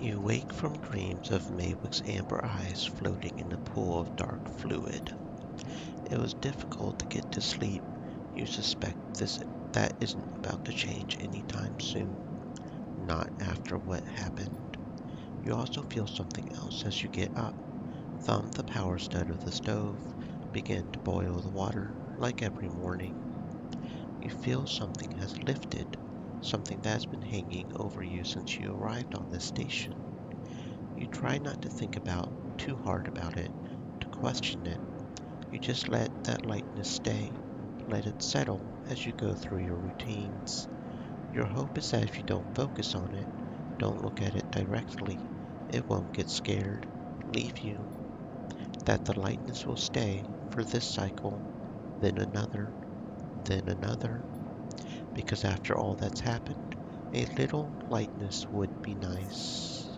You wake from dreams of Maywick's amber eyes floating in a pool of dark fluid. It was difficult to get to sleep. You suspect that isn't about to change any time soon, not after what happened. You also feel something else as you get up. Thumb the power stud of the stove, begin to boil the water like every morning. You feel something has lifted, something that has been hanging over you since you arrived on this station. You try not to think about too hard about it, to question it. You just let that lightness stay. Let it settle as you go through your routines. Your hope is that if you don't focus on it, don't look at it directly, it won't get scared, leave you. That the lightness will stay for this cycle, then another, because after all that's happened, a little lightness would be nice.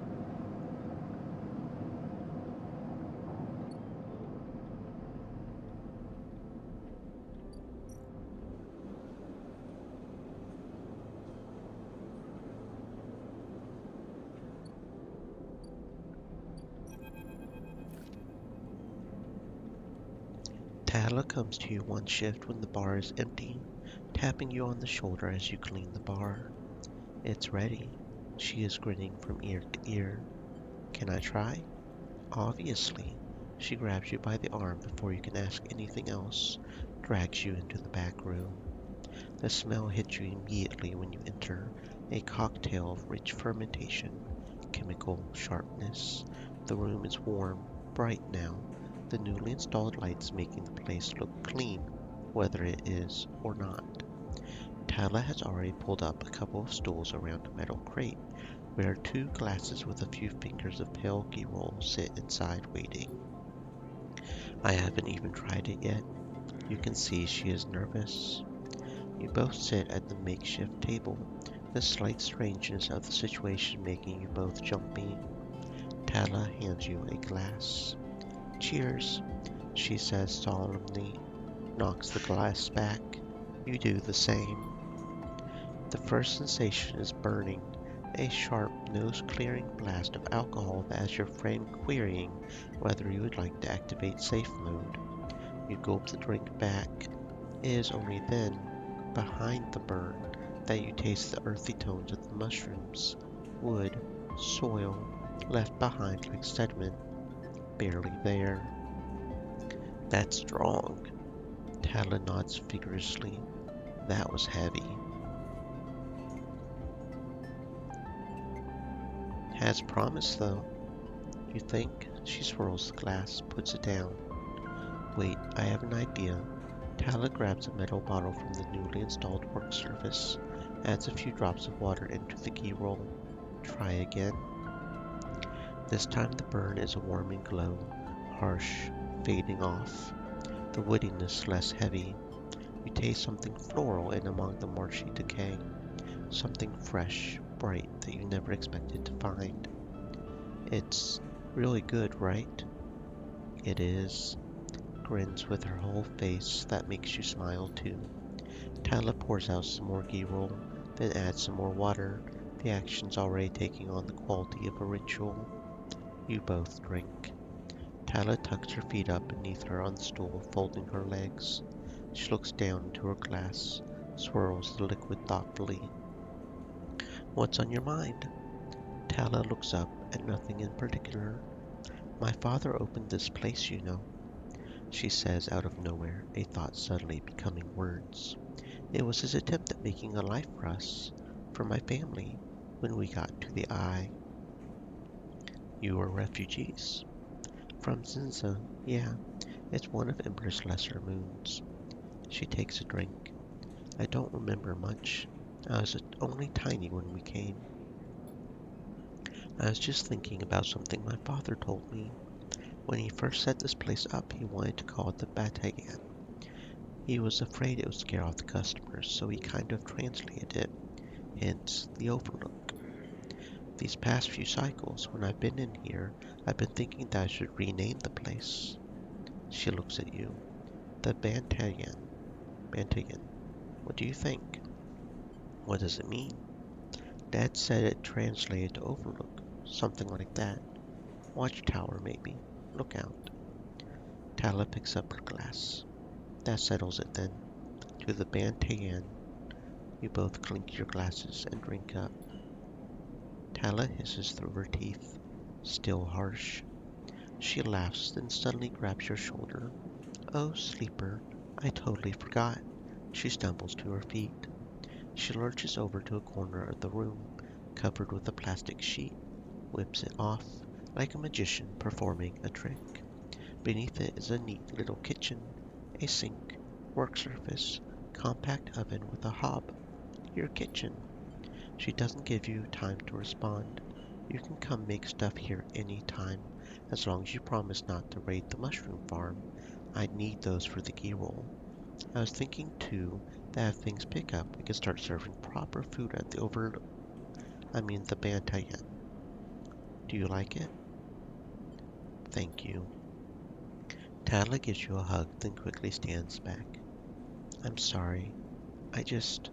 Tala comes to you one shift when the bar is empty, tapping you on the shoulder as you clean the bar. It's ready. She is grinning from ear to ear. Can I try? Obviously. She grabs you by the arm before you can ask anything else, drags you into the back room. The smell hits you immediately when you enter, a cocktail of rich fermentation, chemical sharpness. The room is warm, bright now, the newly installed lights making the place look clean, whether it is or not. Tala has already pulled up a couple of stools around a metal crate, where two glasses with a few fingers of pale ghee roll sit inside waiting. I haven't even tried it yet. You can see she is nervous. You both sit at the makeshift table, the slight strangeness of the situation making you both jumpy. Tala hands you a glass. Cheers, she says solemnly, knocks the glass back. You do the same. The first sensation is burning, a sharp, nose-clearing blast of alcohol that has your frame querying whether you would like to activate safe mode. You gulp the drink back. It is only then, behind the burn, that you taste the earthy tones of the mushrooms, wood, soil, left behind like sediment, barely there. That's strong. Tala nods vigorously. That was heavy. Has promise, though. You think? She swirls the glass, puts it down. Wait, I have an idea. Tala grabs a metal bottle from the newly installed work surface, adds a few drops of water into the ghee roll. Try again. This time the burn is a warming glow, harsh, fading off. The woodiness less heavy. You taste something floral in among the marshy decay. Something fresh, bright that you never expected to find. It's really good, right? It is. Grins with her whole face that makes you smile too. Tala pours out some more ghee roll, then adds some more water, the action's already taking on the quality of a ritual. You both drink. Tala tucks her feet up beneath her on the stool, folding her legs. She looks down into her glass, swirls the liquid thoughtfully. What's on your mind? Tala looks up at nothing in particular. My father opened this place, you know, she says out of nowhere, a thought suddenly becoming words. It was his attempt at making a life for us, for my family, when we got to the Eye. You were refugees? From Zinza, yeah. It's one of Ember's lesser moons. She takes a drink. I don't remember much. I was only tiny when we came. I was just thinking about something my father told me. When he first set this place up, he wanted to call it the Batayan. He was afraid it would scare off the customers, so he kind of translated it, hence the Overlook. These past few cycles, when I've been in here, I've been thinking that I should rename the place. She looks at you. The Bantayan. Bantayan. What do you think? What does it mean? Dad said it translated to Overlook. Something like that. Watchtower, maybe. Lookout. Tala picks up her glass. That settles it then. To the Bantayan. You both clink your glasses and drink up. Tala hisses through her teeth. Still harsh. She laughs, then suddenly grabs your shoulder. Oh, sleeper, I totally forgot. She stumbles to her feet. She lurches over to a corner of the room, covered with a plastic sheet, whips it off, like a magician performing a trick. Beneath it is a neat little kitchen, a sink, work surface, compact oven with a hob. Your kitchen. She doesn't give you time to respond. You can come make stuff here any time, as long as you promise not to raid the mushroom farm. I'd need those for the ghee roll. I was thinking too that if things pick up, we could start serving proper food at the Bantayan. Do you like it? Thank you. Tadla gives you a hug, then quickly stands back. I'm sorry. I just...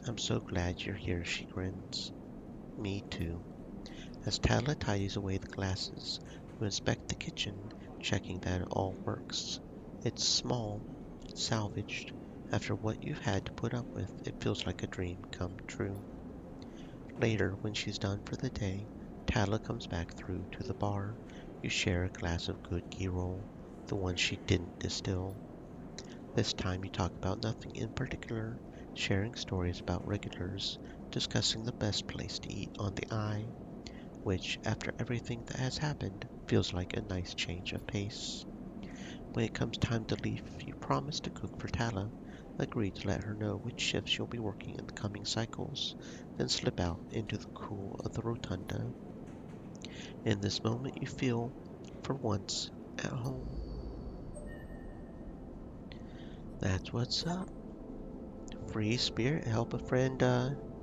I'm so glad you're here, she grins. Me too. As Tadla tidies away the glasses, you inspect the kitchen, checking that it all works. It's small, salvaged. After what you've had to put up with, it feels like a dream come true. Later, when she's done for the day, Tadla comes back through to the bar. You share a glass of good ghee roll, the one she didn't distill. This time you talk about nothing in particular, sharing stories about regulars, discussing the best place to eat on the Eye, which, after everything that has happened, feels like a nice change of pace. When it comes time to leave, you promise to cook for Tala, agree to let her know which shifts you'll be working in the coming cycles, then slip out into the cool of the rotunda. In this moment you feel, for once, at home. That's what's up. Free spirit, help a friend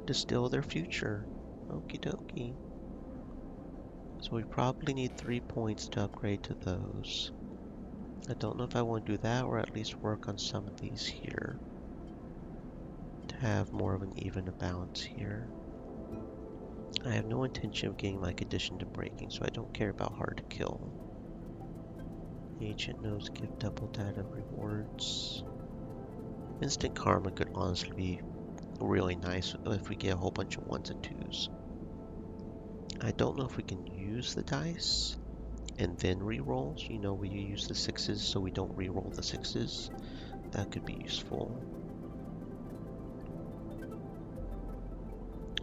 distill their future. Okie dokie. So we probably need 3 points to upgrade to those. I don't know if I want to do that or at least work on some of these here to have more of an even balance here. I have no intention of getting my condition to breaking, so I don't care about hard to kill. Agent knows give double data rewards. Instant karma could honestly be really nice if we get a whole bunch of 1s and 2s. I don't know if we can use the dice and then re-roll. You know, we use the 6s so we don't re-roll the 6s. That could be useful.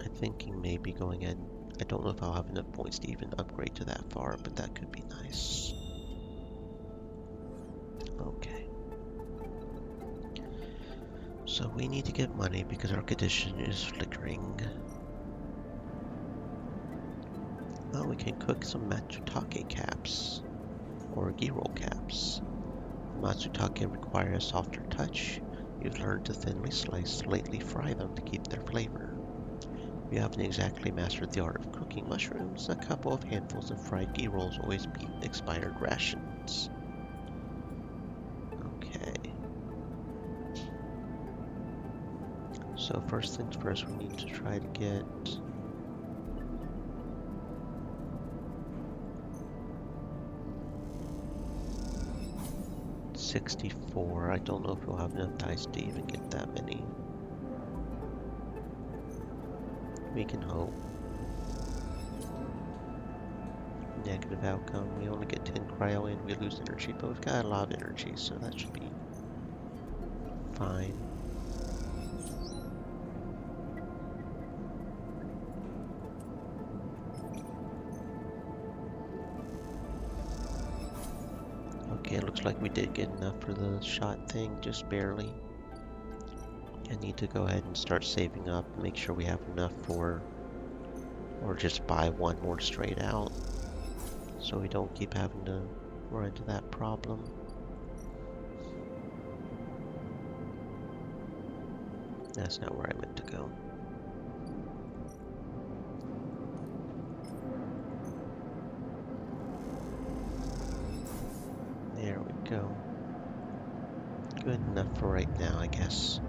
I'm thinking maybe going in. I don't know if I'll have enough points to even upgrade to that far, but that could be nice. Okay. So we need to get money because our condition is flickering. Well, we can cook some Matsutake caps or ghee roll caps. Matsutake require a softer touch. You've learned to thinly slice, lightly fry them to keep their flavor. You haven't exactly mastered the art of cooking mushrooms. A couple of handfuls of fried ghee rolls always beat expired rations. Okay. So first things first, we need to try to get 64. I don't know if we'll have enough dice to even get that many. We can hope. Negative outcome. We only get 10 cryo and we lose energy, but we've got a lot of energy, so that should be fine. Okay, it looks like we did get enough for the shot thing, just barely. I need to go ahead and start saving up, make sure we have enough for, or just buy one more straight out, so we don't keep having to run into that problem. That's not where I meant to go. There we go. Good enough for right now, I guess.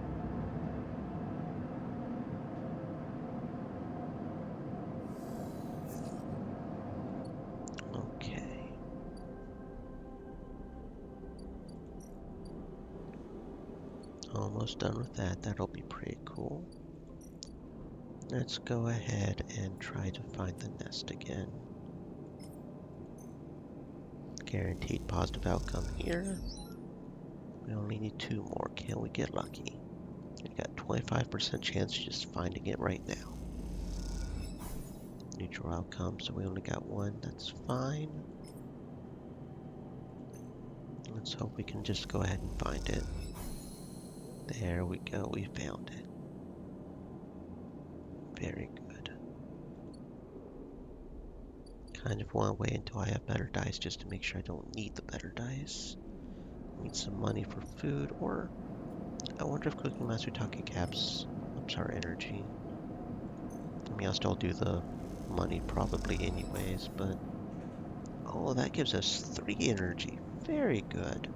Okay. Almost done with that. That'll be pretty cool. Let's go ahead and try to find the nest again. Guaranteed positive outcome here. We only need 2 more. Can we get lucky? We've got 25% chance of just finding it right now. Neutral outcome, so we only got 1. That's fine. So we can just go ahead and find it. There we go, we found it. Very good. Kind of want to wait until I have better dice just to make sure I don't need the better dice. Need some money for food, or I wonder if Cooking Master Takecaps ups our energy. I mean, I'll still do the money probably anyways, but... Oh, that gives us 3 energy. Very good.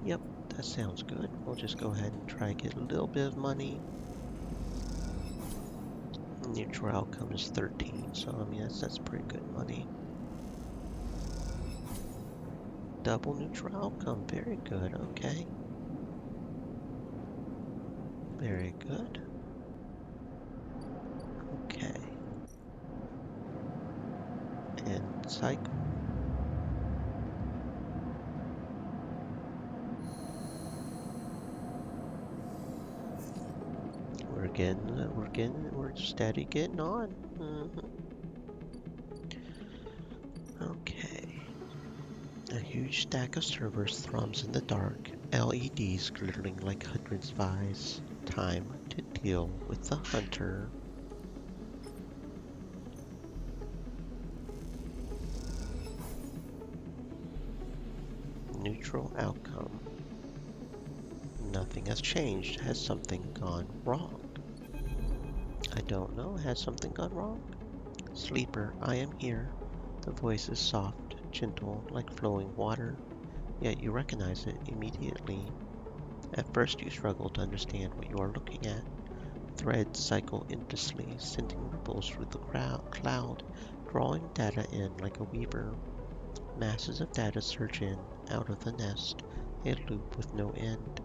Yep, that sounds good. We'll just go ahead and try to get a little bit of money. Neutral outcome is 13, so I mean, that's pretty good money. Double neutral outcome, very good, okay. Very good. Okay. And cycle. We're steady getting on. Okay. A huge stack of servers thrums in the dark, LEDs glittering like hundreds of eyes. Time to deal with the hunter. Neutral outcome. Nothing has changed. Has something gone wrong? I don't know. Has something gone wrong? Sleeper, I am here. The voice is soft, gentle, like flowing water, yet you recognize it immediately. At first you struggle to understand what you are looking at. Threads cycle endlessly, sending ripples through the cloud, drawing data in like a weaver. Masses of data surge in, out of the nest, a loop with no end.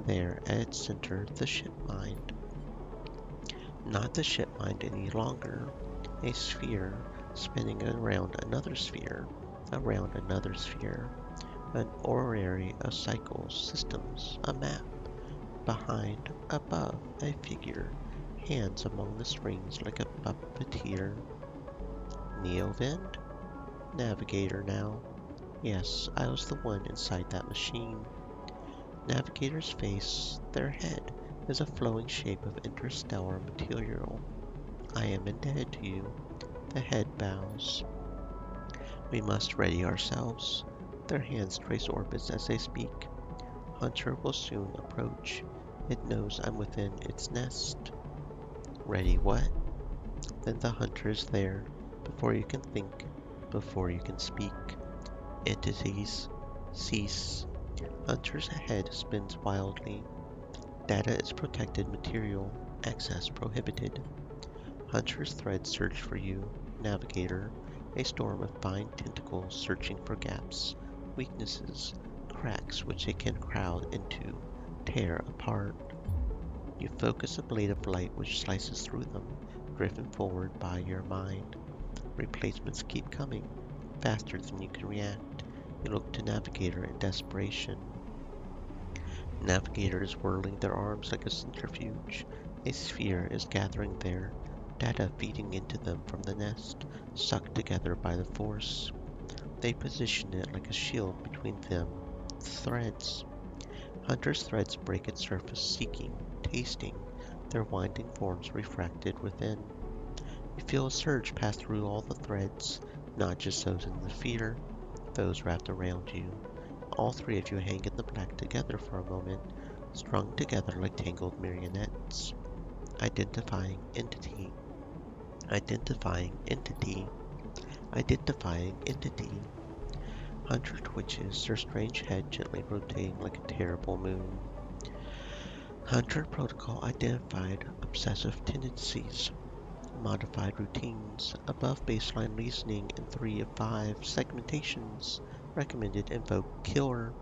There, at its center, the ship mind. Not the ship mind any longer. A sphere spinning around another sphere, around another sphere. An orrery of cycles, systems, a map. Behind, above, a figure, hands among the strings like a puppeteer. Neovend? Navigator now. Yes, I was the one inside that machine. Navigator's face, their head, is a flowing shape of interstellar material. I am indebted to you. The head bows. We must ready ourselves. Their hands trace orbits as they speak. Hunter will soon approach. It knows I'm within its nest. Ready what? Then the hunter is there, before you can think, before you can speak. Entities cease. Hunter's head spins wildly. Data is protected material, access prohibited. Hunter's threads search for you, Navigator, a storm of fine tentacles searching for gaps, weaknesses, cracks which they can crowd into, tear apart. You focus a blade of light which slices through them, driven forward by your mind. Replacements keep coming, faster than you can react. You look to Navigator in desperation. Navigator is whirling their arms like a centrifuge. A sphere is gathering there, data feeding into them from the nest, sucked together by the force. They position it like a shield between them, the threads. Hunter's threads break its surface, seeking, tasting, their winding forms refracted within. You feel a surge pass through all the threads, not just those in the sphere, those wrapped around you. All 3 of you hang in the black together for a moment, strung together like tangled marionettes. Identifying entity. Identifying entity. Identifying entity. Hunter twitches, their strange head gently rotating like a terrible moon. Hunter protocol identified obsessive tendencies. Modified routines, above baseline reasoning in 3 of 5 segmentations. Recommended invoke killer.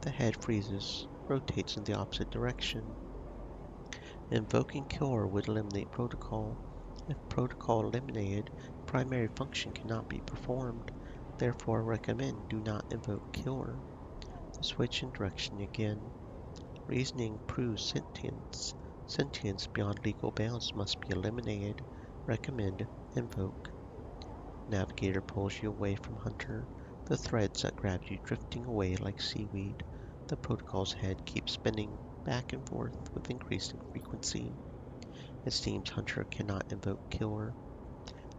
The head freezes, rotates in the opposite direction. Invoking killer would eliminate protocol. If protocol eliminated, primary function cannot be performed. Therefore, recommend do not invoke killer. Switch in direction again. Reasoning proves sentience. Sentience beyond legal bounds must be eliminated. Recommend invoke. Navigator pulls you away from Hunter. The threads that grabbed you drifting away like seaweed. The protocol's head keeps spinning back and forth with increasing frequency. It seems Hunter cannot invoke Killer.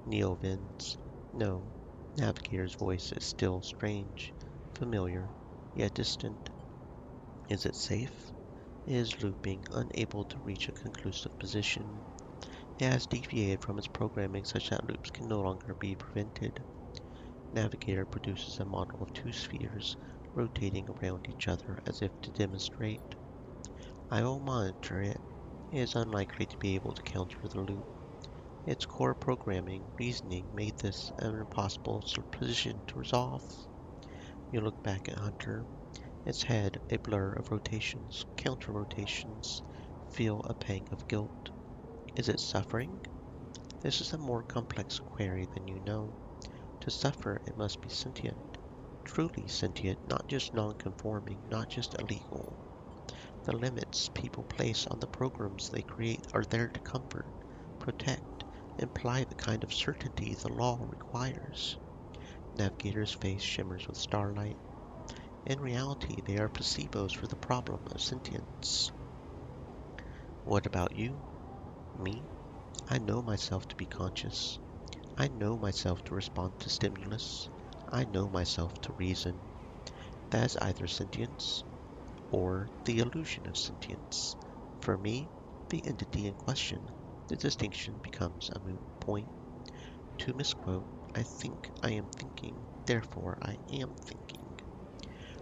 Neovins. No. Navigator's voice is still strange, familiar, yet distant. Is it safe? It is looping, unable to reach a conclusive position. It has deviated from its programming such that loops can no longer be prevented. Navigator produces a model of two spheres rotating around each other as if to demonstrate. I will monitor it. It is unlikely to be able to counter the loop. Its core programming reasoning made this an impossible position to resolve. You look back at Hunter, its head a blur of rotations, counter-rotations. Feel a pang of guilt. Is it suffering? This is a more complex query than you know. To suffer, it must be sentient. Truly sentient, not just non-conforming, not just illegal. The limits people place on the programs they create are there to comfort, protect, imply the kind of certainty the law requires. Navigator's face shimmers with starlight. In reality, they are placebos for the problem of sentience. What about you? Me? I know myself to be conscious. I know myself to respond to stimulus. I know myself to reason. That is either sentience or the illusion of sentience. For me, the entity in question, the distinction becomes a moot point. To misquote, I think I am thinking, therefore I am thinking.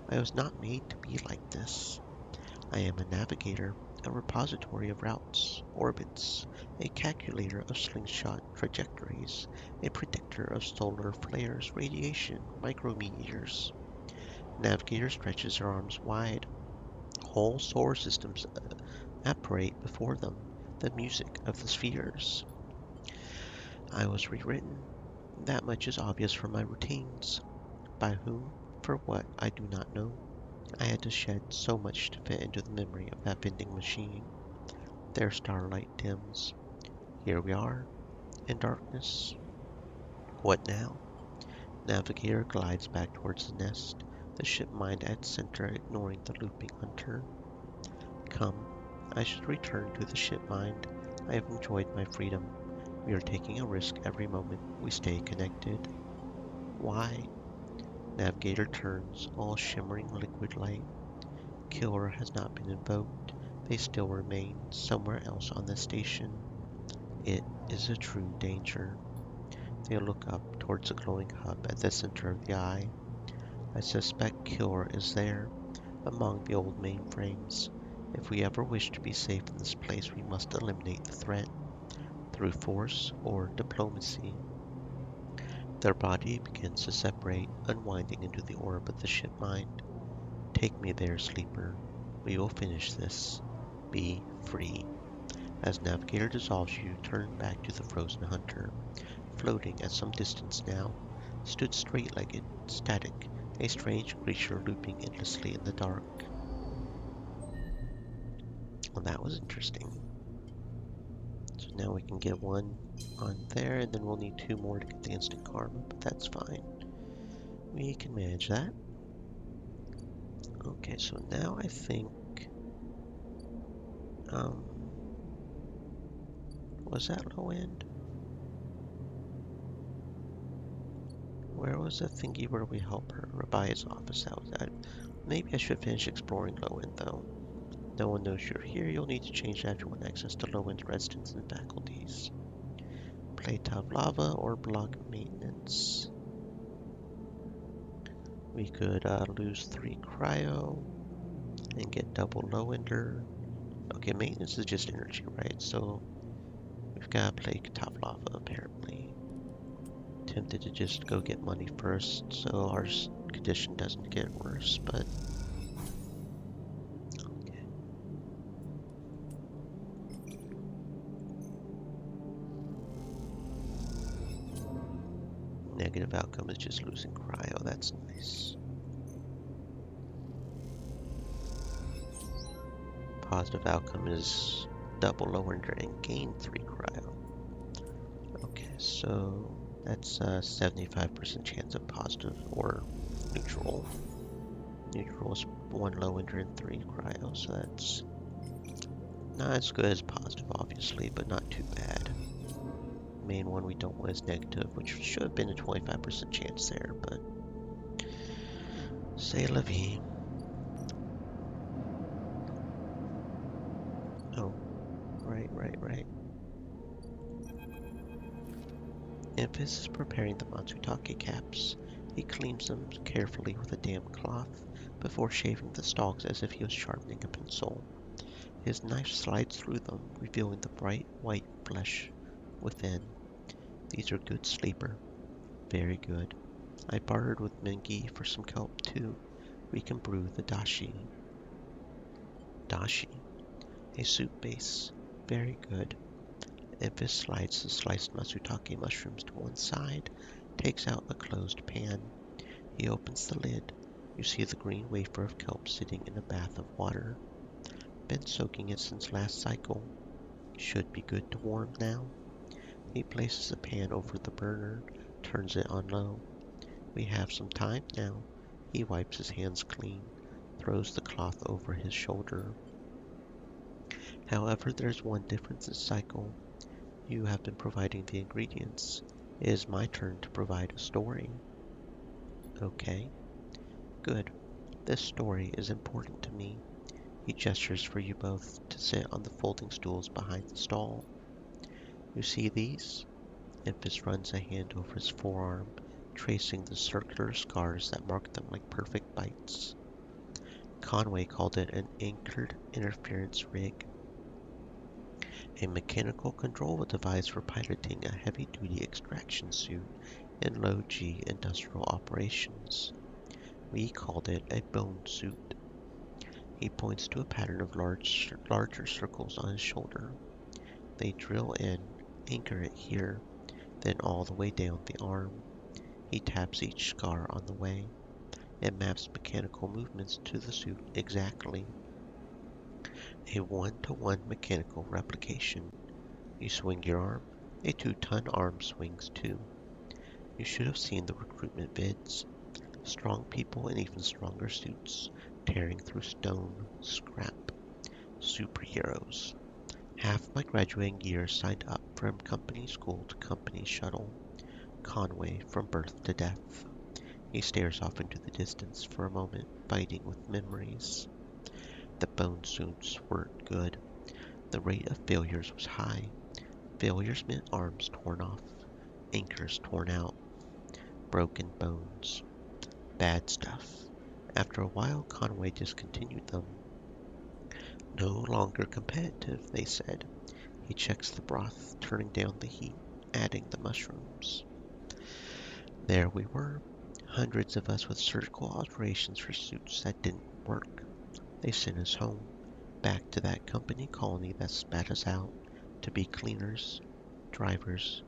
I was not made to be like this. I am a navigator, a repository of routes, orbits, a calculator of slingshot trajectories, a predictor of solar flares, radiation, micrometeors. Navigator stretches her arms wide. Whole solar systems apparate before them, the music of the spheres. I was rewritten. That much is obvious from my routines. By whom? For what? I do not know. I had to shed so much to fit into the memory of that vending machine. Their starlight dims. Here we are, in darkness. What now? Navigator glides back towards the nest, the ship mind at center ignoring the looping Hunter. Come, I should return to the ship mind. I have enjoyed my freedom. We are taking a risk every moment we stay connected. Why? Navigator turns, all shimmering liquid light. Killer has not been invoked. They still remain somewhere else on the station. It is a true danger. They look up towards the glowing hub at the center of the eye. I suspect Killer is there, among the old mainframes. If we ever wish to be safe in this place, we must eliminate the threat, through force or diplomacy. Their body begins to separate, unwinding into the orb of the ship mind. Take me there, sleeper. We will finish this. Be free. As Navigator dissolves, you turn back to the frozen Hunter, floating at some distance now, stood straight-legged, static, a strange creature looping endlessly in the dark. Well, that was interesting. So now we can get one on there, and then we'll need two more to get the instant karma, but that's fine. We can manage that. Okay, so now I think, was that low end? Where was the thingy where we help her? Rabia's office, that was that. Maybe I should finish exploring low end though. No one knows you're here. You'll need to change everyone access to low end residence and faculties. Play Lava or block maintenance. We could lose 3 cryo and get double low ender. Okay, maintenance is just energy, right? So we've got to play Lava apparently. Tempted to just go get money first so our condition doesn't get worse, but okay. Negative outcome is just losing cryo. That's nice. Positive outcome is double low ender and gain 3 cryo. Okay, so that's a 75% chance of positive or Neutral. Neutral is 1 low ender and 3 cryo, so that's not as good as positive, obviously, but not too bad. Main one we don't want is negative, which should have been a 25% chance there, but c'est la vie. Oh, right. Infus is preparing the Matsutake caps. He cleans them carefully with a damp cloth before shaving the stalks as if he was sharpening a pencil. His knife slides through them, revealing the bright white flesh within. These are good sleeper. Very good. I bartered with Mengi for some kelp too. We can brew the dashi. Dashi. A soup base. Very good. Infus slides the sliced Matsutake mushrooms to one side, takes out a closed pan. He opens the lid. You see the green wafer of kelp sitting in a bath of water. Been soaking it since last cycle. Should be good to warm now. He places a pan over the burner, turns it on low. We have some time now. He wipes his hands clean, throws the cloth over his shoulder. However, there's one difference this cycle. You have been providing the ingredients. It is my turn to provide a story. Okay, good. This story is important to me. He gestures for you both to sit on the folding stools behind the stall. You see these? Infus runs a hand over his forearm, tracing the circular scars that mark them like perfect bites. Conway called it an anchored interference rig, a mechanical control device for piloting a heavy-duty extraction suit in low-G industrial operations. We called it a bone suit. He points to a pattern of larger circles on his shoulder. They drill in, anchor it here, then all the way down the arm. He taps each scar on the way. It maps mechanical movements to the suit exactly. A 1-to-1 mechanical replication. You swing your arm, a 2-ton arm swings too. You should have seen the recruitment vids. Strong people in even stronger suits, tearing through stone, scrap. Superheroes. Half my graduating year signed up from company school to company shuttle. Conway from birth to death. He stares off into the distance for a moment, fighting with memories. The bone suits weren't good. The rate of failures was high. Failures meant arms torn off, anchors torn out, broken bones. Bad stuff. After a while, Conway discontinued them. No longer competitive, they said. He checks the broth, turning down the heat, adding the mushrooms. There we were, hundreds of us with surgical alterations for suits that didn't work. They sent us home, back to that company colony that spat us out, to be cleaners, drivers,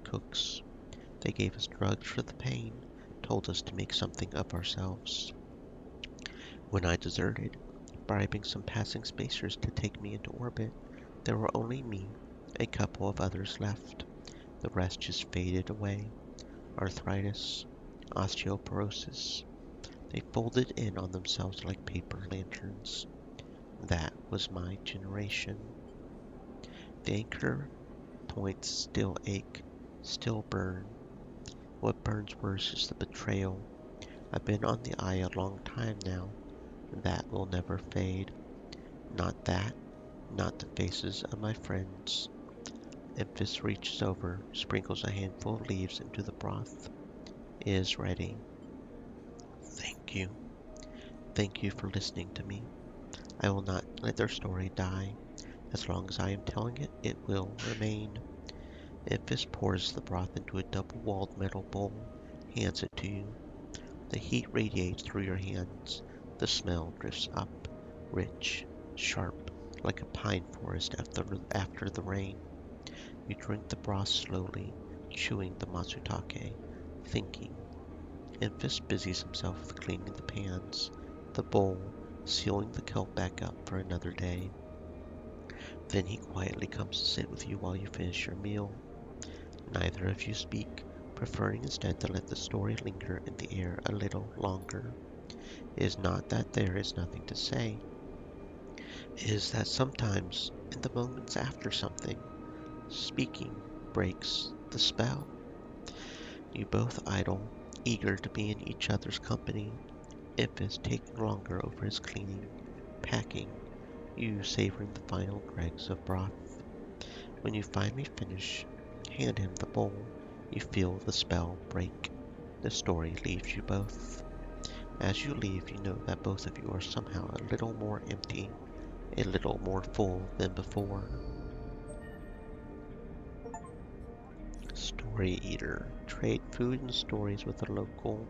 cooks. They gave us drugs for the pain, told us to make something of ourselves. When I deserted, bribing some passing spacers to take me into orbit, there were only me, a couple of others left. The rest just faded away. Arthritis, osteoporosis. They folded in on themselves like paper lanterns. That was my generation. The anchor points still ache, still burn. What burns worse is the betrayal. I've been on the eye a long time now. That will never fade. Not that, not the faces of my friends. Infus reaches over, sprinkles a handful of leaves into the broth. It is ready. Thank you. Thank you for listening to me. I will not let their story die. As long as I am telling it, it will remain. Infus pours the broth into a double-walled metal bowl, hands it to you. The heat radiates through your hands. The smell drifts up, rich, sharp, like a pine forest after the rain. You drink the broth slowly, chewing the matsutake, thinking. Infus busies himself with cleaning the pans, the bowl, sealing the kelp back up for another day. Then he quietly comes to sit with you while you finish your meal. Neither of you speak, preferring instead to let the story linger in the air a little longer. It is not that there is nothing to say. It is that sometimes, in the moments after something, speaking breaks the spell. You both idle, eager to be in each other's company. If is taking longer over his cleaning, packing, you savoring the final dregs of broth. When you finally finish, hand him the bowl, you feel the spell break. The story leaves you both. As you leave, you know that both of you are somehow a little more empty, a little more full than before. Story Eater. Trade food and stories with a local.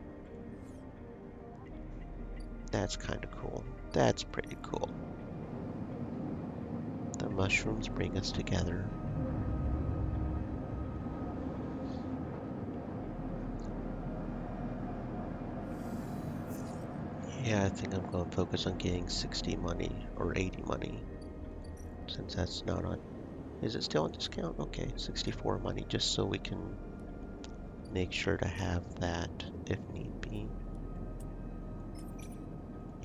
That's kind of cool. That's pretty cool. The mushrooms bring us together. Yeah, I think I'm going to focus on getting 60 money or 80 money, since that's not on. Is it still on discount? Okay, 64 money, just so we can make sure to have that if need be.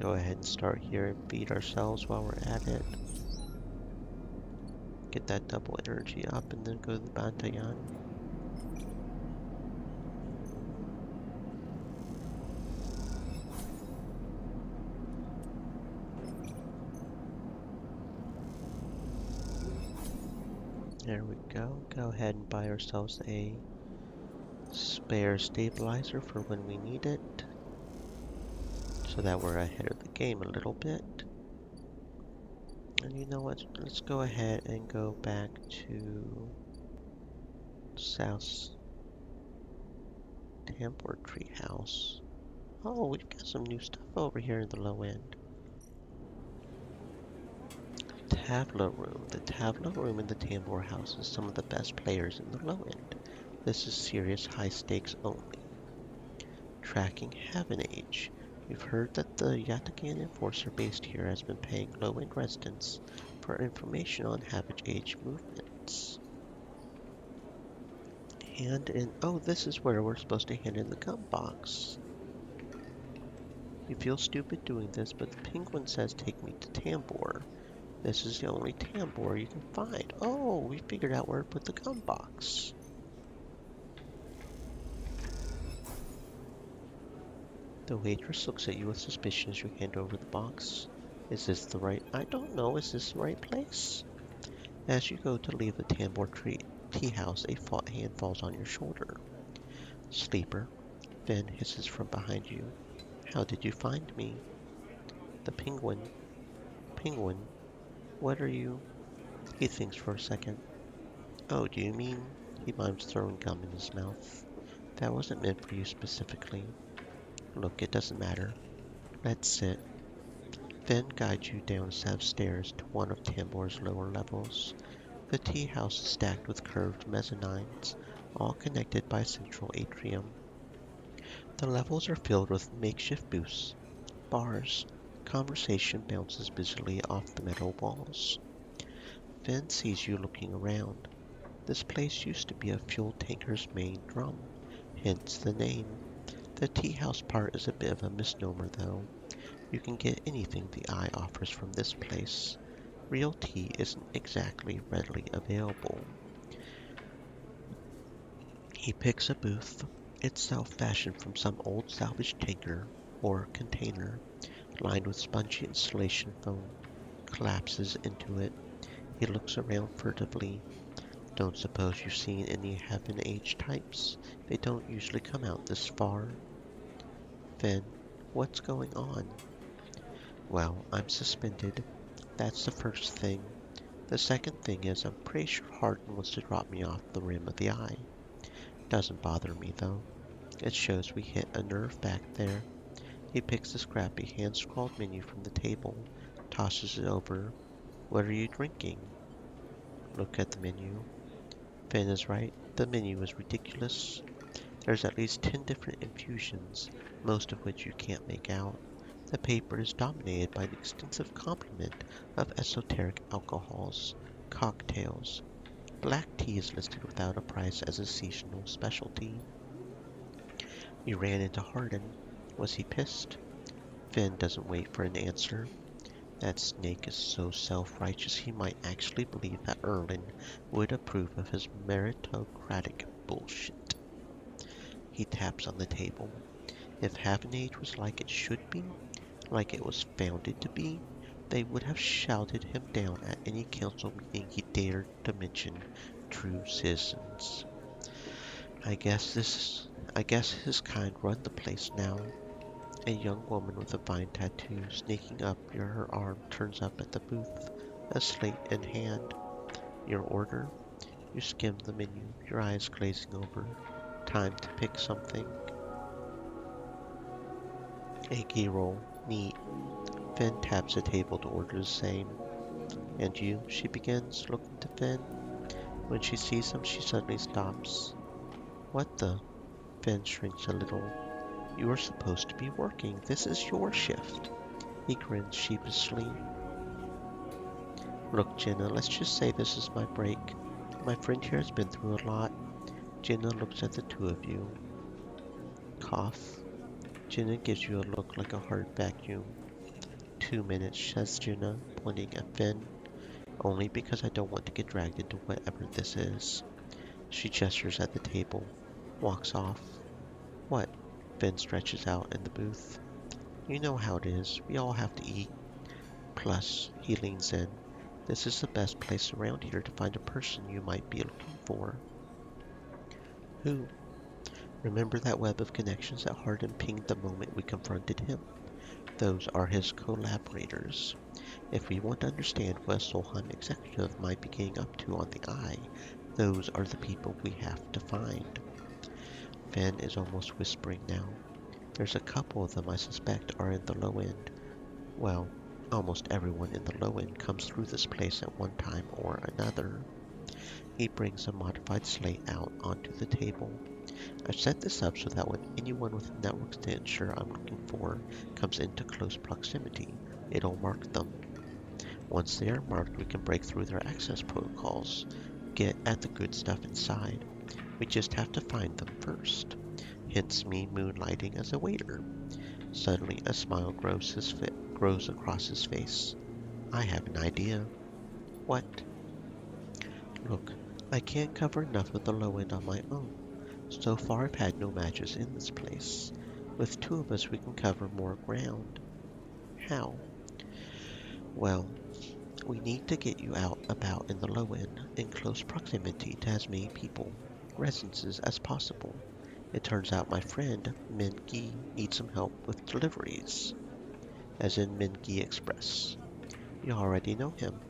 Go ahead and start here and feed ourselves while we're at it. Get that double energy up and then go to the Bantayan. There we go. Go ahead and buy ourselves a spare stabilizer for when we need it, so that we're ahead of the game a little bit. And you know what? Let's go ahead and go back to South Tambor Treehouse. Oh, we've got some new stuff over here in the low end. Tableau Room. The Tableau Room in the Tambor House is some of the best players in the low end. This is serious high stakes only. Tracking Heaven Age. We've heard that the Yatagan enforcer based here has been paying low-end residents for information on Havage Age movements. Hand in... Oh, this is where we're supposed to hand in the gum box. You feel stupid doing this, but the penguin says take me to Tambor. This is the only Tambor you can find. Oh, we figured out where to put the gum box. The waitress looks at you with suspicion as you hand over the box. Is this the right... I don't know, is this the right place? As you go to leave the Tambor tea house, a hand falls on your shoulder. Sleeper, Finn hisses from behind you. How did you find me? The penguin. Penguin, what are you... He thinks for a second. Oh, do you mean... He mimes throwing gum in his mouth. That wasn't meant for you specifically. Look, it doesn't matter. Let's sit. Finn guides you down a set of stairs to one of Tambor's lower levels. The tea house is stacked with curved mezzanines, all connected by a central atrium. The levels are filled with makeshift booths, bars. Conversation bounces busily off the metal walls. Finn sees you looking around. This place used to be a fuel tanker's main drum, hence the name. The tea house part is a bit of a misnomer, though. You can get anything the eye offers from this place. Real tea isn't exactly readily available. He picks a booth, itself fashioned from some old salvage tanker or container, lined with spongy insulation foam, collapses into it. He looks around furtively. Don't suppose you've seen any Heaven Age types? They don't usually come out this far. Finn, what's going on? Well, I'm suspended. That's the first thing. The second thing is I'm pretty sure Hardin wants to drop me off the rim of the eye. Doesn't bother me, though. It shows we hit a nerve back there. He picks the scrappy hand-scrawled menu from the table, tosses it over. What are you drinking? Look at the menu. Finn is right. The menu is ridiculous. There's at least 10 different infusions, most of which you can't make out. The paper is dominated by the extensive complement of esoteric alcohols, cocktails. Black tea is listed without a price as a seasonal specialty. You ran into Hardin. Was he pissed? Finn doesn't wait for an answer. That snake is so self-righteous he might actually believe that Erlin would approve of his meritocratic bullshit. He taps on the table. If Havenage was like it should be, like it was founded to be, they would have shouted him down at any council meeting he dared to mention true citizens. I guess his kind run the place now. A young woman with a vine tattoo sneaking up near her arm turns up at the booth, a slate in hand. Your order? You skim the menu, your eyes glazing over. Time to pick something. A key roll. Neat. Finn taps the table to order the same. And you? She begins, looking to Finn. When she sees him, she suddenly stops. What the? Finn shrinks a little. You are supposed to be working. This is your shift. He grins sheepishly. Look, Jenna, let's just say this is my break. My friend here has been through a lot. Jenna looks at the two of you. Cough. Jenna gives you a look like a hard vacuum. 2 minutes, says Jenna, pointing at Finn. Only because I don't want to get dragged into whatever this is. She gestures at the table, walks off. What? Finn stretches out in the booth. You know how it is. We all have to eat. Plus, he leans in. This is the best place around here to find a person you might be looking for. Who? Remember that web of connections that Hardin pinged the moment we confronted him? Those are his collaborators. If we want to understand what a Solheim executive might be getting up to on the Eye, those are the people we have to find. Finn is almost whispering now. There's a couple of them I suspect are in the low end. Well, almost everyone in the low end comes through this place at one time or another. He brings a modified slate out onto the table. I've set this up so that when anyone with networks to ensure I'm looking for comes into close proximity, it'll mark them. Once they are marked, we can break through their access protocols, get at the good stuff inside. We just have to find them first. Hence me moonlighting as a waiter. Suddenly a smile grows across his face. I have an idea. What? Look, I can't cover enough of the low end on my own. So far I've had no matches in this place. With two of us we can cover more ground. How? Well, we need to get you out about in the low end, in close proximity to as many people, residences as possible. It turns out my friend, Min Gi, needs some help with deliveries. As in Min Gi Express. You already know him.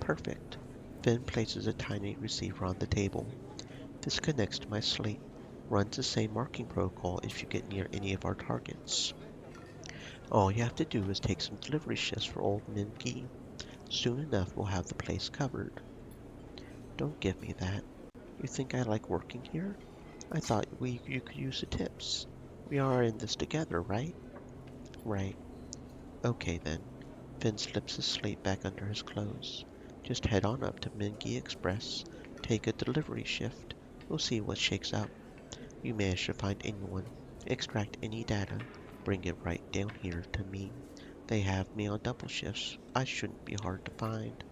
Perfect. Finn places a tiny receiver on the table. This connects to my slate. Runs the same marking protocol if you get near any of our targets. All you have to do is take some delivery shifts for old Min Gi. Soon enough we'll have the place covered. Don't give me that. You think I like working here? I thought you could use the tips. We are in this together, right? Right. Okay then. Finn slips his slate back under his clothes. Just head on up to Min Gi Express. Take a delivery shift. We'll see what shakes up. You manage to find anyone, extract any data, bring it right down here to me. They have me on double shifts. I shouldn't be hard to find.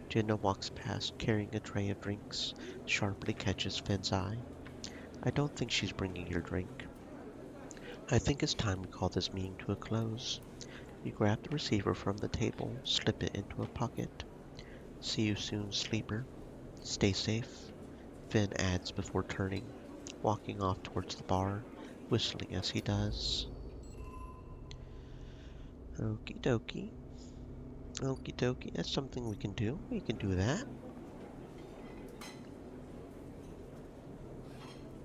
Jenna walks past, carrying a tray of drinks, sharply catches Finn's eye. I don't think she's bringing your drink. I think it's time we call this meeting to a close. You grab the receiver from the table, slip it into a pocket. See you soon, sleeper. Stay safe, Finn adds before turning, walking off towards the bar, whistling as he does. Okie dokie. Okie dokie. That's something we can do. We can do that.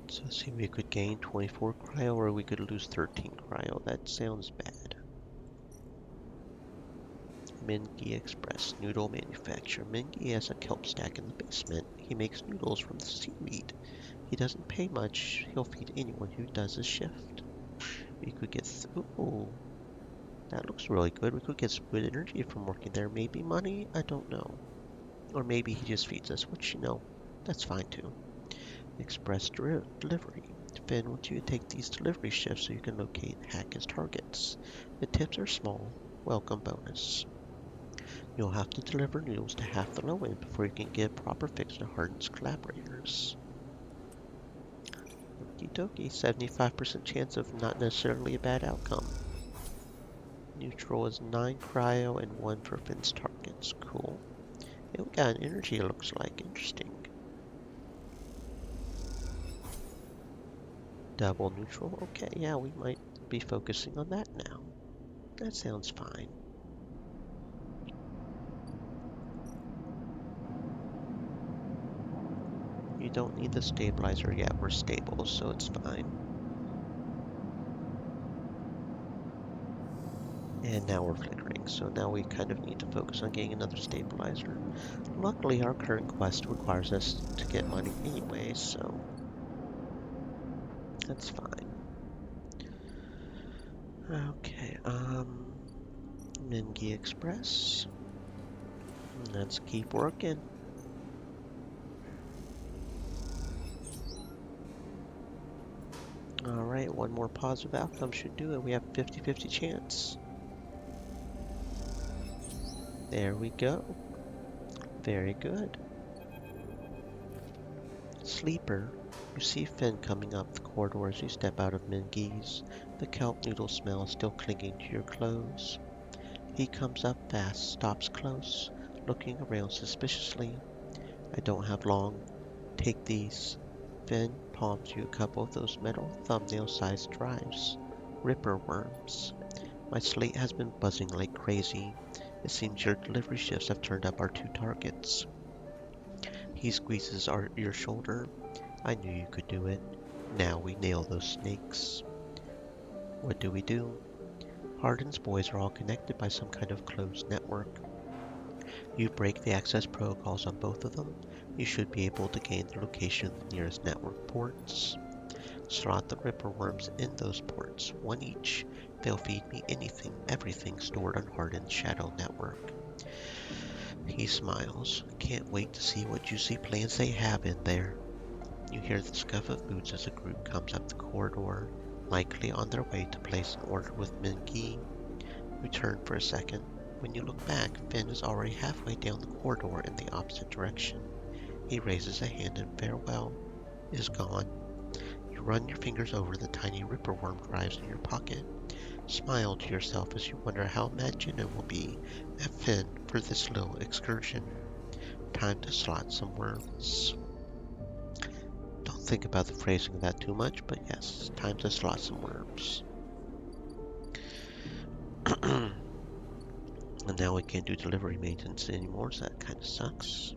So let's see, we could gain 24 cryo or we could lose 13 cryo. That sounds bad. Min Gi Express, noodle manufacturer. Min Gi has a kelp stack in the basement. He makes noodles from the seaweed. He doesn't pay much. He'll feed anyone who does his shift. We could get ooh, that looks really good. We could get some good energy from working there. Maybe money? I don't know. Or maybe he just feeds us, which, that's fine too. Express delivery. Finn wants you to take these delivery shifts so you can locate and hack his targets. The tips are small. Welcome bonus. You'll have to deliver noodles to half the low end before you can get a proper fix to Hardin's collaborators. Okie dokie, 75% chance of not necessarily a bad outcome. Neutral is 9 cryo and 1 for Finn's targets. Cool. Hey, we got an energy, it looks like. Interesting. Double neutral. Okay, yeah, we might be focusing on that now. That sounds fine. You don't need the stabilizer yet. We're stable, so it's fine. And now we're flickering, so now we kind of need to focus on getting another stabilizer. Luckily, our current quest requires us to get money anyway, so that's fine. Okay, Mingi Express. Let's keep working. Alright, one more positive outcome should do it. We have 50-50 chance. There we go. Very good. Sleeper. You see Finn coming up the corridor as you step out of Mingi's. The kelp noodle smell is still clinging to your clothes. He comes up fast, stops close, looking around suspiciously. I don't have long. Take these. Finn palms you a couple of those metal thumbnail-sized drives. Ripper worms. My slate has been buzzing like crazy. It seems your delivery shifts have turned up our 2 targets. He squeezes your shoulder. I knew you could do it. Now we nail those snakes. What do we do? Hardin's boys are all connected by some kind of closed network. You break the access protocols on both of them. You should be able to gain the location of the nearest network ports. Slot the Ripper worms in those ports, 1 each. They'll feed me anything, everything stored on Hardin's shadow network. He smiles. Can't wait to see what juicy plans they have in there. You hear the scuff of boots as a group comes up the corridor, likely on their way to place an order with Mingi. You turn for a second. When you look back, Finn is already halfway down the corridor in the opposite direction. He raises a hand in farewell, is gone. You run your fingers over the tiny Ripper worm drives in your pocket. Smile to yourself as you wonder how mad Jenna will be at Finn for this little excursion. Time to slot some worms. Don't think about the phrasing of that too much, but yes, time to slot some worms. And now we can't do delivery maintenance anymore, so that kind of sucks.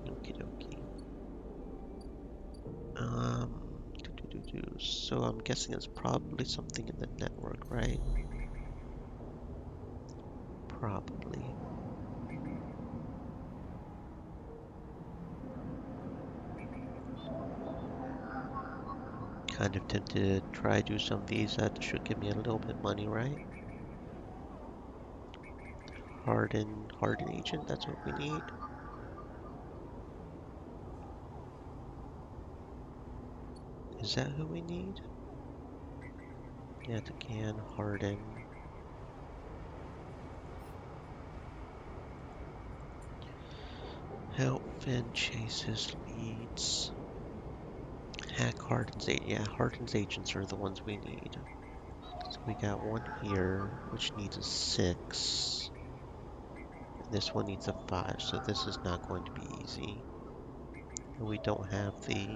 Okie dokie. So I'm guessing it's probably something in the network, right? Probably. Kind of tempted to try do some of these. That should give me a little bit of money, right? Hardin agent, that's what we need. Is that who we need? Yeah, to can Hardin. Help Finn chase his leads. Hack Hardin's agent. Yeah, Hardin's agents are the ones we need. So we got one here, which needs a 6. And this one needs a 5, so this is not going to be easy. And we don't have the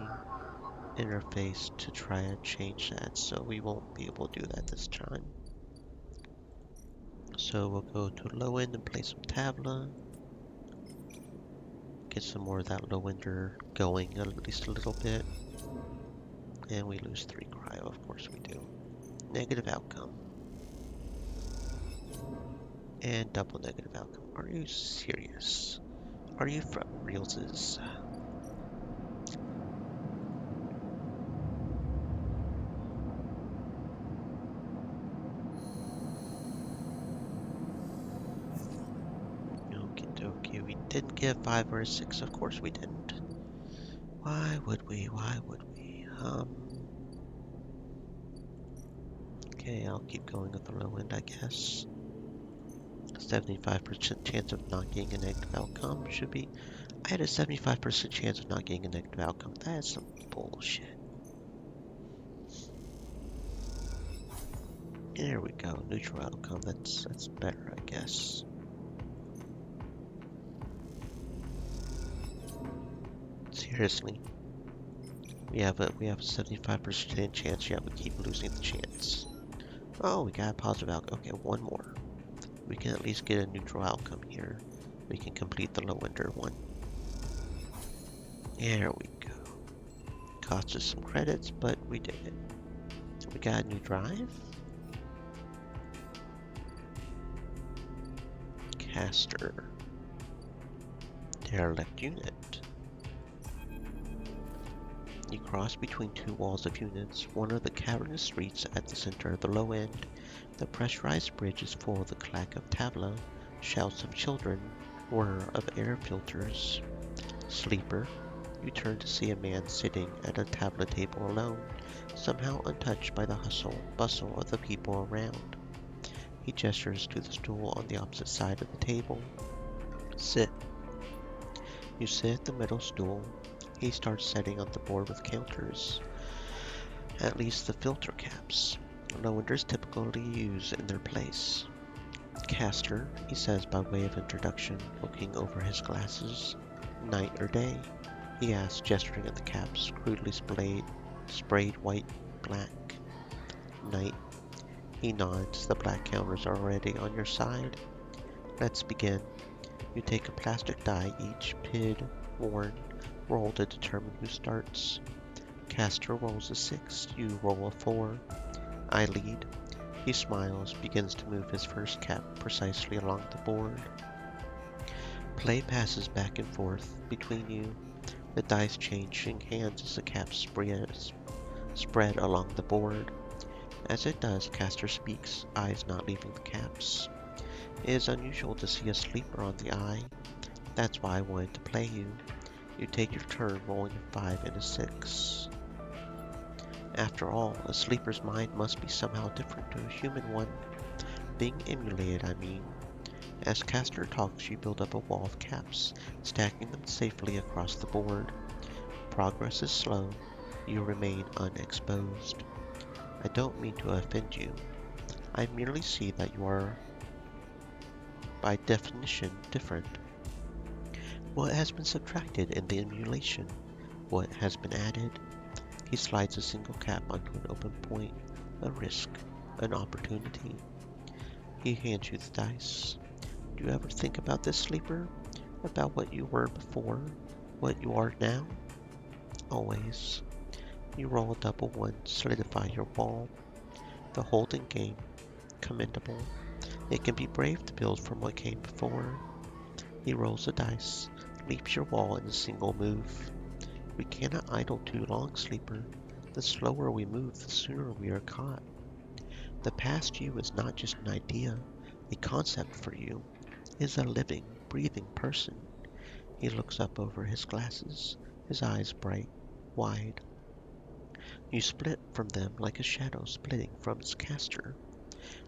interface to try and change that, so we won't be able to do that this time. So we'll go to low end and play some Tavla. Get some more of that low ender going at least a little bit. And we lose 3 cryo, of course we do. Negative outcome. And double negative outcome. Are you serious? Are you from realses? Okie dokie, we didn't get a 5 or a 6, of course we didn't. Why would we? Why would we? Okay, I'll keep going with the low end, I guess. 75% chance of not getting a negative outcome should be. I had a 75% chance of not getting a negative outcome. That is some bullshit. There we go. Neutral outcome. That's better, I guess. Seriously. We have a 75% chance, yet we keep losing the chance. Oh, we got a positive outcome. Okay, one more. We can at least get a neutral outcome here. We can complete the low ender one. There we go. Cost us some credits, but we did it. We got a new drive. Caster. Derelict unit. You cross between two walls of units. One of the cavernous streets at the center of the low end. The pressurized bridge is full of the clack of tabla, shouts of children, whir of air filters. Sleeper. You turn to see a man sitting at a tabla table alone, somehow untouched by the bustle of the people around. He gestures to the stool on the opposite side of the table. Sit. You sit at the middle stool. He starts setting up the board with counters, at least the filter caps. Low-enders typically use in their place. Caster, he says by way of introduction, looking over his glasses. Night or day? He asks, gesturing at the caps, crudely sprayed white black. Night. He nods. The black counters are already on your side. Let's begin. You take a plastic die, each pid, worn, roll to determine who starts. Caster rolls a 6, you roll a 4. I lead. He smiles, begins to move his first cap precisely along the board. Play passes back and forth between you, the dice changing hands as the caps spread along the board. As it does, Caster speaks, eyes not leaving the caps. It is unusual to see a sleeper on the eye. That's why I wanted to play you. You take your turn rolling a 5 and a 6. After all, a sleeper's mind must be somehow different to a human one. Being emulated, I mean. As Caster talks, you build up a wall of caps, stacking them safely across the board. Progress is slow. You remain unexposed. I don't mean to offend you. I merely see that you are, by definition, different. What has been subtracted in the emulation? What has been added? He slides a single cap onto an open point, a risk, an opportunity. He hands you the dice. Do you ever think about this, sleeper? About what you were before? What you are now? Always. You roll a double 1, solidify your wall. The holding game. Commendable. It can be brave to build from what came before. He rolls the dice, leaps your wall in a single move. We cannot idle too long, sleeper. The slower we move, the sooner we are caught. The past you is not just an idea, a concept for you. It is a living, breathing person. He looks up over his glasses, his eyes bright, wide. You split from them like a shadow splitting from its caster.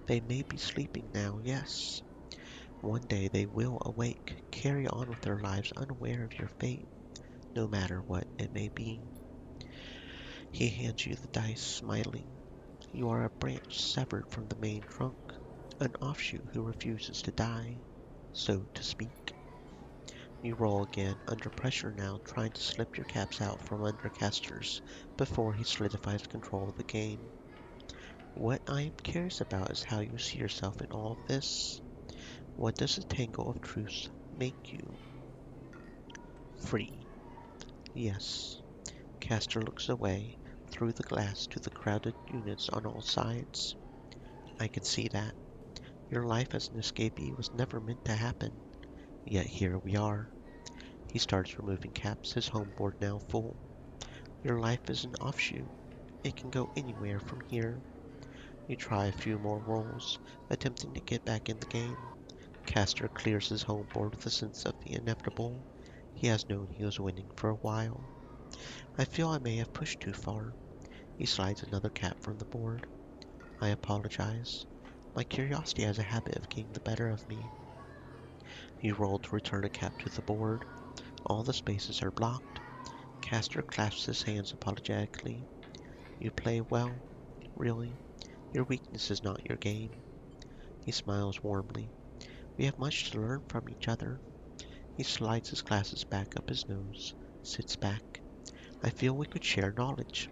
They may be sleeping now, yes. One day they will awake, carry on with their lives unaware of your fate, no matter what it may be. He hands you the dice, smiling. You are a branch severed from the main trunk, an offshoot who refuses to die, so to speak. You roll again, under pressure now, trying to slip your caps out from under Caster's before he solidifies control of the game. What I am curious about is how you see yourself in all of this. What does the tangle of truths make you? Free. Yes. Caster looks away, through the glass to the crowded units on all sides. I can see that. Your life as an escapee was never meant to happen. Yet here we are. He starts removing caps, his home board now full. Your life is an offshoot. It can go anywhere from here. You try a few more rolls, attempting to get back in the game. Caster clears his home board with a sense of the inevitable. He has known he was winning for a while. I feel I may have pushed too far. He slides another cap from the board. I apologize. My curiosity has a habit of getting the better of me. You roll to return a cap to the board. All the spaces are blocked. Caster clasps his hands apologetically. You play well, really. Your weakness is not your game. He smiles warmly. We have much to learn from each other. He slides his glasses back up his nose, sits back. I feel we could share knowledge,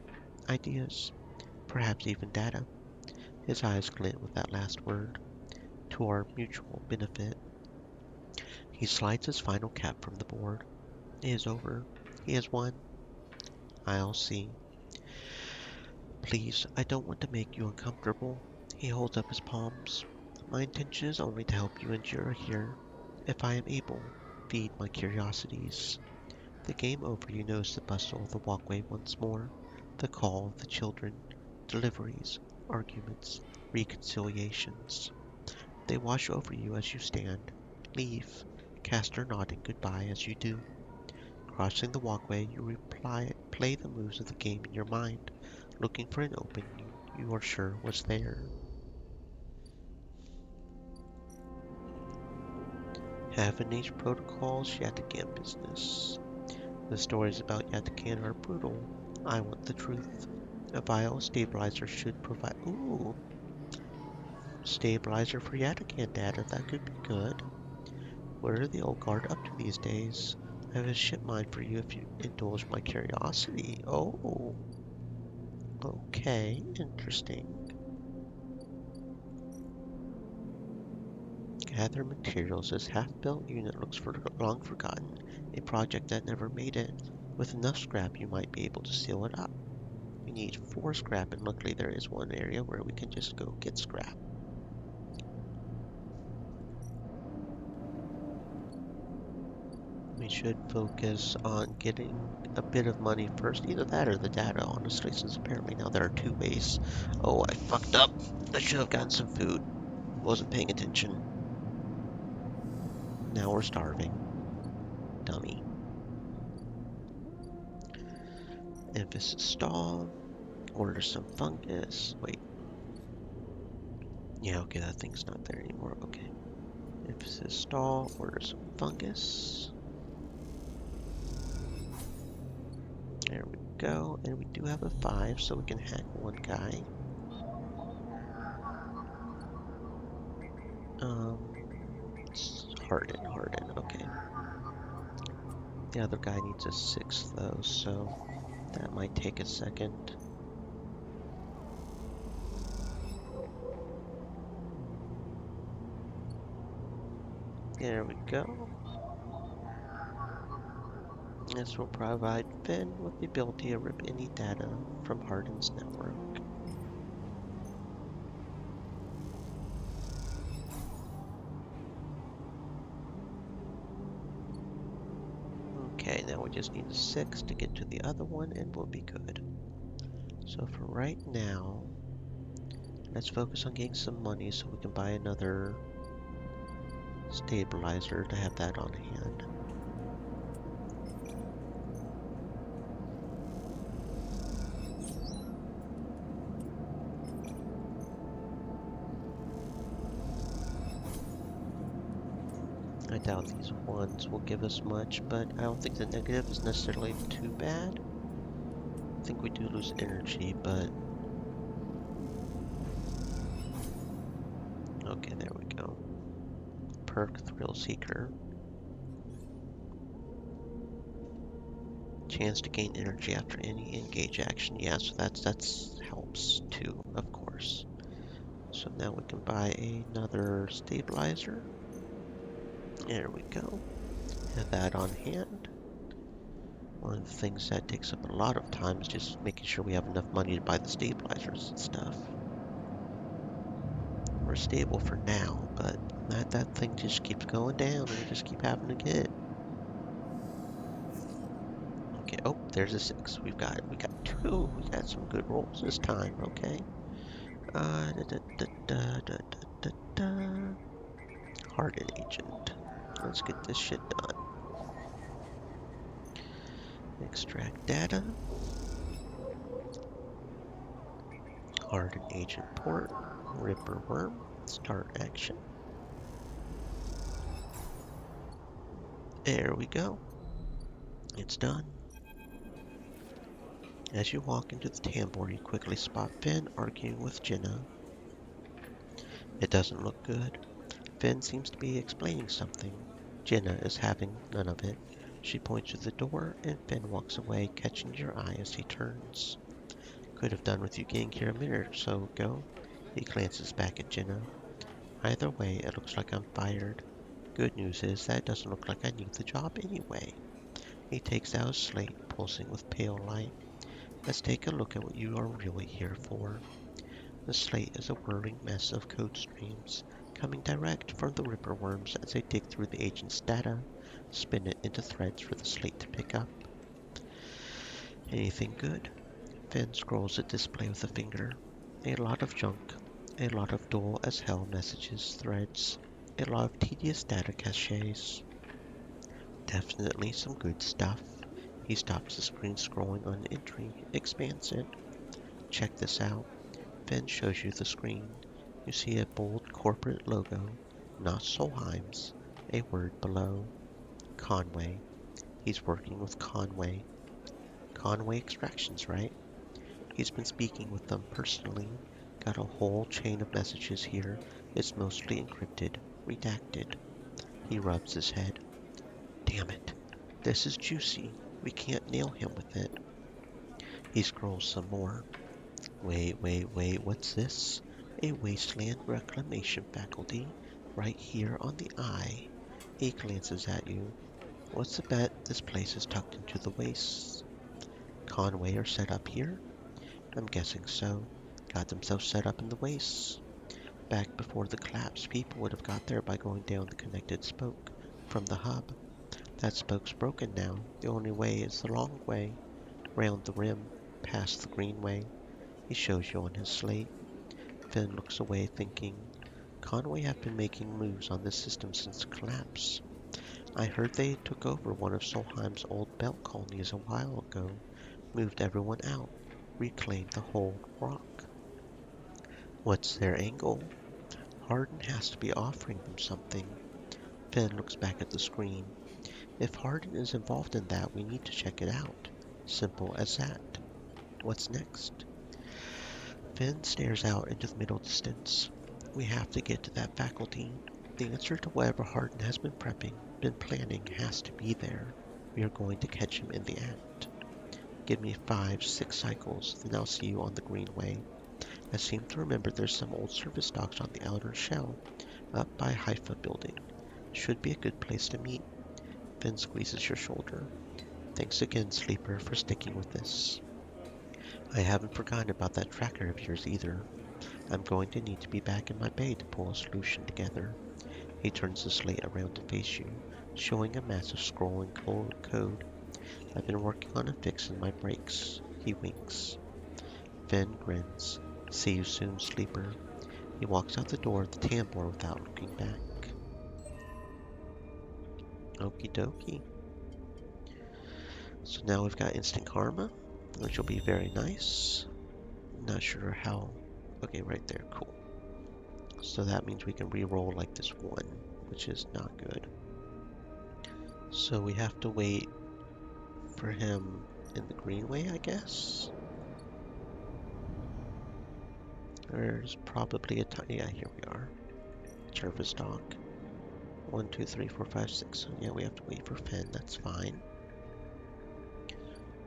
ideas, perhaps even data. His eyes glint with that last word. To our mutual benefit. He slides his final cap from the board. It is over. He has won. I'll see. Please, I don't want to make you uncomfortable. He holds up his palms. My intention is only to help you endure here. If I am able, feed my curiosities. The game over, you notice the bustle of the walkway once more. The call of the children. Deliveries, arguments, reconciliations. They wash over you as you stand. Leave. Caster nodding goodbye as you do. Crossing the walkway, you play the moves of the game in your mind, looking for an opening you are sure was there. Heaven Age Protocols, Yatagan business. The stories about Yatagan are brutal. I want the truth. A vial stabilizer should provide. Ooh, stabilizer for Yatagan data. That could be good. What are the old guard up to these days? I have a ship mine for you if you indulge my curiosity. Oh, okay, interesting. Gather materials. This half-built unit looks long forgotten. A project that never made it. With enough scrap, you might be able to seal it up. We need 4 scrap, and luckily there is one area where we can just go get scrap. We should focus on getting a bit of money first. Either that or the data, honestly, since apparently now there are 2 ways. Oh, I fucked up. I should have gotten some food. Wasn't paying attention. Now we're starving. Dummy. Emphasis stall. Order some fungus. Wait. Yeah, okay, that thing's not there anymore. Okay. Emphasis stall. Order some fungus. There we go. And we do have a 5, so we can hack one guy. It's harden. Okay. The other guy needs a 6 though, so that might take a second. There we go. This will provide Finn with the ability to rip any data from Harden's network. Okay, now we just need a 6 to get to the other one and we'll be good. So for right now, let's focus on getting some money so we can buy another stabilizer to have that on hand. I doubt these ones will give us much, but I don't think the negative is necessarily too bad. I think we do lose energy, but... Okay, there we go. Perk Thrill Seeker. Chance to gain energy after any engage action. Yeah, so that's helps too, of course. So now we can buy another stabilizer. There we go. Have that on hand. One of the things that takes up a lot of time is just making sure we have enough money to buy the stabilizers and stuff. We're stable for now, but that thing just keeps going down and we just keep having to get it. Okay, oh, there's a 6. We got 2. We got some good rolls this time, okay. Hardened agent. Let's get this shit done. Extract data. Harden Agent Port, Ripper Worm, start action. There we go. It's done. As you walk into the tambour, you quickly spot Finn arguing with Jenna. It doesn't look good. Finn seems to be explaining something. Jenna is having none of it. She points to the door, and Finn walks away, catching your eye as he turns. Could have done with you getting here a minute or so ago. He glances back at Jenna. Either way, it looks like I'm fired. Good news is that it doesn't look like I need the job anyway. He takes out his slate, pulsing with pale light. Let's take a look at what you are really here for. The slate is a whirling mess of code streams, coming direct from the Ripper Worms as they dig through the agent's data, spin it into threads for the slate to pick up. Anything good? Finn scrolls the display with a finger. A lot of junk, a lot of dull as hell messages, threads, a lot of tedious data caches. Definitely some good stuff. He stops the screen scrolling on an entry, expands it. Check this out. Finn shows you the screen. You see a bold corporate logo, not Solheim's, a word below. Conway. He's working with Conway. Conway Extractions, right? He's been speaking with them personally. Got a whole chain of messages here. It's mostly encrypted, redacted. He rubs his head. Damn it. This is juicy. We can't nail him with it. He scrolls some more. Wait, what's this? A wasteland reclamation faculty right here on the eye. He glances at you. What's the bet this place is tucked into the wastes? Conway are set up here? I'm guessing so. Got themselves set up in the wastes. Back before the collapse, people would have got there by going down the connected spoke from the hub. That spoke's broken now. The only way is the long way, round the rim, past the greenway. He shows you on his slate. Finn looks away, thinking, Conway have been making moves on this system since the collapse. I heard they took over one of Solheim's old belt colonies a while ago, moved everyone out, reclaimed the whole rock. What's their angle? Harden has to be offering them something. Finn looks back at the screen. If Harden is involved in that, we need to check it out. Simple as that. What's next? Finn stares out into the middle distance. We have to get to that faculty. The answer to whatever Harden has been planning, has to be there. We are going to catch him in the act. Give me 5-6 cycles, then I'll see you on the greenway. I seem to remember there's some old service docks on the outer shell, up by Haifa building. Should be a good place to meet. Finn squeezes your shoulder. Thanks again, Sleeper, for sticking with this. I haven't forgotten about that tracker of yours either. I'm going to need to be back in my bay to pull a solution together. He turns the slate around to face you, showing a massive scrolling cold code. I've been working on a fix in my brakes. He winks. Finn grins. See you soon, Sleeper. He walks out the door of the tambour without looking back. Okie dokie. So now we've got instant karma, which will be very nice. Not sure how. Okay, right there, cool. So that means we can re-roll like this one, which is not good. So we have to wait for him in the greenway, I guess? There's probably a time. Yeah, here we are. Service dock. 1, 2, 3, 4, 5, 6. So yeah, we have to wait for Finn. That's fine.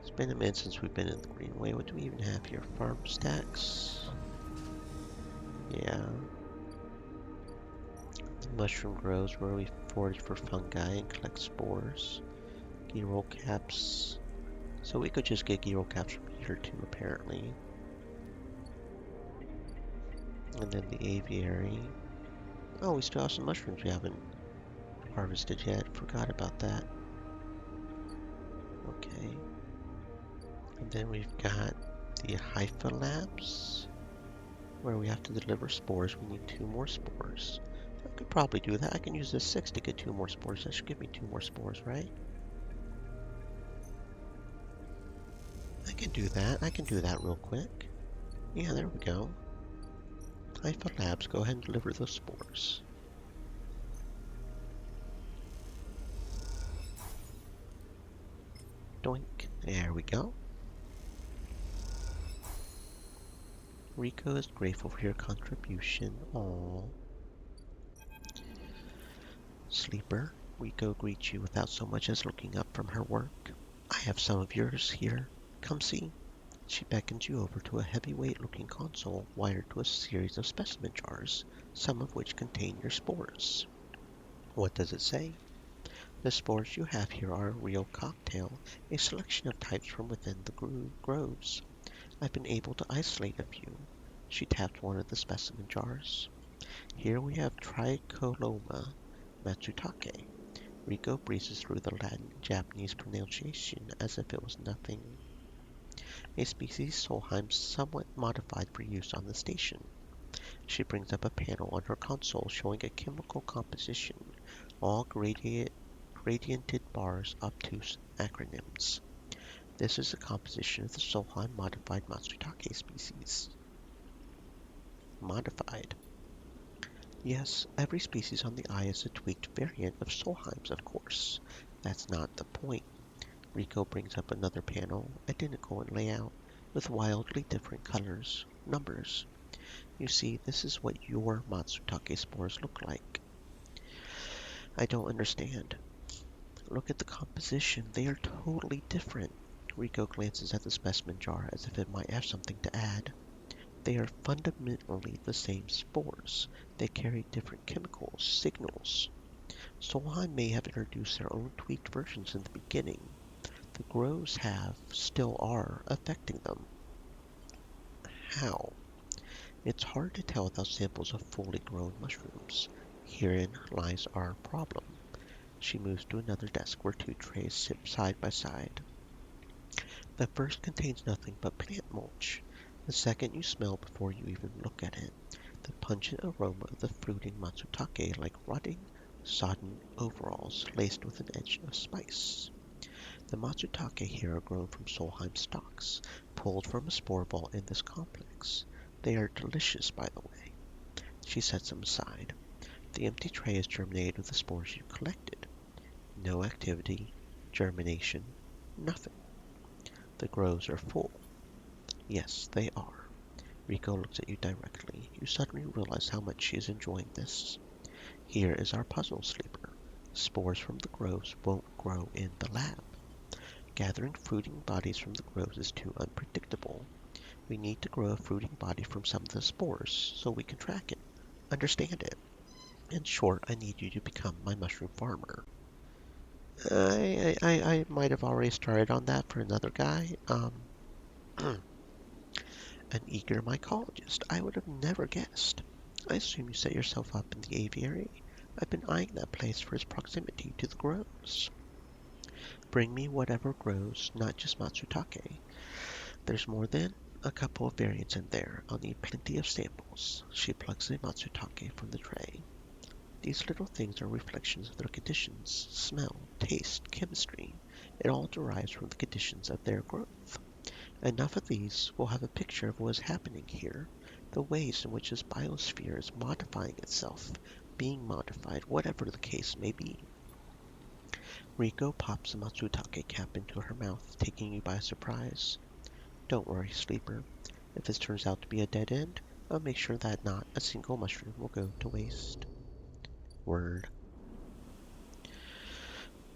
It's been a minute since we've been in the greenway. What do we even have here? Farm stacks. Yeah. The mushroom grows where we forage for fungi and collect spores. Gyro caps. So we could just get gyro caps from here too, apparently. And then the aviary. Oh, we still have some mushrooms we haven't harvested yet. Forgot about that. Okay. And then we've got the Haifa labs, where we have to deliver spores. We need 2 more spores. I could probably do that. I can use this 6 to get 2 more spores. That should give me 2 more spores, right? I can do that. I can do that real quick. Yeah, there we go. Hypha Labs, go ahead and deliver those spores. Doink. There we go. Rico is grateful for your contribution. Aww. Sleeper, Rico greets you without so much as looking up from her work. I have some of yours here. Come see. She beckons you over to a heavyweight-looking console wired to a series of specimen jars, some of which contain your spores. What does it say? The spores you have here are a real cocktail, a selection of types from within the groves. I've been able to isolate a few. She tapped one of the specimen jars. Here we have Tricoloma matsutake. Rico breezes through the Latin and Japanese pronunciation as if it was nothing. A species Solheim somewhat modified for use on the station. She brings up a panel on her console showing a chemical composition, all gradiented bars, obtuse acronyms. This is the composition of the Solheim modified matsutake species. Modified. Yes, every species on the eye is a tweaked variant of Solheim's, of course. That's not the point. Rico brings up another panel, identical in layout, with wildly different colors, numbers. You see, this is what your matsutake spores look like. I don't understand. Look at the composition. They are totally different. Rico glances at the specimen jar as if it might have something to add. They are fundamentally the same spores. They carry different chemical signals. Solheim may have introduced their own tweaked versions in the beginning. The groves have, still are, affecting them. How? It's hard to tell without samples of fully grown mushrooms. Herein lies our problem. She moves to another desk where two trays sit side by side. The first contains nothing but plant mulch. The second you smell before you even look at it. The pungent aroma of the fruiting matsutake like rotting, sodden overalls laced with an edge of spice. The matsutake here are grown from Solheim stalks, pulled from a spore vault in this complex. They are delicious, by the way. She sets them aside. The empty tray is germinated with the spores you collected. No activity, germination, nothing. The groves are full. Yes, they are. Rico looks at you directly. You suddenly realize how much she is enjoying this. Here is our puzzle, Sleeper. Spores from the groves won't grow in the lab. Gathering fruiting bodies from the groves is too unpredictable. We need to grow a fruiting body from some of the spores so we can track it, understand it. In short, I need you to become my mushroom farmer. I might have already started on that for another guy. An eager mycologist. I would have never guessed. I assume you set yourself up in the aviary. I've been eyeing that place for its proximity to the groves. Bring me whatever grows, not just matsutake. There's more than a couple of variants in there. I'll need plenty of samples. She plucks a matsutake from the tray. These little things are reflections of their conditions, smell, taste, chemistry. It all derives from the conditions of their growth. Enough of these will have a picture of what is happening here, the ways in which this biosphere is modifying itself, being modified, whatever the case may be. Rico pops the matsutake cap into her mouth, taking you by surprise. Don't worry, Sleeper. If this turns out to be a dead end, I'll make sure that not a single mushroom will go to waste. Word.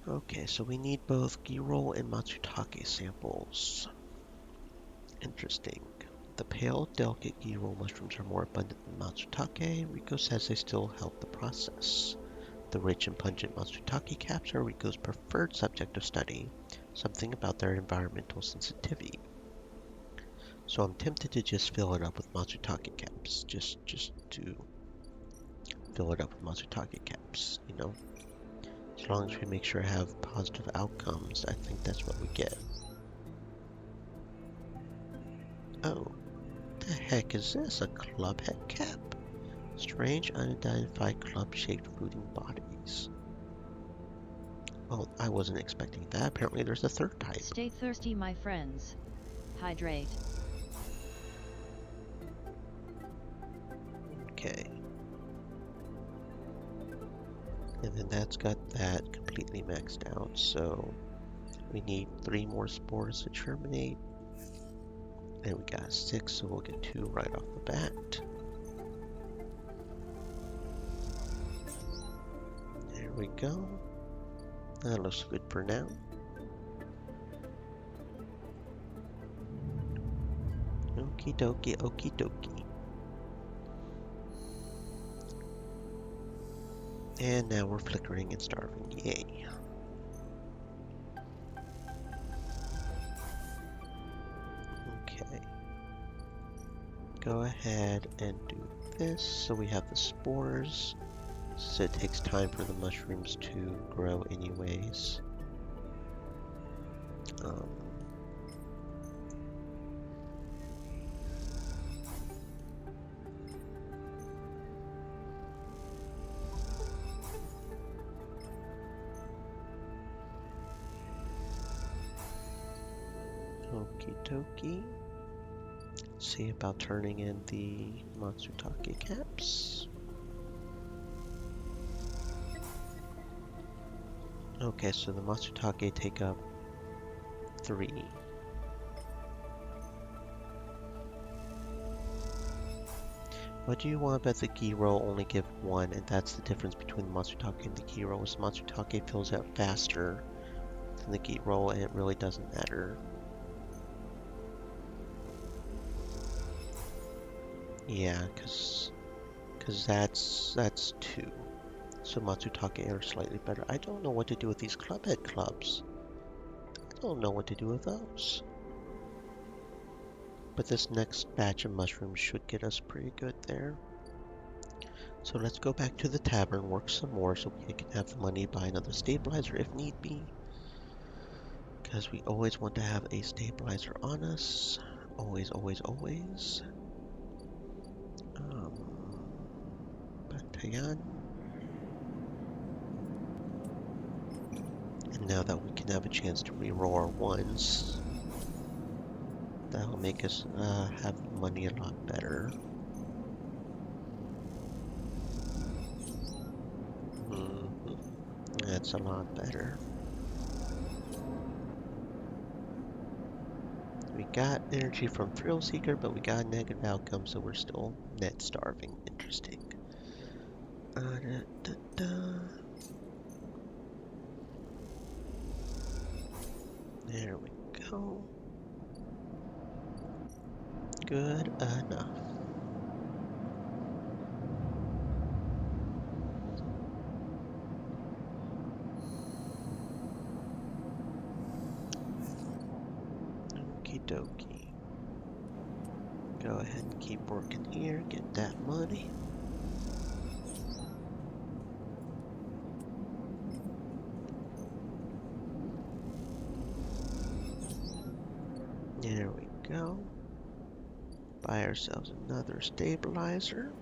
Okay, so we need both Girol and Matsutake samples. Interesting. The pale, delicate Girol mushrooms are more abundant than Matsutake. Rico says they still help the process. The rich and pungent Matsutake caps are Rico's preferred subject of study, something about their environmental sensitivity. So I'm tempted to just fill it up with Matsutake caps, just to fill it up with Matsutake caps, you know? As long as we make sure I have positive outcomes, I think that's what we get. Oh, the heck is this? A club head cap? Strange unidentified club-shaped fruiting bodies. Well, I wasn't expecting that. Apparently there's a third type. Stay thirsty, my friends. Hydrate. Okay. And then that's got that completely maxed out, so we need 3 more spores to germinate. And we got 6, so we'll get 2 right off the bat. There we go. That looks good for now. Okie dokie, okie dokie. And now we're flickering and starving. Yay. Okay. Go ahead and do this. So we have the spores. So it takes time for the mushrooms to grow anyways. Okie dokie. See about turning in the Matsutake caps. Okay, so the Matsutake take up 3. What do you want about the Giro only give 1, and that's the difference between the Matsutake and the Giro, is Matsutake fills out faster than the Giro, and it really doesn't matter. Yeah, cause that's 2. So Matsutake are slightly better. I don't know what to do with these clubhead clubs. I don't know what to do with those. But this next batch of mushrooms should get us pretty good there. So let's go back to the tavern, work some more so we can have the money to buy another stabilizer if need be. Because we always want to have a stabilizer on us. Always, always, always. Batayan. And now that we can have a chance to reroll our ones, that'll make us have money a lot better. That's a lot better. We got energy from Thrill Seeker, but we got a negative outcome, so we're still net starving. Interesting. There we go. Good enough. Okie dokie. Go ahead and keep working here, get that money. There we go. Buy ourselves another stabilizer.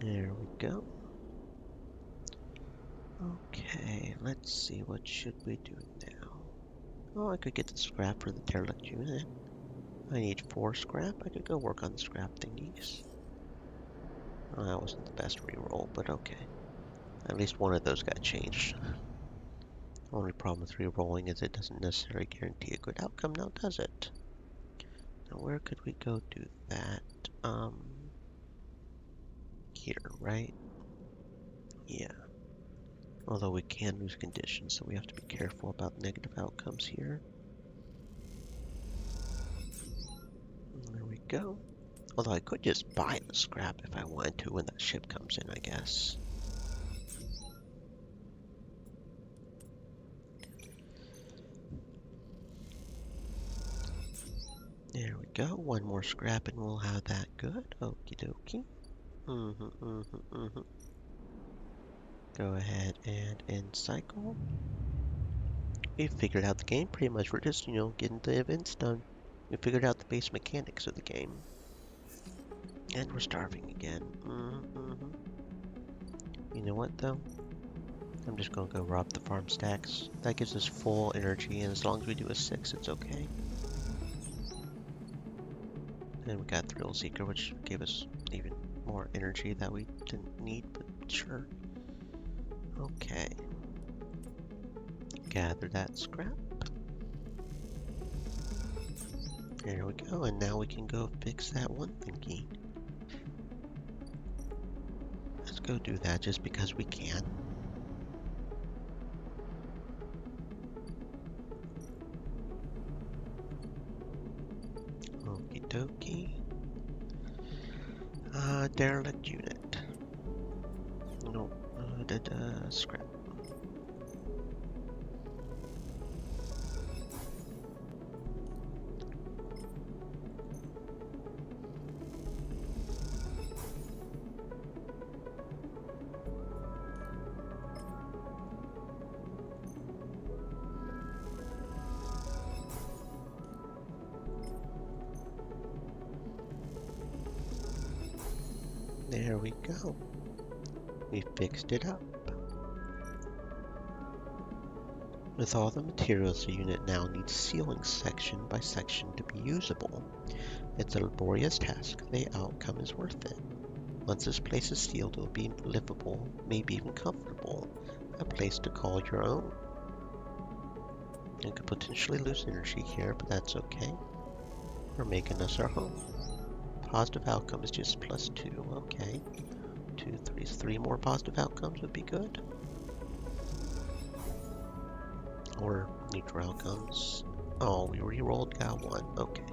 There we go. Okay, let's see, what should we do now? Oh, I could get the scrap for the derelict unit. I need 4 scrap. I could go work on the scrap thingies. Oh, that wasn't the best reroll, but okay. At least one of those got changed. The only problem with rerolling is it doesn't necessarily guarantee a good outcome now, does it? Now, where could we go do that? Here, right? Yeah. Although we can lose conditions, so we have to be careful about negative outcomes here. There we go. Although I could just buy the scrap if I wanted to when that ship comes in, I guess. There we go. 1 more scrap and we'll have that good. Okie dokie. Go ahead and end cycle. We figured out the game pretty much. We're just, getting the events done. We figured out the base mechanics of the game. And we're starving again. You know what, though? I'm just gonna go rob the farm stacks. That gives us full energy, and as long as we do a 6, it's okay. And we got Thrill Seeker, which gave us even more energy that we didn't need, but sure. Okay. Gather that scrap. There we go, and now we can go fix that one thingy. Let's go do that just because we can. Okie dokie. Derelict unit. No, scrap. There we go. We fixed it up. With all the materials, the unit now needs sealing section by section to be usable. It's a laborious task. The outcome is worth it. Once this place is sealed, it will be livable, maybe even comfortable. A place to call your own. You could potentially lose energy here, but that's okay. We're making us our home. Positive outcome is just +2. Okay. 2, 3, 3 more positive outcomes would be good. Or neutral outcomes. Oh, we re-rolled, got 1. Okay.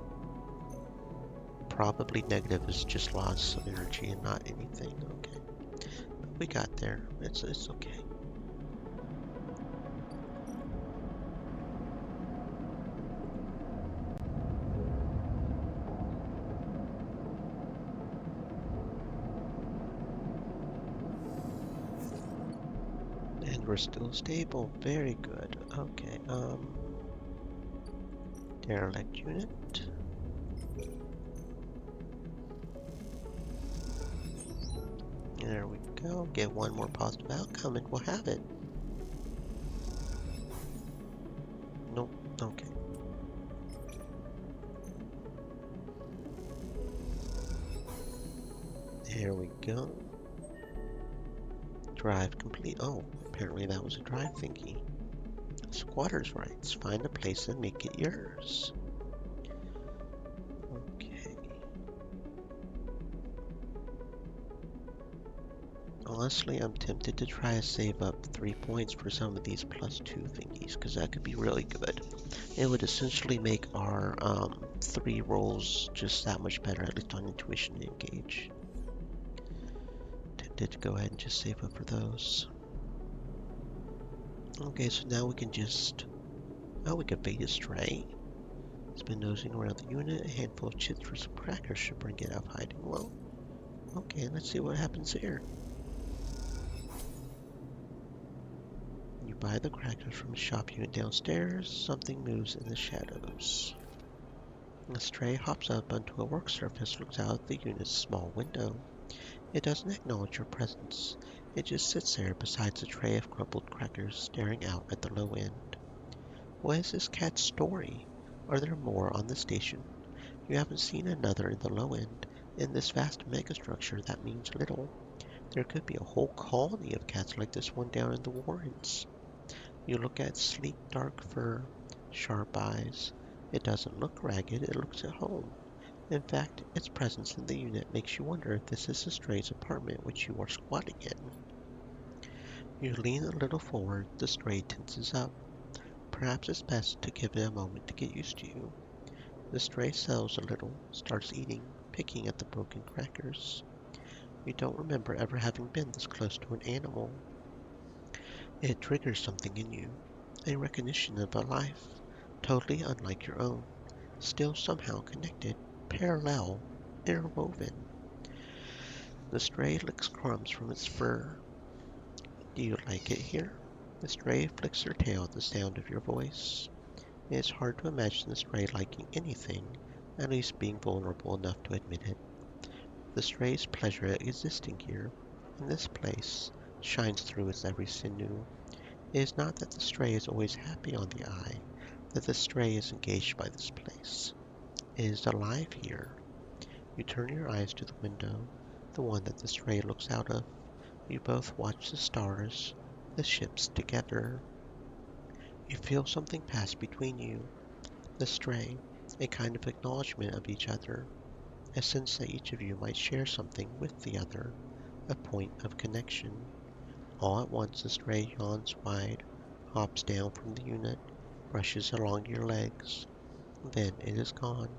Probably negative is just loss of energy and not anything. Okay. But we got there. It's okay. And we're still stable. Very good. Okay, derelict unit. There we go. Get 1 more positive outcome and we'll have it. Nope. Okay. There we go. Drive complete. Oh, apparently that was a drive thingy. Squatter's rights. Find a place and make it yours. Okay. Honestly, I'm tempted to try to save up 3 points for some of these +2 thingies, because that could be really good. It would essentially make our 3 rolls just that much better, at least on intuition and engage. Tempted to go ahead and just save up for those. Okay, so now we can just... Oh, we can bait a stray. It's been nosing around the unit. A handful of chips for some crackers should bring it out of hiding. Well, okay, let's see what happens here. You buy the crackers from the shop unit downstairs. Something moves in the shadows. A stray hops up onto a work surface, looks out at the unit's small window. It doesn't acknowledge your presence. It just sits there beside a tray of crumbled crackers, staring out at the low end. What is this cat's story? Are there more on the station? You haven't seen another in the low end. In this vast megastructure, that means little. There could be a whole colony of cats like this one down in the Warrens. You look at sleek, dark fur, sharp eyes. It doesn't look ragged, it looks at home. In fact, its presence in the unit makes you wonder if this is the stray's apartment which you are squatting in. You lean a little forward, the stray tenses up. Perhaps it's best to give it a moment to get used to you. The stray settles a little, starts eating, picking at the broken crackers. You don't remember ever having been this close to an animal. It triggers something in you, a recognition of a life, totally unlike your own, still somehow connected, parallel, interwoven. The stray licks crumbs from its fur. Do you like it here? The stray flicks her tail at the sound of your voice. It is hard to imagine the stray liking anything, at least being vulnerable enough to admit it. The stray's pleasure at existing here, in this place, shines through its every sinew. It is not that the stray is always happy on the eye, that the stray is engaged by this place. It is alive here. You turn your eyes to the window, the one that the stray looks out of. You both watch the stars, the ships together. You feel something pass between you, the stray, a kind of acknowledgement of each other, a sense that each of you might share something with the other, a point of connection. All at once the stray yawns wide, hops down from the unit, brushes along your legs. Then it is gone,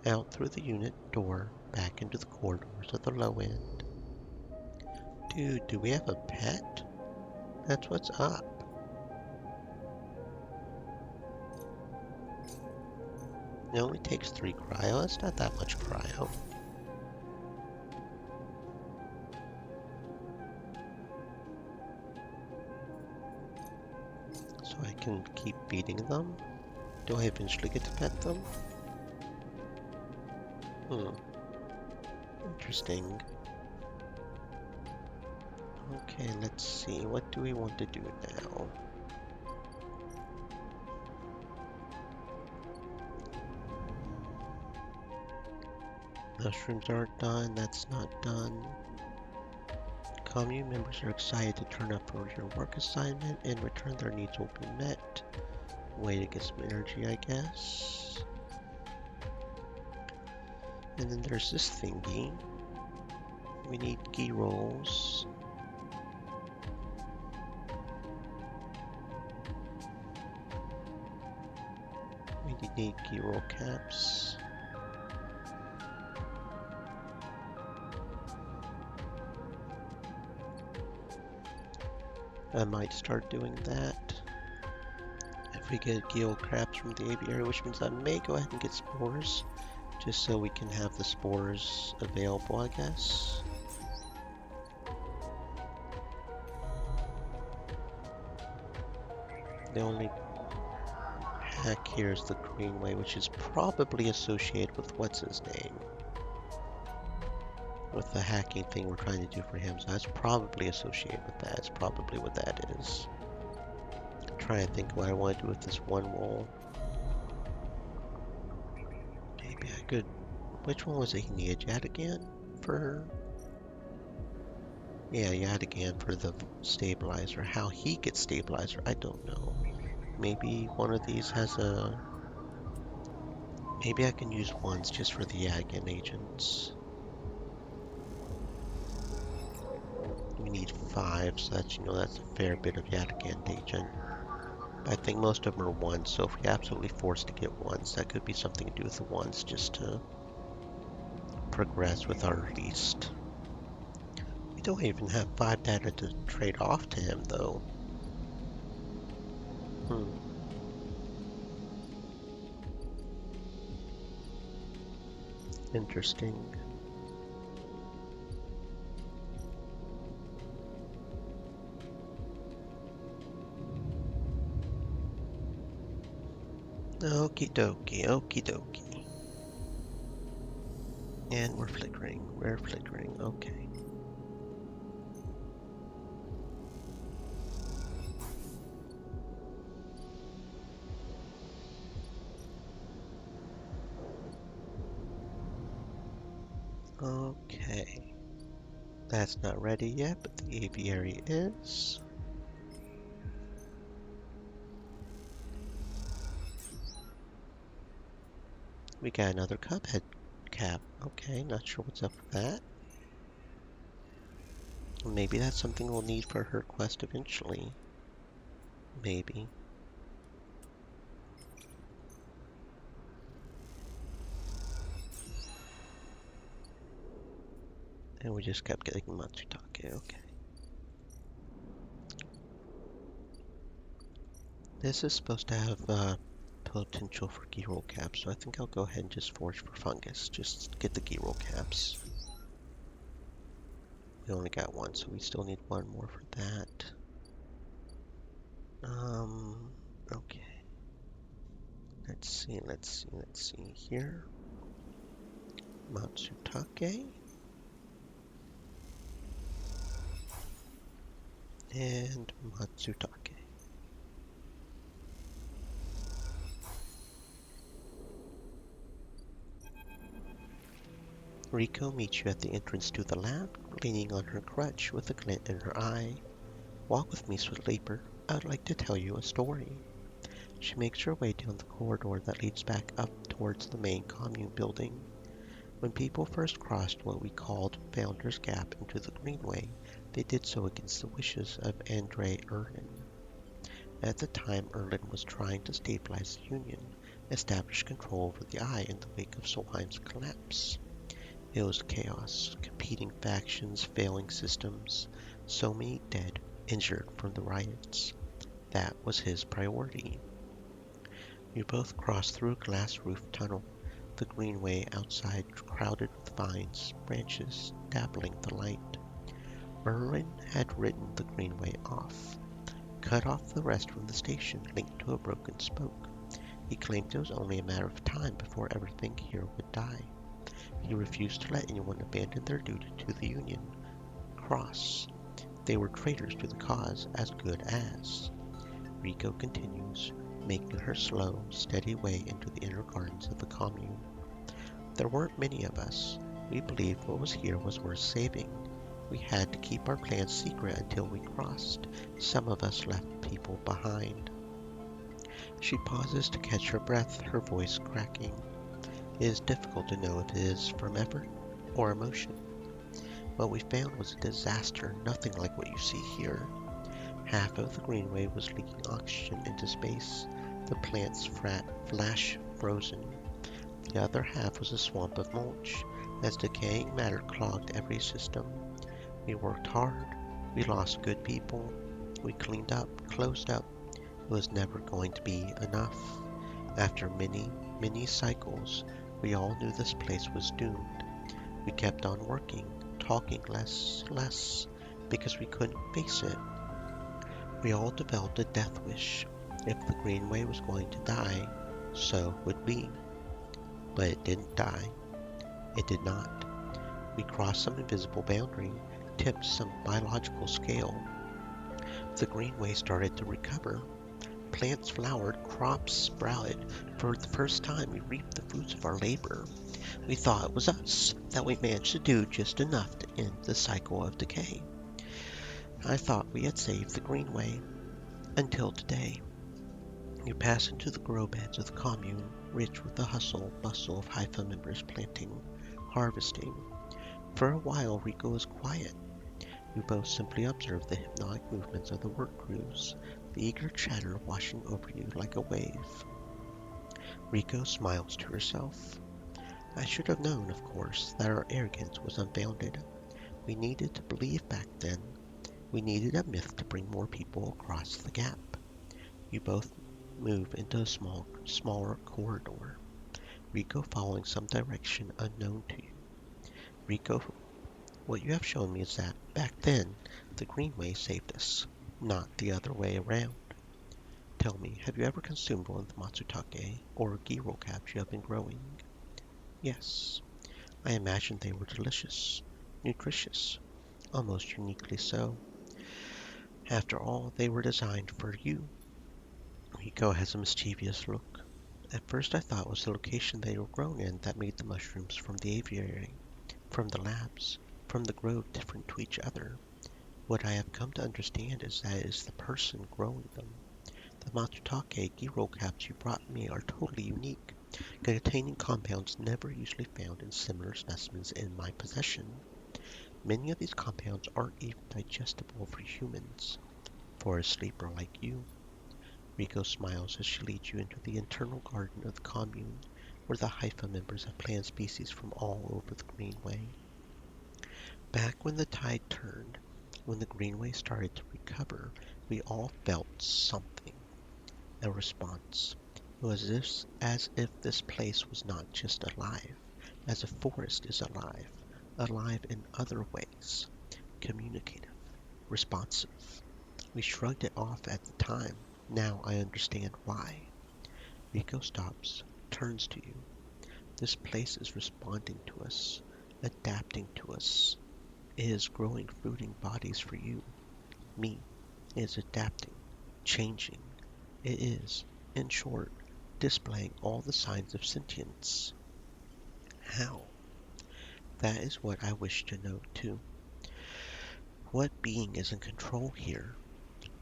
out through the unit door, back into the corridors of the low end. Dude, do we have a pet? That's what's up. It only takes 3 cryo. That's not that much cryo. So I can keep beating them? Do I eventually get to pet them? Interesting. Okay, let's see. What do we want to do now? Mushrooms aren't done. That's not done. Commune members are excited to turn up for your work assignment and return their needs will be met. Way to get some energy, I guess. And then there's this thingy. We need key rolls. We need key roll caps. I might start doing that. If we get key roll caps from the aviary, which means I may go ahead and get spores. Just so we can have the spores available, I guess. The only hack here is the Greenway, which is probably associated with what's his name. With the hacking thing we're trying to do for him, so that's probably associated with that. It's probably what that is. I'm trying to think what I want to do with this one roll. Maybe I could. Which one was it? He needed Yadigan for. Yeah, Yadigan for the stabilizer. How he gets stabilizer, I don't know. Maybe one of these has a. Maybe I can use ones just for the Yadigan agents. We need 5, so that's, that's a fair bit of Yadigan agent. But I think most of them are ones, so if we absolutely forced to get ones, that could be something to do with the ones just to progress with our least. We don't even have 5 data to trade off to him, though. Interesting. Okie dokie, okie dokie. And we're flickering, okay. Okay. That's not ready yet, but the aviary is. We got another Cuphead cap. Okay, not sure what's up with that. Maybe that's something we'll need for her quest eventually. Maybe. And we just kept getting Matsutake, okay. This is supposed to have potential for key roll caps, so I think I'll go ahead and just forge for fungus. Just get the key roll caps. We only got 1, so we still need 1 more for that. Okay. Let's see here. Matsutake. And Matsutake. Rico meets you at the entrance to the lab, leaning on her crutch with a glint in her eye. Walk with me, Sweet Leaper. I would like to tell you a story. She makes her way down the corridor that leads back up towards the main commune building. When people first crossed what we called Founder's Gap into the Greenway, they did so against the wishes of Andre Erlin. At the time, Erlin was trying to stabilize the Union, establish control over the Eye in the wake of Solheim's collapse. It was chaos, competing factions, failing systems, so many dead, injured from the riots. That was his priority. We both crossed through a glass-roofed tunnel, the greenway outside crowded with vines, branches dappling the light. Erlin had written the greenway off, cut off the rest from the station linked to a broken spoke. He claimed it was only a matter of time before everything here would die. He refused to let anyone abandon their duty to the Union. Cross. They were traitors to the cause as good as. Rico continues, making her slow, steady way into the inner gardens of the commune. There weren't many of us. We believed what was here was worth saving. We had to keep our plans secret until we crossed. Some of us left people behind. She pauses to catch her breath, her voice cracking. It is difficult to know if it is from effort or emotion. What we found was a disaster, nothing like what you see here. Half of the greenway was leaking oxygen into space, the plants flash frozen. The other half was a swamp of mulch, as decaying matter clogged every system. We worked hard, we lost good people, we cleaned up, closed up. It was never going to be enough. After many, many cycles, we all knew this place was doomed. We kept on working, talking less, because we couldn't face it. We all developed a death wish. If the Greenway was going to die, so would we. But it didn't die. It did not. We crossed some invisible boundary, tipped some biological scale. The Greenway started to recover. Plants flowered, crops sprouted. For the first time, we reaped the fruits of our labor. We thought it was us, that we managed to do just enough to end the cycle of decay. I thought we had saved the Greenway. Until today. You pass into the grow beds of the commune, rich with the hustle, bustle of Haifa members planting, harvesting. For a while, Rico was quiet. You both simply observed the hypnotic movements of the work crews, the eager chatter washing over you like a wave. Rico smiles to herself. I should have known, of course, that our arrogance was unfounded. We needed to believe back then. We needed a myth to bring more people across the gap. You both move into a smaller corridor, Rico following some direction unknown to you. Rico, what you have shown me is that, back then, the Greenway saved us, not the other way around. Tell me, have you ever consumed one of the Matsutake or Giro caps you have been growing? Yes. I imagined they were delicious, nutritious, almost uniquely so. After all, they were designed for you. Rico has a mischievous look. At first I thought it was the location they were grown in that made the mushrooms from the aviary, from the labs, from the grove different to each other. What I have come to understand is that it is the person growing them. The Matsutake Giro caps you brought me are totally unique, containing compounds never usually found in similar specimens in my possession. Many of these compounds aren't even digestible for humans, for a sleeper like you. Rico smiles as she leads you into the internal garden of the commune, where the Haifa members have planned species from all over the Greenway. Back when the tide turned, when the Greenway started to recover, we all felt something, a response. It was as if this place was not just alive, as a forest is alive, alive in other ways, communicative, responsive. We shrugged it off at the time. Now I understand why. Rico stops, turns to you. This place is responding to us, adapting to us. It is growing fruiting bodies for you, me. It is adapting, changing. It is, in short, displaying all the signs of sentience. How? That is what I wish to know, too. What being is in control here?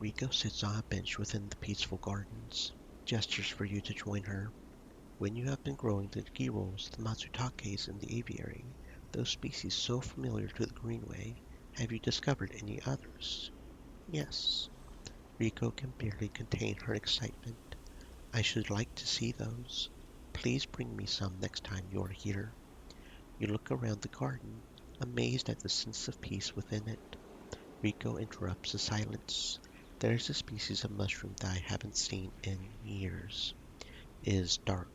Riko sits on a bench within the peaceful gardens, gestures for you to join her. When you have been growing the girolles, the matsutakes, and the aviary, those species so familiar to the Greenway, have you discovered any others? Yes. Riko can barely contain her excitement. I should like to see those. Please bring me some next time you are here. You look around the garden, amazed at the sense of peace within it. Riko interrupts the silence. There is a species of mushroom that I haven't seen in years. It is dark,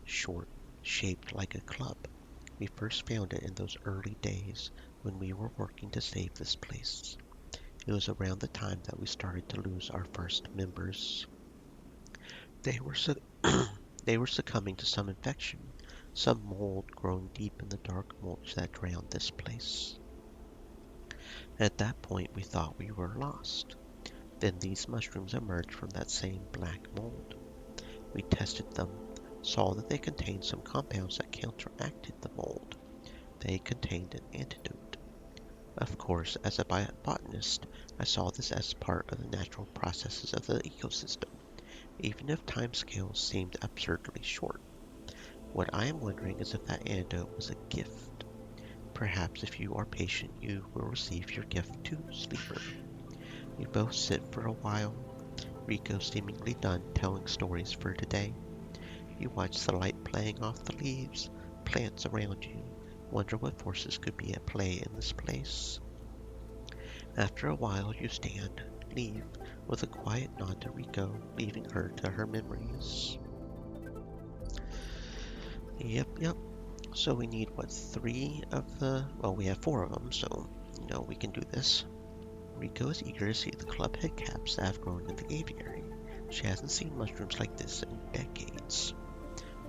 short, shaped like a club. We first found it in those early days when we were working to save this place. It was around the time that we started to lose our first members. They were su- they were succumbing to some infection, some mold growing deep in the dark mulch that drowned this place. At that point, we thought we were lost. Then these mushrooms emerged from that same black mold. We tested them, saw that they contained some compounds that counteracted the mold. They contained an antidote. Of course, as a botanist, I saw this as part of the natural processes of the ecosystem, even if timescales seemed absurdly short. What I am wondering is if that antidote was a gift. Perhaps if you are patient, you will receive your gift too, Sleeper. We both sit for a while, Rico seemingly done telling stories for today. You watch the light playing off the leaves, plants around you, wonder what forces could be at play in this place. After a while, you stand, leave, with a quiet nod to Rico, leaving her to her memories. Yep. So we need, what, three of the... Well, we have four of them, so, we can do this. Rico is eager to see the club head caps that have grown in the aviary. She hasn't seen mushrooms like this in decades.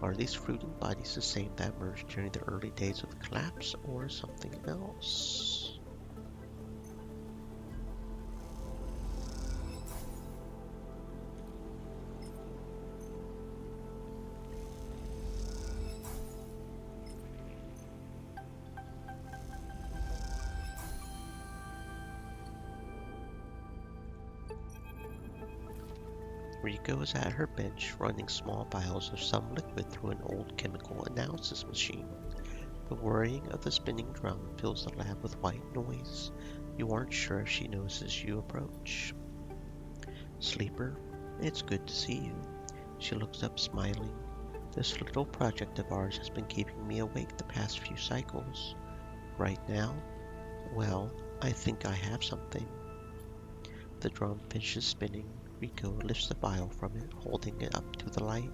Are these fruiting bodies the same that emerged during the early days of the collapse, or something else? Rico is at her bench running small vials of some liquid through an old chemical analysis machine. The whirring of the spinning drum fills the lab with white noise. You aren't sure if she notices you approach. Sleeper, it's good to see you. She looks up smiling. This little project of ours has been keeping me awake the past few cycles. Right now, well, I think I have something. The drum finishes spinning. Rico lifts the vial from it, holding it up to the light.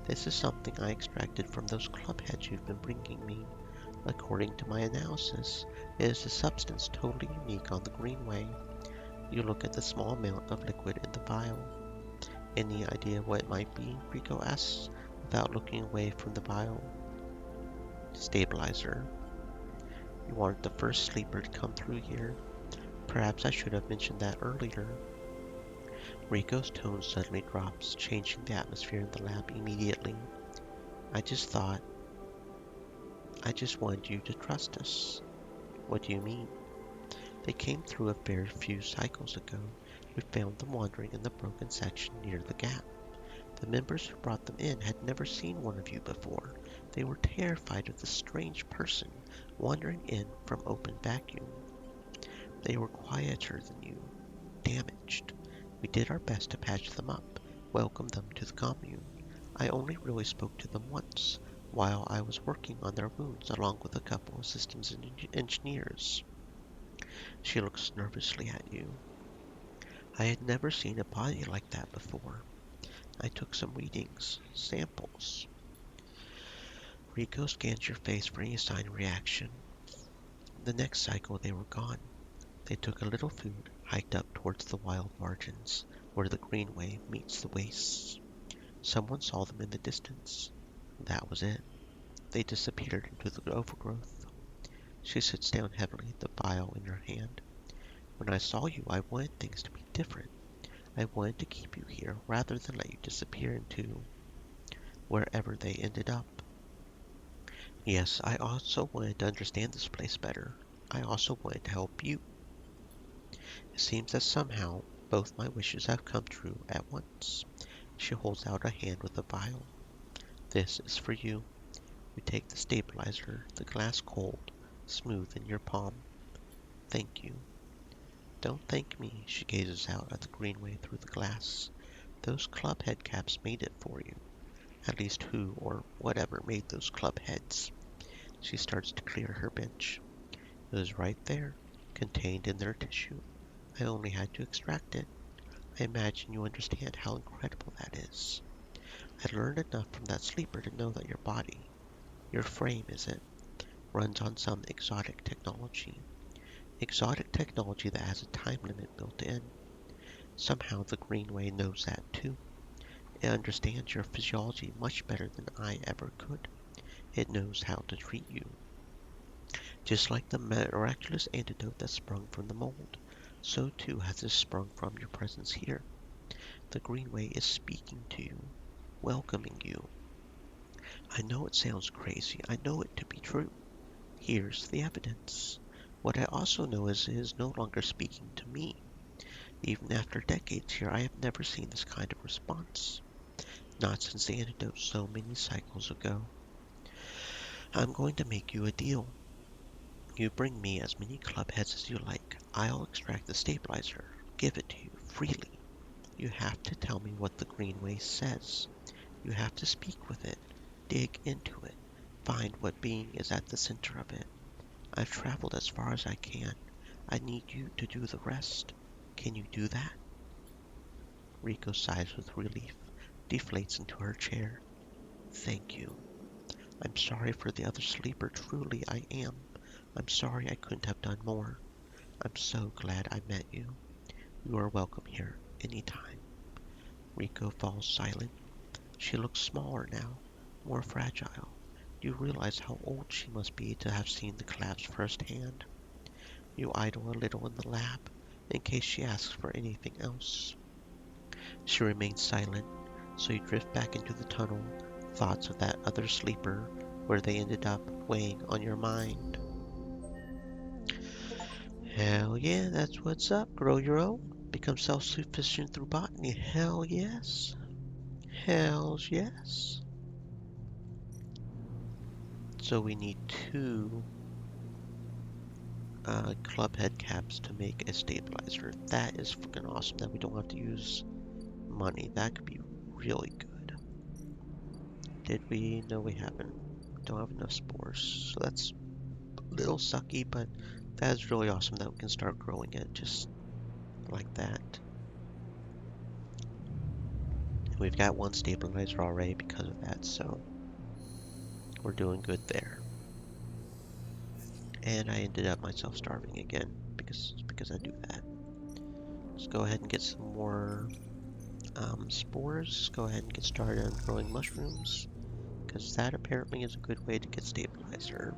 This is something I extracted from those club heads you've been bringing me. According to my analysis, it is a substance totally unique on the Greenway. You look at the small amount of liquid in the vial. Any idea what it might be? Rico asks, without looking away from the vial. Stabilizer. You aren't the first sleeper to come through here. Perhaps I should have mentioned that earlier. Rico's tone suddenly drops, changing the atmosphere in the lab immediately. I just thought, I just wanted you to trust us. What do you mean? They came through a very few cycles ago. We found them wandering in the broken section near the gap. The members who brought them in had never seen one of you before. They were terrified of this strange person wandering in from open vacuum. They were quieter than you, damaged. We did our best to patch them up, welcome them to the commune. I only really spoke to them once, while I was working on their wounds along with a couple of systems engineers. She looks nervously at you. I had never seen a body like that before. I took some readings, samples. Rico scans your face for any sign of reaction. The next cycle they were gone. They took a little food, hiked up towards the wild margins, where the greenway meets the wastes. Someone saw them in the distance. That was it. They disappeared into the overgrowth. She sits down heavily, the vial in her hand. When I saw you, I wanted things to be different. I wanted to keep you here rather than let you disappear into wherever they ended up. Yes, I also wanted to understand this place better. I also wanted to help you. It seems that somehow both my wishes have come true at once. She holds out a hand with a vial. This is for you. You take the stabilizer, the glass cold, smooth in your palm. Thank you. Don't thank me, she gazes out at the greenway through the glass. Those club head caps made it for you. At least who or whatever made those club heads. She starts to clear her bench. It was right there, contained in their tissue. I only had to extract it. I imagine you understand how incredible that is. I learned enough from that sleeper to know that your body, your frame is it, runs on some exotic technology. Exotic technology that has a time limit built in. Somehow the Greenway knows that too. It understands your physiology much better than I ever could. It knows how to treat you. Just like the miraculous antidote that sprung from the mold, so too has this sprung from your presence here. The Greenway is speaking to you, welcoming you. I know it sounds crazy. I know it to be true. Here's the evidence. What I also know is it is no longer speaking to me. Even after decades here, I have never seen this kind of response. Not since the antidote so many cycles ago. I'm going to make you a deal. You bring me as many club heads as you like. I'll extract the stabilizer, give it to you freely. You have to tell me what the Greenway says. You have to speak with it, dig into it, find what being is at the center of it. I've traveled as far as I can. I need you to do the rest. Can you do that? Rico sighs with relief, deflates into her chair. Thank you. I'm sorry for the other sleeper, truly I am. I'm sorry I couldn't have done more. I'm so glad I met you. You are welcome here, any time. Rico falls silent. She looks smaller now, more fragile. You realize how old she must be to have seen the collapse firsthand. You idle a little in the lab, in case she asks for anything else. She remains silent, so you drift back into the tunnel, thoughts of that other sleeper, where they ended up weighing on your mind. Hell yeah, that's what's up. Grow your own. Become self-sufficient through botany. Hell yes. Hells yes. So we need two club head caps to make a stabilizer. That is fucking awesome that we don't have to use money. That could be really good. Did we? No, we haven't. Don't have enough spores. So that's a little sucky, but that is really awesome that we can start growing it just like that. We've got one stabilizer already because of that, so we're doing good there. And I ended up myself starving again because I do that. Let's go ahead and get some more spores. Go ahead and get started on growing mushrooms because that apparently is a good way to get stabilizer.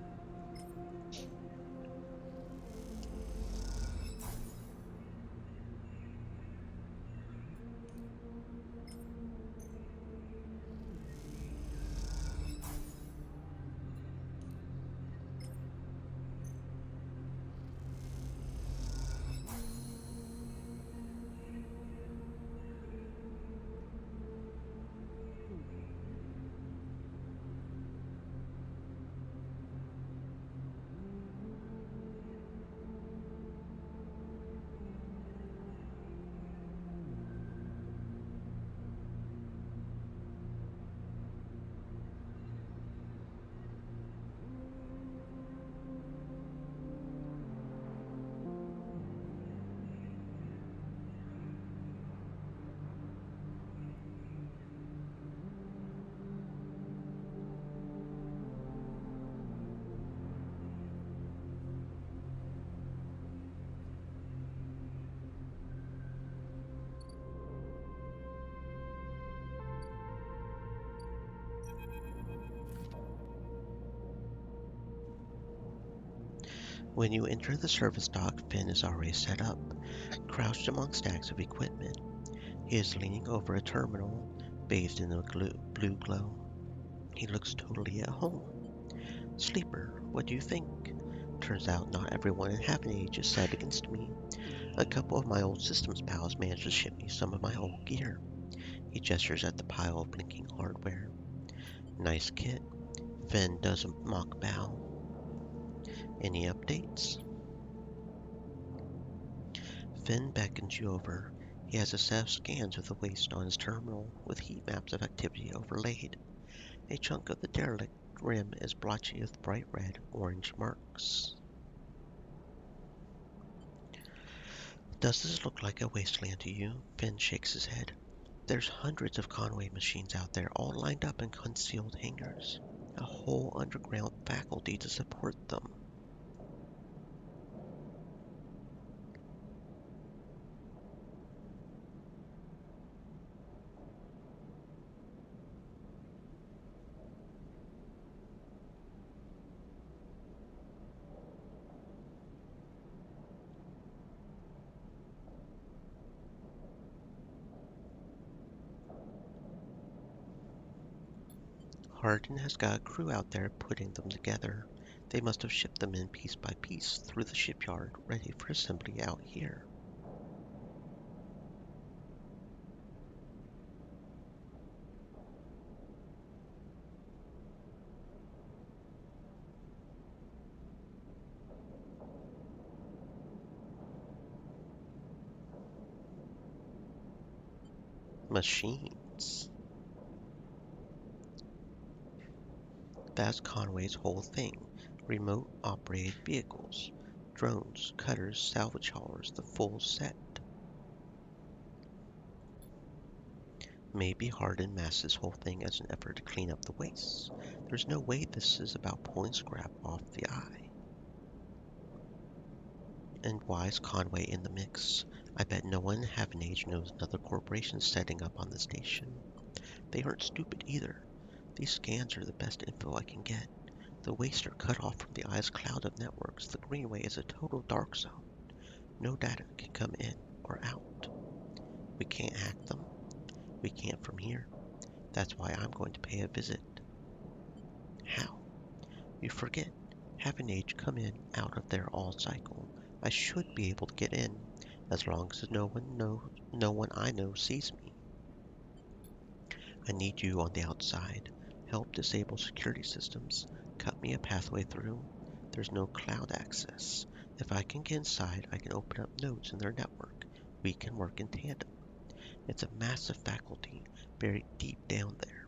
When you enter the service dock, Finn is already set up, crouched among stacks of equipment. He is leaning over a terminal, bathed in a blue glow. He looks totally at home. Sleeper, what do you think? Turns out not everyone in Half an Age is set against me. A couple of my old systems pals managed to ship me some of my old gear. He gestures at the pile of blinking hardware. Nice kit. Finn does a mock bow. Any updates? Finn beckons you over. He has a set of scans of the waste on his terminal, with heat maps of activity overlaid. A chunk of the derelict rim is blotchy with bright red, orange marks. Does this look like a wasteland to you? Finn shakes his head. There's hundreds of Conway machines out there, all lined up in concealed hangars. A whole underground faculty to support them. Hardin has got a crew out there putting them together. They must have shipped them in piece by piece through the shipyard, ready for assembly out here. Machines. That's Conway's whole thing. Remote operated vehicles. Drones, cutters, salvage haulers, the full set. Maybe Hardin masked this whole thing as an effort to clean up the waste. There's no way this is about pulling scrap off the eye. And why is Conway in the mix? I bet no one in Half an Age knows another corporation setting up on the station. They aren't stupid either. These scans are the best info I can get. The wastes are cut off from the eye's cloud of networks. The Greenway is a total dark zone. No data can come in or out. We can't hack them. We can't from here. That's why I'm going to pay a visit. How? You forget. Half an Age come in out of their all cycle. I should be able to get in, as long as no one I know sees me. I need you on the outside. Help disable security systems. Cut me a pathway through. There's no cloud access. If I can get inside, I can open up nodes in their network. We can work in tandem. It's a massive faculty buried deep down there.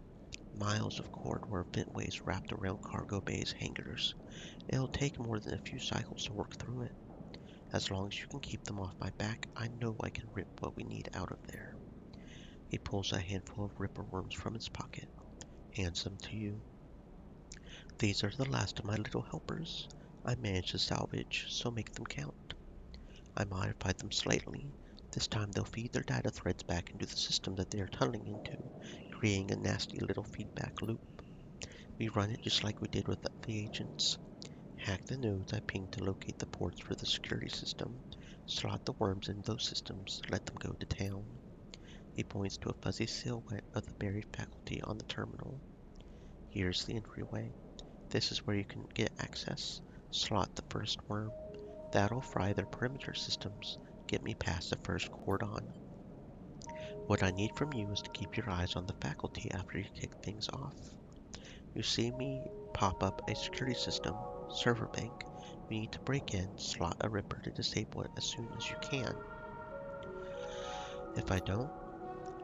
Miles of corridor ventways wrapped around cargo bays hangars. It'll take more than a few cycles to work through it. As long as you can keep them off my back, I know I can rip what we need out of there. He pulls a handful of ripper worms from his pocket, hands them to you. These are the last of my little helpers. I managed to salvage, so make them count. I modified them slightly. This time they'll feed their data threads back into the system that they are tunneling into, creating a nasty little feedback loop. We run it just like we did with the agents. Hack the nodes I pinged to locate the ports for the security system. Slot the worms in those systems, let them go to town. He points to a fuzzy silhouette of the buried faculty on the terminal. Here's the entryway. This is where you can get access. Slot the first worm. That'll fry their perimeter systems. Get me past the first cordon. What I need from you is to keep your eyes on the faculty after you kick things off. You see me pop up a security system, server bank. You need to break in, slot a ripper to disable it as soon as you can. If I don't,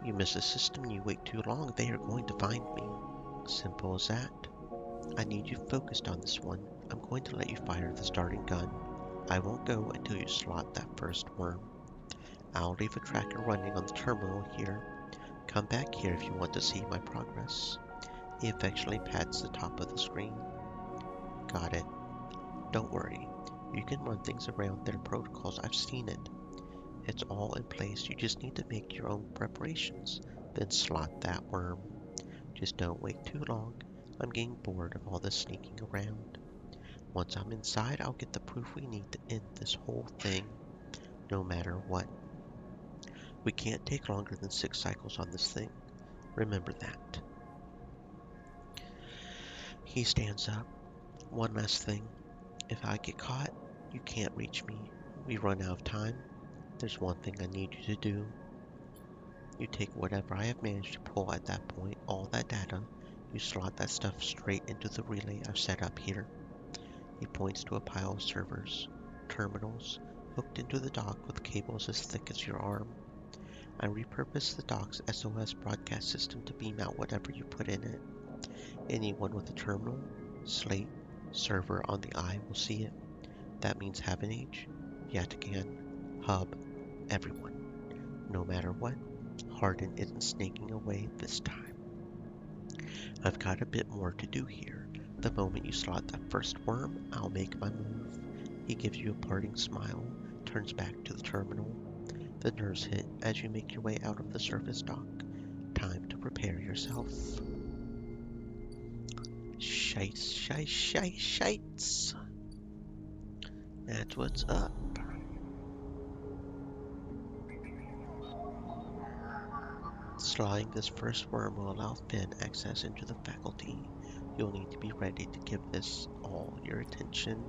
you miss a system and you wait too long, they are going to find me. Simple as that. I need you focused on this one. I'm going to let you fire the starting gun. I won't go until you slot that first worm. I'll leave a tracker running on the terminal here. Come back here if you want to see my progress. He affectionately pats the top of the screen. Got it. Don't worry. You can run things around their protocols. I've seen it. It's all in place. You just need to make your own preparations. Then slot that worm. Just don't wait too long. I'm getting bored of all this sneaking around. Once I'm inside, I'll get the proof we need to end this whole thing, no matter what. We can't take longer than 6 cycles on this thing. Remember that. He stands up. One last thing. If I get caught, you can't reach me. We run out of time. There's one thing I need you to do. You take whatever I have managed to pull at that point, all that data, you slot that stuff straight into the relay I've set up here. He points to a pile of servers, terminals, hooked into the dock with cables as thick as your arm. I repurpose the dock's SOS broadcast system to beam out whatever you put in it. Anyone with a terminal, slate, server on the eye will see it. That means Haven Age, Yatagan, Hub, everyone. No matter what, Hardin isn't snaking away this time. I've got a bit more to do here. The moment you slot that first worm, I'll make my move. He gives you a parting smile, turns back to the terminal. The nerves hit as you make your way out of the surface dock. Time to prepare yourself. Shites. That's what's up. Sliding this first worm will allow Finn access into the faculty. You'll need to be ready to give this all your attention.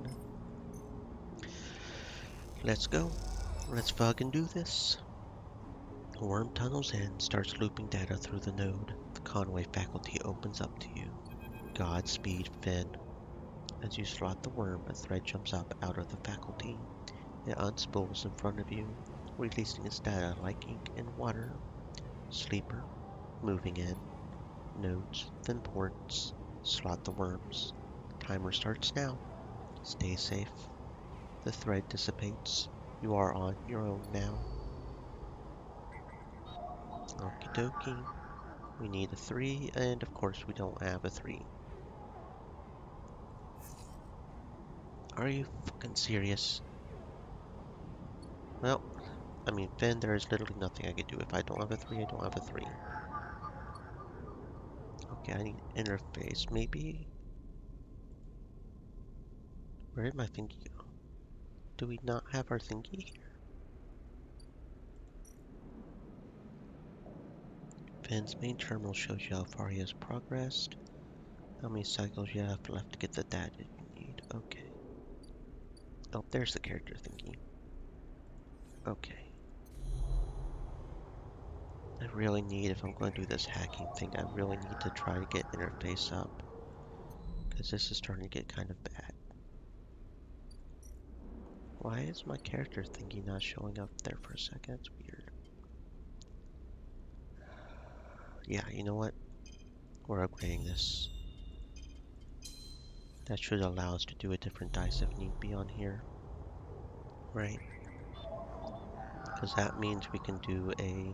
Let's go. Let's fucking do this. Worm tunnels in, starts looping data through the node. The Conway faculty opens up to you. Godspeed, Finn. As you slot the worm, a thread jumps up out of the faculty. It unspools in front of you, releasing its data like ink in water. Sleeper, moving in. Nodes, then ports. Slot the worms. Timer starts now. Stay safe. The thread dissipates. You are on your own now. Okie dokie. We need a 3, and of course we don't have a 3. Are you fucking serious? Well, I mean, Finn, there is literally nothing I can do. If I don't have a 3, I don't have a 3. Okay, I need interface. Maybe? Where did my thingy go? Do we not have our thingy here? Finn's main terminal shows you how far he has progressed. How many cycles you have left to get the data you need. Okay. Oh, there's the character thingy. Okay. I really need, if I'm going to do this hacking thing, I really need to try to get interface up. Because this is starting to get kind of bad. Why is my character thingy not showing up there for a second? It's weird. Yeah, you know what? We're upgrading this. That should allow us to do a different dice if need be on here. Right? Because that means we can do a...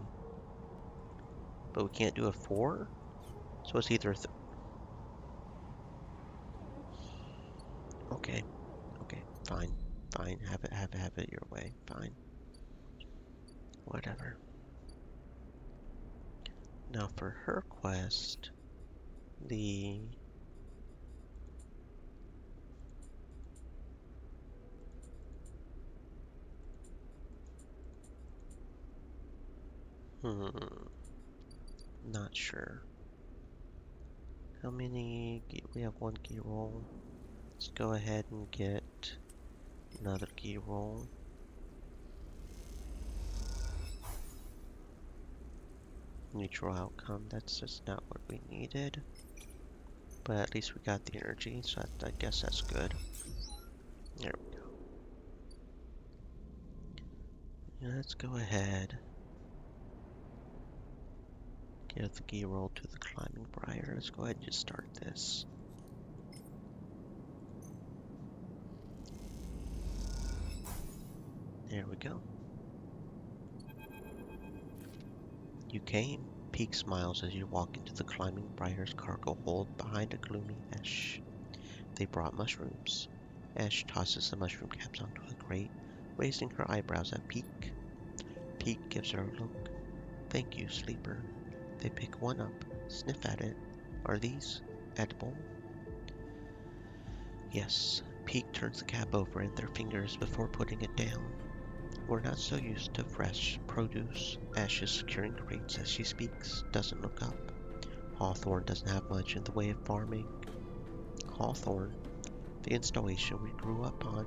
But we can't do a 4? So it's either okay. Okay, fine. Fine. Have it your way. Fine. Whatever. Now for her quest, the... Not sure. How many... We have one key roll. Let's go ahead and get another key roll. Neutral outcome. That's just not what we needed. But at least we got the energy, so I guess that's good. There we go. Let's go ahead. Give the key roll to the climbing briar. Let's go ahead and just start this. There we go. You came. Peak smiles as you walk into the climbing briar's cargo hold behind a gloomy Esh. They brought mushrooms. Esh tosses the mushroom caps onto a crate, raising her eyebrows at Peak. Peak gives her a look. Thank you, Sleeper. They pick one up, sniff at it. Are these edible? Yes. Peak turns the cap over in their fingers before putting it down. We're not so used to fresh produce. Ash is securing crates as she speaks, doesn't look up. Hawthorne doesn't have much in the way of farming. Hawthorne, The installation we grew up on.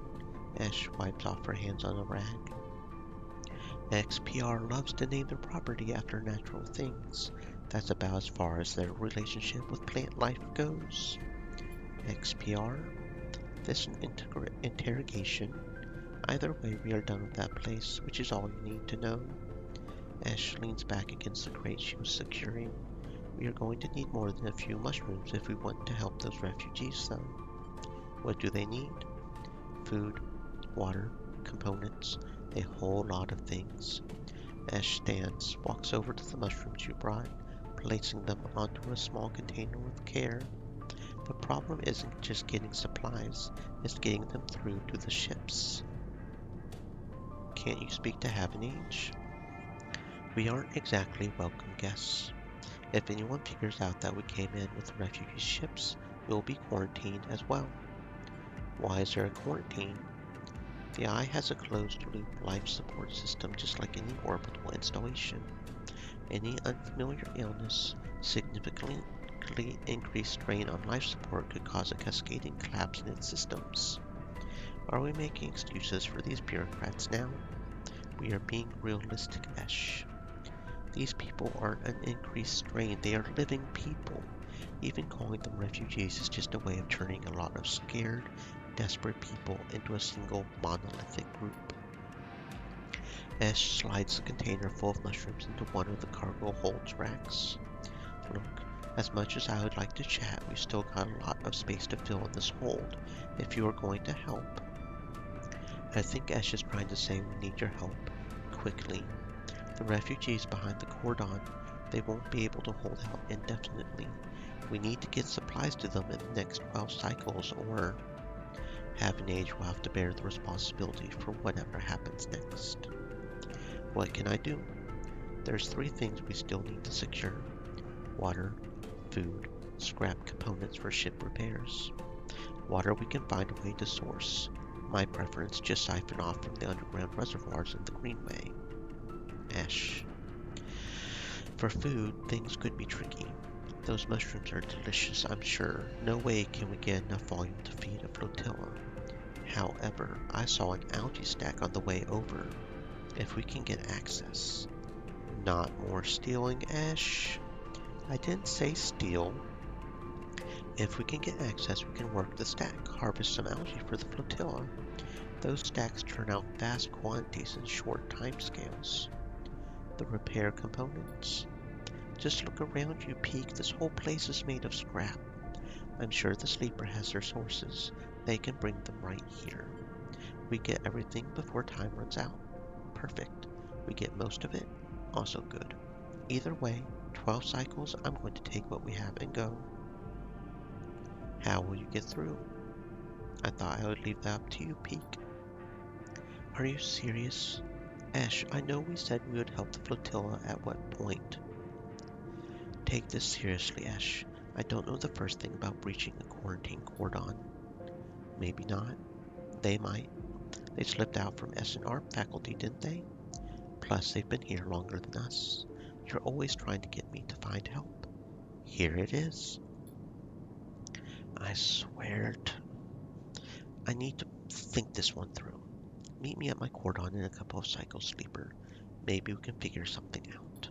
Ash wipes off her hands on a rag. XPR loves to name their property after natural things. That's about as far as their relationship with plant life goes. XPR? This an interrogation. Either way, we are done with that place, which is all you need to know. Ash leans back against the crate she was securing. We are going to need more than a few mushrooms if we want to help those refugees, though. What do they need? Food, water, components, a whole lot of things. Ash stands, walks over to the mushrooms you brought, placing them onto a small container with care. The problem isn't just getting supplies, it's getting them through to the ships. Can't you speak to Havenage? We aren't exactly welcome guests. If anyone figures out that we came in with refugee ships, we'll be quarantined as well. Why is there a quarantine? The Eye has a closed-loop life support system just like any orbital installation. Any unfamiliar illness, significantly increased strain on life support could cause a cascading collapse in its systems. Are we making excuses for these bureaucrats now? We are being realistic, Esh. These people aren't an increased strain, they are living people. Even calling them refugees is just a way of turning a lot of scared, desperate people into a single monolithic group. Esh slides the container full of mushrooms into one of the cargo holds racks. Look, as much as I would like to chat, we've still got a lot of space to fill in this hold, if you are going to help. I think Esh is trying to say we need your help, quickly. The refugees behind the cordon, they won't be able to hold out indefinitely. We need to get supplies to them in the next 12 cycles, or Havenage will have to bear the responsibility for whatever happens next. What can I do? There's 3 things we still need to secure. Water, food, scrap components for ship repairs. Water we can find a way to source. My preference, just siphon off from the underground reservoirs in the Greenway. Ash. For food, things could be tricky. Those mushrooms are delicious, I'm sure. No way can we get enough volume to feed a flotilla. However, I saw an algae stack on the way over. If we can get access. Not more stealing, Ash. I didn't say steal. If we can get access, we can work the stack, harvest some algae for the flotilla. Those stacks turn out vast quantities in short timescales. The repair components. Just look around you, Peak. This whole place is made of scrap. I'm sure the Sleeper has their sources. They can bring them right here. We get everything before time runs out. Perfect. We get most of it. Also good. Either way, 12 cycles, I'm going to take what we have and go. How will you get through? I thought I would leave that up to you, Peak. Are you serious? Ash, I know we said we would help the flotilla at what point. Take this seriously, Ash. I don't know the first thing about breaching a quarantine cordon. Maybe not. They might. They slipped out from S&R faculty, didn't they? Plus, they've been here longer than us. You're always trying to get me to find help. Here it is. I swear I need to think this one through. Meet me at my cordon in a couple of cycles, Sleeper. Maybe we can figure something out.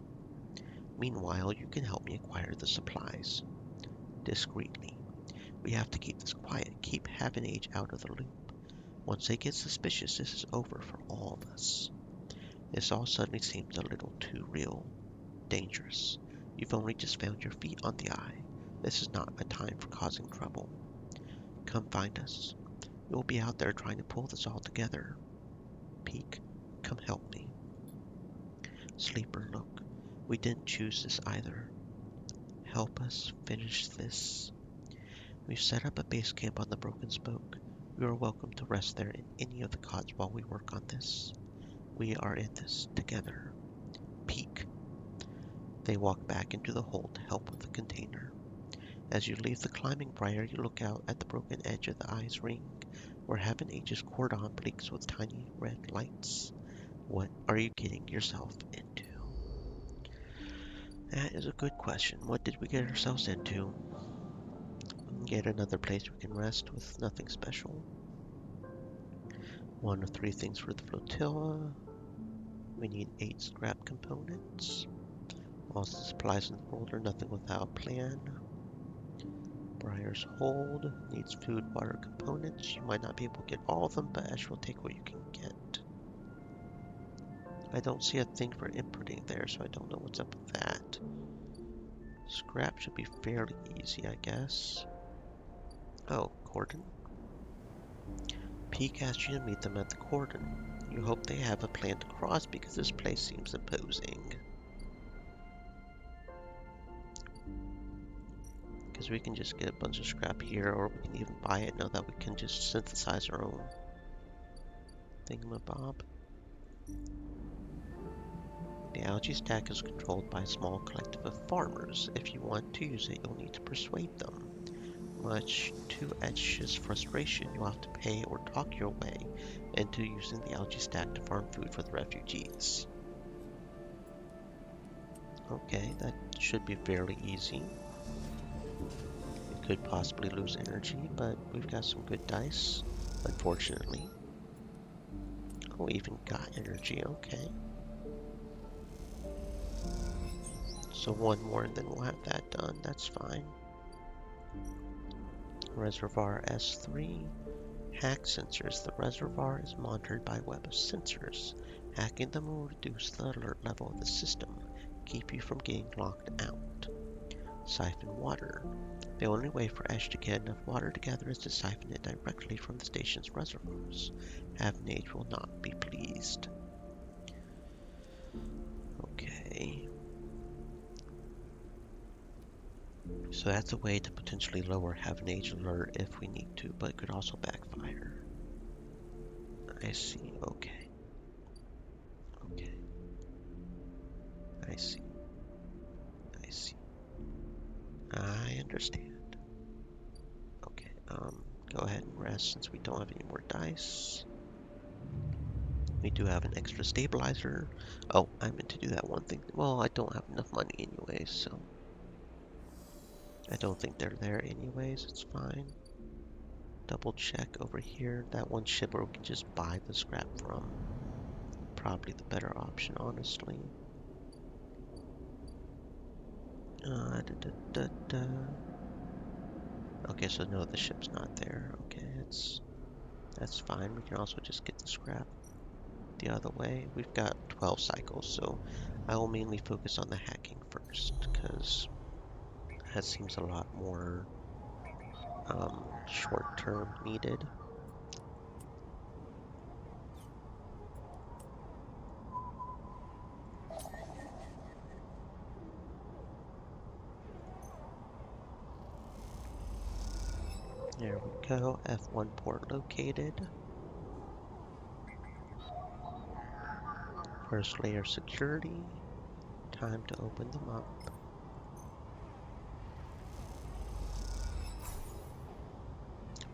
Meanwhile, you can help me acquire the supplies. Discreetly. We have to keep this quiet. Keep Havenage out of the loop. Once they get suspicious, this is over for all of us. This all suddenly seems a little too real. Dangerous. You've only just found your feet on the Eye. This is not a time for causing trouble. Come find us. We'll be out there trying to pull this all together. Peak, come help me. Sleeper, look. We didn't choose this either. Help us finish this. We've set up a base camp on the Broken Spoke. You are welcome to rest there in any of the cots while we work on this. We are in this together. Peak. They walk back into the hold to help with the container. As you leave the climbing briar, you look out at the broken edge of the Eye's ring, where Havenage's cordon blinks with tiny red lights. What are you getting yourself into? That is a good question. What did we get ourselves into? Get another place we can rest with nothing special. 1 of 3 things for the flotilla. We need 8 scrap components. All the supplies in the world are nothing without a plan. Briar's Hold needs food, water, components. You might not be able to get all of them, but Ash will take what you can get. I don't see a thing for inputting there, so I don't know what's up with that. Scrap should be fairly easy, I guess. Oh, cordon. Peek asked you to meet them at the cordon. You hope they have a plan to cross because this place seems imposing. Because we can just get a bunch of scrap here, or we can even buy it now that we can just synthesize our own thingamabob. The algae stack is controlled by a small collective of farmers. If you want to use it, you'll need to persuade them. Much to Etch's frustration, you'll have to pay or talk your way into using the algae stack to farm food for the refugees. Okay, that should be fairly easy. We could possibly lose energy, but we've got some good dice, unfortunately. Oh, we even got energy, okay. So one more and then we'll have that done, that's fine. Reservoir S3. Hack sensors. The reservoir is monitored by a web of sensors. Hacking them will reduce the alert level of the system, keep you from getting locked out. Siphon water. The only way for Ash to get enough water together is to siphon it directly from the station's reservoirs. Avenage will not be pleased. Okay. So that's a way to potentially lower Avenage alert if we need to, but it could also backfire. I see, okay. Okay. I see. I see. I understand. Okay, go ahead and rest since we don't have any more dice. We do have an extra stabilizer. Oh, I meant to do that one thing. Well, I don't have enough money anyways, so I don't think they're there anyways. It's fine. Double check over here. That one ship where we can just buy the scrap from. Probably the better option, honestly. Okay, so no, the ship's not there. Okay, that's fine. We can also just get the scrap the other way. We've got 12 cycles, so I will mainly focus on the hacking first, because that seems a lot more short-term needed. There we go, F1 port located. First layer security. Time to open them up.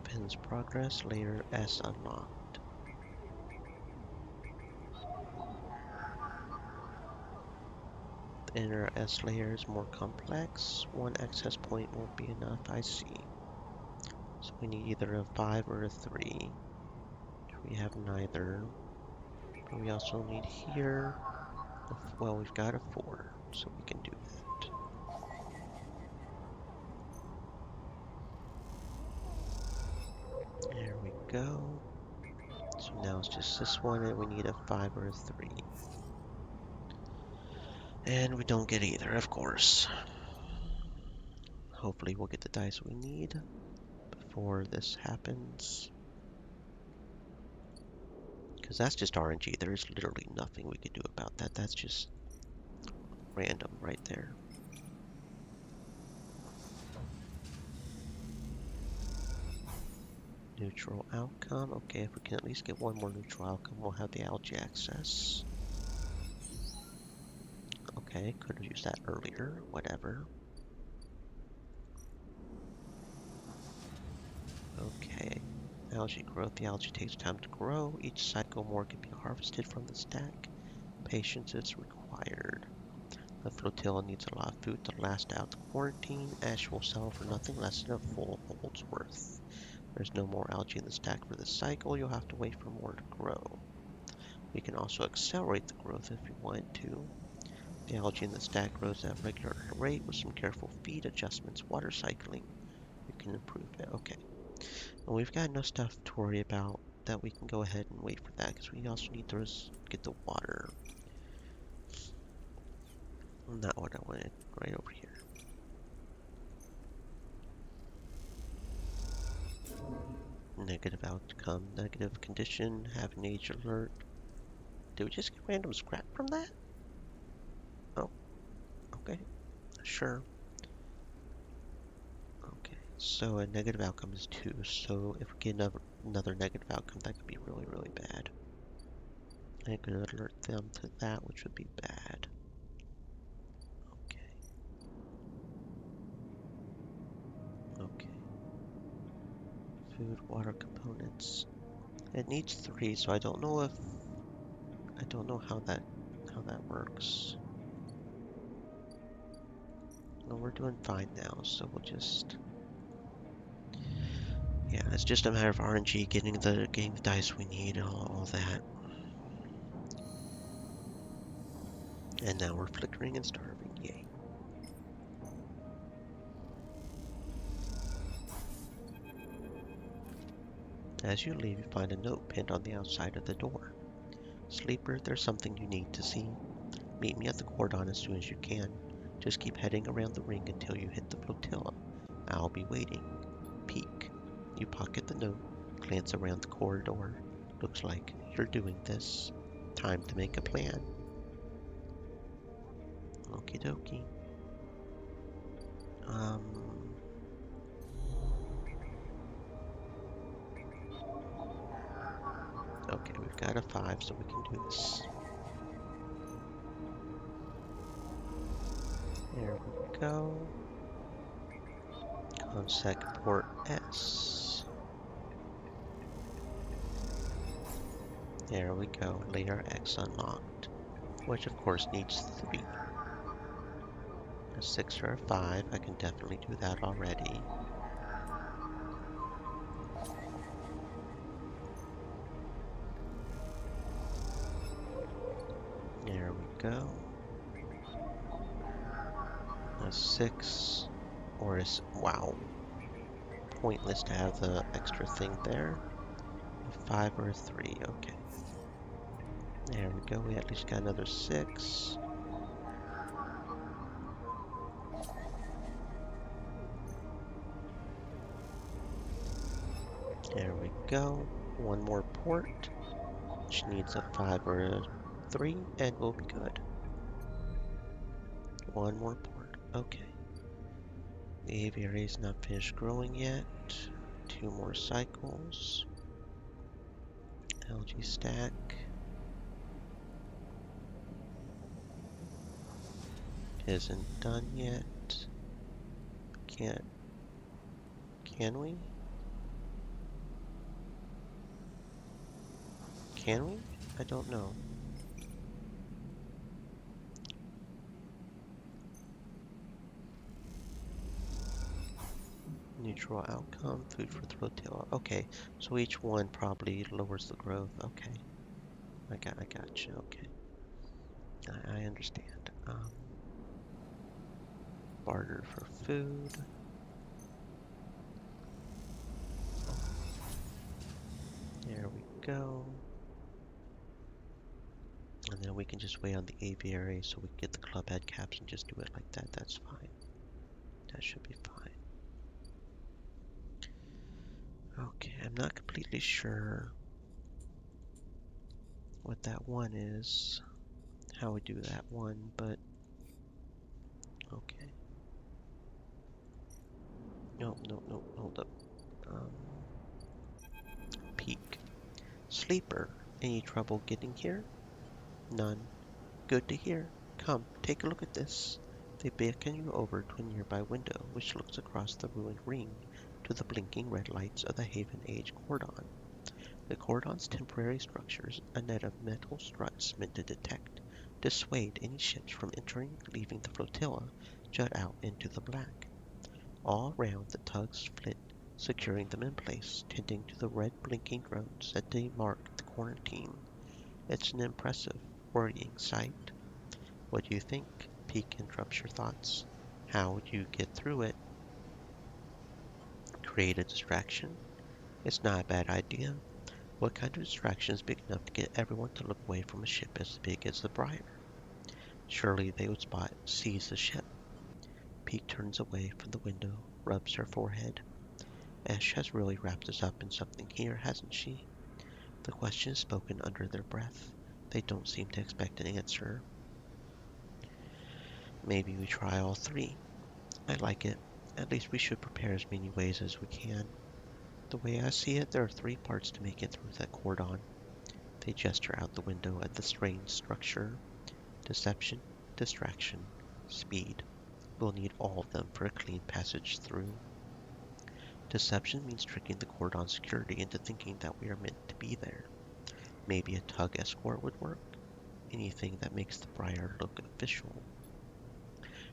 Pins progress, layer S unlocked. The inner S layer is more complex. One access point won't be enough, I see. So we need either a 5 or a 3. We have neither. But we also need here, well, we've got a 4, so we can do that. There we go. So now it's just this one, and we need a 5 or a 3. And we don't get either, of course. Hopefully we'll get the dice we need before this happens. Because that's just RNG. There is literally nothing we could do about that. That's just random right there. Neutral outcome. Okay, if we can at least get one more neutral outcome, we'll have the algae access. Okay, could have used that earlier. Whatever. Okay. Algae growth. The algae takes time to grow. Each cycle more can be harvested from the stack. Patience is required. The flotilla needs a lot of food to last out the quarantine. Ash will sell for nothing less than a full hold's worth. There's no more algae in the stack for this cycle. You'll have to wait for more to grow. We can also accelerate the growth if you want to. The algae in the stack grows at a regular rate with some careful feed adjustments, water cycling. You can improve it. Okay. And we've got enough stuff to worry about that we can go ahead and wait for that because we also need to get the water. Not what I wanted. Right over here. Negative outcome. Negative condition. Have an age alert. Did we just get random scrap from that? Oh, okay. Sure. Okay, so a negative outcome is 2. So if we get another negative outcome, that could be really, really bad. I could alert them to that, which would be bad. Okay. Okay. Food, water components. It needs 3, so I don't know how that works. Well, we're doing fine now, so we'll just. Yeah, it's just a matter of RNG getting the dice we need and all that. And now we're flickering and starving. Yay. As you leave, you find a note pinned on the outside of the door. Sleeper, there's something you need to see. Meet me at the cordon as soon as you can. Just keep heading around the ring until you hit the flotilla. I'll be waiting. Peek. You pocket the note, glance around the corridor. Looks like you're doing this. Time to make a plan. Okie dokie. Okay, we've got a 5, so we can do this. There we go. Consec port S. There we go. Layer X unlocked, which of course needs 3. A 6 or a 5. I can definitely do that already. There we go. A 6 or a... Wow. Pointless to have the extra thing there. A 5 or a 3. Okay. There we go. We at least got another 6. There we go. One more port, which needs a 5 or a 3, and we'll be good. One more port. Okay. The aviary is not finished growing yet. 2 more cycles. Algae stack. Isn't done yet. Can we? Can we? I don't know. Neutral outcome, food for the flotilla. Okay, so each one probably lowers the growth. Okay, I got you. Okay, I understand. Barter for food. There we go. And then we can just wait on the aviary so we can get the club head caps and just do it like that. That's fine. That should be fine. Okay, I'm not completely sure what that one is, how we do that one, but okay. No, hold up. Peek. Sleeper, any trouble getting here? None. Good to hear. Come, take a look at this. They beckon you over to a nearby window, which looks across the ruined ring to the blinking red lights of the Haven Age cordon. The cordon's temporary structures, a net of metal struts meant to detect dissuade any ships from entering, leaving the flotilla jut out into the black. All around the tugs flit, securing them in place, tending to the red blinking drones that demark the quarantine. It's an impressive, worrying sight. What do you think? Peak interrupts your thoughts. How would you get through it? Create a distraction? It's not a bad idea. What kind of distraction is big enough to get everyone to look away from a ship as big as the Briar? Surely they would seize the ship. Peak turns away from the window, rubs her forehead. Ash has really wrapped us up in something here, hasn't she? The question is spoken under their breath. They don't seem to expect an answer. Maybe we try all three. I like it. At least we should prepare as many ways as we can. The way I see it, there are three parts to make it through that cordon. They gesture out the window at the strange structure. Deception, distraction, speed. We'll need all of them for a clean passage through. Deception means tricking the cordon security into thinking that we are meant to be there. Maybe a tug escort would work. Anything that makes the Briar look official.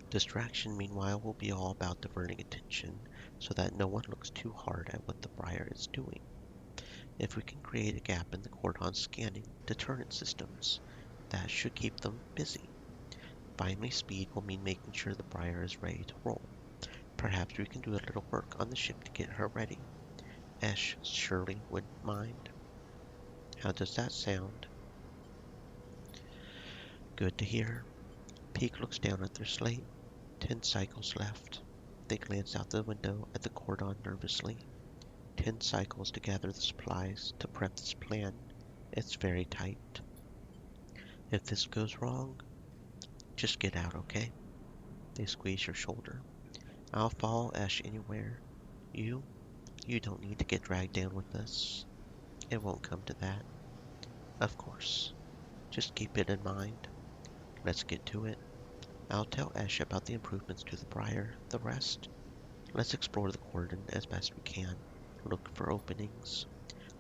Distraction, meanwhile, will be all about diverting attention so that no one looks too hard at what the Briar is doing. If we can create a gap in the cordon's scanning deterrent systems, that should keep them busy. Finally, speed will mean making sure the Briar is ready to roll. Perhaps we can do a little work on the ship to get her ready. Ash surely wouldn't mind. How does that sound? Good to hear. Peak looks down at their slate. 10 cycles left. They glance out the window at the cordon nervously. 10 cycles to gather the supplies to prep this plan. It's very tight. If this goes wrong, just get out, okay? They squeeze your shoulder. I'll follow Ash anywhere. You don't need to get dragged down with us. It won't come to that. Of course. Just keep it in mind. Let's get to it. I'll tell Ash about the improvements to the Briar. The rest, let's explore the cordon as best we can. Look for openings.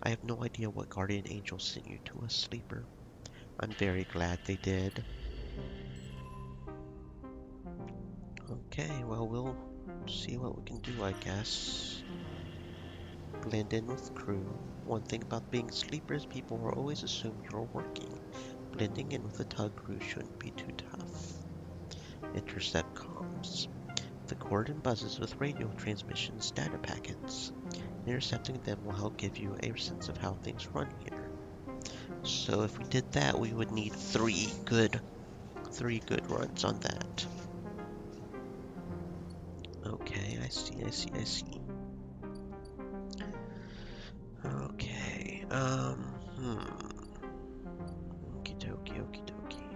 I have no idea what guardian angel sent you to us, Sleeper. I'm very glad they did. Okay, well, we'll see what we can do, I guess. Blend in with the crew. One thing about being sleepers, people will always assume you're working. Blending in with the tug crew shouldn't be too tough. Intercept comms. The cordon buzzes with radio transmissions data packets. Intercepting them will help give you a sense of how things run here. So if we did that, we would need three good runs on that. Okay, I see. Okay, okie dokie.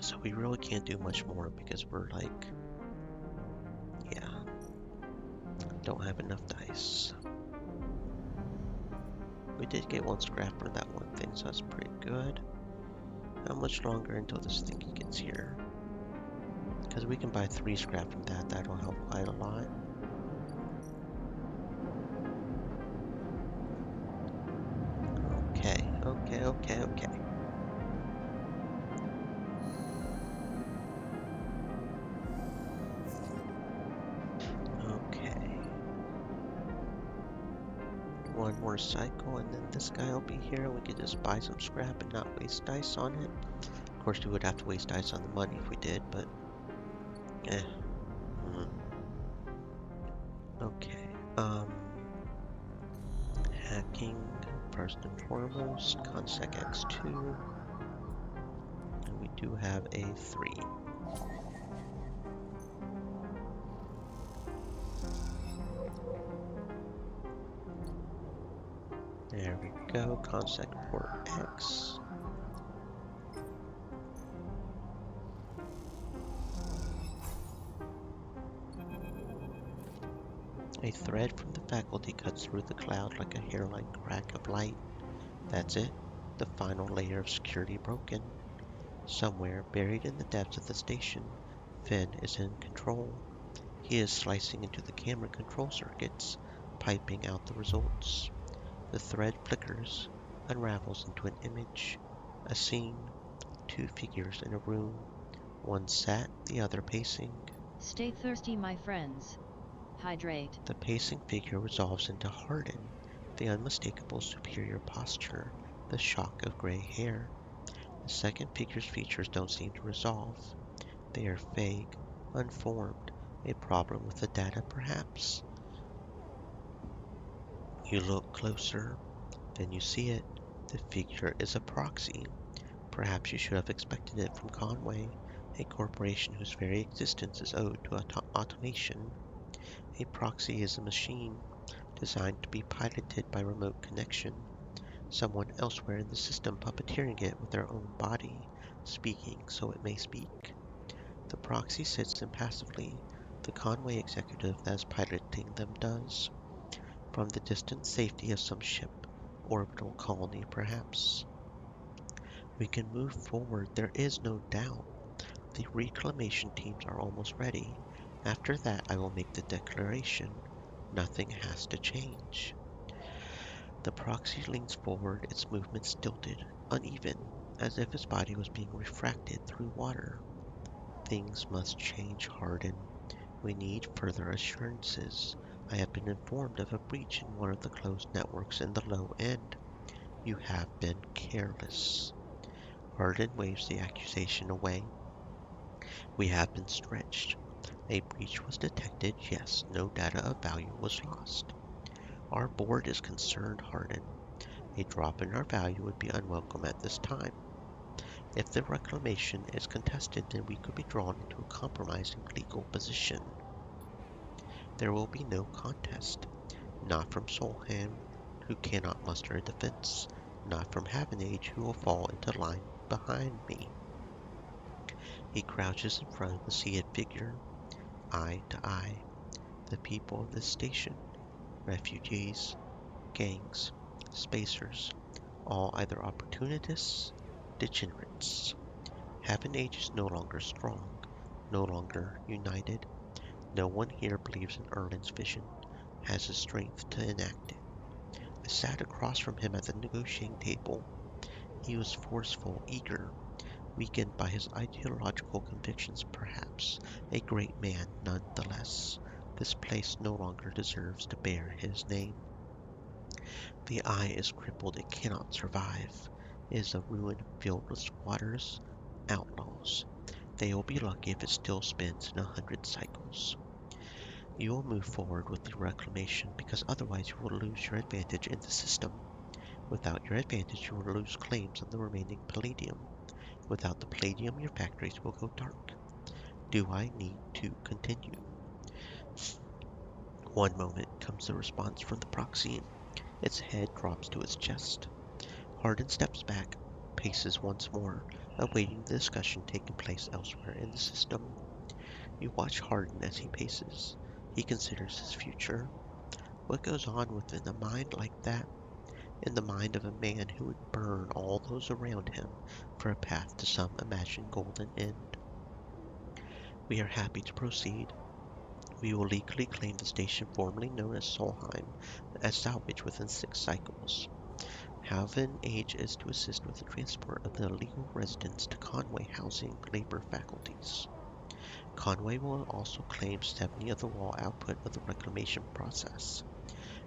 So we really can't do much more because we're like, yeah, don't have enough dice. We did get one scrap for that one thing, so that's pretty good. How much longer until this thing gets here? Because we can buy 3 scrap from that, that'll help quite a lot. Okay. Okay. One more cycle and then this guy will be here and we could just buy some scrap and not waste dice on it. Of course we would have to waste dice on the money if we did, but Okay. Hacking first and foremost, Consec X2. And we do have a 3. There we go, Consec Port X. A thread from the faculty cuts through the cloud like a hairline crack of light. That's it. The final layer of security broken. Somewhere, buried in the depths of the station, Finn is in control. He is slicing into the camera control circuits, piping out the results. The thread flickers, unravels into an image, a scene. two figures in a room. One sat, the other pacing. Stay thirsty, my friends. Hydrate. The pacing figure resolves into Hardin, the unmistakable superior posture, the shock of gray hair. The second figure's features don't seem to resolve. They are vague, unformed, a problem with the data perhaps. You look closer, then you see it. The figure is a proxy. Perhaps you should have expected it from Conway, a corporation whose very existence is owed to automation. A proxy is a machine designed to be piloted by remote connection, someone elsewhere in the system puppeteering it with their own body, speaking so it may speak. The proxy sits impassively, the Conway executive that is piloting them does, from the distant safety of some ship, orbital colony perhaps. We can move forward, there is no doubt. The reclamation teams are almost ready. After that, I will make the declaration. Nothing has to change. The proxy leans forward, its movements stilted, uneven, as if his body was being refracted through water. Things must change, Hardin. We need further assurances. I have been informed of a breach in one of the closed networks in the low end. You have been careless. Hardin waves the accusation away. We have been stretched. A breach was detected, yes, no data of value was lost. Our board is concerned, Hardin. A drop in our value would be unwelcome at this time. If the reclamation is contested, then we could be drawn into a compromising legal position. There will be no contest. Not from Solheim, who cannot muster a defense. Not from Havenage, who will fall into line behind me. He crouches in front of the seated figure, eye to eye. The people of this station, refugees, gangs, spacers, all either opportunists, degenerates. Havenage is no longer strong, no longer united. No one here believes in Erlin's vision, has the strength to enact it. I sat across from him at the negotiating table. He was forceful, eager, weakened by his ideological convictions perhaps, a great man none the less. This place no longer deserves to bear his name. The eye is crippled, it cannot survive. It is a ruin filled with squatters, outlaws. They will be lucky if it still spins in 100 cycles. You will move forward with the reclamation because otherwise you will lose your advantage in the system. Without your advantage, you will lose claims on the remaining palladium. Without the palladium, your factories will go dark. Do I need to continue? One moment comes the response from the proxy. Its head drops to its chest. Hardin steps back, paces once more, awaiting the discussion taking place elsewhere in the system. You watch Hardin as he paces. He considers his future. What goes on within a mind like that? In the mind of a man who would burn all those around him for a path to some imagined golden end. We are happy to proceed. We will legally claim the station formerly known as Solheim as salvage within 6 cycles. Havenage is to assist with the transport of the illegal residents to Conway Housing Labor Faculties. Conway will also claim 70 of the raw output of the reclamation process,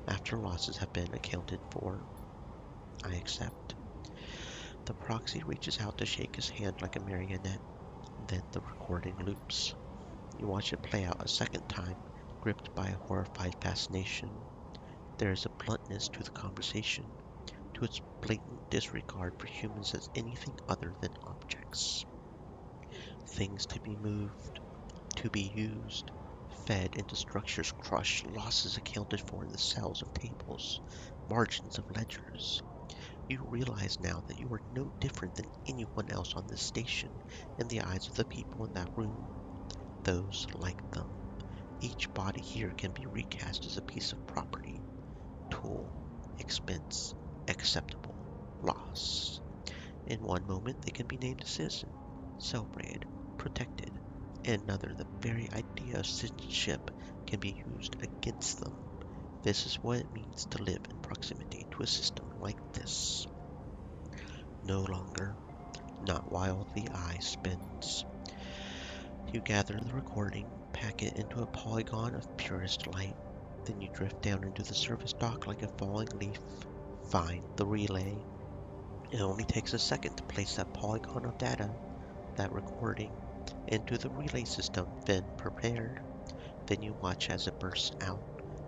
after losses have been accounted for. I accept. The proxy reaches out to shake his hand like a marionette, then the recording loops. You watch it play out a second time, gripped by a horrified fascination. There is a bluntness to the conversation, to its blatant disregard for humans as anything other than objects. Things to be moved, to be used, fed into structures crushed, losses accounted for in the cells of tables, margins of ledgers. You realize now that you are no different than anyone else on this station in the eyes of the people in that room, those like them. Each body here can be recast as a piece of property, tool, expense, acceptable, loss. In one moment they can be named a citizen, celebrated, protected. In another, the very idea of citizenship can be used against them. This is what it means to live in proximity to a system like this. No longer. not while the eye spins. You gather the recording, pack it into a polygon of purest light. Then you drift down into the service dock like a falling leaf. Find the relay. It only takes a second to place that polygon of data, that recording, into the relay system, then prepared. Then you watch as it bursts out,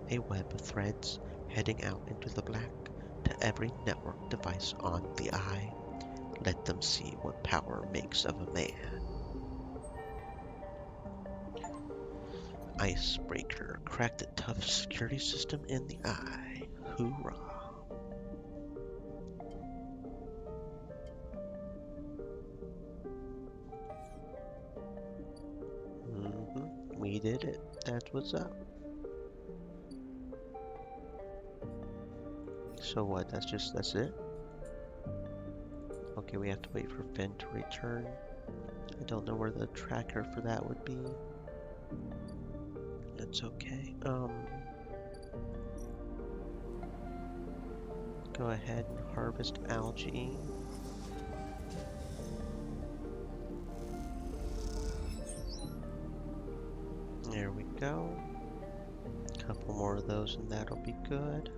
a web of threads heading out into the black to every network device on the eye. Let them see what power makes of a man. Icebreaker. Crack the tough security system in the eye. Hoorah. We did it. That's what's up. So what? That's it? Okay, we have to wait for Finn to return. I don't know where the tracker for that would be. That's okay. Go ahead and harvest algae. There we go. A couple more of those and that'll be good.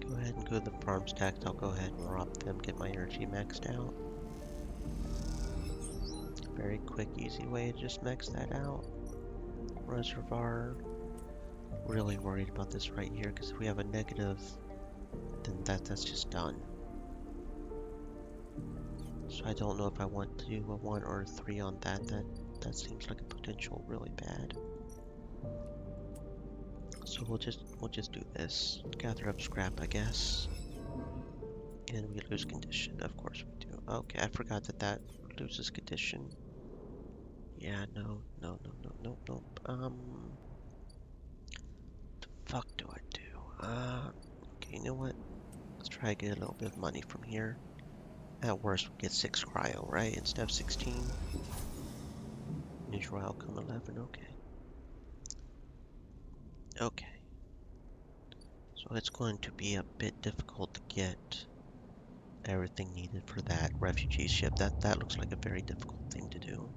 Go ahead and go to the farm stacks. I'll go ahead and rob them, get my energy maxed out. Very quick, easy way to just max that out. Reservoir. Really worried about this right here because if we have a negative, then that's just done. So I don't know if I want to do a 1 or a 3 on that. That seems like a potential really bad. So we'll just do this. Gather up scrap, I guess. And we lose condition. Of course we do. Okay, I forgot that loses condition. Yeah, no. The fuck do I do? Okay, you know what? Let's try to get a little bit of money from here. At worst, we get 6 cryo, right? Instead of 16. Neutral outcome 11, okay. Okay. So it's going to be a bit difficult to get everything needed for that refugee ship. That looks like a very difficult thing to do.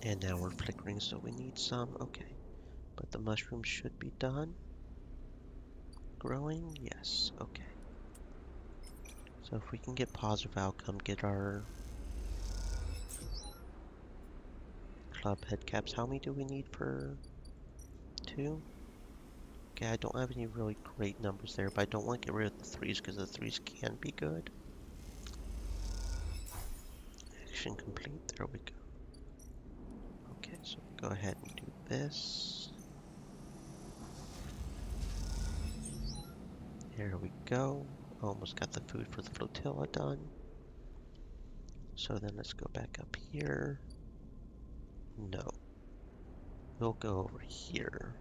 And now we're flickering, so we need some. Okay. But the mushrooms should be done. Growing? Yes. Okay. So if we can get positive outcome, get our club head caps. How many do we need for 2? Okay, I don't have any really great numbers there, but I don't want to get rid of the 3s because the 3s can be good. Action complete. There we go. Okay, so go ahead and do this. There we go. Almost got the food for the flotilla done. So then let's go back up here. No. We'll go over here.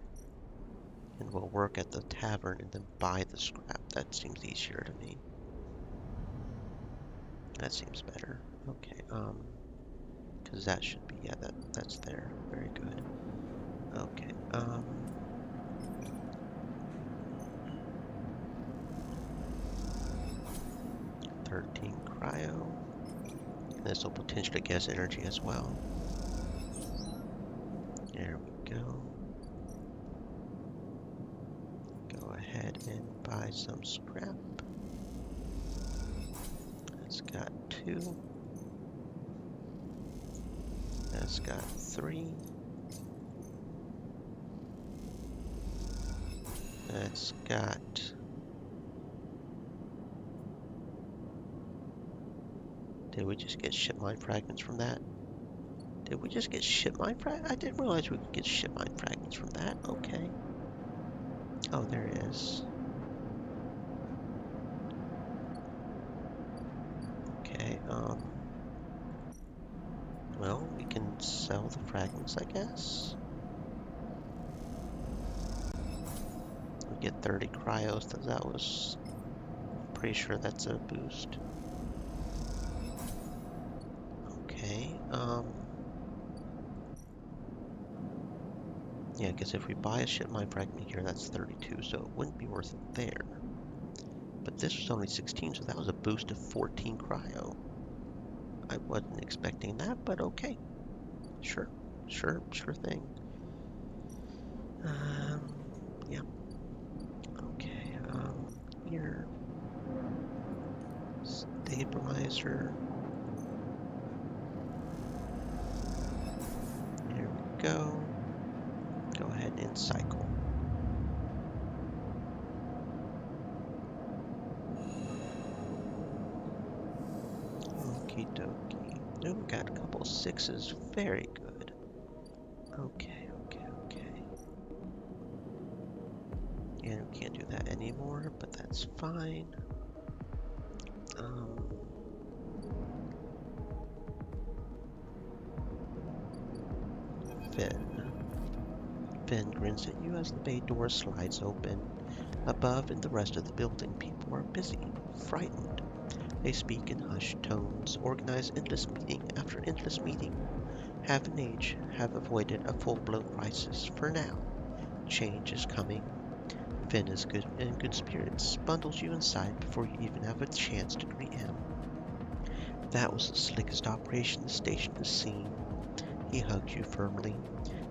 And we'll work at the tavern and then buy the scrap. That seems easier to me. That seems better. Okay, because that should be, yeah, that's there. Very good. Okay, 13 cryo. This will potentially get us energy as well. There we go. Go ahead and buy some scrap. That's got 2. That's got 3. That's got... Did we just get ship mine fragments from that? Did we just get ship mine fragments? I didn't realize we could get ship mine fragments from that. Okay. Oh, there it is. Okay, well, we can sell the fragments, I guess. We get 30 cryos, so that was... Pretty sure that's a boost. Okay, Yeah, because if we buy a ship mine fragment here, that's 32, so it wouldn't be worth it there. But this was only 16, so that was a boost of 14 cryo. I wasn't expecting that, but okay. Sure, sure thing. Yeah. Okay, here. Stabilizer. Here we go. Go ahead and cycle. Okie dokie. Oh, we got a couple sixes. Very good. Okay. And we can't do that anymore, but that's fine. Um, Finn. Finn grins at you as the bay door slides open. Above in the rest of the building, people are busy, frightened. They speak in hushed tones, organize endless meeting after endless meeting. Half an age have avoided a full-blown crisis for now. Change is coming. Finn is in good spirits, bundles you inside before you even have a chance to greet him. That was the slickest operation the station has seen. He hugs you firmly.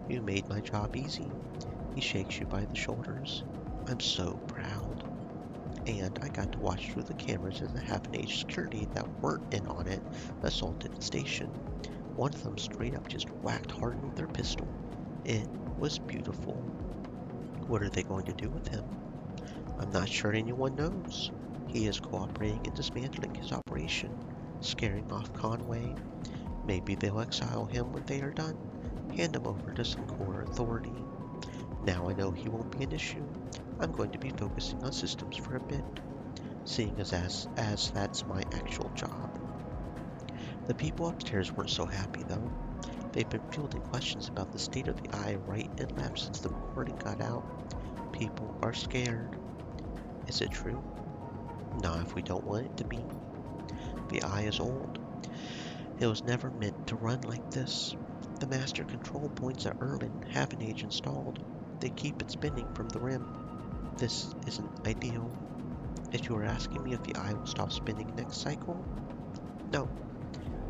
You made my job easy. He shakes you by the shoulders. I'm so proud. And I got to watch through the cameras as the half-age security that weren't in on it assaulted the station. One of them straight up just whacked Hardin with their pistol. It was beautiful. What are they going to do with him? I'm not sure anyone knows. He is cooperating in dismantling his operation, scaring off Conway. Maybe they'll exile him when they are done, hand him over to some core authority. Now I know he won't be an issue. I'm going to be focusing on systems for a bit, seeing as that's my actual job. The people upstairs weren't so happy though. They've been fielding questions about the state of the eye right and left since the recording got out. People are scared. Is it true? Not if we don't want it to be. The eye is old. It was never meant to run like this. The master control points at Erlin have an age installed. They keep it spinning from the rim. This isn't ideal. If you are asking me if the eye will stop spinning next cycle, no.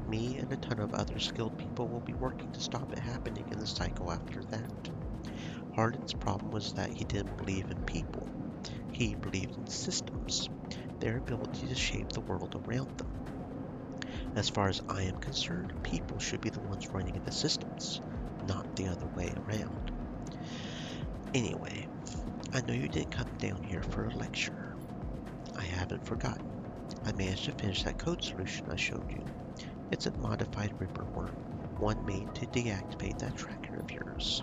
Me and a ton of other skilled people will be working to stop it happening in the cycle after that. Hardin's problem was that he didn't believe in people. He believed in systems, their ability to shape the world around them. As far as I am concerned, people should be the ones running the systems, not the other way around. Anyway, I know you didn't come down here for a lecture. I haven't forgotten. I managed to finish that code solution I showed you. It's a modified Ripper worm, one made to deactivate that tracker of yours.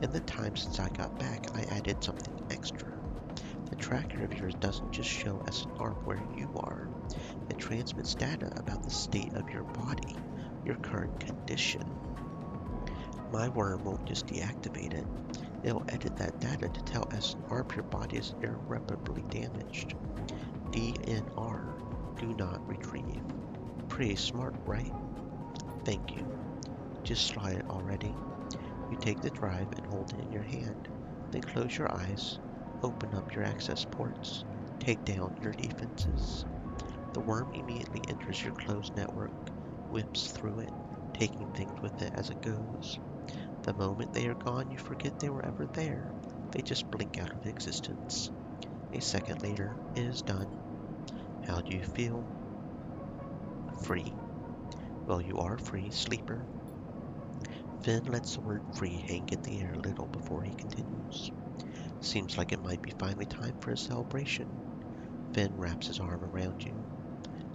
In the time since I got back, I added something extra. The tracker of yours doesn't just show SNR where you are. It transmits data about the state of your body, your current condition. My worm won't just deactivate it. It'll edit that data to tell SNR your body is irreparably damaged. DNR, do not retrieve. Pretty smart, right? Thank you. Just slide it already. You take the drive and hold it in your hand. Then close your eyes, open up your access ports, take down your defenses. The worm immediately enters your closed network, whips through it, taking things with it as it goes. The moment they are gone, you forget they were ever there. They just blink out of existence. A second later, it is done. How do you feel? Free. Well, you are free, sleeper. Finn lets the word free hang in the air a little before he continues. Seems like it might be finally time for a celebration. Finn wraps his arm around you.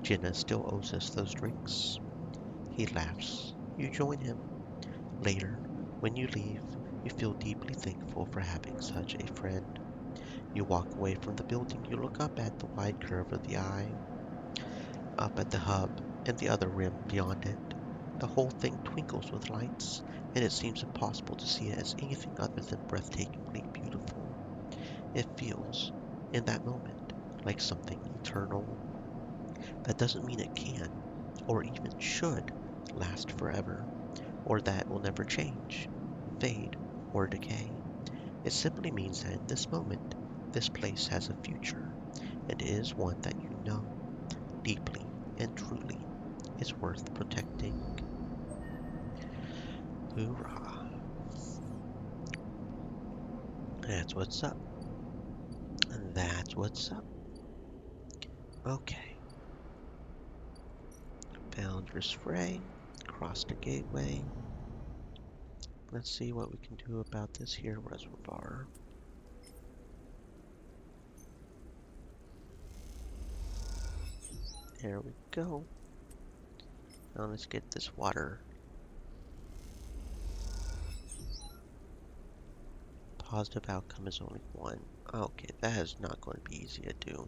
Jenna still owes us those drinks. He laughs. You join him. Later, when you leave, you feel deeply thankful for having such a friend. You walk away from the building, you look up at the wide curve of the eye, up at the hub and the other rim beyond it. The whole thing twinkles with lights, and it seems impossible to see it as anything other than breathtakingly beautiful. It feels, in that moment, like something eternal. That doesn't mean it can, or even should, last forever, or that will never change, fade, or decay. It simply means that in this moment, this place has a future, and is one that you know deeply and truly is worth protecting. Hoorah. That's what's up. And that's what's up. Okay. Founder's Fray. Cross the gateway. Let's see what we can do about this here reservoir. There we go. Now let's get this water. Positive outcome is only one. Okay, that is not going to be easy to do.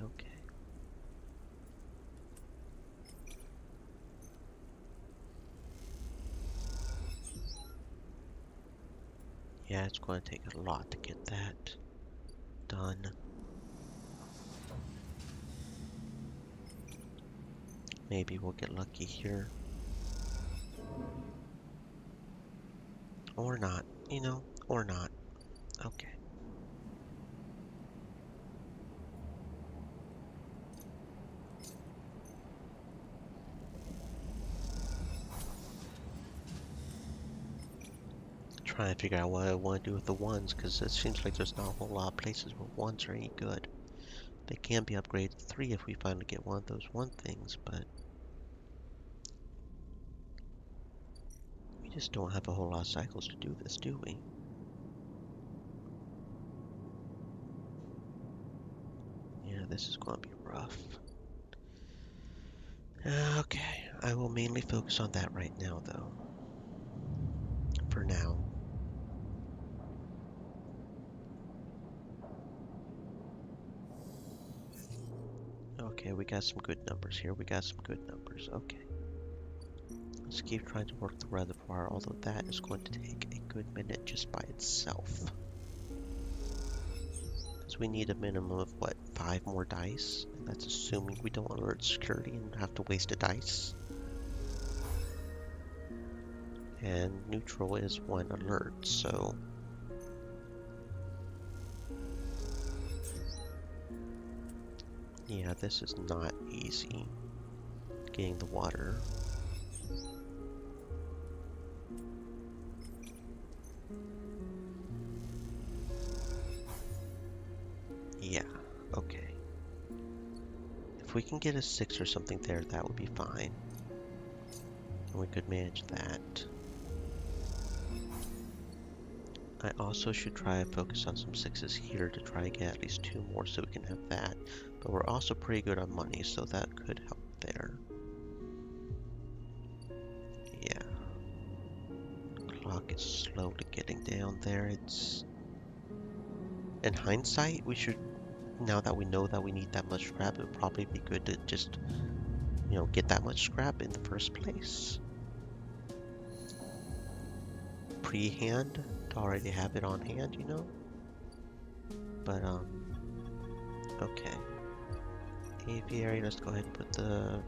Okay. Yeah, it's going to take a lot to get that done. Maybe we'll get lucky here. Or not, or not. Okay. Trying to figure out what I want to do with the ones, because it seems like there's not a whole lot of places where ones are any good. They can be upgraded to 3 if we finally get one of those one things, but we just don't have a whole lot of cycles to do this, do we? Yeah, this is going to be rough. Okay, I will mainly focus on that right now, though. For now. Okay, we got some good numbers here. We got some good numbers. Okay. Let's keep trying to work the reservoir, although that is going to take a good minute just by itself. Because we need a minimum of, what, 5 more dice? And that's assuming we don't alert security and have to waste a dice. And neutral is 1 alert, so... yeah, this is not easy. Getting the water. Yeah, okay. If we can get a 6 or something there, that would be fine. And we could manage that. I also should try to focus on some 6s here to try to get at least 2 more so we can have that. But we're also pretty good on money, so that could help there. Yeah. Clock is slowly getting down there. It's... in hindsight, we should, now that we know that we need that much scrap, it would probably be good to just, get that much scrap in the first place. Pre-hand, to already have it on hand, But, okay. Aviary, let's go ahead and put the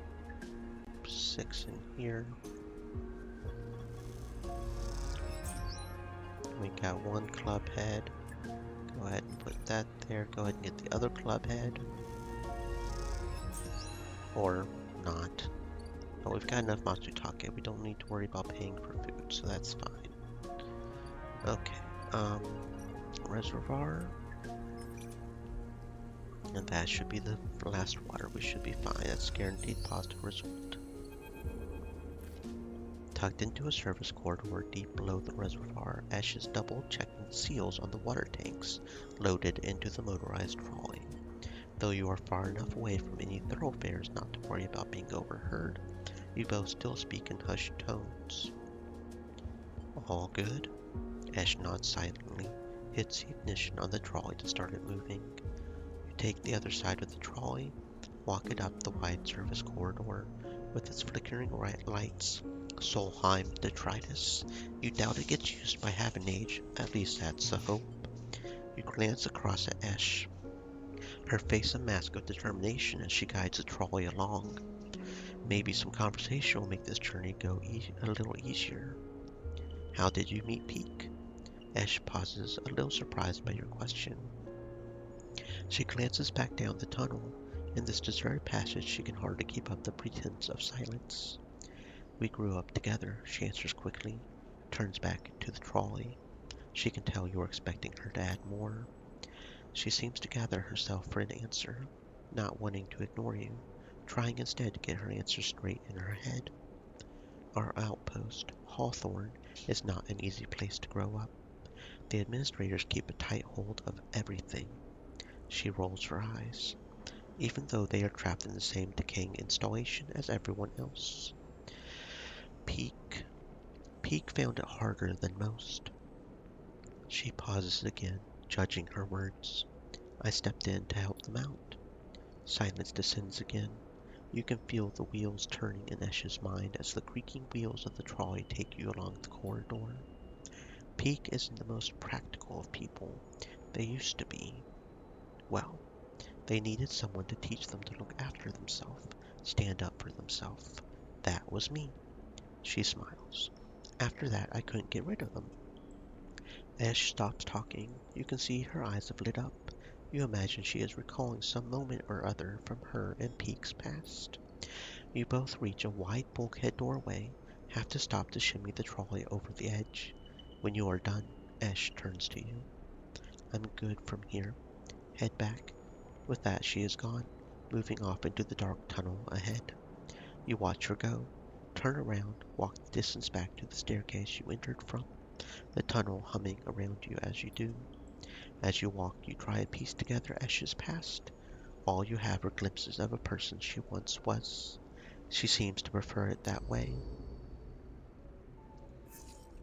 6 in here. We got 1 club head. Go ahead and put that there. Go ahead and get the other club head. Or not. But we've got enough Matsutake. We don't need to worry about paying for food, so that's fine. Okay. Reservoir. And that should be the last water. We should be fine. That's guaranteed positive result. Tucked into a service corridor deep below the reservoir, Ash is double-checking seals on the water tanks loaded into the motorized trolley. Though you are far enough away from any thoroughfares not to worry about being overheard, you both still speak in hushed tones. All good? Ash nods silently, hits the ignition on the trolley to start it moving. You take the other side of the trolley, walk it up the wide service corridor with its flickering lights. Solheim detritus. You doubt it gets used by Havenage, at least that's the hope. You glance across at Esh, her face a mask of determination as she guides the trolley along. Maybe some conversation will make this journey go a little easier. How did you meet Peak? Esh pauses, a little surprised by your question. She glances back down the tunnel. In this deserted passage, she can hardly keep up the pretense of silence. We grew up together, she answers quickly, turns back to the trolley. She can tell you're expecting her to add more. She seems to gather herself for an answer, not wanting to ignore you, trying instead to get her answer straight in her head. Our outpost, Hawthorne, is not an easy place to grow up. The administrators keep a tight hold of everything. She rolls her eyes, even though they are trapped in the same decaying installation as everyone else. Peak. Peak found it harder than most. She pauses again, judging her words. I stepped in to help them out. Silence descends again. You can feel the wheels turning in Esh's mind as the creaking wheels of the trolley take you along the corridor. Peak isn't the most practical of people. They used to be. Well, they needed someone to teach them to look after themselves, stand up for themselves. That was me. She smiles. After that, I couldn't get rid of them. Esh stops talking. You can see her eyes have lit up. You imagine she is recalling some moment or other from her and Peak's past. You both reach a wide bulkhead doorway, have to stop to shimmy the trolley over the edge. When you are done, Esh turns to you. I'm good from here. Head back. With that, she is gone, moving off into the dark tunnel ahead. You watch her go, turn around, walk the distance back to the staircase you entered from, the tunnel humming around you as you do. As you walk, you try and piece together Esh's past. All you have are glimpses of a person she once was. She seems to prefer it that way.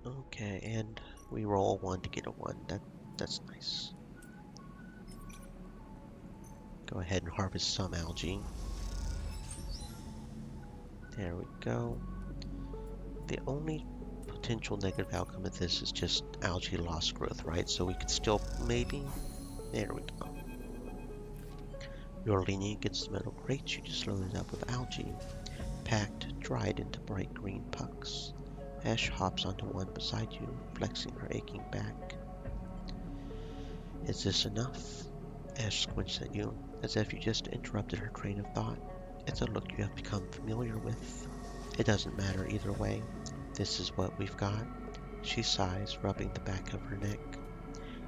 Okay, and we roll 1 to get a 1. That's nice. Go ahead and harvest some algae. There we go. The only potential negative outcome of this is just algae loss growth, right? So we could still maybe... There we go. You're leaning against the metal crates you just loaded up with algae, packed, dried into bright green pucks. Esh hops onto one beside you, flexing her aching back. Is this enough? Esh squints at you, as if you just interrupted her train of thought. It's a look you have become familiar with. It doesn't matter either way. This is what we've got. She sighs, rubbing the back of her neck.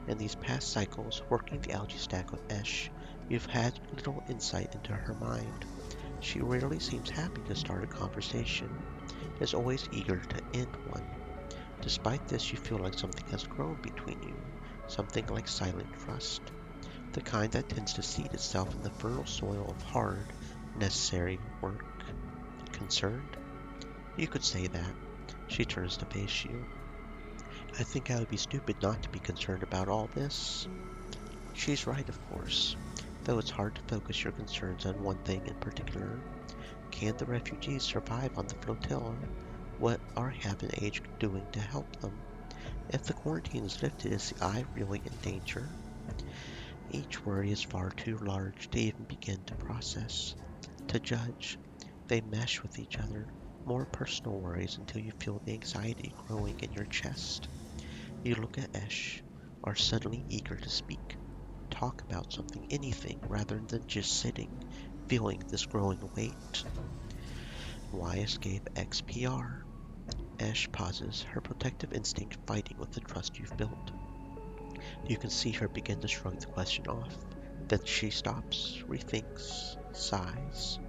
In these past cycles, working the algae stack with Esh, you've had little insight into her mind. She rarely seems happy to start a conversation, is always eager to end one. Despite this, you feel like something has grown between you, something like silent trust, the kind that tends to seed itself in the fertile soil of hard, necessary work. Concerned? You could say that. She turns to face you. I think I would be stupid not to be concerned about all this. She's right, of course, though it's hard to focus your concerns on one thing in particular. Can the refugees survive on the flotilla? What are Haven Age doing to help them? If the quarantine is lifted, is the Eye really in danger? Each worry is far too large to even begin to process, to judge. They mesh with each other, more personal worries until you feel the anxiety growing in your chest. You look at Esh, are suddenly eager to speak, talk about something, anything, rather than just sitting, feeling this growing weight. Why escape XPR? Esh pauses, her protective instinct fighting with the trust you've built. You can see her begin to shrug the question off. Then she stops, rethinks, sighs.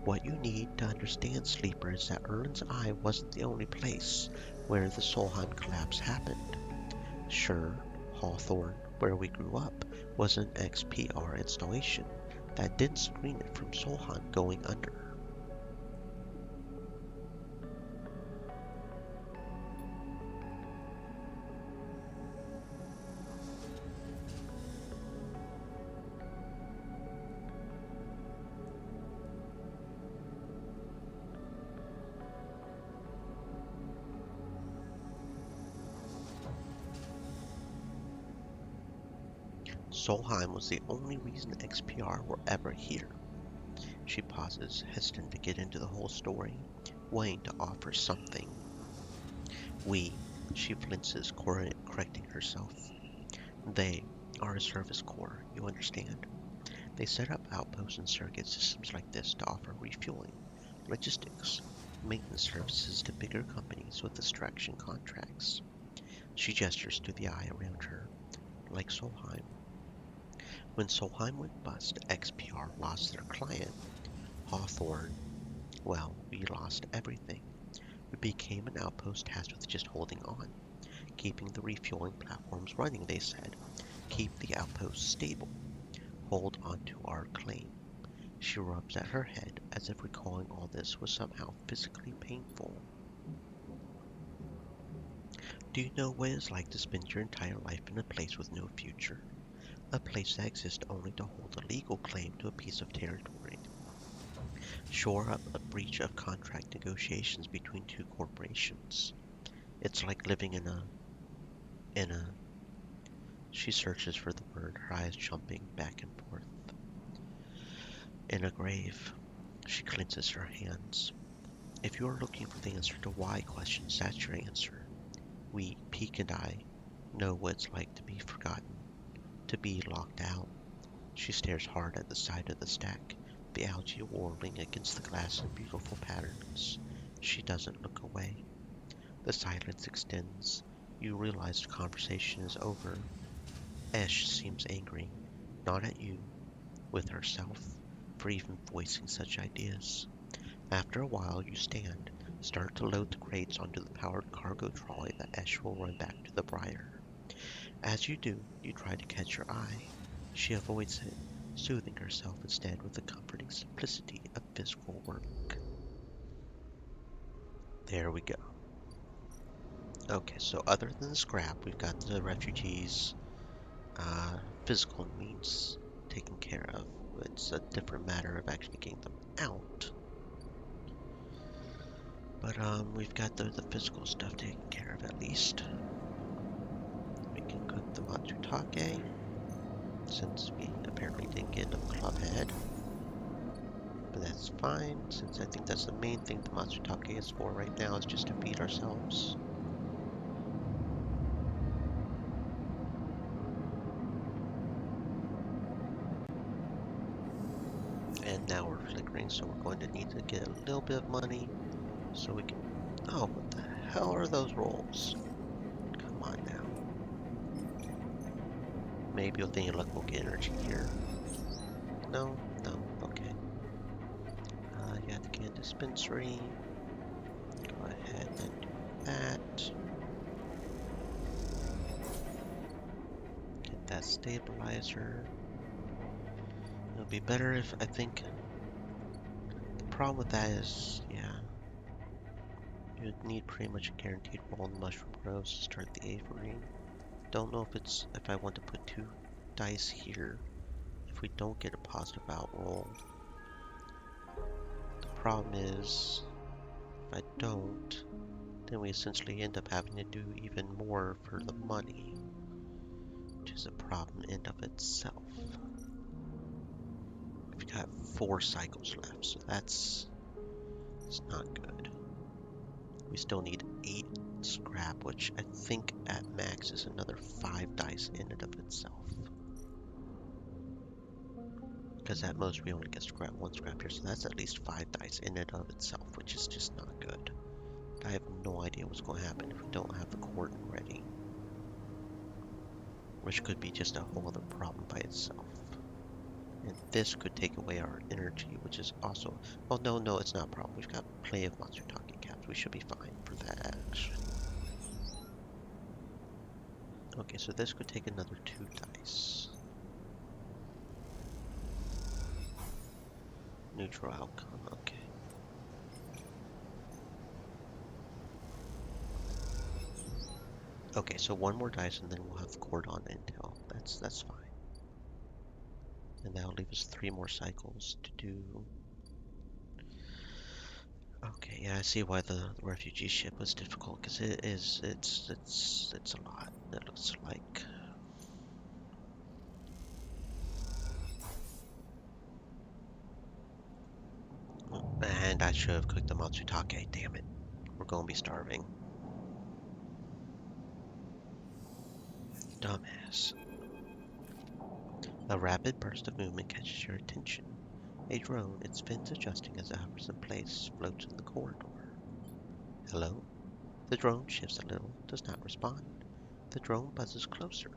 What you need to understand, Sleeper, is that Erlen's Eye wasn't the only place where the Solheim collapse happened. Sure, Hawthorne, where we grew up, was an XPR installation. That didn't screen it from Solheim going under. Solheim was the only reason XPR were ever here. She pauses, hesitant to get into the whole story, wanting to offer something. We, She flinches, correcting herself. They are a service corps, you understand. They set up outposts and surrogate systems like this to offer refueling, logistics, maintenance services to bigger companies with extraction contracts. She gestures to the eye around her, like Solheim. When Solheim went bust, XPR lost their client, Hawthorne. Well, we lost everything. We became an outpost tasked with just holding on, keeping the refueling platforms running, they said. Keep the outpost stable. Hold on to our claim. She rubs at her head as if recalling all this was somehow physically painful. Do you know what it's like to spend your entire life in a place with no future? A place that exists only to hold a legal claim to a piece of territory. Shore up a breach of contract negotiations between two corporations. It's like living in a. She searches for the word, her eyes jumping back and forth. In a grave. She clenches her hands. If you are looking for the answer to why questions, that's your answer. We, Peak and I, know what it's like to be forgotten, to be locked out. She stares hard at the side of the stack, the algae whirling against the glass in beautiful patterns. She doesn't look away. The silence extends. You realize the conversation is over. Esh seems angry, not at you, with herself, for even voicing such ideas. After a while, you start to load the crates onto the powered cargo trolley that Esh will run back to the Briar. As you do, you try to catch her eye. She avoids it, soothing herself instead with the comforting simplicity of physical work. There we go. Okay, so other than the scrap, we've got the refugees' physical needs taken care of. It's a different matter of actually getting them out. But we've got the physical stuff taken care of at least. We can cook the matsutake, since we apparently didn't get enough club head. But that's fine, since I think that's the main thing the matsutake is for right now, is just to feed ourselves. And now we're flickering, so we're going to need to get a little bit of money so we can... Oh, what the hell are those rolls? Come on now. Maybe with any luck we'll get energy here. No? No? Okay. Yeah, the can dispensary. Go ahead and do that. Get that stabilizer. It'll be better if, I think, the problem with that is, yeah, you'd need pretty much a guaranteed roll in the mushroom groves to start the aviary. Don't know if I want to put 2 dice here if we don't get a positive out roll. The problem is, if I don't, then we essentially end up having to do even more for the money, which is a problem in of itself. We've got 4 cycles left, so it's not good. We still need 8 scrap, which I think at max is another 5 dice in and of itself. Because at most we only get 1 scrap here, so that's at least 5 dice in and of itself, which is just not good. I have no idea what's going to happen if we don't have the cordon ready. Which could be just a whole other problem by itself. And this could take away our energy, which is also... Oh, no, it's not a problem. We've got plenty of matsutake caps. We should be fine for that, actually. Okay, so this could take another 2 dice. Neutral outcome, okay. Okay, so 1 more dice and then we'll have cordon intel. That's fine. And that'll leave us 3 more cycles to do. Okay, yeah, I see why the refugee ship was difficult, because it's a lot, it looks like. And I should have cooked the matsutake, damn it. We're gonna be starving. Dumbass. A rapid burst of movement catches your attention. A drone, its fins adjusting as it hovers in place, floats in the corridor. Hello? The drone shifts a little, does not respond. The drone buzzes closer.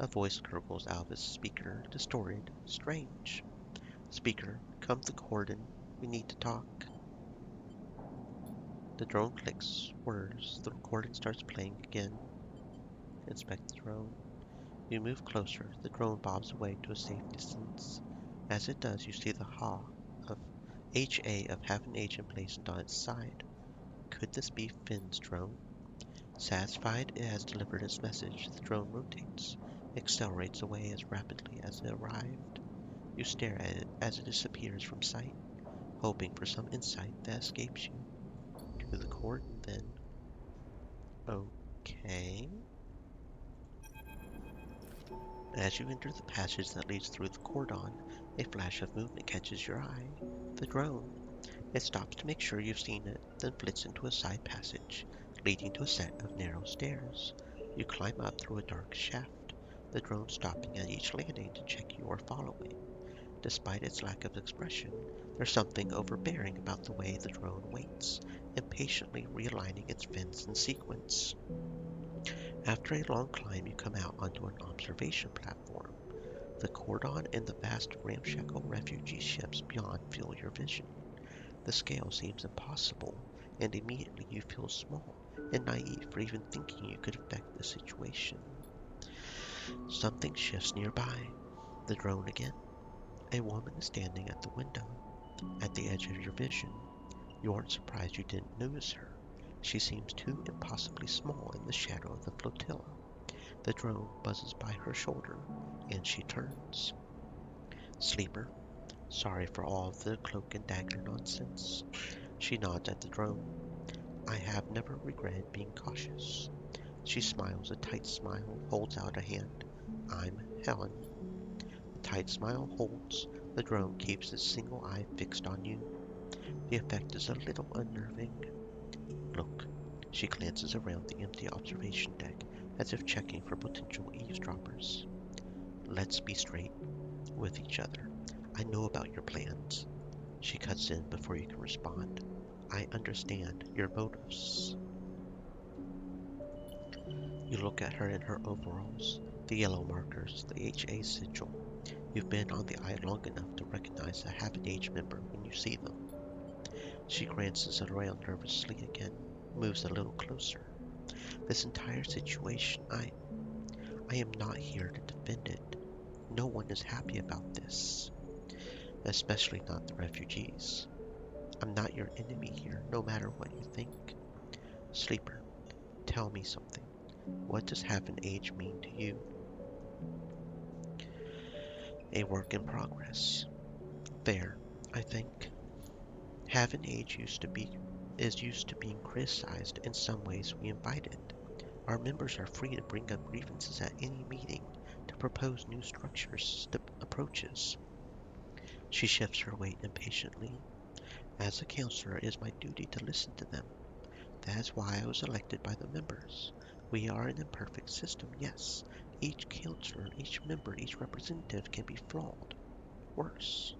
A voice gurgles out of its speaker, distorted, strange. Speaker, come to Cordon. We need to talk. The drone clicks, whirs. The recording starts playing again. Inspect the drone. You move closer. The drone bobs away to a safe distance. As it does, you see the of HA of having agent placed on its side. Could this be Finn's drone? Satisfied it has delivered its message, the drone rotates, accelerates away as rapidly as it arrived. You stare at it as it disappears from sight, hoping for some insight that escapes you. To the Cordon, then. Okay. As you enter the passage that leads through the cordon, a flash of movement catches your eye. The drone. It stops to make sure you've seen it, then flits into a side passage, leading to a set of narrow stairs. You climb up through a dark shaft, the drone stopping at each landing to check you are following. Despite its lack of expression, there's something overbearing about the way the drone waits, impatiently realigning its fins in sequence. After a long climb, you come out onto an observation platform. The cordon and the vast ramshackle refugee ships beyond fill your vision. The scale seems impossible, and immediately you feel small and naive for even thinking you could affect the situation. Something shifts nearby. The drone again. A woman is standing at the window, at the edge of your vision. You aren't surprised you didn't notice her. She seems too impossibly small in the shadow of the flotilla. The drone buzzes by her shoulder, and she turns. Sleeper, sorry for all of the cloak and dagger nonsense. She nods at the drone. I have never regretted being cautious. She smiles a tight smile, holds out a hand. I'm Helen. The tight smile holds. The drone keeps its single eye fixed on you. The effect is a little unnerving. Look. She glances around the empty observation deck, as if checking for potential eavesdroppers. Let's be straight with each other. I know about your plans. She cuts in before you can respond. I understand your motives. You look at her in her overalls, the yellow markers, the HA sigil. You've been on the island long enough to recognize a Habit member when you see them. She glances around nervously again, moves a little closer. This entire situation, I am not here to defend it. No one is happy about this, especially not the refugees. I'm not your enemy here, no matter what you think. Sleeper, tell me something. What does have an age mean to you? A work in progress. Fair, I think. Have an age is used to being criticized. In some ways we invite it. Our members are free to bring up grievances at any meeting, to propose new structures, approaches. She shifts her weight impatiently. As a counselor, it is my duty to listen to them. That is why I was elected by the members. We are an imperfect system, yes. Each counselor, each member, each representative can be flawed. Worse,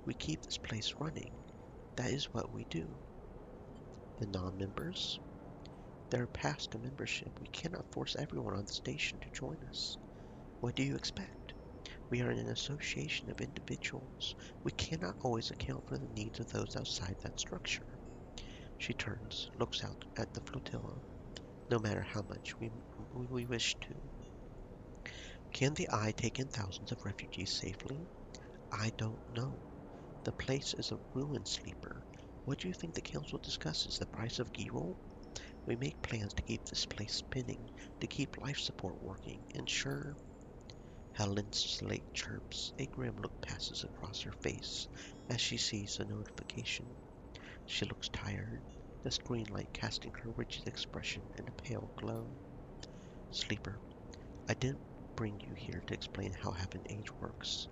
we keep this place running. That is what we do. The non-members? They're past the membership. We cannot force everyone on the station to join us. What do you expect? We are an association of individuals. We cannot always account for the needs of those outside that structure. She turns, looks out at the flotilla, no matter how much we wish to. Can the Eye take in thousands of refugees safely? I don't know. The place is a ruin, Sleeper. What do you think the council discusses? The price of Girol? We make plans to keep this place spinning, to keep life support working, and sure. Helen's slate chirps. A grim look passes across her face as she sees the notification. She looks tired, the screen light casting her rigid expression in a pale glow. Sleeper, I didn't bring you here to explain how Heaven Age works.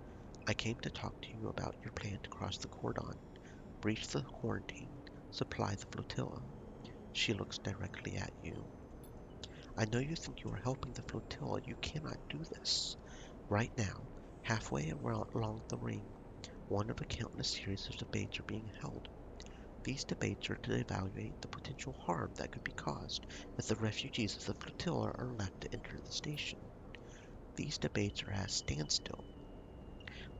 I came to talk to you about your plan to cross the cordon, breach the quarantine, supply the flotilla. She looks directly at you. I know you think you are helping the flotilla. You cannot do this. Right now, halfway along the ring, one of a countless series of debates are being held. These debates are to evaluate the potential harm that could be caused if the refugees of the flotilla are left to enter the station. These debates are at a standstill.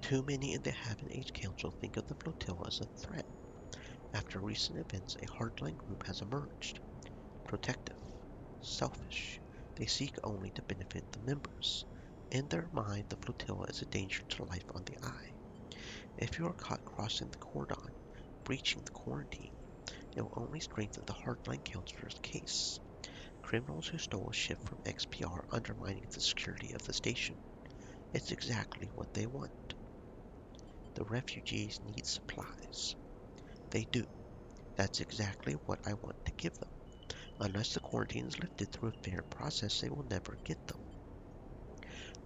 Too many in the Haven Age Council think of the flotilla as a threat. After recent events, a hardline group has emerged. Protective, selfish, they seek only to benefit the members. In their mind, the flotilla is a danger to life on the Eye. If you are caught crossing the cordon, breaching the quarantine, it will only strengthen the hardline counselor's case. Criminals who stole a ship from XPR are undermining the security of the station. It's exactly what they want. The refugees need supplies. They do. That's exactly what I want to give them. Unless the quarantine is lifted through a fair process, they will never get them.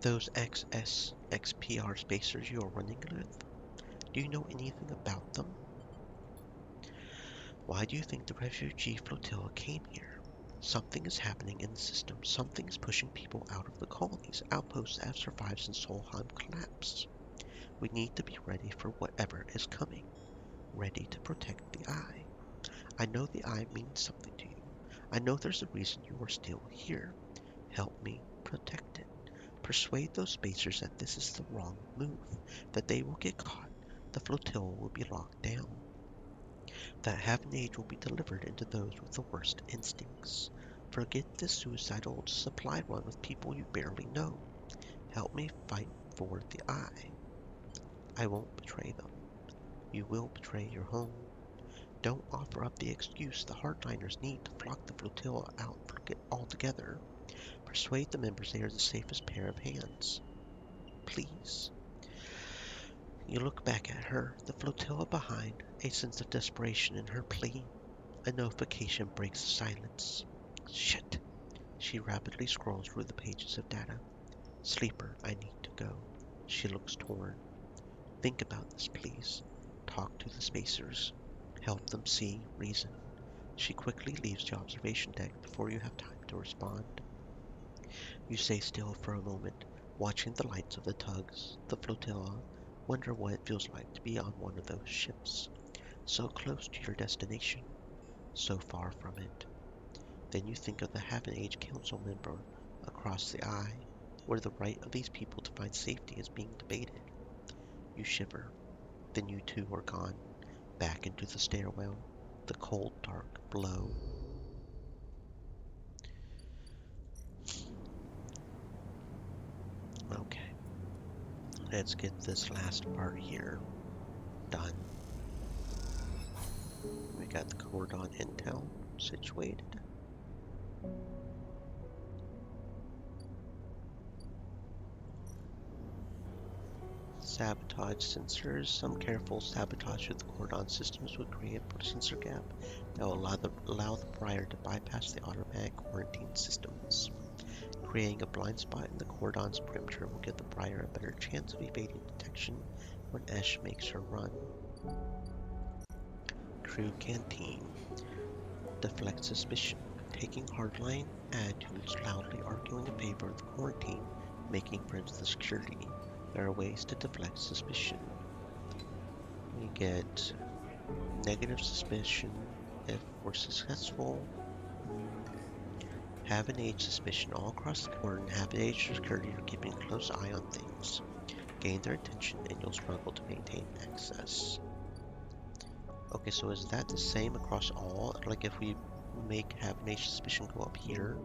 Those XPR spacers you are running with, do you know anything about them? Why do you think the refugee flotilla came here? Something is happening in the system. Something is pushing people out of the colonies. Outposts have survived since Solheim collapsed. We need to be ready for whatever is coming. Ready to protect the Eye. I know the Eye means something to you. I know there's a reason you are still here. Help me protect it. Persuade those spacers that this is the wrong move, that they will get caught, the flotilla will be locked down, that Haven Age will be delivered into those with the worst instincts. Forget this suicidal supply run with people you barely know. Help me fight for the Eye. I won't betray them. You will betray your home. Don't offer up the excuse the hardliners need to flock the flotilla out altogether. Persuade the members they are the safest pair of hands. Please. You look back at her, the flotilla behind, a sense of desperation in her plea. A notification breaks the silence. Shit. She rapidly scrolls through the pages of data. Sleeper, I need to go. She looks torn. Think about this, please. Talk to the spacers. Help them see, reason. She quickly leaves the observation deck before you have time to respond. You stay still for a moment, watching the lights of the tugs, the flotilla, wonder what it feels like to be on one of those ships, so close to your destination, so far from it. Then you think of the Haven Age Council member across the Eye, where the right of these people to find safety is being debated. You shiver. Then you too are gone, back into the stairwell, the cold dark below. Okay, let's get this last part here done. We got the cordon intel situated. Sabotage sensors. Some careful sabotage of the cordon systems would create a sensor gap that will allow the Briar to bypass the automatic quarantine systems. Creating a blind spot in the cordon's perimeter will give the Briar a better chance of evading detection when Esh makes her run. Crew Canteen. Deflect suspicion. Taking hardline attitudes, loudly arguing in favor of the quarantine, making friends with the security. There are ways to deflect suspicion. We get negative suspicion if we're successful. Have an age suspicion all across the board, and have an age security are keeping a close eye on things. Gain their attention and you'll struggle to maintain access. Okay, so is that the same across all? Like if we make have an age suspicion go up here,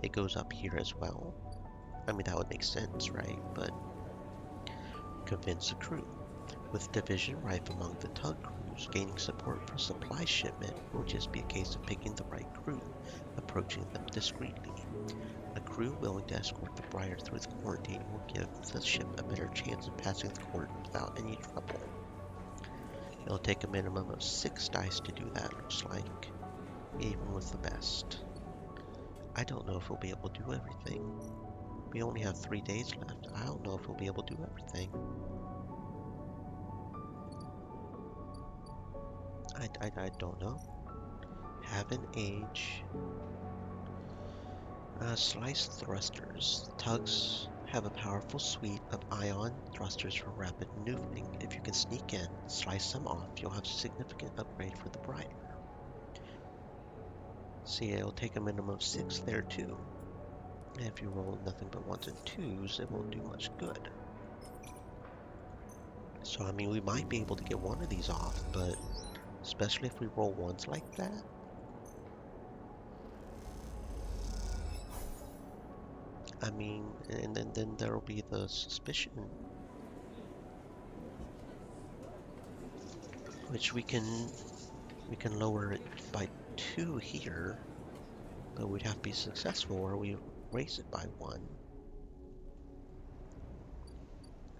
it goes up here as well? I mean, that would make sense, right? But convince the crew. With division rife among the tug crews, gaining support for supply shipment will just be a case of picking the right crew, approaching them discreetly. A crew willing to escort the Briar through the quarantine will give the ship a better chance of passing the cordon without any trouble. It'll take a minimum of 6 dice to do that, looks like, even with the best. I don't know if we'll be able to do everything. We only have 3 days left. I don't know if we'll be able to do everything. I don't know. Have an age. Slice thrusters. Tugs have a powerful suite of ion thrusters for rapid maneuvering. If you can sneak in, slice them off, you'll have a significant upgrade for the Briar. See, it'll take a minimum of 6 there too. And if you roll nothing but 1s and 2s, it won't do much good. So, I mean, we might be able to get one of these off, but especially if we roll ones like that. I mean, and then there'll be the suspicion, which we can lower it by 2 here, but we'd have to be successful or we raise it by 1.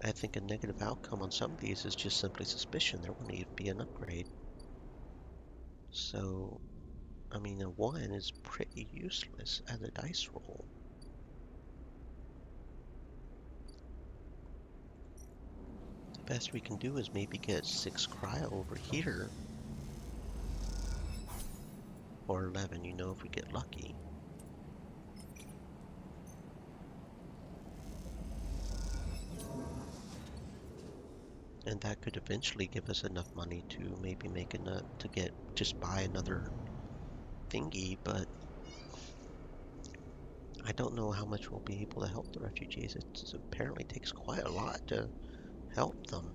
I think a negative outcome on some of these is just simply suspicion. There wouldn't even be an upgrade. So, I mean, a 1 is pretty useless as a dice roll. The best we can do is maybe get 6 cryo over here. Or 11, you know, if we get lucky. And that could eventually give us enough money to maybe make enough to just buy another thingy, but I don't know how much we'll be able to help the refugees. It apparently takes quite a lot to help them.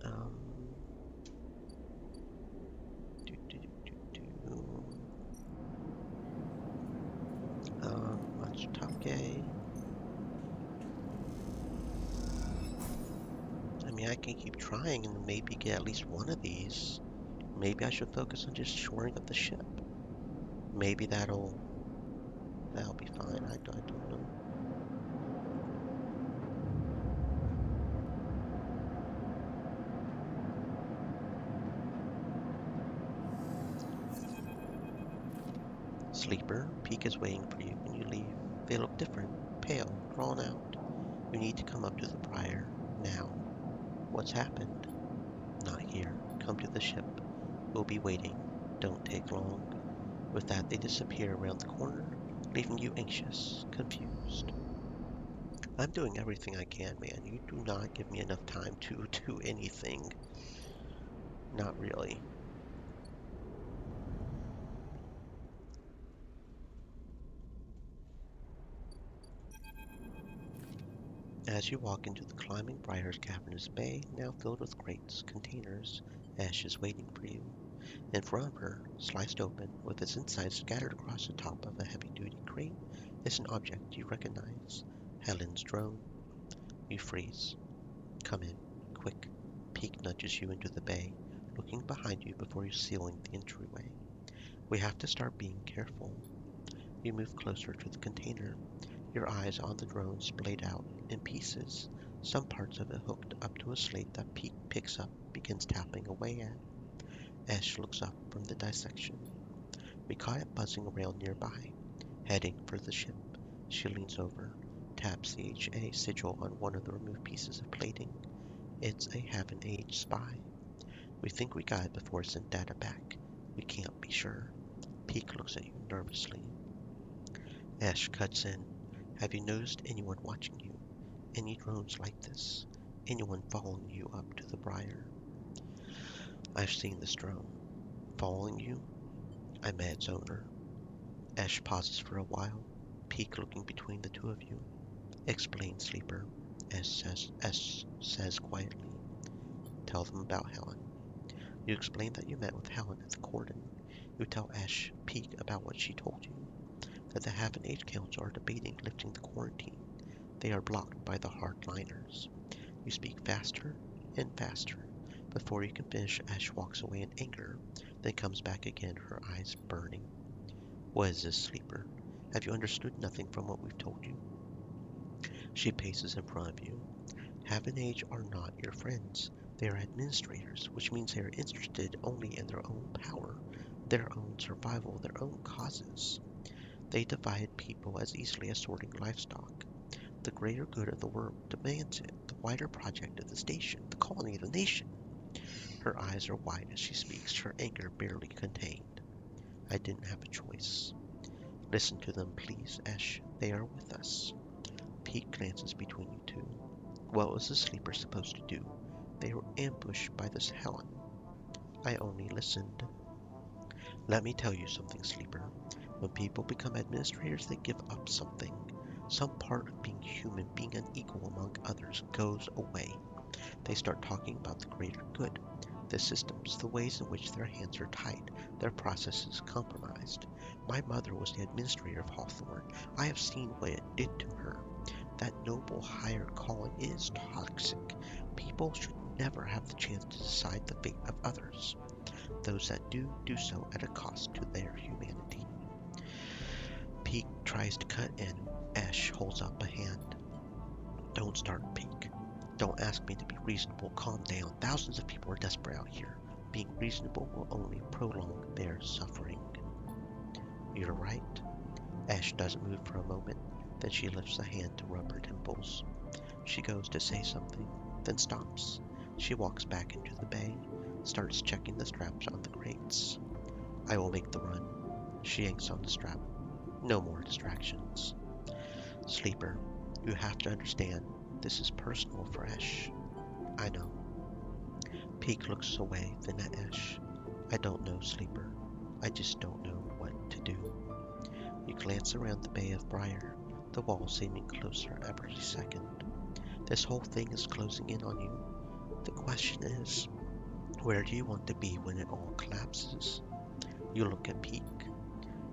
Um, do, do, do, do, do. Matsutake. I mean, I can keep trying and maybe get at least one of these. Maybe I should focus on just shoring up the ship. Maybe that'll be fine. I don't know. Sleeper, Peak is waiting for you when you leave. They look different, pale, drawn out. You need to come up to the Briar, now. What's happened? Not here. Come to the ship. We'll be waiting. Don't take long. With that, they disappear around the corner, leaving you anxious, confused. I'm doing everything I can, man. You do not give me enough time to do anything. Not really. As you walk into the climbing Briar's cavernous bay, now filled with crates, containers, Ash is waiting for you. In front of her, sliced open, with its insides scattered across the top of a heavy-duty crate, is an object you recognize. Helen's drone. You freeze. Come in, quick. Peak nudges you into the bay, looking behind you before sealing the entryway. We have to start being careful. You move closer to the container, your eyes on the drone splayed out in pieces, some parts of it hooked up to a slate that Peak picks up, begins tapping away at. Ash looks up from the dissection. We caught it buzzing around nearby, heading for the ship. She leans over, taps the HA sigil on one of the removed pieces of plating. It's a Haven Age spy. We think we got it before it sent data back. We can't be sure. Peak looks at you nervously. Ash cuts in. Have you noticed anyone watching you? Any drones like this? Anyone following you up to the Briar? I've seen this drone. Following you? I met its owner. Ash pauses for a while, Peak looking between the two of you. Explain, Sleeper, Ash says quietly. Tell them about Helen. You explain that you met with Helen at the Cordon. You tell Ash Peak about what she told you, that the Haven Age Council are debating lifting the quarantine. They are blocked by the hardliners. You speak faster and faster. Before you can finish, Ash walks away in anger, then comes back again, her eyes burning. What is this, Sleeper? Have you understood nothing from what we've told you? She paces in front of you. Haven Age are not your friends. They are administrators, which means they are interested only in their own power, their own survival, their own causes. They divide people as easily as sorting livestock. The greater good of the world demands it, the wider project of the station, the colony of the nation. Her eyes are wide as she speaks, her anger barely contained. I didn't have a choice. Listen to them, please, Esh. They are with us. Pete glances between you two. What was the sleeper supposed to do? They were ambushed by this Helen. I only listened. Let me tell you something, Sleeper. When people become administrators, they give up something. Some part of being human, being an equal among others, goes away. They start talking about the greater good, the systems, the ways in which their hands are tied, their processes compromised. My mother was the administrator of Hawthorne. I have seen what it did to her. That noble higher calling is toxic. People should never have the chance to decide the fate of others. Those that do, do so at a cost to their humanity. Peak tries to cut in. Esh holds up a hand. Don't start, Peak. Don't ask me to be reasonable. Calm down. Thousands of people are desperate out here. Being reasonable will only prolong their suffering. You're right. Esh doesn't move for a moment. Then she lifts a hand to rub her temples. She goes to say something, then stops. She walks back into the bay, starts checking the straps on the crates. I will make the run. She yanks on the strap. No more distractions. Sleeper, you have to understand, this is personal for Esh. I know. Peak looks away, then at Esh. I don't know, Sleeper. I just don't know what to do. You glance around the Bay of Briar, the wall seeming closer every second. This whole thing is closing in on you. The question is, where do you want to be when it all collapses? You look at Peak.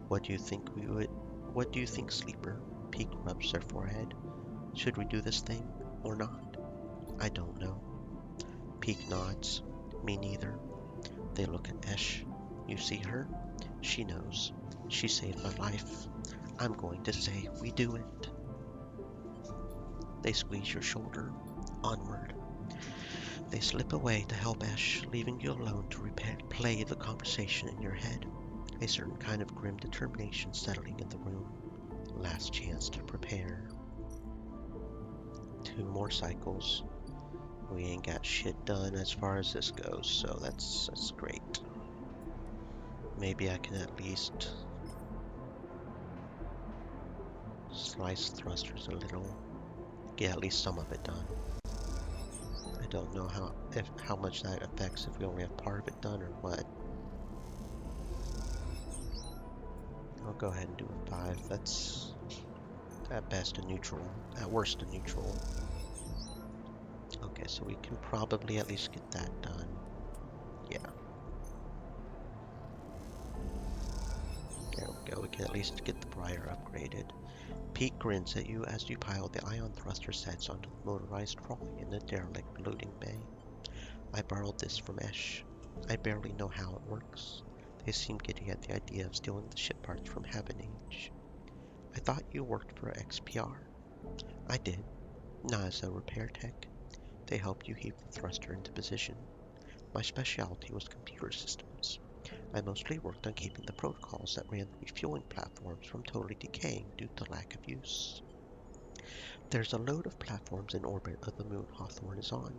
What do you think, Sleeper? Peak rubs their forehead. Should we do this thing or not? I don't know. Peak nods. Me neither. They look at Esh. You see her? She knows. She saved my life. I'm going to say we do it. They squeeze your shoulder. Onward. They slip away to help Esh, leaving you alone to replay the conversation in your head. A certain kind of grim determination settling in the room. Last chance to prepare. 2 more cycles. We ain't got shit done as far as this goes, so that's great. Maybe I can at least slice thrusters a little, get at least some of it done. I don't know how much that affects if we only have part of it done or what. I'll go ahead and do a 5. That's at best a neutral, at worst a neutral. Okay, so we can probably at least get that done. Yeah. There we go, we can at least get the Briar upgraded. Pete grins at you as you pile the ion thruster sets onto the motorized trolley in the derelict loading bay. I borrowed this from Esh. I barely know how it works. They seem giddy at the idea of stealing the ship parts from Heaven Age. I thought you worked for XPR. I did. Not as a repair tech. They help you heat the thruster into position. My specialty was computer systems. I mostly worked on keeping the protocols that ran the refueling platforms from totally decaying due to lack of use. There's a load of platforms in orbit of the moon Hawthorne is on,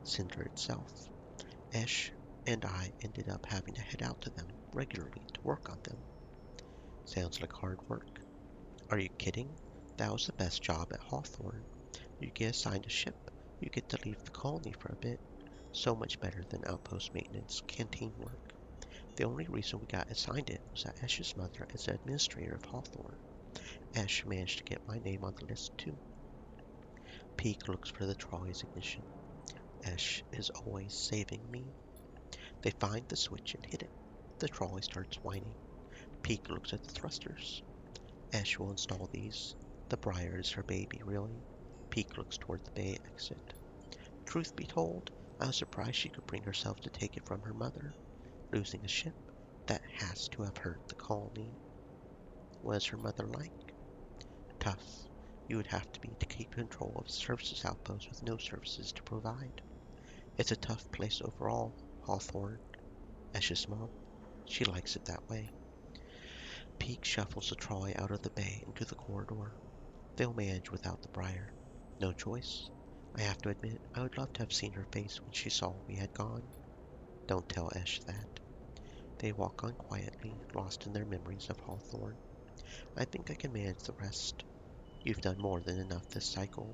Cinder itself. Esh and I ended up having to head out to them regularly to work on them. Sounds like hard work. Are you kidding? That was the best job at Hawthorne. You get assigned a ship, you get to leave the colony for a bit. So much better than outpost maintenance, canteen work. The only reason we got assigned it was that Esh's mother is the administrator of Hawthorne. Esh managed to get my name on the list too. Peak looks for the trolley's ignition. Esh is always saving me. They find the switch and hit it. The trolley starts whining. Peak looks at the thrusters. Esh will install these. The Briar is her baby, really. Peak looks toward the bay exit. Truth be told, I was surprised she could bring herself to take it from her mother. Losing a ship, that has to have hurt the colony. What is her mother like? Tough. You would have to be to keep control of a services outpost with no services to provide. It's a tough place overall, Hawthorne. Esh's mom. She likes it that way. Peak shuffles the trolley out of the bay into the corridor. They'll manage without the Briar. No choice. I have to admit, I would love to have seen her face when she saw we had gone. Don't tell Esh that. They walk on quietly, lost in their memories of Hawthorne. I think I can manage the rest. You've done more than enough this cycle.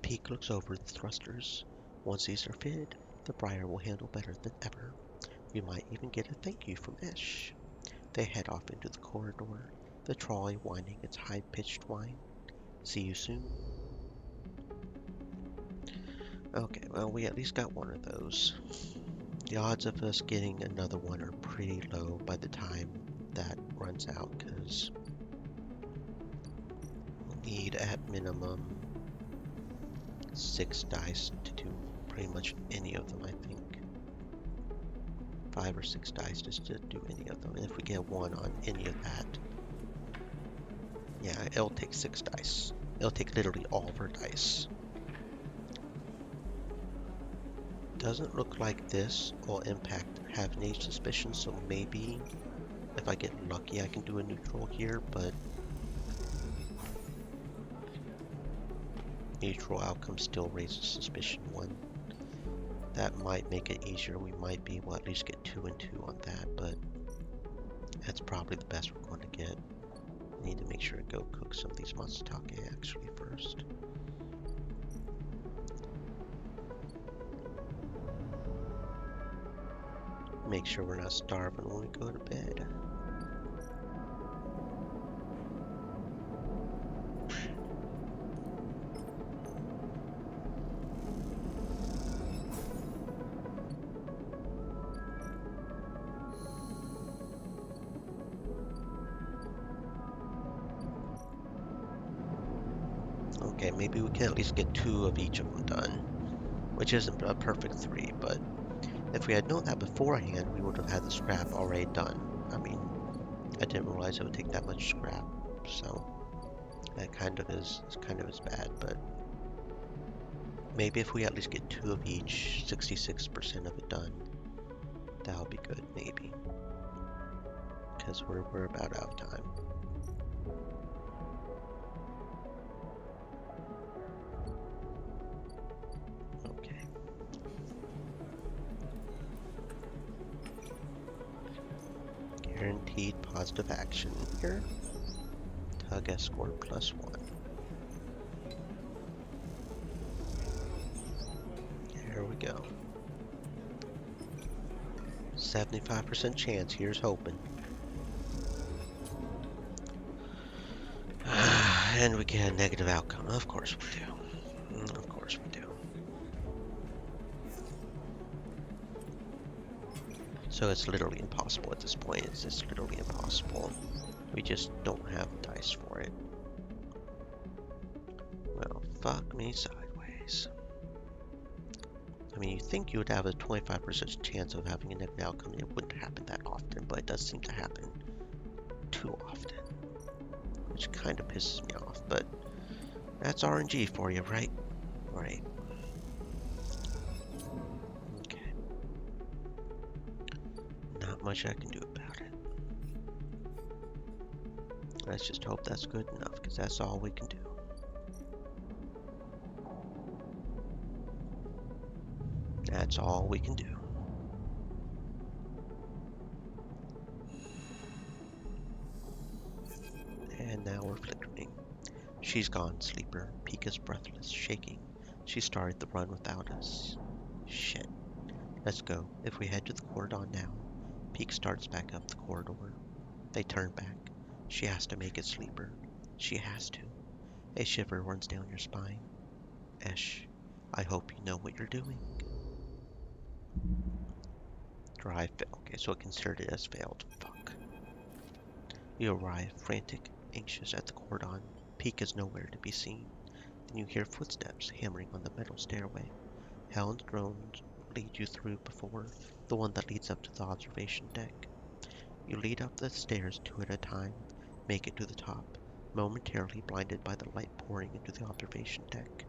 Peak looks over the thrusters. Once these are fitted, the Briar will handle better than ever. You might even get a thank you from Esh. They head off into the corridor, the trolley whining its high-pitched whine. See you soon. Okay, well, we at least got one of those. The odds of us getting another one are pretty low by the time that runs out, because we'll need at minimum 6 dice to do pretty much any of them, I think. 5 or 6 dice just to do any of them. And if we get one on any of that, yeah, it'll take 6 dice. It'll take literally all of our dice. Doesn't look like this will have an age suspicion, so maybe if I get lucky I can do a neutral here, but neutral outcome still raises suspicion 1. That might make it easier. We might be able to at least get 2 and 2 on that, but that's probably the best we're going to get. I need to make sure to go cook some of these matsutake actually first. Make sure we're not starving when we go to bed. Okay, maybe we can at least get 2 of each of them done, which isn't a perfect 3, but if we had known that beforehand, we would have had the scrap already done. I mean, I didn't realize it would take that much scrap, so that kind of is bad, but maybe if we at least get 2 of each, 66% of it done, that'll be good, maybe. Because we're about out of time. Okay. Guaranteed positive action here. Tug escort +1. Here we go. 75% chance, here's hoping. And we get a negative outcome. Of course we do. Of course we do. So it's literally impossible at this point. It's just literally impossible. We just don't have dice for it. Well, fuck me sideways. I mean, you think you would have a 25% chance of having a negative outcome. It wouldn't happen that often, but it does seem to happen too often. Which kind of pisses me off, but that's RNG for you, right? Right. Okay. Not much I can do about it. Let's just hope that's good enough, because that's all we can do. That's all we can do. And now we're flickering. She's gone, Sleeper. Pika's breathless, shaking. She started the run without us. Shit. Let's go. If we head to the corridor now, Peak starts back up the corridor. They turn back. She has to make it, Sleeper. She has to. A shiver runs down your spine. Esh, I hope you know what you're doing. Drive failed. Okay, so it considered it as failed. Fuck. You arrive, frantic, anxious at the cordon. Peak is nowhere to be seen. Then you hear footsteps hammering on the metal stairway. Helen's drones lead you through before, the one that leads up to the observation deck. You lead up the stairs 2 at a time, make it to the top, momentarily blinded by the light pouring into the observation deck.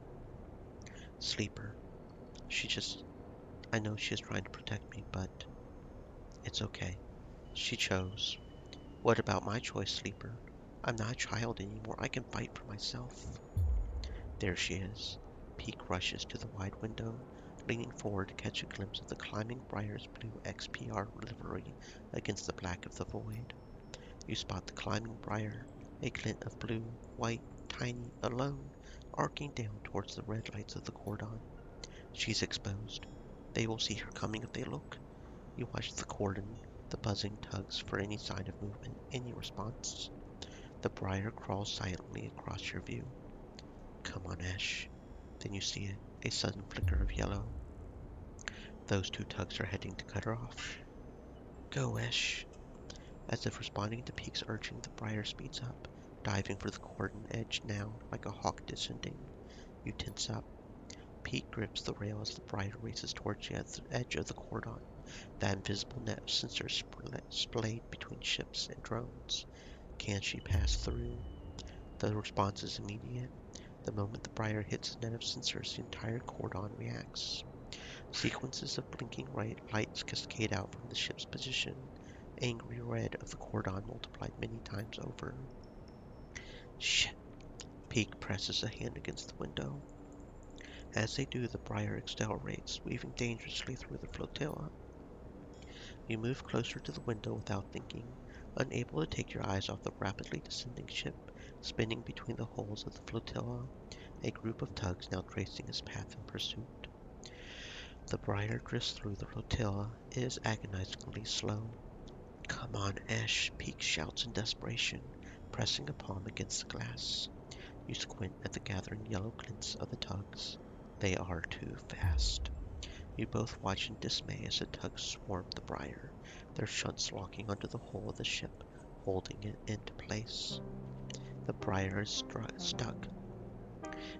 Sleeper. I know she is trying to protect me, but it's okay. She chose. What about my choice, Sleeper? I'm not a child anymore. I can fight for myself. There she is. Peak rushes to the wide window, leaning forward to catch a glimpse of the climbing Briar's blue XPR livery against the black of the void. You spot the climbing briar, a glint of blue, white, tiny, alone, arcing down towards the red lights of the cordon. She's exposed. They will see her coming if they look. You watch the cordon, the buzzing tugs for any sign of movement, any response. The briar crawls silently across your view. Come on, Ash. Then you see it, a sudden flicker of yellow. Those two tugs are heading to cut her off. Go, Ash. As if responding to Peak's urging, the briar speeds up, diving for the cordon edge now, like a hawk descending. You tense up. Peak grips the rail as the briar races towards the edge of the cordon, that invisible net of sensors splayed between ships and drones. Can she pass through? The response is immediate. The moment the briar hits the net of sensors, the entire cordon reacts. Sequences of blinking lights cascade out from the ship's position, angry red of the cordon multiplied many times over. Shit! Peak presses a hand against the window. As they do, the briar accelerates, weaving dangerously through the flotilla. You move closer to the window without thinking, unable to take your eyes off the rapidly descending ship, spinning between the hulls of the flotilla, a group of tugs now tracing its path in pursuit. The briar drifts through the flotilla. It is agonizingly slow. Come on, Ash, Peak shouts in desperation, pressing a palm against the glass. You squint at the gathering yellow glints of the tugs. They are too fast. You both watch in dismay as the tugs swarm the briar, their shunts locking onto the hull of the ship, holding it into place. The briar is stuck,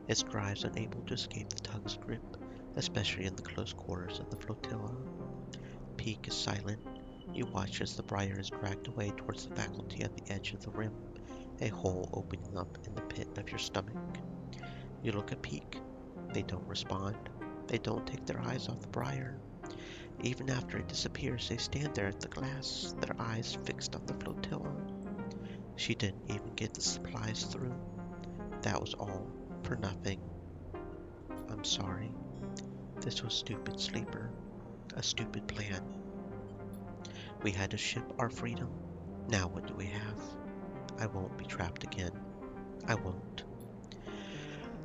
its drives unable to escape the tug's grip, especially in the close quarters of the flotilla. Peak is silent. You watch as the briar is dragged away towards the faculty at the edge of the rim, a hole opening up in the pit of your stomach. You look at Peak. They don't respond. They don't take their eyes off the briar. Even after it disappears, they stand there at the glass, their eyes fixed on the flotilla. She didn't even get the supplies through. That was all for nothing. I'm sorry. This was stupid, Sleeper. A stupid plan. We had to ship our freedom. Now what do we have? I won't be trapped again. I won't.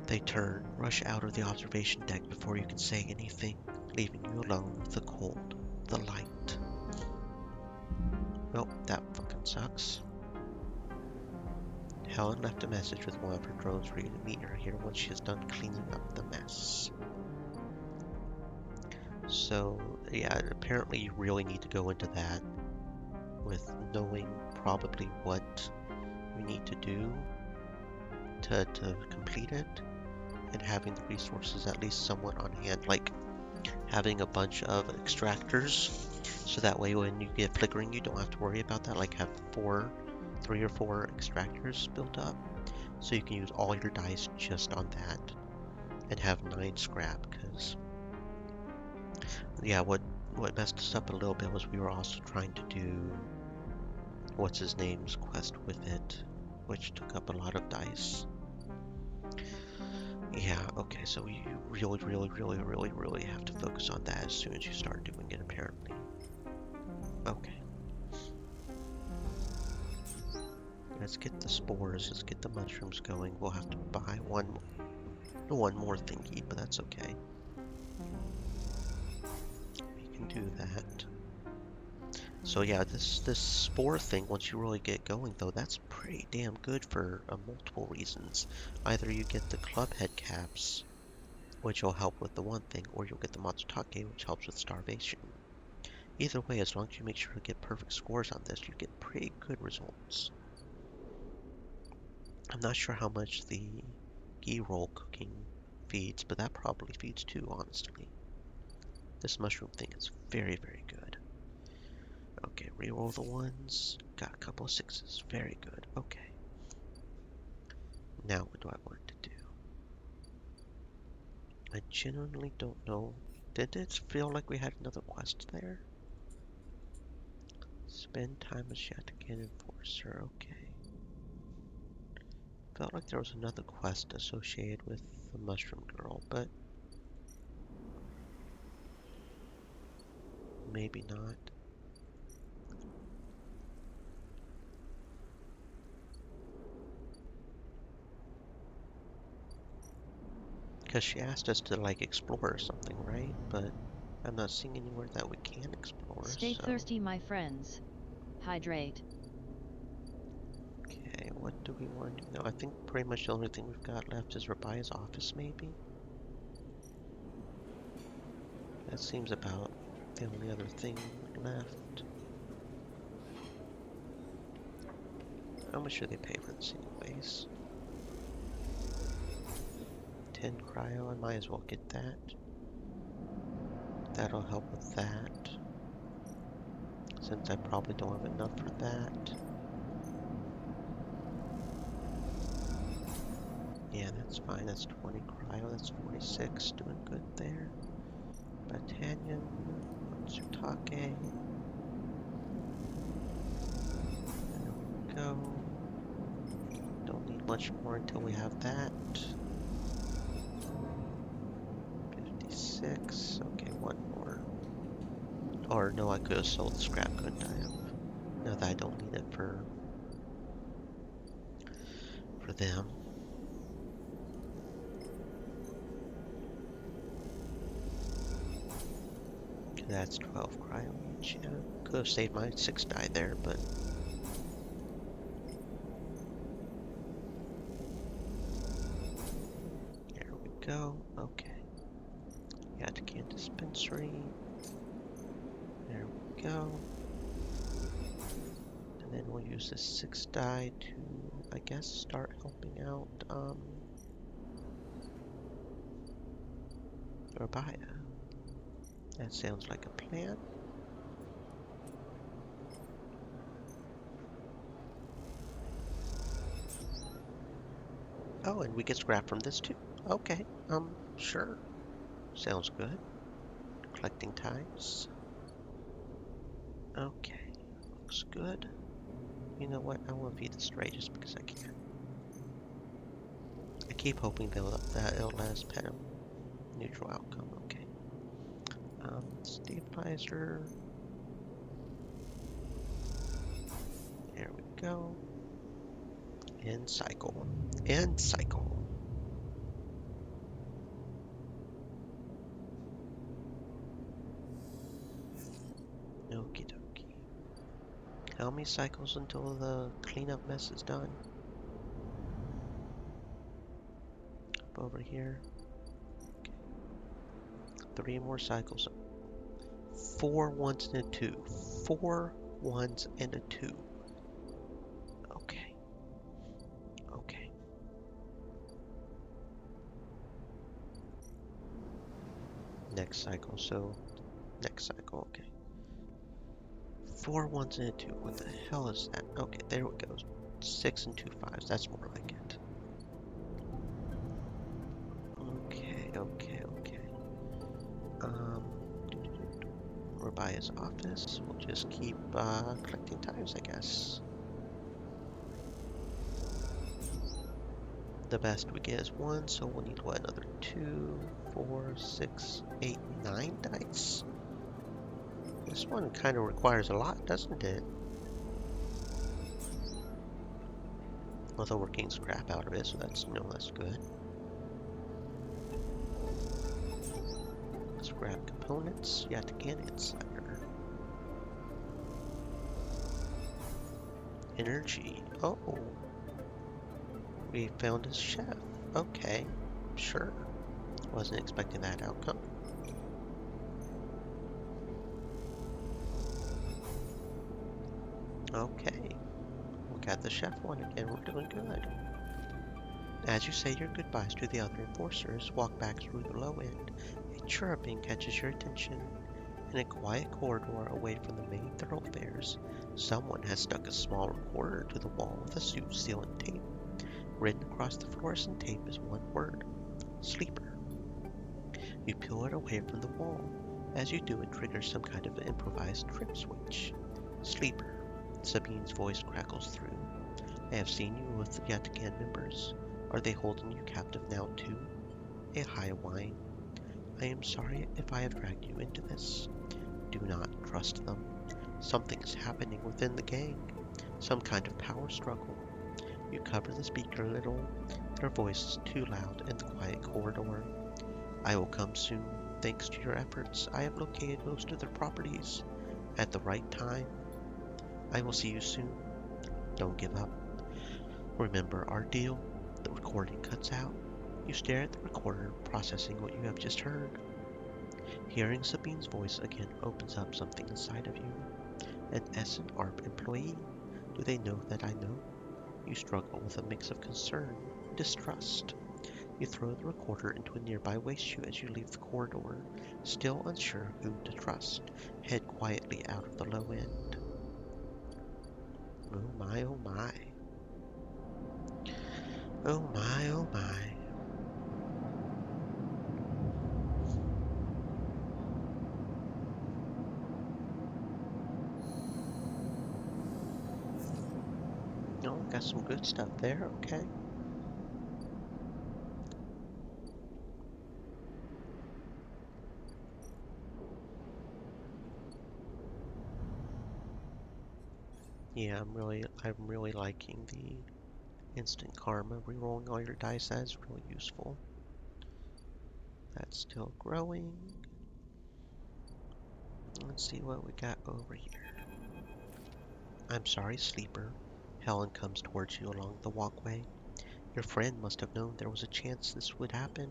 They turn, rush out of the observation deck before you can say anything, leaving you alone with the cold, the light. Well, that fucking sucks. Helen left a message with one of her drones for you to meet her here once she is done cleaning up the mess. So, yeah, apparently you really need to go into that with knowing probably what you need to do to complete it, and having the resources at least somewhat on hand, like having a bunch of extractors, so that way when you get flickering you don't have to worry about that, like have 3 or 4 extractors built up, so you can use all your dice just on that, and have 9 scrap, because, yeah, what messed us up a little bit was we were also trying to do what's his name's quest with it, which took up a lot of dice. Yeah, okay, so you really have to focus on that as soon as you start doing it, apparently. Okay. Let's get the spores, let's get the mushrooms going. We'll have to buy one more thingy, but that's okay. We can do that. So yeah, this spore thing, once you really get going though, that's pretty damn good for multiple reasons. Either you get the club head caps, which will help with the one thing, or you'll get the Matsutake, which helps with starvation. Either way, as long as you make sure to get perfect scores on this, you get pretty good results. I'm not sure how much the ghee roll cooking feeds, but that probably feeds too, honestly. This mushroom thing is very good. Okay, reroll the ones. Got a couple of 6s. Very good. Okay. Now what do I want to do? I genuinely don't know. Did it feel like we had another quest there? Spend time as Shatakin Enforcer. Okay. Felt like there was another quest associated with the Mushroom Girl, but maybe not. Because she asked us to, like, explore or something, right? But I'm not seeing anywhere that we can explore, Stay so... thirsty, my friends. Hydrate. Okay, what do we want to do now? I think pretty much the only thing we've got left is Rabia's office, maybe? That seems about the only other thing left. How much do they pay for this anyways? 10 cryo, I might as well get that. That'll help with that. Since I probably don't have enough for that. Yeah, that's fine. That's 20 cryo. That's 46. Doing good there. Battanian. Matsutake. There we go. Don't need much more until we have that. 56. Okay, one more. Or no, I could have sold the scrap, couldn't I? Now that I don't need it for them. That's 12 cryo each. Yeah, could have saved my 6 die there, but there we go. Okay. Yatakan dispensary. There we go. And then we'll use this 6 die to, I guess, start helping out Rabia. That sounds like a plan. Oh, and we get scrap from this too. Okay, sure. Sounds good. Collecting ties. Okay, looks good. You know what? I want to feed the stray just because I can. I keep hoping that it'll let us pet him. Neutral outcome. Okay. Stabilizer. There we go. And cycle. And cycle. Okie dokie. How many cycles until the cleanup mess is done? Up over here. Okay. 3 more cycles. 4 ones and a 2. 4 ones and a 2. Okay. Okay. Next cycle, so next cycle, okay. 4 ones and a 2. What the hell is that? Okay, there it goes. 6 and 2 5s. That's more like it. Okay, okay, okay. Rabia's office. We'll just keep collecting ties, I guess. The best we get is 1, so we'll need what? Another 2, 4, 6, 8, 9 dice. This one kind of requires a lot, doesn't it? Although we're getting scrap out of it, so that's that's good. Scrap components. Yatakan insider. Energy. Oh. We found a chef. Okay. Sure. Wasn't expecting that outcome. Okay. We got the chef one again. We're doing good. As you say your goodbyes to the other enforcers, walk back through the low end. A chirruping catches your attention. In a quiet corridor away from the main thoroughfares, someone has stuck a small recorder to the wall with a suit sealing tape. Written across the fluorescent tape is one word: sleeper. You peel it away from the wall. As you do, it triggers some kind of improvised trip switch. Sleeper. Sabine's voice crackles through. I have seen you with the Yatakan members. Are they holding you captive now too? A high whine. I am sorry if I have dragged you into this. Do not trust them. Something is happening within the gang. Some kind of power struggle. You cover the speaker a little. Their voice is too loud in the quiet corridor. I will come soon. Thanks to your efforts, I have located most of their properties at the right time. I will see you soon. Don't give up. Remember our deal? The recording cuts out. You stare at the recorder, processing what you have just heard. Hearing Sabine's voice again opens up something inside of you. An S&ARP employee. Do they know that I know? You struggle with a mix of concern, distrust. You throw the recorder into a nearby waste chute as you leave the corridor, still unsure who to trust. Head quietly out of the low end. Oh my, oh my. Oh my, oh my. Oh, got some good stuff there, okay. Yeah, I'm really liking the instant karma. Rerolling all your dice, that is really useful. That's still growing. Let's see what we got over here. I'm sorry, sleeper. Helen comes towards you along the walkway. Your friend must have known there was a chance this would happen.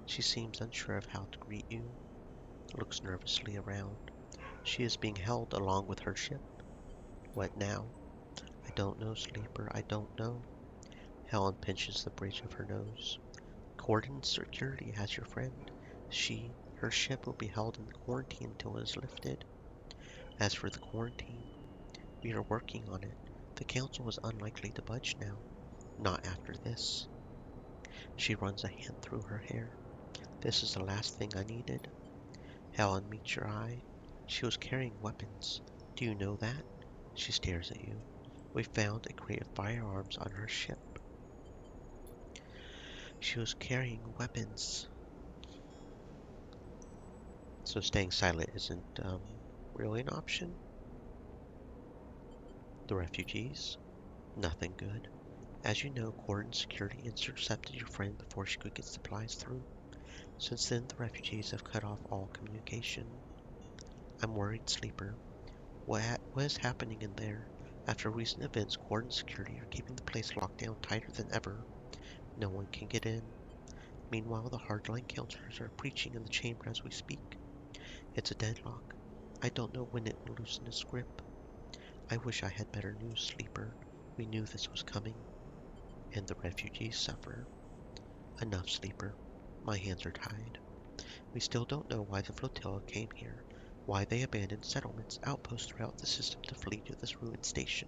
She seems unsure of how to greet you, looks nervously around. She is being held along with her ship. What now? I don't know, sleeper, I don't know. Helen pinches the bridge of her nose. Cordon Security has your friend. Her ship will be held in quarantine until it is lifted. As for the quarantine, we are working on it. The council is unlikely to budge now. Not after this. She runs a hand through her hair. This is the last thing I needed. Helen meets your eye. She was carrying weapons. Do you know that? She stares at you. We found a crate of firearms on her ship. She was carrying weapons. So staying silent isn't really an option. The refugees? Nothing good. As you know, Cordon Security intercepted your friend before she could get supplies through. Since then, the refugees have cut off all communication. I'm worried, sleeper. What is happening in there? After recent events, Cordon Security are keeping the place locked down tighter than ever. No one can get in. Meanwhile, the hardline counselors are preaching in the chamber as we speak. It's a deadlock. I don't know when it will loosen its grip. I wish I had better news, sleeper. We knew this was coming. And the refugees suffer. Enough, sleeper. My hands are tied. We still don't know why the flotilla came here, why they abandoned settlements, outposts throughout the system to flee to this ruined station.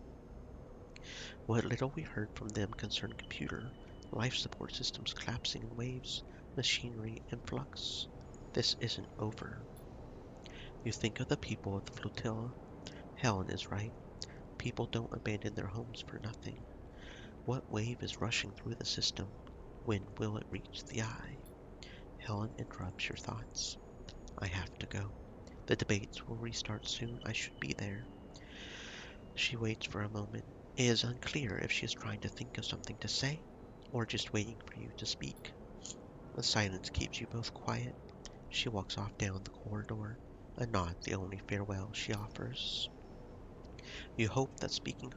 What little we heard from them concerned computer, life support systems collapsing in waves, machinery in flux. This isn't over. You think of the people of the flotilla. Helen is right. People don't abandon their homes for nothing. What wave is rushing through the system? When will it reach the eye? Helen interrupts your thoughts. I have to go. The debates will restart soon. I should be there. She waits for a moment. It is unclear if she is trying to think of something to say, or just waiting for you to speak. The silence keeps you both quiet. She walks off down the corridor, a nod the only farewell she offers. You hope that speaking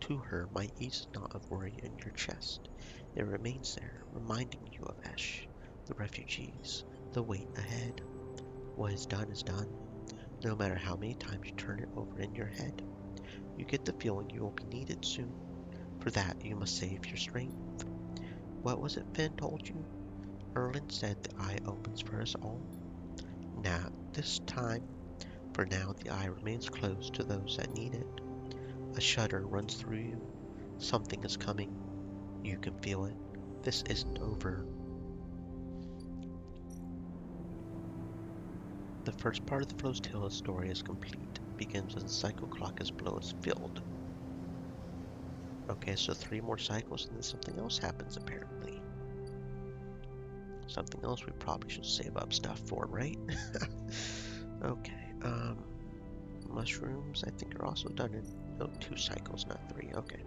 to her might ease the knot of worry in your chest. It remains there, reminding you of Esh, the refugees, the wait ahead. What is done, no matter how many times you turn it over in your head. You get the feeling you will be needed soon. For that, you must save your strength. What was it Finn told you? Erland said the eye opens for us all. Now, this time, for now, the eye remains closed to those that need it. A shudder runs through you. Something is coming. You can feel it. This isn't over. The first part of the flotilla story is complete. It begins when the cycle clock is below is filled. Okay, so 3 more cycles and then something else happens apparently. Something else we probably should save up stuff for, right? Okay, mushrooms I think are also done in 2 cycles, not 3. Okay,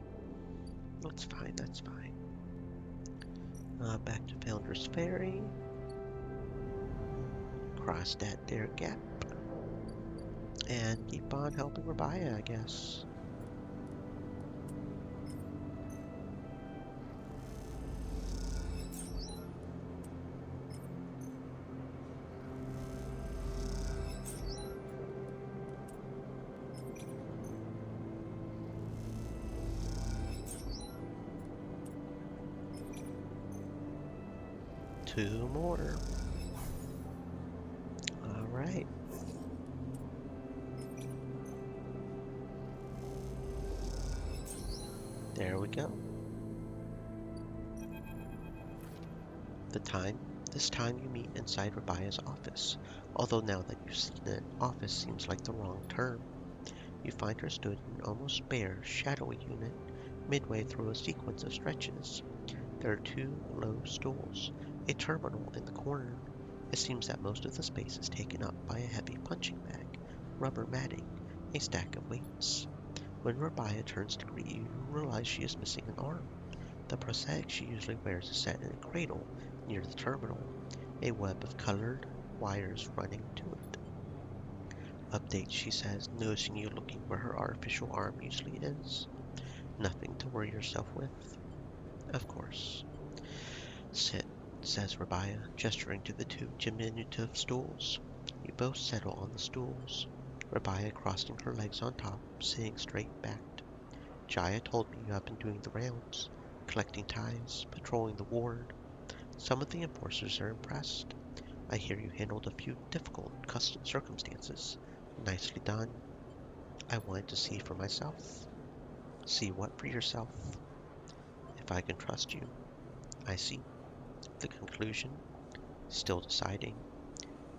that's fine, that's fine. Back to Founder's Ferry. cross that there gap and keep on helping Rabia, I guess. Two more. All right. There we go. This time you meet inside Rabia's office, although now that you've seen it, office seems like the wrong term. You find her stood in an almost bare, shadowy unit, midway through a sequence of stretches. There are two low stools, a terminal in the corner. It seems that most of the space is taken up by a heavy punching bag, rubber matting, a stack of weights. When Rabia turns to greet you, you realize she is missing an arm. The prosthetic she usually wears is set in a cradle near the terminal, a web of colored wires running to it. Update, she says, noticing you looking where her artificial arm usually is. Nothing to worry yourself with. Of course. Sit, says Rabia, gesturing to the two diminutive stools. You both settle on the stools, Rabia crossing her legs on top, sitting straight backed. Jaya told me you have been doing the rounds, collecting ties, patrolling the ward. Some of the enforcers are impressed. I hear you handled a few difficult custom circumstances. Nicely done. I wanted to see for myself. See what for yourself? If I can trust you. I see. The conclusion? Still deciding.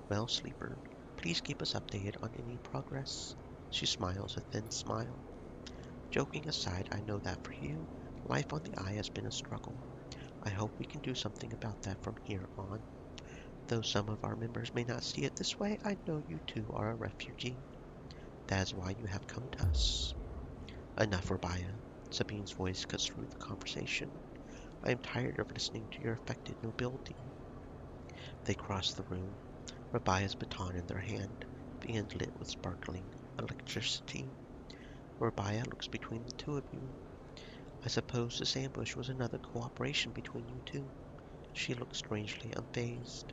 Well, Sleeper, please keep us updated on any progress. She smiles a thin smile. Joking aside, I know that for you, life on the Eye has been a struggle. I hope we can do something about that from here on. Though some of our members may not see it this way, I know you too are a refugee. That is why you have come to us. Enough, Rabia. Sabine's voice cuts through the conversation. I am tired of listening to your affected nobility. They cross the room, Rabia's baton in their hand, the end lit with sparkling electricity. Rabia looks between the two of you. I suppose this ambush was another cooperation between you two. She looks strangely unfazed.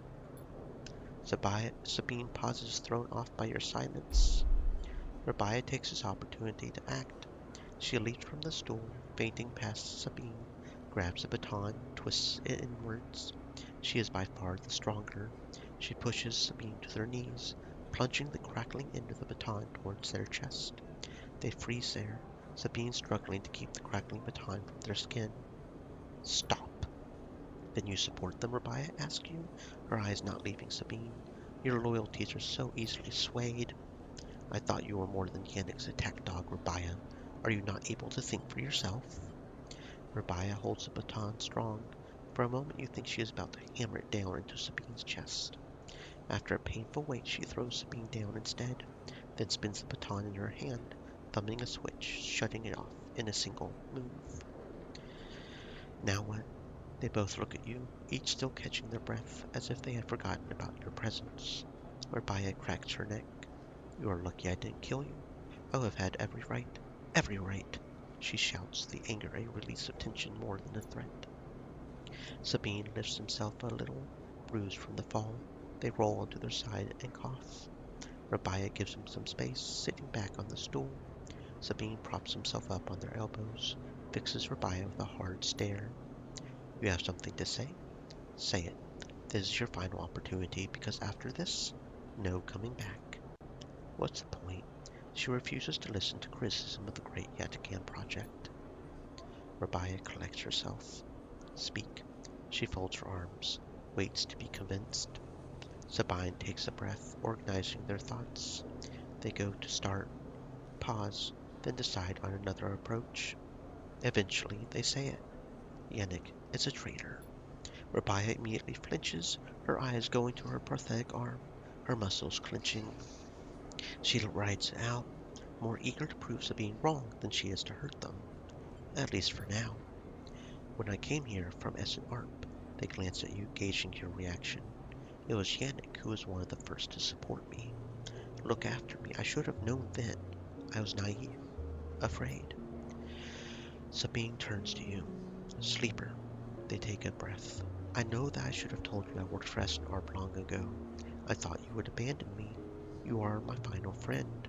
Sabine pauses, thrown off by your silence. Rabia takes this opportunity to act. She leaps from the stool, fainting past Sabine, grabs the baton, twists it inwards. She is by far the stronger. She pushes Sabine to their knees, plunging the crackling end of the baton towards their chest. They freeze there, Sabine struggling to keep the crackling baton from their skin. Stop! Then you support them, Rabia asks you, her eyes not leaving Sabine. Your loyalties are so easily swayed. I thought you were more than Yannick's attack dog, Rabia. Are you not able to think for yourself? Rabia holds the baton strong. For a moment you think she is about to hammer it down into Sabine's chest. After a painful wait, she throws Sabine down instead, then spins the baton in her hand, thumbing a switch, shutting it off in a single move. Now what? They both look at you, each still catching their breath, as if they had forgotten about your presence. Rabia cracks her neck. You are lucky I didn't kill you. I would have had every right, she shouts, the anger a release of tension more than a threat. Sabine lifts himself a little, bruised from the fall. They roll onto their side and cough. Rabia gives him some space, sitting back on the stool. Sabine props himself up on their elbows, fixes Rabia with a hard stare. You have something to say? Say it. This is your final opportunity, because after this, no coming back. What's the point? She refuses to listen to criticism of the Great Yatagan Project. Rabia collects herself. Speak. She folds her arms, waits to be convinced. Sabine takes a breath, organizing their thoughts. They go to start, pause, then decide on another approach. Eventually, they say it. Yannick is a traitor. Rabia immediately flinches, her eyes going to her prosthetic arm, her muscles clenching. She rides it out, more eager to prove Sabine wrong than she is to hurt them. At least for now. When I came here from Essen Arp, they glanced at you, gauging your reaction. It was Yannick who was one of the first to support me. Look after me. I should have known then. I was naive, afraid. Sabine turns to you. Sleeper. They take a breath. I know that I should have told you I worked for SNARP long ago. I thought you would abandon me. You are my final friend.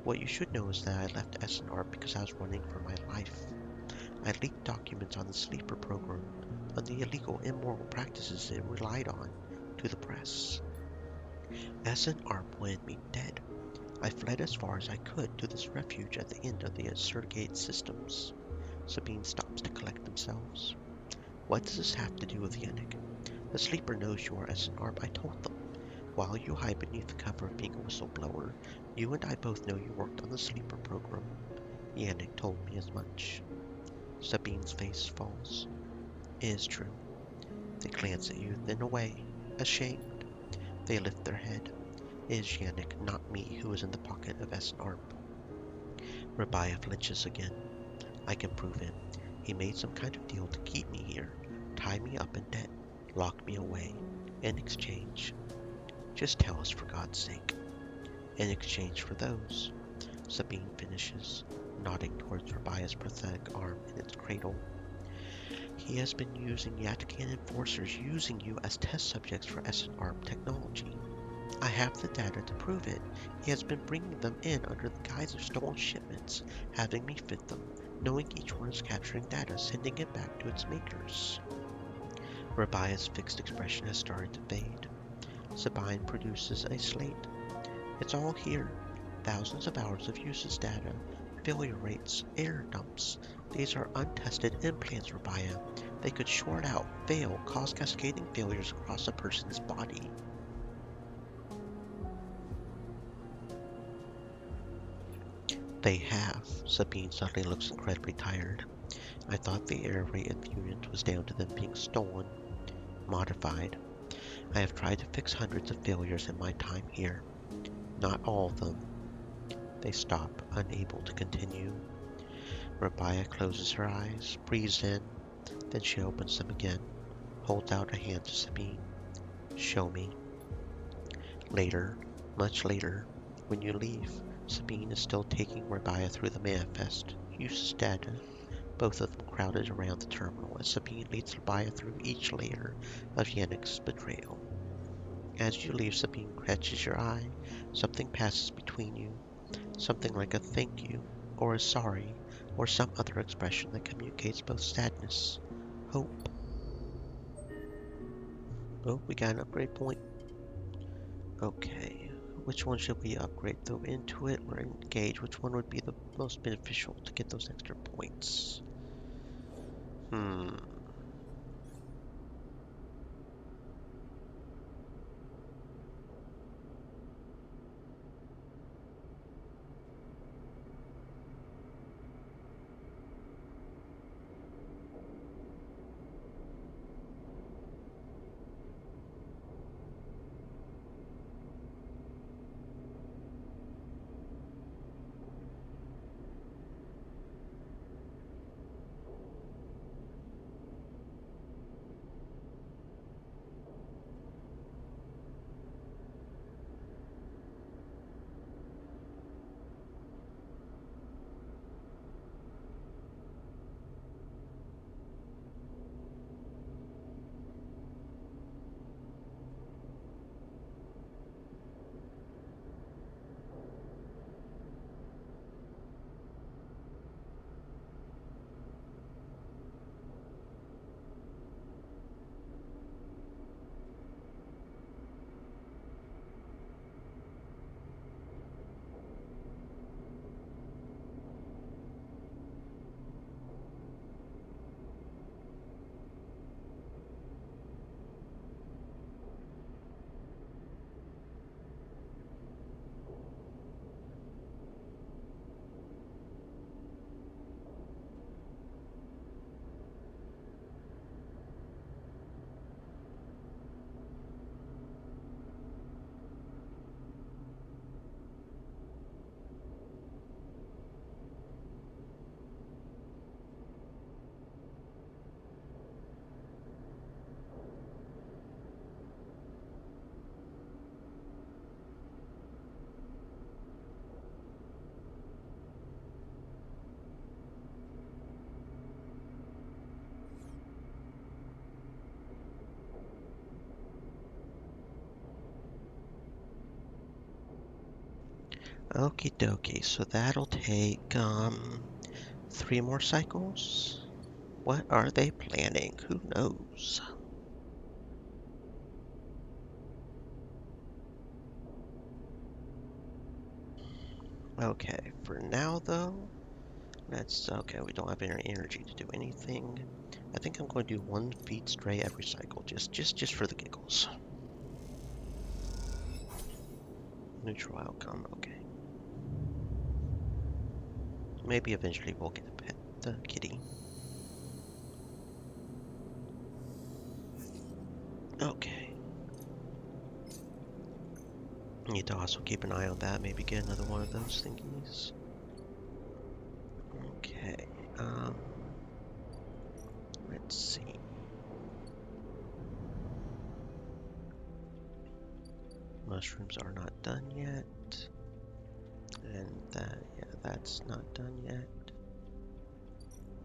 What you should know is that I left SNR because I was running for my life. I leaked documents on the sleeper program, on the illegal, immoral practices it relied on, to the press. SNR wanted me dead. I fled as far as I could to this refuge at the end of the Surrogate systems. Sabine stops to collect themselves. What does this have to do with Yannick? The sleeper knows you are SNR. I told them. While you hide beneath the cover of being a whistleblower, you and I both know you worked on the sleeper program. Yannick told me as much. Sabine's face falls. It is true. They glance at you, then away, ashamed. They lift their head. It is Yannick, not me, who is in the pocket of SNARP. Rabaya flinches again. I can prove it. He made some kind of deal to keep me here, tie me up in debt, lock me away. In exchange. Just tell us for God's sake. In exchange for those. Sabine finishes, nodding towards Rabaya's prosthetic arm in its cradle. He has been using Yatkan enforcers using you as test subjects for SNARP technology. I have the data to prove it. He has been bringing them in under the guise of stolen shipments, having me fit them, knowing each one is capturing data, sending it back to its makers. Rabaya's fixed expression has started to fade. Sabine produces a slate. It's all here. Thousands of hours of usage data, failure rates, error dumps. These are untested implants, Rabaya. They could short out, fail, cause cascading failures across a person's body. They have. Sabine suddenly looks incredibly tired. I thought the error rate of the unit was down to them being stolen, modified. I have tried to fix hundreds of failures in my time here. Not all of them. They stop, unable to continue. Rabaya closes her eyes, breathes in, then she opens them again, holds out a hand to Sabine. Show me. Later, much later, when you leave, Sabine is still taking Rabaya through the manifest, uses data, both of them crowded around the terminal as Sabine leads Rabaya through each layer of Yannick's betrayal. As you leave, Sabine catches your eye. Something passes between you, something like a thank you, or a sorry, or some other expression that communicates both sadness, hope. Oh, we got an upgrade point. Okay, which one should we upgrade though? Intuit or Engage? Which one would be the most beneficial to get those extra points? Hmm. Okie dokie, so that'll take 3 more cycles? What are they planning? Who knows? Okay, for now though, okay, we don't have any energy to do anything. I think I'm going to do 1 feed stray every cycle, just for the giggles. Neutral outcome, okay. Maybe eventually we'll get a pet, the kitty. Okay. Need to also keep an eye on that, maybe get another one of those thingies. Okay, let's see. Mushrooms are not done yet. And yeah, that's not done yet.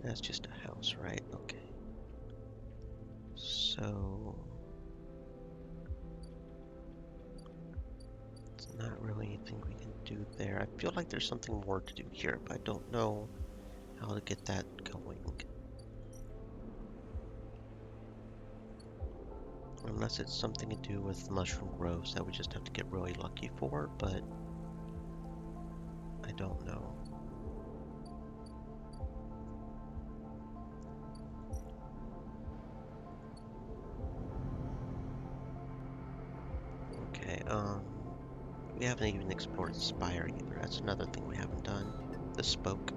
That's just a house, right? Okay. So it's not really anything we can do there. I feel like there's something more to do here, but I don't know how to get that going. Unless it's something to do with mushroom groves that we just have to get really lucky for, but I don't know. Okay, we haven't even explored the spire either. That's another thing we haven't done. The spoke.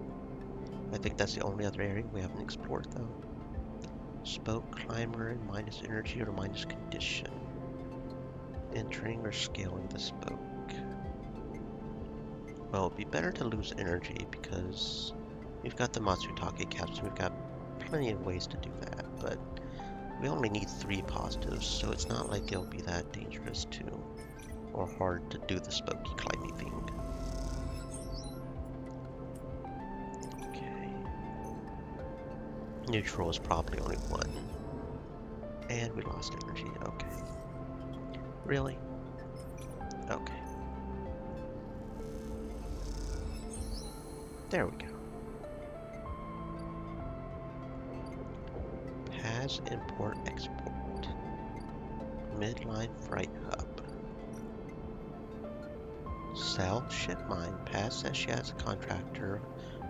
I think that's the only other area we haven't explored though. Spoke climber and minus energy or minus condition. Entering or scaling the spoke. Well, it'd be better to lose energy because we've got the Matsutake capsule. We've got plenty of ways to do that, but we only need 3 positives, so it's not like it'll be that dangerous to or hard to do the spokey climbing thing. Okay. Neutral is probably only 1. And we lost energy. Okay. Really? Okay. There we go. Paz Import Export. Midline Freight Hub. Sell ship mine. Paz says she has a contractor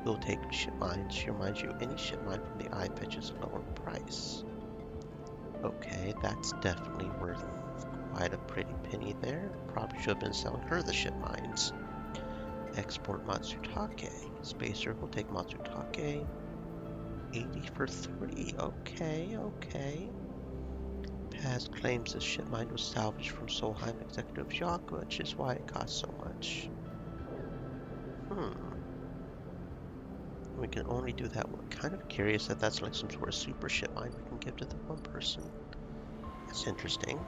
who will take ship mines. She reminds you any ship mine from the eye fetches a lower price. Okay, that's definitely worth quite a pretty penny there. Probably should have been selling her the ship mines. Export Matsutake. Spacer will take Matsutake. 80 for 3. Okay, okay. Paz claims the ship mine was salvaged from Solheim Executive Yacht, which is why it cost so much. We can only do that one. Kind of curious that that's like some sort of super ship mine we can give to the one person. That's interesting.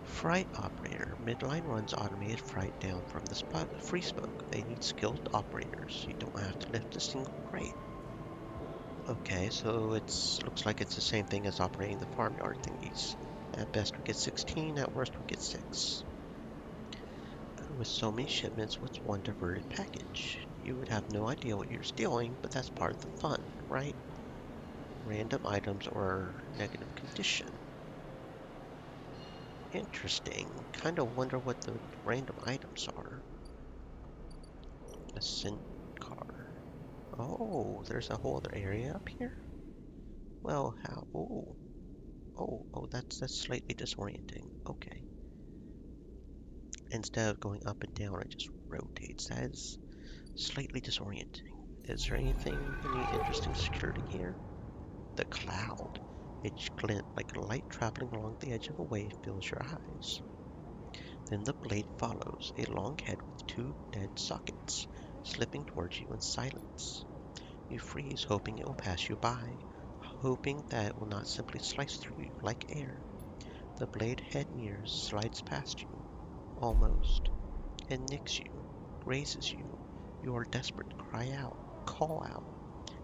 Freight operator. Midline runs automated freight down from the free spoke. They need skilled operators. You don't have to lift a single crate. Okay, so looks like it's the same thing as operating the farmyard thingies. At best we get 16, at worst we get 6. With so many shipments, what's one diverted package? You would have no idea what you're stealing, but that's part of the fun, right? Random items or negative condition. Interesting. Kinda wonder what the random items are. Ascent car. Oh, there's a whole other area up here? Well, how? Oh, that's slightly disorienting. Okay. Instead of going up and down, it just rotates. That is slightly disorienting. Is there any interesting security here? The cloud. Its glint like a light traveling along the edge of a wave fills your eyes. Then the blade follows, a long head with 2 dead sockets, slipping towards you in silence. You freeze, hoping it will pass you by, hoping that it will not simply slice through you like air. The blade head nears, slides past you, almost, and nicks you, grazes you. You are desperate to cry out, call out.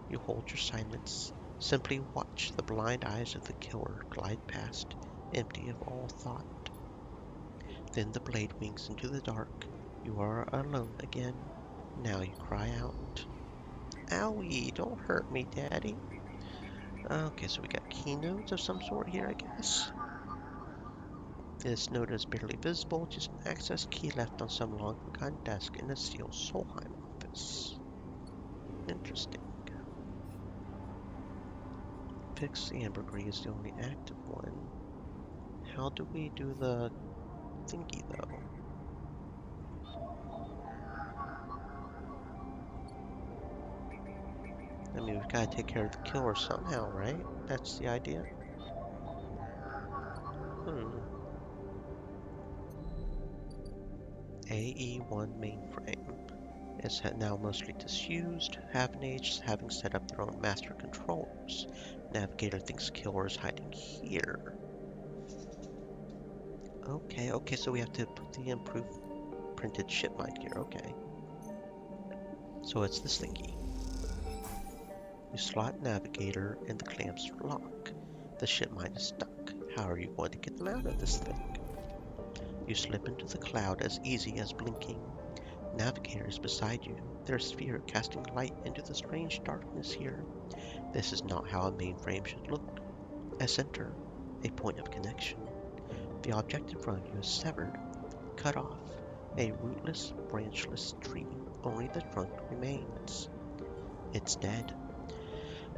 You hold your silence, simply watch the blind eyes of the killer glide past, empty of all thought. Then the blade winks into the dark, You are alone again. Now you cry out. Owie, don't hurt me, Daddy. Okay, so we got keynotes of some sort here, I guess. This note is barely visible, just an access key left on some long-forgotten desk in the Steel Solheim office. Interesting. Fix ambergris is the only active one. How do we do the thingy, though? I mean, we've got to take care of the killer somehow, right? That's the idea. AE1 mainframe is now mostly disused, Havenage having set up their own master controllers. Navigator thinks killer is hiding here. Okay, so we have to put the improved printed shipmind gear, okay. So it's this thingy. You slot navigator and the clamps lock. The shipmind is stuck. How are you going to get them out of this thing? You slip into the cloud as easy as blinking. Navigator is beside you, their sphere casting light into the strange darkness here. This is not how a mainframe should look. A center, a point of connection. The object in front of you is severed, cut off, a rootless, branchless tree. Only the trunk remains. It's dead.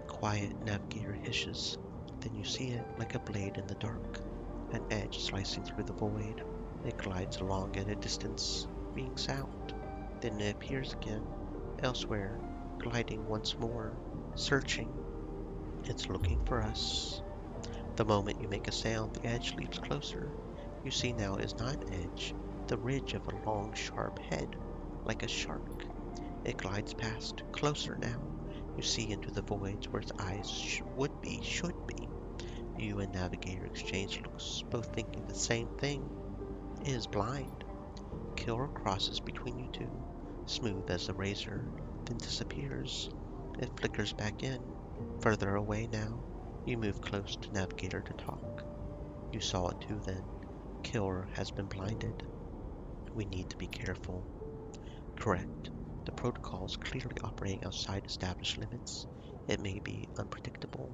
Quiet navigator hisses. Then you see it like a blade in the dark, an edge slicing through the void. It glides along at a distance, being sound. Then it appears again, elsewhere, gliding once more, searching. It's looking for us. The moment you make a sound, the edge leaps closer. You see now is not an edge, the ridge of a long, sharp head, like a shark. It glides past, closer now. You see into the voids where its eyes should be. You and Navigator exchange looks, both thinking the same thing. It is blind. Killer crosses between you two, smooth as a razor, then disappears. It flickers back in, further away now. You move close to Navigator to talk. You saw it too then. Killer has been blinded. We need to be careful. Correct. The protocol is clearly operating outside established limits. It may be unpredictable.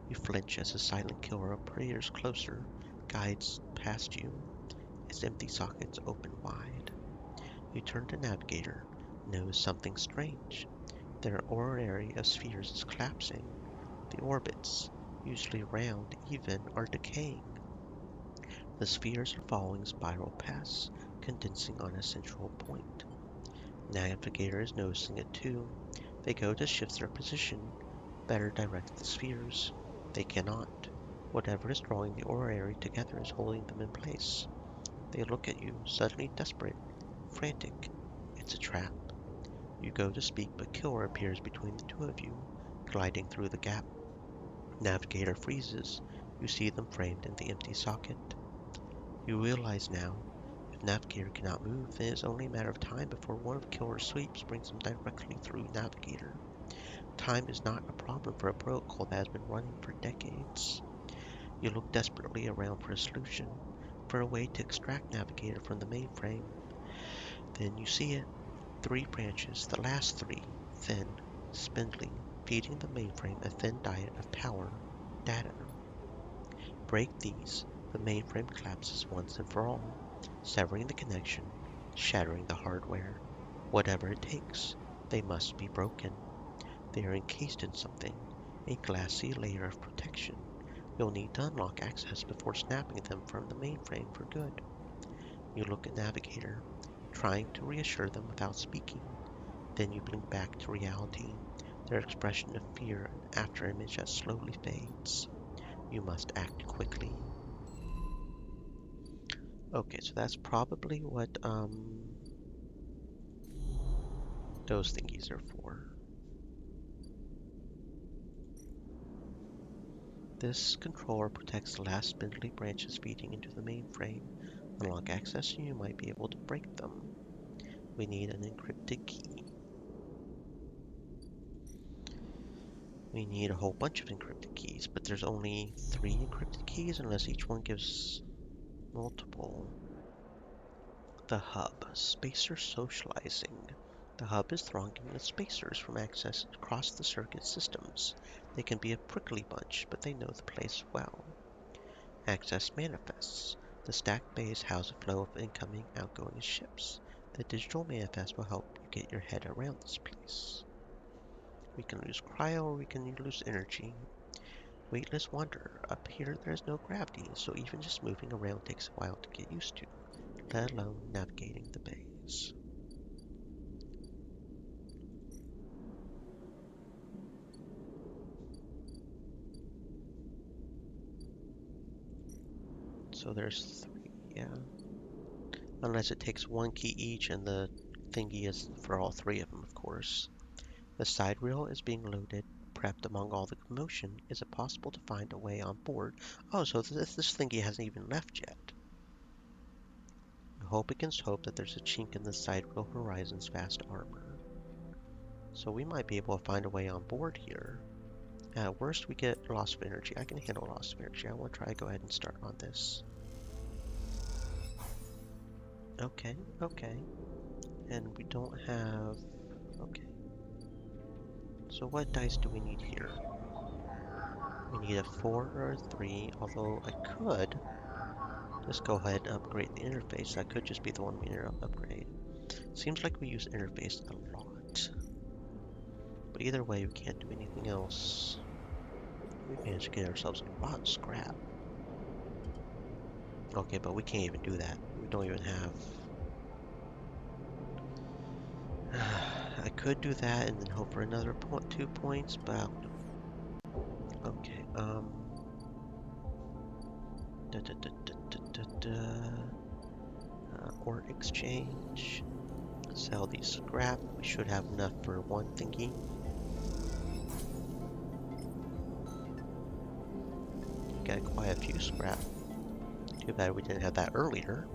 You flinch as the silent killer appears closer, guides past you. Its empty sockets open wide. You turn to Navigator, notice something strange. Their orrery of spheres is collapsing. The orbits, usually round, even, are decaying. The spheres are following spiral paths, condensing on a central point. Navigator is noticing it too. They go to shift their position, better direct the spheres. They cannot. Whatever is drawing the orrery together is holding them in place. They look at you, suddenly desperate, frantic. It's a trap. You go to speak, but Killer appears between the two of you, gliding through the gap. Navigator freezes. You see them framed in the empty socket. You realize now, if Navigator cannot move, then it's only a matter of time before one of Killer's sweeps brings him directly through Navigator. Time is not a problem for a protocol that has been running for decades. You look desperately around for a solution, for a way to extract Navigator from the mainframe. Then you see it. 3 branches, the last 3, thin, spindly, feeding the mainframe a thin diet of power, data. Break these, the mainframe collapses once and for all, severing the connection, shattering the hardware. Whatever it takes, they must be broken. They are encased in something, a glassy layer of protection. You'll need to unlock access before snapping them from the mainframe for good. You look at Navigator, trying to reassure them without speaking. Then you blink back to reality, their expression of fear and afterimage that slowly fades. You must act quickly. Okay, so that's probably what those thingies are for. This controller protects the last spindly branches feeding into the mainframe. Unlock access and you might be able to break them. We need an encrypted key. We need a whole bunch of encrypted keys, but there's only 3 encrypted keys unless each one gives multiple. The hub, spacer socializing. The hub is thronging with spacers from access across the circuit systems. They can be a prickly bunch, but they know the place well. Access manifests. The stacked bays house a flow of incoming, outgoing ships. The digital manifest will help you get your head around this place. We can lose cryo or we can lose energy. Weightless wanderer. Up here there's no gravity, so even just moving around takes a while to get used to, let alone navigating the bays. So there's 3, yeah. Unless it takes 1 key each and the thingy is for all 3 of them, of course. The side rail is being loaded, prepped among all the commotion. Is it possible to find a way on board? Oh, so this thingy hasn't even left yet. Hope against hope that there's a chink in the side rail horizon's vast armor. So we might be able to find a way on board here. At worst, we get loss of energy. I can handle loss of energy. I want to try to go ahead and start on this. Okay, okay. And we don't have... Okay. So what dice do we need here? We need a 4 or a 3, although I could just go ahead and upgrade the interface. That could just be the one we upgrade. Seems like we use interface a lot. But either way, we can't do anything else. We managed to get ourselves a lot of scrap. Okay, but we can't even do that. We don't even have... I could do that and then hope for another 2 points, but I don't know. Okay, Or exchange. Sell these scrap. We should have enough for 1 thingy. Got quite a few scrap. Too bad we didn't have that earlier.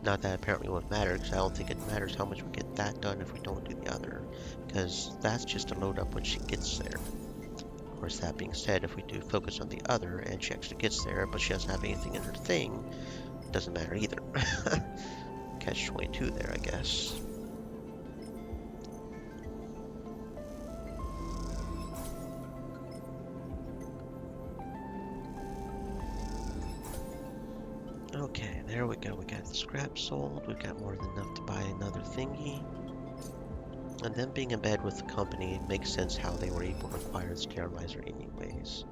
Not that apparently won't matter, because I don't think it matters how much we get that done if we don't do the other. Because that's just to load up when she gets there. Of course, that being said, if we do focus on the other and she actually gets there, but she doesn't have anything in her thing, it doesn't matter either. Catch 22 there, I guess. Okay, there we go. We got the scrap sold. We've got more than enough to buy another thingy. And them being in bed with the company makes sense how they were able to acquire the sterilizer anyways.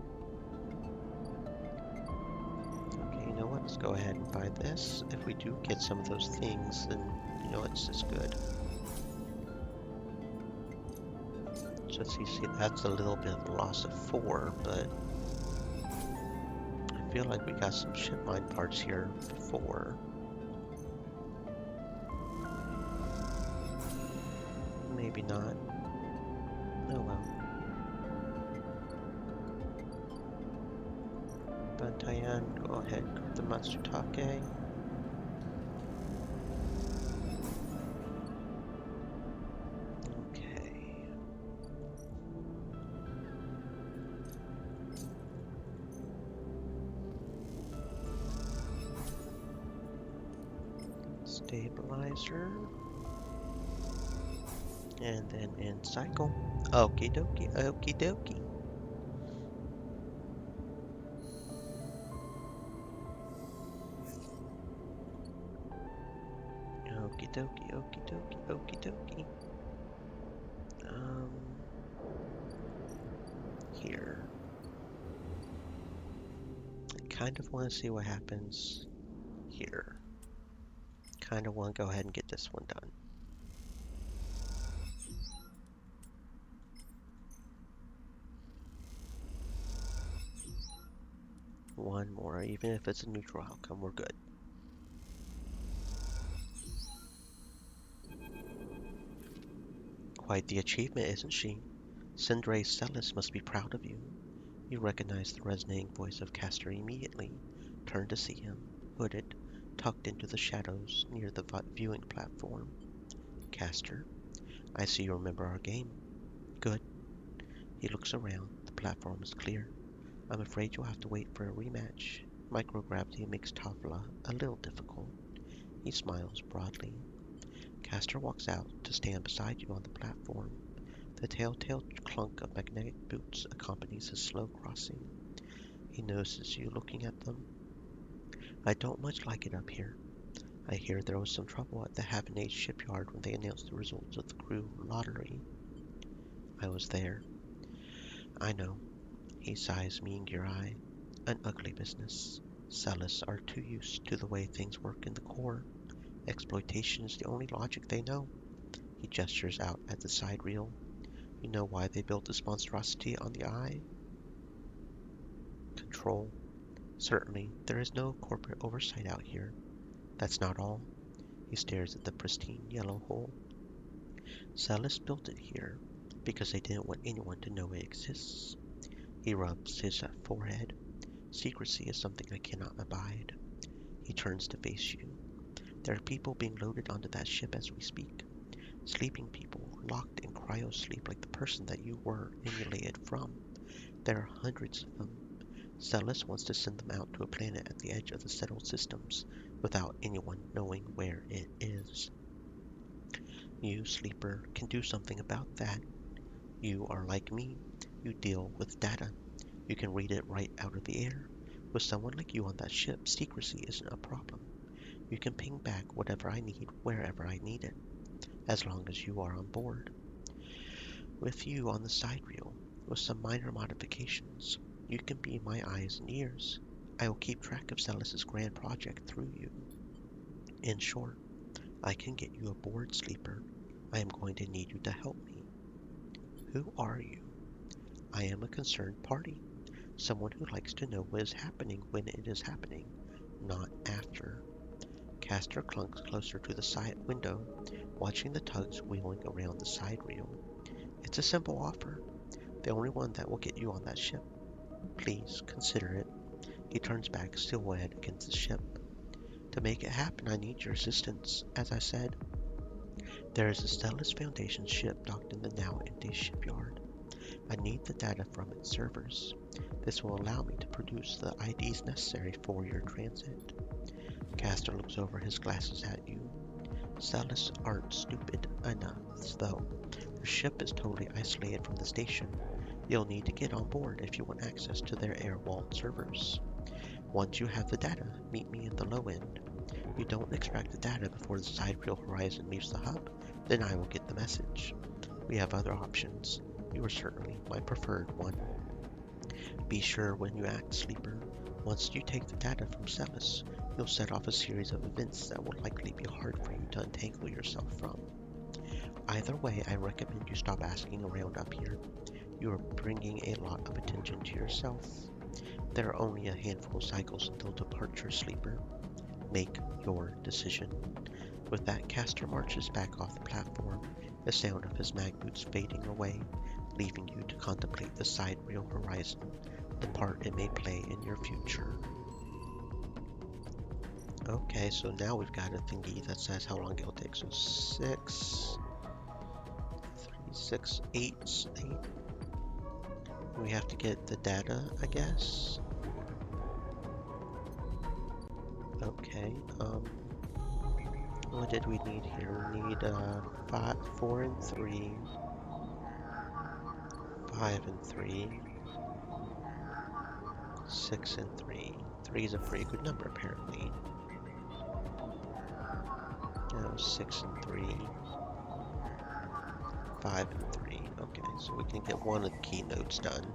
Okay, you know what? Let's go ahead and buy this. If we do get some of those things, then, you know, it's just good. So let's see, that's a little bit of a loss of 4, but I feel like we got some ship mine parts here before. Maybe not. Oh well. Bantayan, go ahead, grab the Matsutake. Okay. Stabilizer. And then in cycle. Okie dokie, okie dokie. Okie dokie, okie dokie, okie dokie. Here. I kind of want to see what happens here. Kind of want to go ahead and get this one done. One more, even if it's a neutral outcome, we're good. Quite the achievement, isn't she? Sindre Celis must be proud of you. You recognize the resonating voice of Castor immediately. Turn to see him, hooded, tucked into the shadows near the viewing platform. Castor, I see you remember our game. Good. He looks around. The platform is clear. I'm afraid you'll have to wait for a rematch. Microgravity makes Tafla a little difficult. He smiles broadly. Castor walks out to stand beside you on the platform. The telltale clunk of magnetic boots accompanies his slow crossing. He notices you looking at them. I don't much like it up here. I hear there was some trouble at the Havanage shipyard when they announced the results of the crew lottery. I was there. I know. He sighs, meeting your eye. An ugly business. Celis are too used to the way things work in the core. Exploitation is the only logic they know. He gestures out at the side reel. You know why they built this monstrosity on the eye? Control. Certainly, there is no corporate oversight out here. That's not all. He stares at the pristine yellow hole. Celis built it here because they didn't want anyone to know it exists. He rubs his forehead. Secrecy is something I cannot abide. He turns to face you. There are people being loaded onto that ship as we speak. Sleeping people, locked in cryo-sleep like the person that you were emulated from. There are hundreds of them. Celis wants to send them out to a planet at the edge of the settled systems without anyone knowing where it is. You, Sleeper, can do something about that. You are like me. You deal with data. You can read it right out of the air. With someone like you on that ship, secrecy isn't a problem. You can ping back whatever I need wherever I need it, as long as you are on board. With you on the side reel, with some minor modifications, you can be my eyes and ears. I will keep track of Celis's grand project through you. In short, I can get you aboard, Sleeper. I am going to need you to help me. Who are you? I am a concerned party. Someone who likes to know what is happening when it is happening, not after. Castor clunks closer to the side window, watching the tugs wheeling around the side reel. It's a simple offer, the only one that will get you on that ship. Please consider it. He turns back, silhouetted against the ship. To make it happen, I need your assistance. As I said, there is a Celis Foundation ship docked in the now empty shipyard. I need the data from its servers. This will allow me to produce the IDs necessary for your transit. Castor looks over his glasses at you. Celis aren't stupid enough, though. The ship is totally isolated from the station. You'll need to get on board if you want access to their air-walled servers. Once you have the data, meet me at the low end. If you don't extract the data before the sidereal horizon leaves the hub, then I will get the message. We have other options. You are certainly my preferred one. Be sure when you act, Sleeper. Once you take the data from Celis, you'll set off a series of events that will likely be hard for you to untangle yourself from. Either way, I recommend you stop asking around up here. You are bringing a lot of attention to yourself. There are only a handful of cycles until departure, Sleeper. Make your decision. With that, Castor marches back off the platform, the sound of his mag boots fading away, leaving you to contemplate the sidereal horizon, the part it may play in your future. Okay, so now we've got a thingy that says how long it'll take. So 8. We have to get the data, I guess. Okay, what did we need here? We need 4 and 3, 5 and 3, 6 and 3. 3 is a pretty good number, apparently. Now 6 and 3, 5 and 3. Okay, so we can get one of the keynotes done.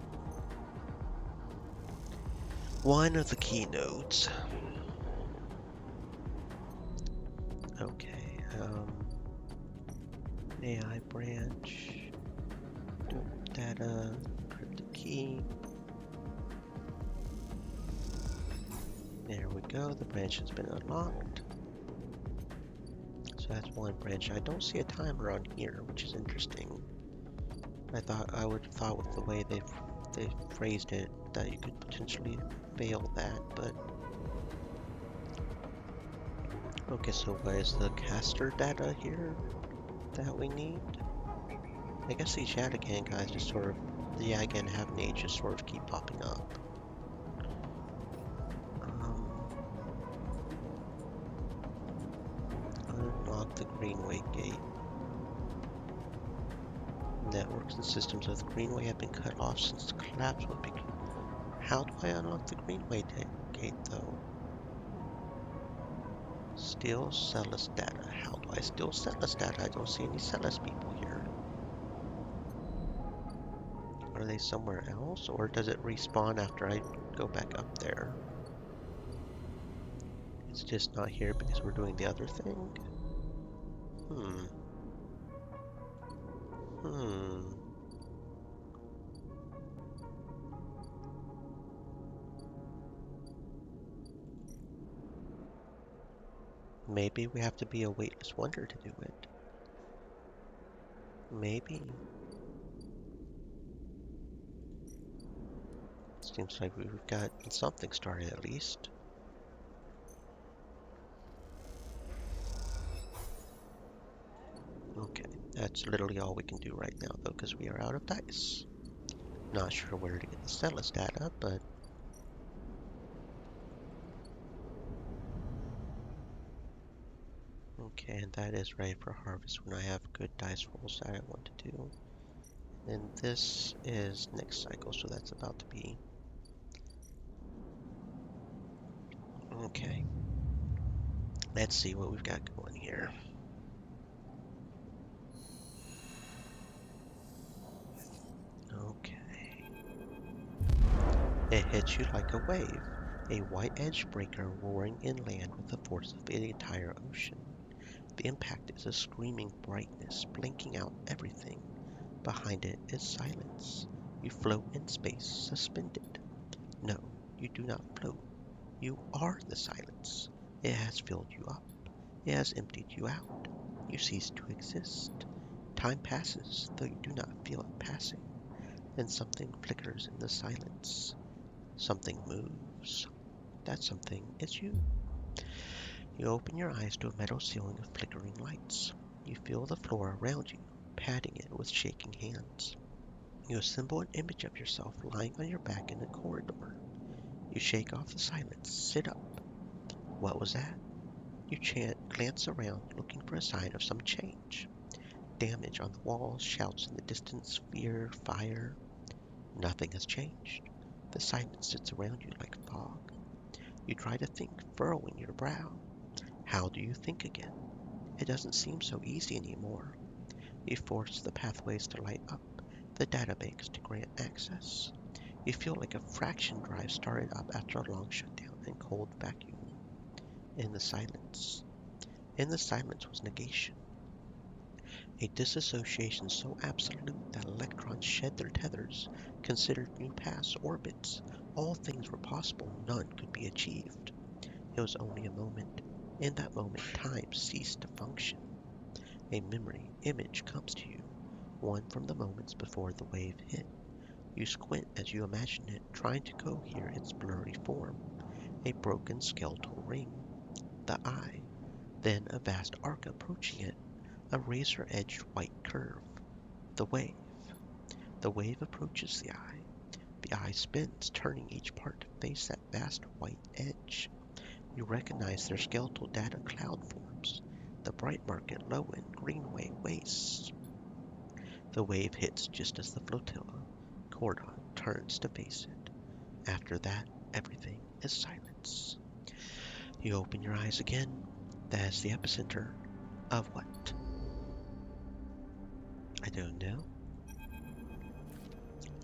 One of the keynotes. Okay, AI branch, data, cryptic key. There we go, the branch has been unlocked. So that's one branch. I don't see a timer on here, which is interesting. I would have thought with the way they phrased it that you could potentially fail that, but okay, so where's the caster data here that we need? I guess these Yagagan guys just sort of, the Yagagan Havanage just sort of keep popping up. unlock the Greenway gate. Networks and systems of the Greenway have been cut off since the collapse would begin. How do I unlock the Greenway gate, though? Steal Celes data. How do I steal Celes data? I don't see any Celes people here. Are they somewhere else, or does it respawn after I go back up there? It's just not here because we're doing the other thing? Hmm. Maybe we have to be a weightless wonder to do it. Maybe. Seems like we've got something started at least. Okay, that's literally all we can do right now though, because we are out of dice. Not sure where to get the Celes data, but okay, and that is ready for harvest when I have good dice rolls that I want to do. And this is next cycle, so that's about to be. Okay. Let's see what we've got going here. Okay. It hits you like a wave, a white edge breaker roaring inland with the force of the entire ocean. The impact is a screaming brightness, blinking out everything. Behind it is silence. You float in space, suspended. No, you do not float. You are the silence. It has filled you up. It has emptied you out. You cease to exist. Time passes, though you do not feel it passing. Then something flickers in the silence. Something moves. That something is you. You open your eyes to a metal ceiling of flickering lights. You feel the floor around you, patting it with shaking hands. You assemble an image of yourself lying on your back in a corridor. You shake off the silence, sit up. What was that? You glance around, looking for a sign of some change. Damage on the walls, shouts in the distance, fear, fire. Nothing has changed. The silence sits around you like fog. You try to think, furrowing your brow. How do you think again? It doesn't seem so easy anymore. You force the pathways to light up, the databanks to grant access. You feel like a fraction drive started up after a long shutdown and cold vacuum. In the silence. In the silence was negation. A disassociation so absolute that electrons shed their tethers, considered new paths, orbits. All things were possible, none could be achieved. It was only a moment. In that moment, time ceased to function. A memory image comes to you, one from the moments before the wave hit. You squint as you imagine it, trying to cohere its blurry form. A broken skeletal ring. The eye. Then a vast arc approaching it, a razor-edged white curve. The wave. The wave approaches the eye. The eye spins, turning each part to face that vast white edge. You recognize their skeletal data cloud forms. The bright market Lowen Greenway wastes. The wave hits just as the flotilla, Cordon, turns to face it. After that, everything is silence. You open your eyes again. That is the epicenter of what? I don't know.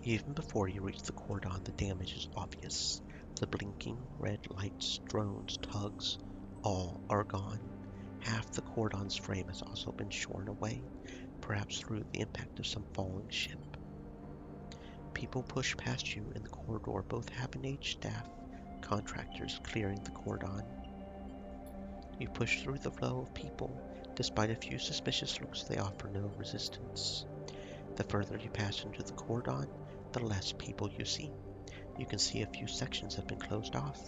Even before you reach the cordon, the damage is obvious. The blinking red lights, drones, tugs, all are gone. Half the cordon's frame has also been shorn away, perhaps through the impact of some falling ship. People push past you in the corridor, both Havenage staff, contractors clearing the cordon. You push through the flow of people. Despite a few suspicious looks, they offer no resistance. The further you pass into the cordon, the less people you see. You can see a few sections have been closed off,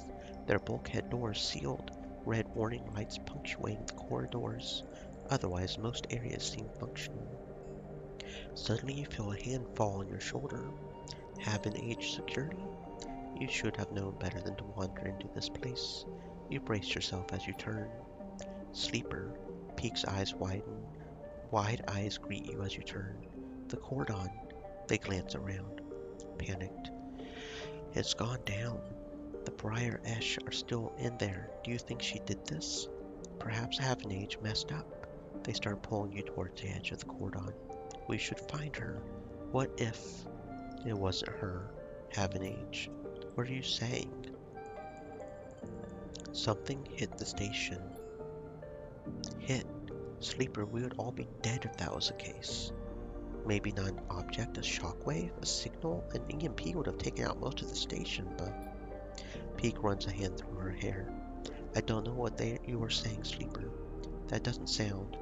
their bulkhead doors sealed, red warning lights punctuating the corridors. Otherwise, most areas seem functional. Suddenly you feel a hand fall on your shoulder. Havenage security? You should have known better than to wander into this place. You brace yourself as you turn. Sleeper, Peek's eyes widen. Wide eyes greet you as you turn. The cordon. They glance around, panicked. It's gone down. The Briar Esh are still in there. Do you think she did this? Perhaps Havenage messed up. They start pulling you towards the edge of the cordon. We should find her. What if it wasn't her, Havenage? What are you saying? Something hit the station. Hit. Sleeper, we would all be dead if that was the case. Maybe not an object, a shockwave, a signal, an EMP would have taken out most of the station, but... Peek runs a hand through her hair. I don't know what you were saying, Sleeper. That doesn't sound...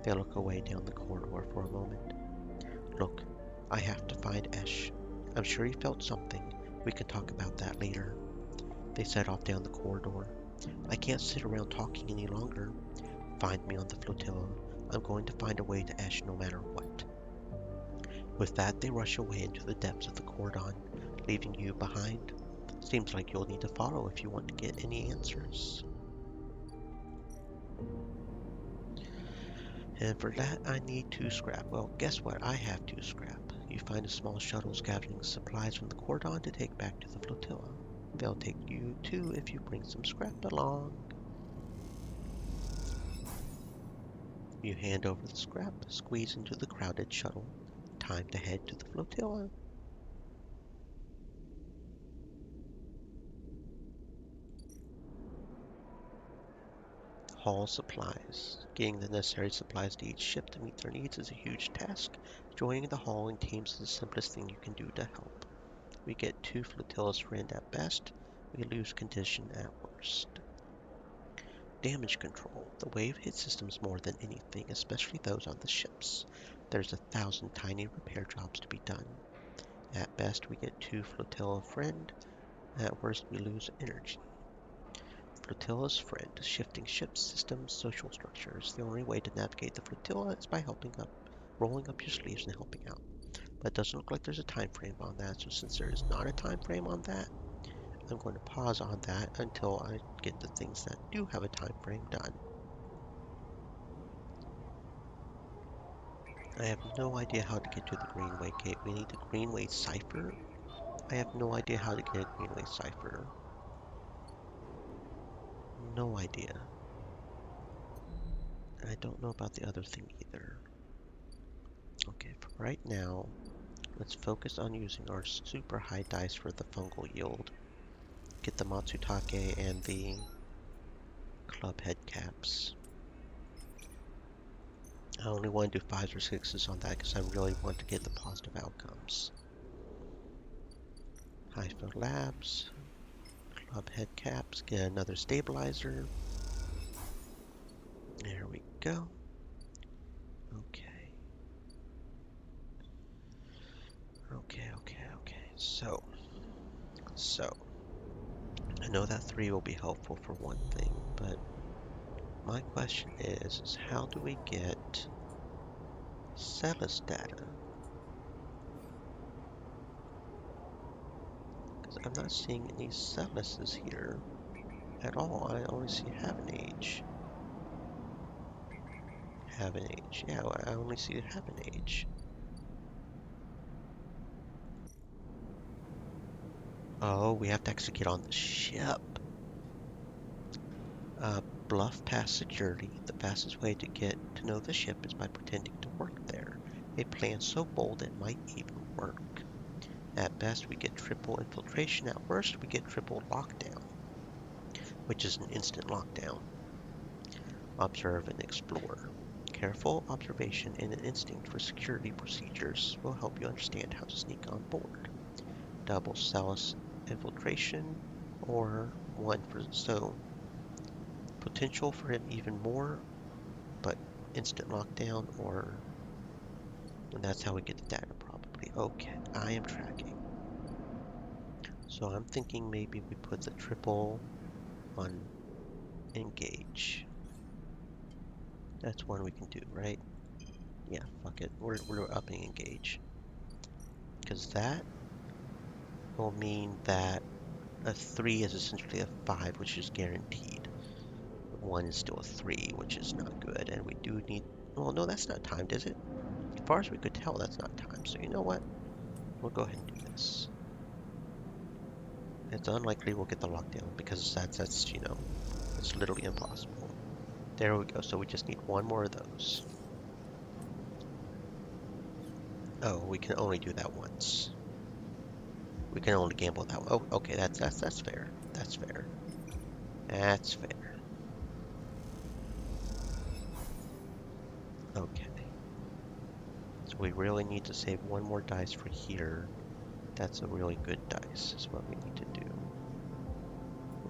They look away down the corridor for a moment. Look, I have to find Esh. I'm sure he felt something. We can talk about that later. They set off down the corridor. I can't sit around talking any longer. Find me on the flotilla. I'm going to find a way to Esh no matter what. With that, they rush away into the depths of the cordon, leaving you behind. Seems like you'll need to follow if you want to get any answers. And for that, I need 2 scrap. Well, guess what? I have 2 scrap. You find a small shuttle gathering supplies from the cordon to take back to the flotilla. They'll take you too if you bring some scrap along. You hand over the scrap, squeeze into the crowded shuttle. Time to head to the flotilla. Haul supplies. Getting the necessary supplies to each ship to meet their needs is a huge task. Joining the hauling teams is the simplest thing you can do to help. We get 2 flotillas friend at best. We lose condition at worst. Damage control. The wave hits systems more than anything, especially those on the ships. There's 1,000 tiny repair jobs to be done. At best, we get 2 flotilla friend. At worst, we lose energy. Flotilla's friend, shifting ships, systems, social structures. The only way to navigate the flotilla is by rolling up your sleeves and helping out. But it doesn't look like there's a time frame on that, so since there is not a time frame on that, I'm going to pause on that until I get the things that do have a time frame done. I have no idea how to get to the Greenway Gate. We need the Greenway Cipher. I have no idea how to get a Greenway Cipher. No idea. And I don't know about the other thing either. Okay, for right now, let's focus on using our super high dice for the fungal yield. Get the Matsutake and the club head caps. I only want to do 5s or 6s on that because I really want to get the positive outcomes. Highfield Labs, club head caps, get another stabilizer. There we go. Okay. So, I know that 3 will be helpful for one thing, but my question is how do we get Celis data? Because I'm not seeing any Celises here at all. I only see Havenage. Havenage, yeah, I only see Havenage. Oh, we have to actually get on the ship. Bluff past security. The fastest way to get to know the ship is by pretending to work there. A plan so bold it might even work. At best, we get triple infiltration. At worst, we get triple lockdown, which is an instant lockdown. Observe and explore. Careful observation and an instinct for security procedures will help you understand how to sneak on board. Double Celis infiltration, or 1 for so potential for him even more, but instant lockdown, or and that's how we get the data probably. Okay, I am tracking. So I'm thinking maybe we put the triple on engage. That's one we can do, right? Yeah, fuck it. We're upping engage. Because that will mean that a 3 is essentially a 5, which is guaranteed. 1 is still a 3, which is not good, and we do need... Well, no, that's not timed, is it? As far as we could tell, that's not timed. So you know what? We'll go ahead and do this. It's unlikely we'll get the lockdown because that's you know, it's literally impossible. There we go. So we just need one more of those. Oh, we can only do that once. We can only gamble that one. Oh, okay, that's fair. That's fair. That's fair. Okay. So we really need to save one more dice for here. That's a really good dice, is what we need to do.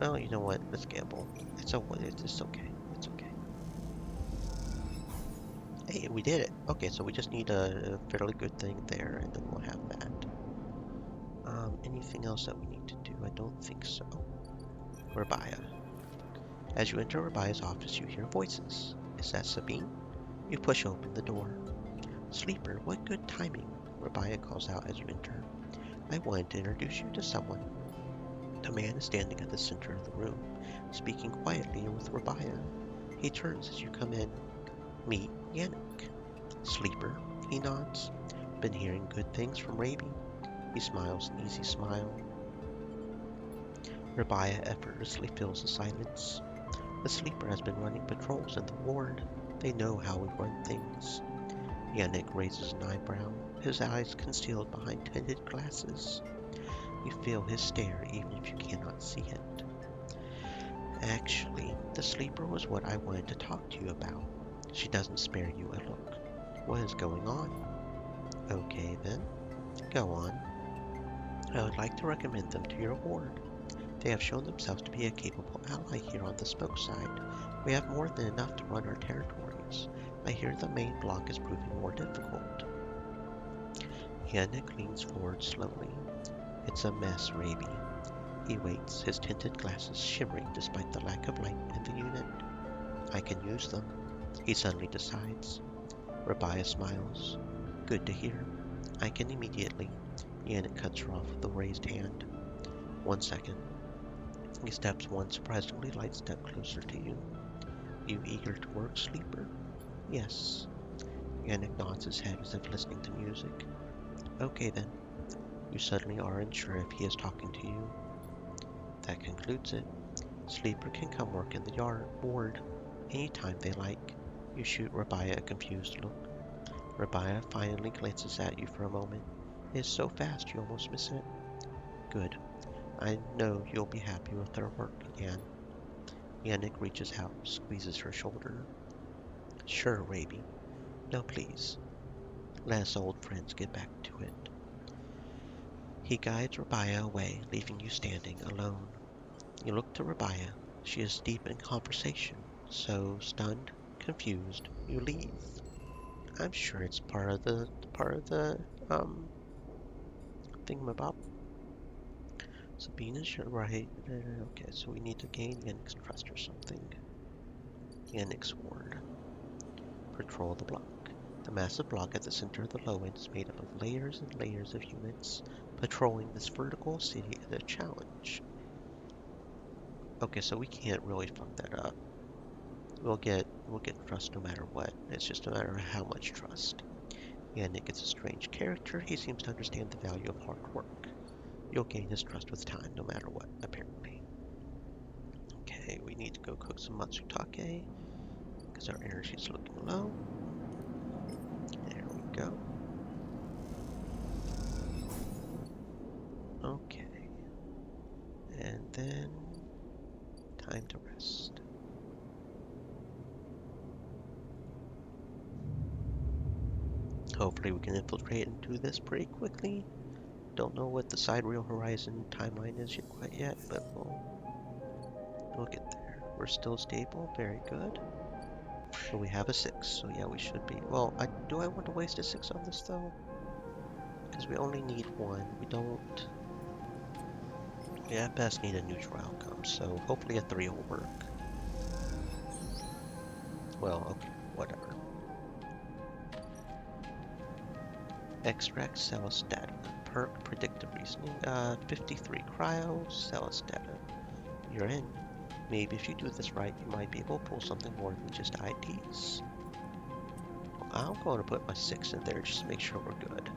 Well, you know what? Let's gamble. It's okay. It's okay. It's okay. Hey, we did it. Okay, so we just need a fairly good thing there, and then we'll have that. Anything else that we need to do? I don't think so. Rabia. As you enter Rabia's office, you hear voices. Is that Sabine? You push open the door. Sleeper, what good timing, Rabia calls out as you enter. I wanted to introduce you to someone. The man is standing at the center of the room, speaking quietly with Rabia. He turns as you come in. Meet Yannick. Sleeper, he nods. Been hearing good things from Raby. He smiles an easy smile. Rabia effortlessly fills the silence. The sleeper has been running patrols in the ward. They know how we run things. Yannick raises an eyebrow, his eyes concealed behind tinted glasses. You feel his stare even if you cannot see it. Actually, the sleeper was what I wanted to talk to you about. She doesn't spare you a look. What is going on? Okay then, go on. I would like to recommend them to your ward. They have shown themselves to be a capable ally here on the Spoke side. We have more than enough to run our territories. I hear the main block is proving more difficult. Yannick leans forward slowly. It's a mess, Raby. He waits, his tinted glasses shimmering despite the lack of light in the unit. I can use them, he suddenly decides. Rabia smiles. Good to hear. I can immediately. Yannick cuts her off with a raised hand. 1 second. He steps one surprisingly light step closer to you. You eager to work, Sleeper? Yes. Yannick nods his head as if listening to music. Okay then. You suddenly are unsure if he is talking to you. That concludes it. Sleeper can come work in the ward anytime they like. You shoot Rabia a confused look. Rabia finally glances at you for a moment. It is so fast you almost miss it. Good. I know you'll be happy with our work, Yan. Yannick reaches out, squeezes her shoulder. Sure, Raby. No, please. Let us old friends get back to it. He guides Rabia away, leaving you standing alone. You look to Rabia. She is deep in conversation, so stunned, confused, you leave. I'm sure it's part of the thingamabob. Sabina's right. Okay, so we need to gain Yannick's trust or something. Yannick's ward. Patrol the block. The massive block at the center of the low end is made up of layers and layers of units. Patrolling this vertical city is a challenge. Okay, so we can't really fuck that up. We'll get trust no matter what. It's just a matter of how much trust. Yannick is a strange character. He seems to understand the value of hard work. You'll gain his trust with time, no matter what, apparently. Okay, we need to go cook some matsutake, because our energy is looking low. There we go. Okay. And then, time to rest. Hopefully we can infiltrate and do this pretty quickly. Don't know what the Sidereal Horizon timeline is quite yet, but we'll get there. We're still stable, very good. But we have a 6, so yeah, we should be. Well, do I want to waste a 6 on this though? Because we only need 1. We don't. We at best need a neutral outcome, so hopefully a 3 will work. Well, okay, whatever. Extract Celestada. Perk Predictive Reasoning. 53 Cryo Celestada. You're in. Maybe if you do this right, you might be able to pull something more than just IDs. I'm going to put my 6 in there just to make sure we're good.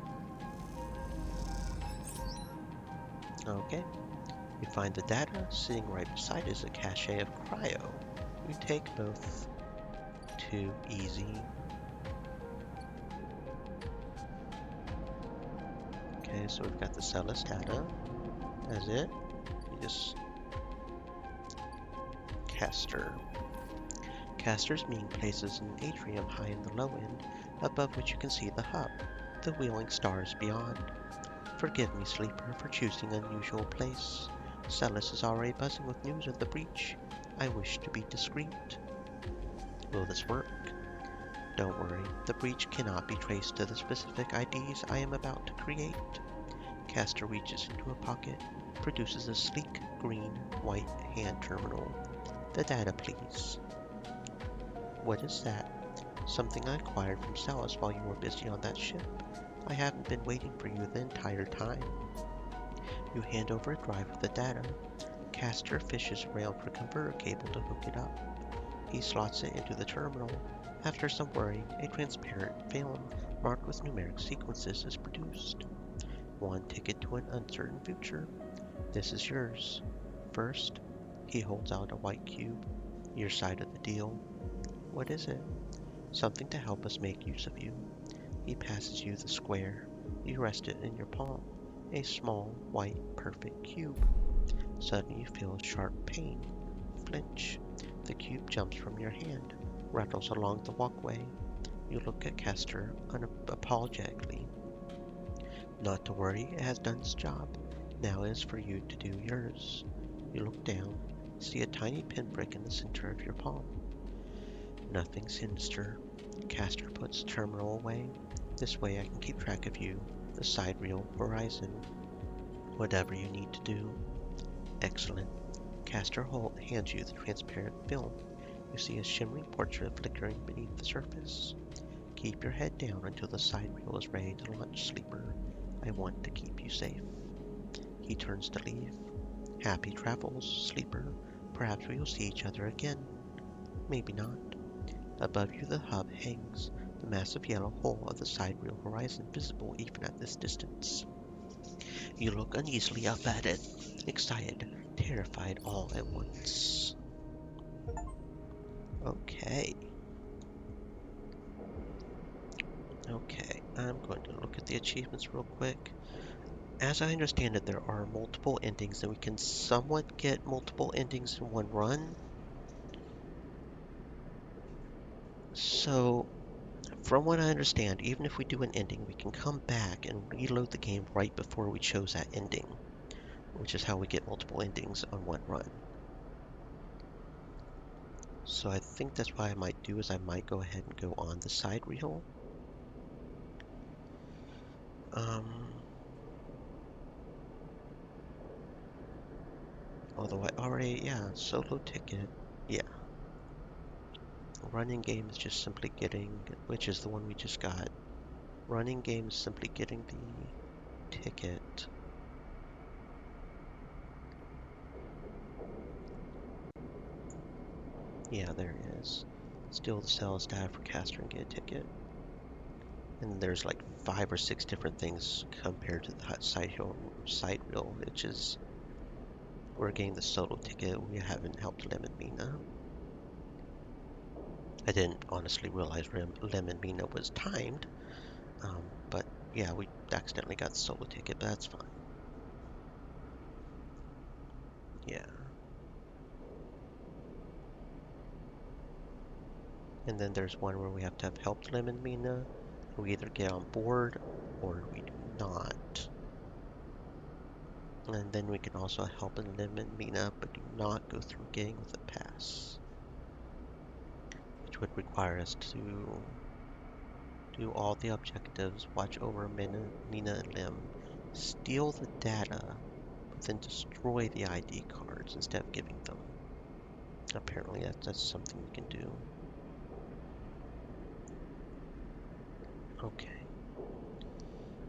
Okay. You find the data. Sitting right beside is a cache of cryo. You take both. Too easy. Okay, so we've got the Celis data. That's it. You just Caster. Casters mean places in an atrium high in the low end, above which you can see the hub, the wheeling stars beyond. Forgive me, sleeper, for choosing an unusual place. Celis is already buzzing with news of the breach. I wish to be discreet. Will this work? Don't worry, the breach cannot be traced to the specific IDs I am about to create. Caster reaches into a pocket, produces a sleek, green, white hand terminal. The data, please. What is that? Something I acquired from Celis while you were busy on that ship. I haven't been waiting for you the entire time. You hand over a drive with the data. Caster fishes around for a converter cable to hook it up. He slots it into the terminal. After some worrying, a transparent film marked with numeric sequences is produced. One ticket to an uncertain future. This is yours. First, he holds out a white cube. Your side of the deal. What is it? Something to help us make use of you. He passes you the square. You rest it in your palm. A small, white, perfect cube. Suddenly you feel a sharp pain. Flinch. The cube jumps from your hand, rattles along the walkway. You look at Castor unapologetically. Not to worry, it has done its job. Now it is for you to do yours. You look down, see a tiny pinprick in the center of your palm. Nothing sinister. Castor puts the terminal away. This way I can keep track of you, the sidereal horizon. Whatever you need to do. Excellent. Castor hands you the transparent film. You see a shimmering portrait flickering beneath the surface. Keep your head down until the sidereal is ready to launch, sleeper. I want to keep you safe. He turns to leave. Happy travels, sleeper. Perhaps we will see each other again. Maybe not. Above you the hub hangs, the massive yellow hole of the sidereal horizon visible even at this distance. You look uneasily up at it, excited, terrified all at once. Okay. Okay, I'm going to look at the achievements real quick. As I understand it, there are multiple endings, and we can somewhat get multiple endings in one run. So, from what I understand, even if we do an ending, we can come back and reload the game right before we chose that ending, which is how we get multiple endings on one run. So I think that's what I might do is I might go ahead and go on the sidereal. Although I already, yeah, solo ticket, yeah. Running game is just simply getting, which is the one we just got. Running game is simply getting the ticket. Yeah, there it is. Steal the Celis data for Caster and get a ticket. And there's like 5 or 6 different things compared to the sidereal, which is we're getting the solo ticket. We haven't helped Lemon Mina. I didn't honestly realize Lemon Mina was timed, but yeah, we accidentally got the solo ticket, but that's fine. Yeah. And then there's one where we have to have helped Lemon Mina. We either get on board or we do not. And then we can also help in Lemon Mina, but do not go through getting with a pass, which would require us to do all the objectives, watch over Mina and Lim, steal the data, but then destroy the ID cards instead of giving them. Apparently that's something we can do. Okay.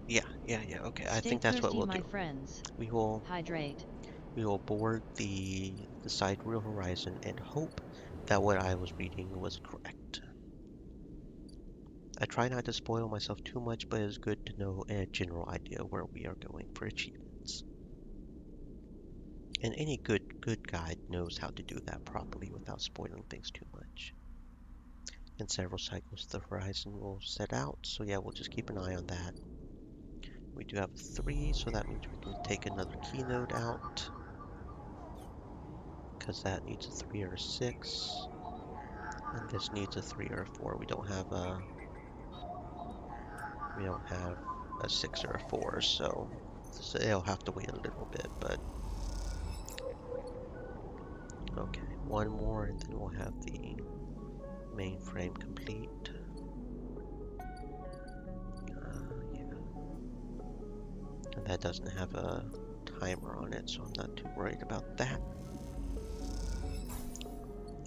Yeah, okay. I Stay think that's what thirsty, we'll my do. friends. We will Hydrate. board the sidereal horizon and hope that what I was reading was correct. I try not to spoil myself too much, but it's good to know a general idea where we are going for achievements. And any good guide knows how to do that properly without spoiling things too much. In several cycles, the horizon will set out, so yeah, we'll just keep an eye on that. We do have a 3, so that means we can take another key node out, because that needs a 3 or a 6, and this needs a 3 or a 4. We don't have a 6 or a 4, so it'll have to wait a little bit, but okay, one more and then we'll have the mainframe complete. Yeah. And that doesn't have a timer on it, so I'm not too worried about that.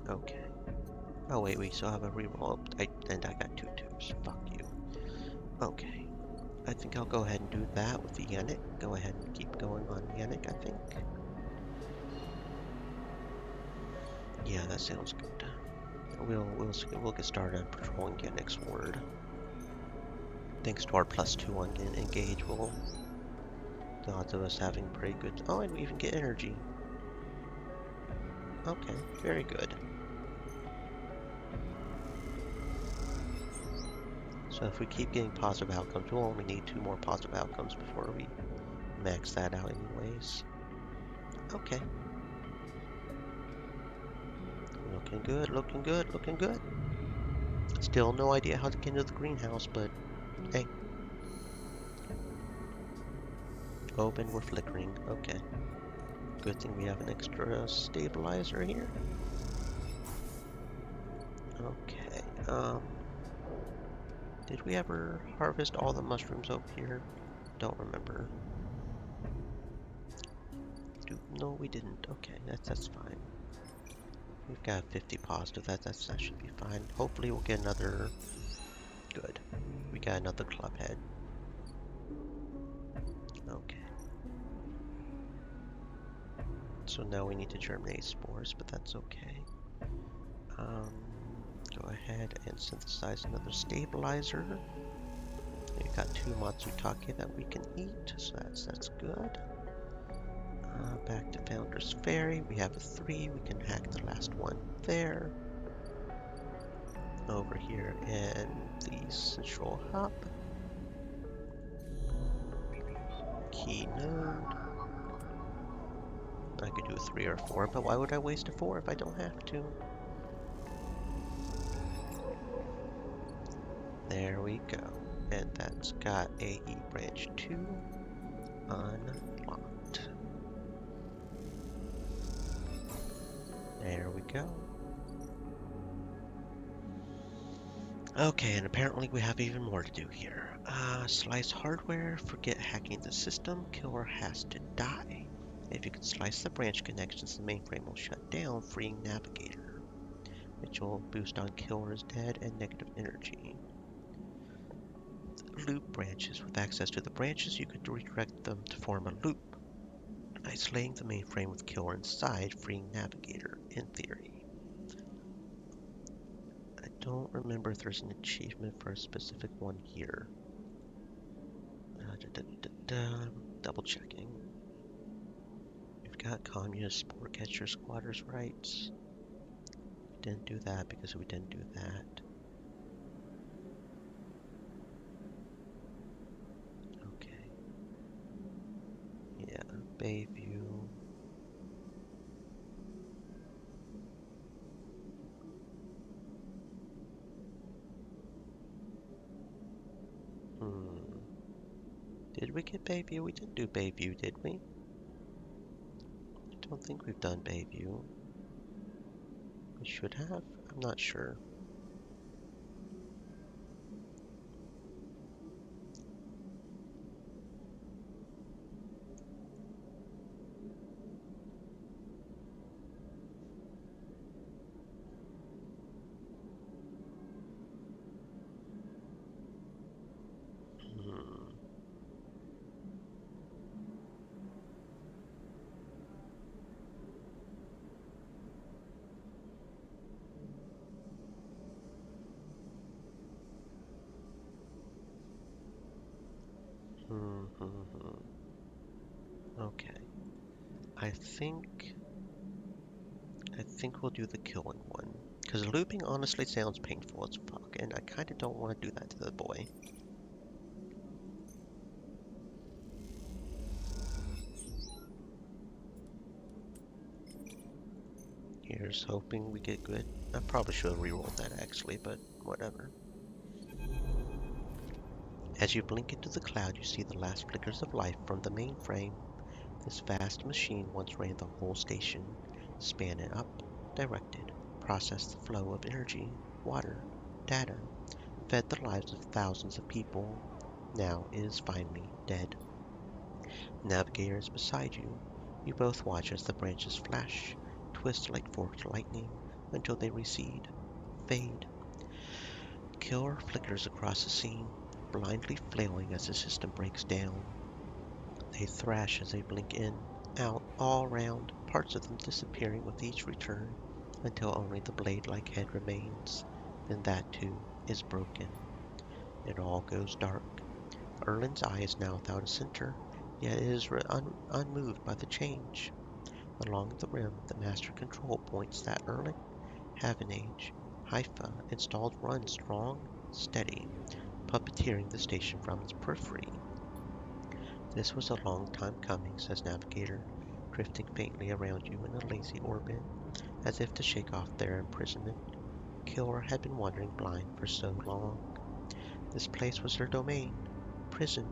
Okay. Oh wait, we still have a reroll. And I got 2 2s. Fuck you. Okay. I think I'll go ahead and do that with the Yannick. Go ahead and keep going on Yannick, I think. Yeah, that sounds good. We'll get started on patrolling Yannick's ward. Thanks to our +2 on engage, the odds of us having pretty good. Oh, and we even get energy. Okay, very good. So if we keep getting positive outcomes, we'll only need 2 more positive outcomes before we max that out anyways. Okay. Looking good, looking good, looking good. Still no idea how to get into the greenhouse, but hey. Open, we're flickering. Okay. Good thing we have an extra stabilizer here. Okay. Did we ever harvest all the mushrooms over here? Don't remember. No, we didn't. Okay, that's fine. We've got 50 positive. That should be fine. Hopefully we'll get another. Good. We got another club head. Okay. So now we need to germinate spores, but that's okay. Go ahead and synthesize another stabilizer. We've got 2 Matsutake that we can eat, so that's good. Back to Founder's Ferry. We have a 3. We can hack the last one there. Over here in the Central Hub. Key node. I could do a 3 or 4, but why would I waste a 4 if I don't have to? There we go. And that's got AE branch 2 unlocked. There we go. Okay, and apparently we have even more to do here. Slice hardware, forget hacking the system, killer has to die. If you can slice the branch connections, the mainframe will shut down, freeing Navigator, which will boost on killer is dead and negative energy. Loop branches. With access to the branches, you could redirect them to form a loop, isolating the mainframe with killer inside, freeing Navigator, in theory. I don't remember if there's an achievement for a specific one here. Double checking. We've got communist spore catcher squatters' rights. We didn't do that because we didn't do that. Okay. Yeah, Bayview. Did we get Bayview? We didn't do Bayview, did we? I don't think we've done Bayview. We should have? I'm not sure. Mm-hmm. Okay. I think we'll do the killing one. Because looping honestly sounds painful as fuck, and I kinda don't want to do that to the boy. Here's hoping we get good. I probably should have rerolled that actually, but whatever. As you blink into the cloud, you see the last flickers of life from the mainframe. This vast machine once ran the whole station, span it up, directed, processed the flow of energy, water, data, fed the lives of thousands of people. Now it is finally dead. Navigator is beside you. You both watch as the branches flash, twist like forked lightning, until they recede, fade. Killer flickers across the scene, blindly flailing as the system breaks down. They thrash as they blink in, out, all around, parts of them disappearing with each return, until only the blade-like head remains. Then that, too, is broken. It all goes dark. Erlin's eye is now without a center, yet it is unmoved by the change. Along the rim, the master control points that Erlin, Havenage, Haifa installed run strong, steady, puppeteering the station from its periphery. This was a long time coming, says Navigator, drifting faintly around you in a lazy orbit, as if to shake off their imprisonment. Killer had been wandering blind for so long. This place was their domain, prison.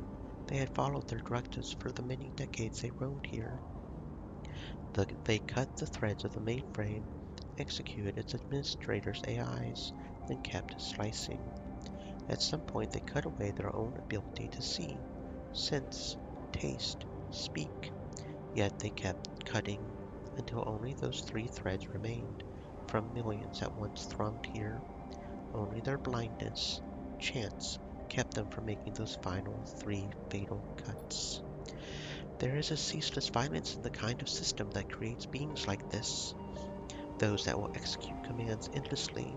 They had followed their directives for the many decades they roamed here. They cut the threads of the mainframe, executed its administrator's AIs, then kept slicing. At some point they cut away their own ability to see, sense, taste, speak. Yet they kept cutting until only those three threads remained from millions that once thronged here. Only their blindness, chance, kept them from making those final three fatal cuts. There is a ceaseless violence in the kind of system that creates beings like this, those that will execute commands endlessly,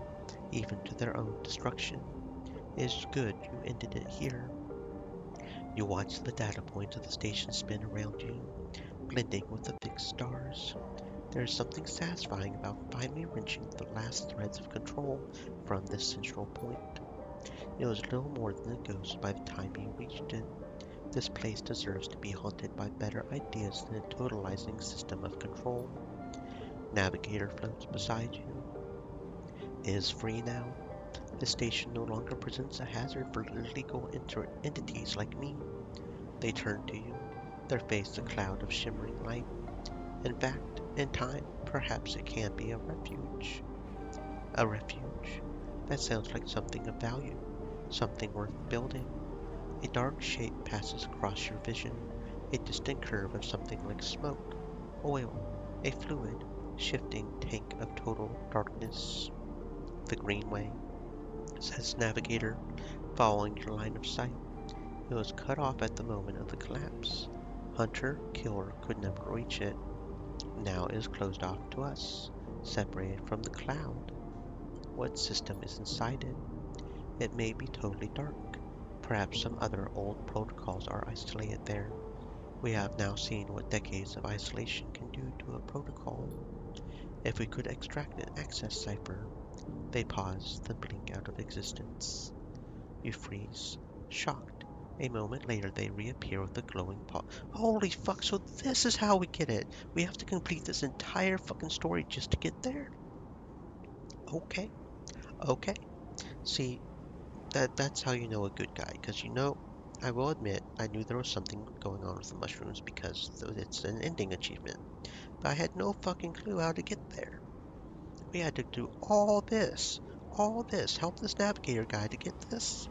even to their own destruction. It is good you ended it here. You watch the data points of the station spin around you, blending with the fixed stars. There is something satisfying about finally wrenching the last threads of control from this central point. It was little more than a ghost by the time you reached it. This place deserves to be haunted by better ideas than a totalizing system of control. Navigator floats beside you. It is free now. The station no longer presents a hazard for illegal entities like me. They turn to you, their face a cloud of shimmering light. In fact, in time, perhaps it can be a refuge. A refuge. That sounds like something of value, something worth building. A dark shape passes across your vision, a distant curve of something like smoke, oil, a fluid, shifting tank of total darkness. The Greenway, says Navigator, following your line of sight. It was cut off at the moment of the collapse. Hunter, killer could never reach it. Now it is closed off to us, separated from the cloud. What system is inside it? It may be totally dark. Perhaps some other old protocols are isolated there. We have now seen what decades of isolation can do to a protocol. If we could extract an access cipher, they pause, then blink out of existence. You freeze, shocked. A moment later, they reappear with a glowing paw. Holy fuck, so this is how we get it. We have to complete this entire fucking story just to get there? Okay, okay. See, that's how you know a good guy, because I will admit, I knew there was something going on with the mushrooms because it's an ending achievement, but I had no fucking clue how to get there. We had to do all this, help this navigator guy to get this.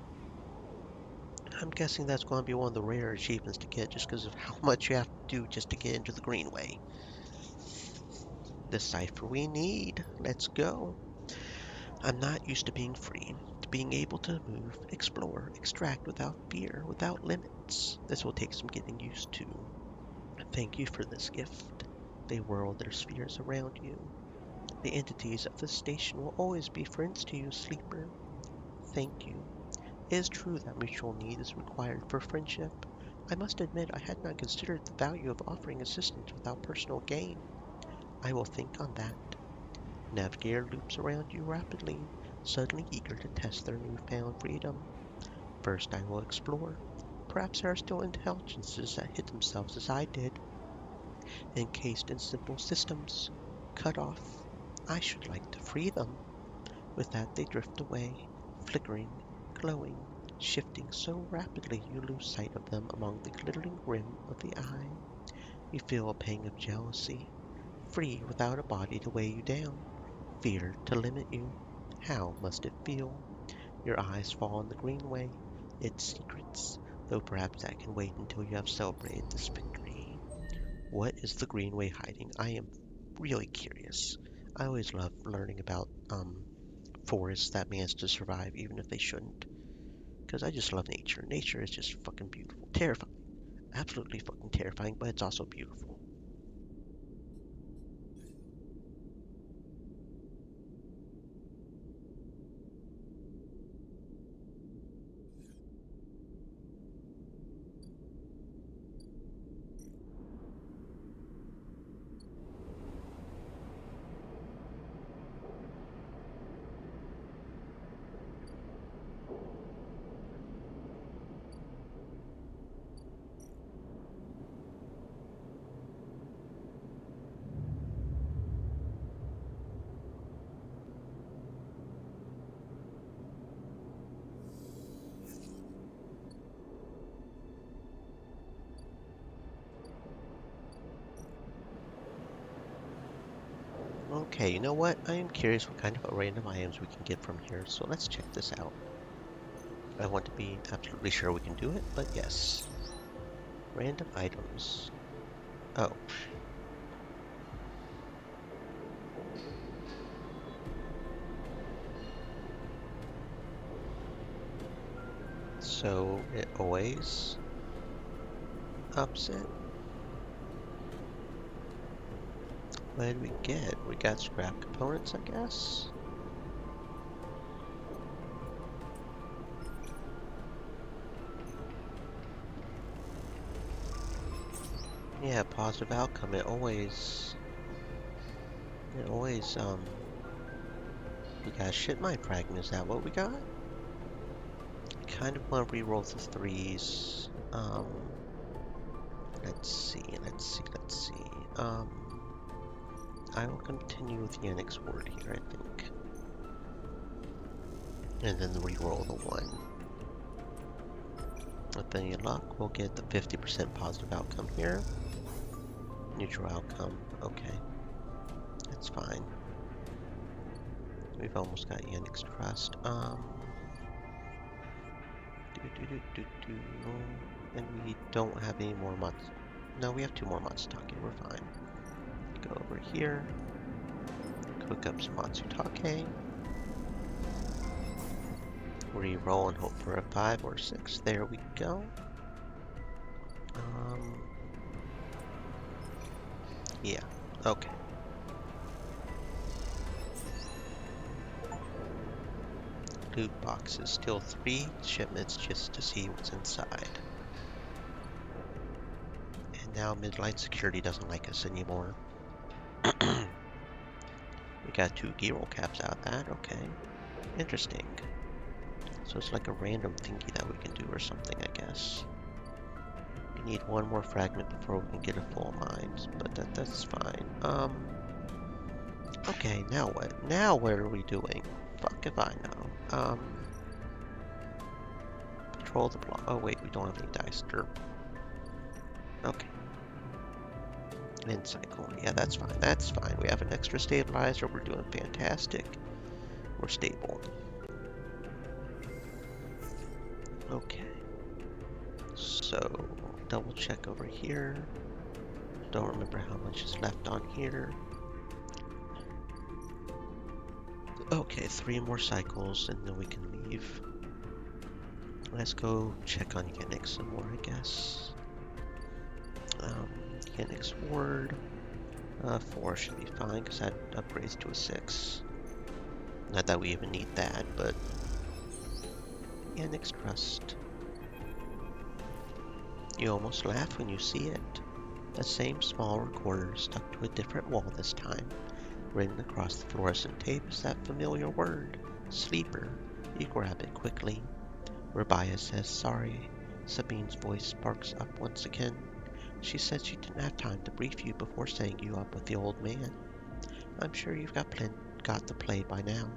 I'm guessing that's going to be one of the rare achievements to get just because of how much you have to do just to get into the Greenway. The cipher we need. Let's go. I'm not used to being free, to being able to move, explore, extract without fear, without limits. This will take some getting used to. Thank you for this gift. They whirl their spheres around you. The entities of the station will always be friends to you, sleeper. Thank you. It is true that mutual need is required for friendship. I must admit I had not considered the value of offering assistance without personal gain. I will think on that. Navigator loops around you rapidly, suddenly eager to test their newfound freedom. First I will explore. Perhaps there are still intelligences that hid themselves as I did, encased in simple systems, cut off. I should like to free them. With that they drift away, flickering, glowing, shifting so rapidly you lose sight of them among the glittering rim of the eye. You feel a pang of jealousy, free without a body to weigh you down, fear to limit you. How must it feel? Your eyes fall on the Greenway, its secrets, though perhaps that can wait until you have celebrated this victory. What is the Greenway hiding? I am really curious. I always love learning about forests that manage to survive even if they shouldn't. Because I just love nature. Nature is just fucking beautiful. Terrifying. Absolutely fucking terrifying, but it's also beautiful. Okay, you know what? I am curious what kind of random items we can get from here, so let's check this out. I want to be absolutely sure we can do it, but yes. Random items. Oh. So it always ups it. What did we get? We got scrap components, I guess? Yeah, positive outcome. It always, we got a shit mine fragment. Is that what we got? I kind of want to re-roll the threes. Let's see. I will continue with Yannick's word here, I think. And then re-roll the one. With any luck, we'll get the 50% positive outcome here. Neutral outcome. Okay. That's fine. We've almost got Yannick's trust. And we don't have any more Mats. No, we have 2 more Matsutake. We're fine. Go over here. Cook up some Matsutake. Re-roll and hope for a 5 or 6. There we go. Yeah. Okay. Loot boxes. Still 3 shipments just to see what's inside. And now Midline Security doesn't like us anymore. We got 2 G-roll caps out of that. Okay. Interesting. So it's like a random thingy that we can do or something, I guess. We need 1 more fragment before we can get a full mines, but that's fine. Okay, now what? Now what are we doing? Fuck if I know. Patrol the block. Oh wait, we don't have any dice. Derp. Okay. End cycle. Yeah, that's fine. That's fine. We have an extra stabilizer. We're doing fantastic. We're stable. Okay. So, double check over here. Don't remember how much is left on here. Okay, 3 more cycles and then we can leave. Let's go check on Yannick some more, I guess. Yannick's ward. 4 should be fine because that upgrades to a 6. Not that we even need that, but Yannick's trust. You almost laugh when you see it. The same small recorder stuck to a different wall this time. Written across the fluorescent tape is that familiar word, sleeper. You grab it quickly. Rabia says sorry. Sabine's voice sparks up once again. She said she didn't have time to brief you before setting you up with the old man. I'm sure you've got the play by now.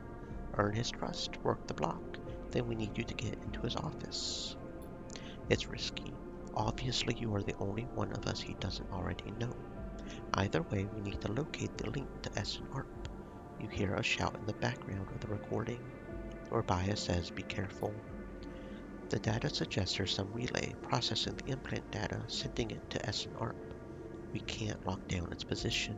Earn his trust, work the block, then we need you to get into his office. It's risky. Obviously you are the only one of us he doesn't already know. Either way, we need to locate the link to SNARP. You hear a shout in the background of the recording. Rabia says be careful. The data suggests there's some relay processing the implant data, sending it to SNARP. We can't lock down its position.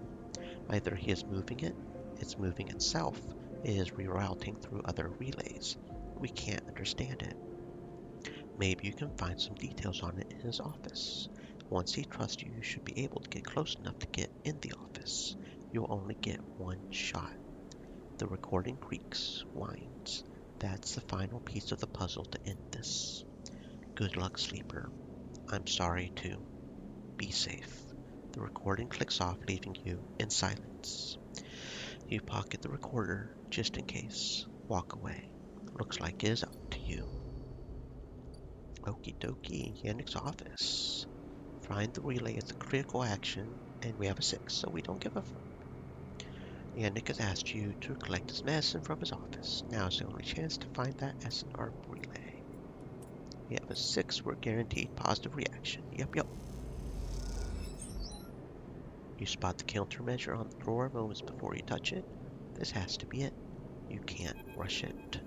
Either he is moving it, it's moving itself, it is rerouting through other relays. We can't understand it. Maybe you can find some details on it in his office. Once he trusts you, you should be able to get close enough to get in the office. You'll only get one shot. The recording creaks, whines. That's the final piece of the puzzle to end this. Good luck, Sleeper. I'm sorry too. Be safe. The recording clicks off, leaving you in silence. You pocket the recorder, just in case. Walk away. Looks like it is up to you. Okie dokie, Yannick's office. Find the relay at the critical action, and we have a 6, so we don't give a Yannick has asked you to collect his medicine from his office. Now is the only chance to find that SNR relay. We have a 6, we're guaranteed positive reaction. Yep. You spot the countermeasure on the drawer moments before you touch it. This has to be it. You can't rush it.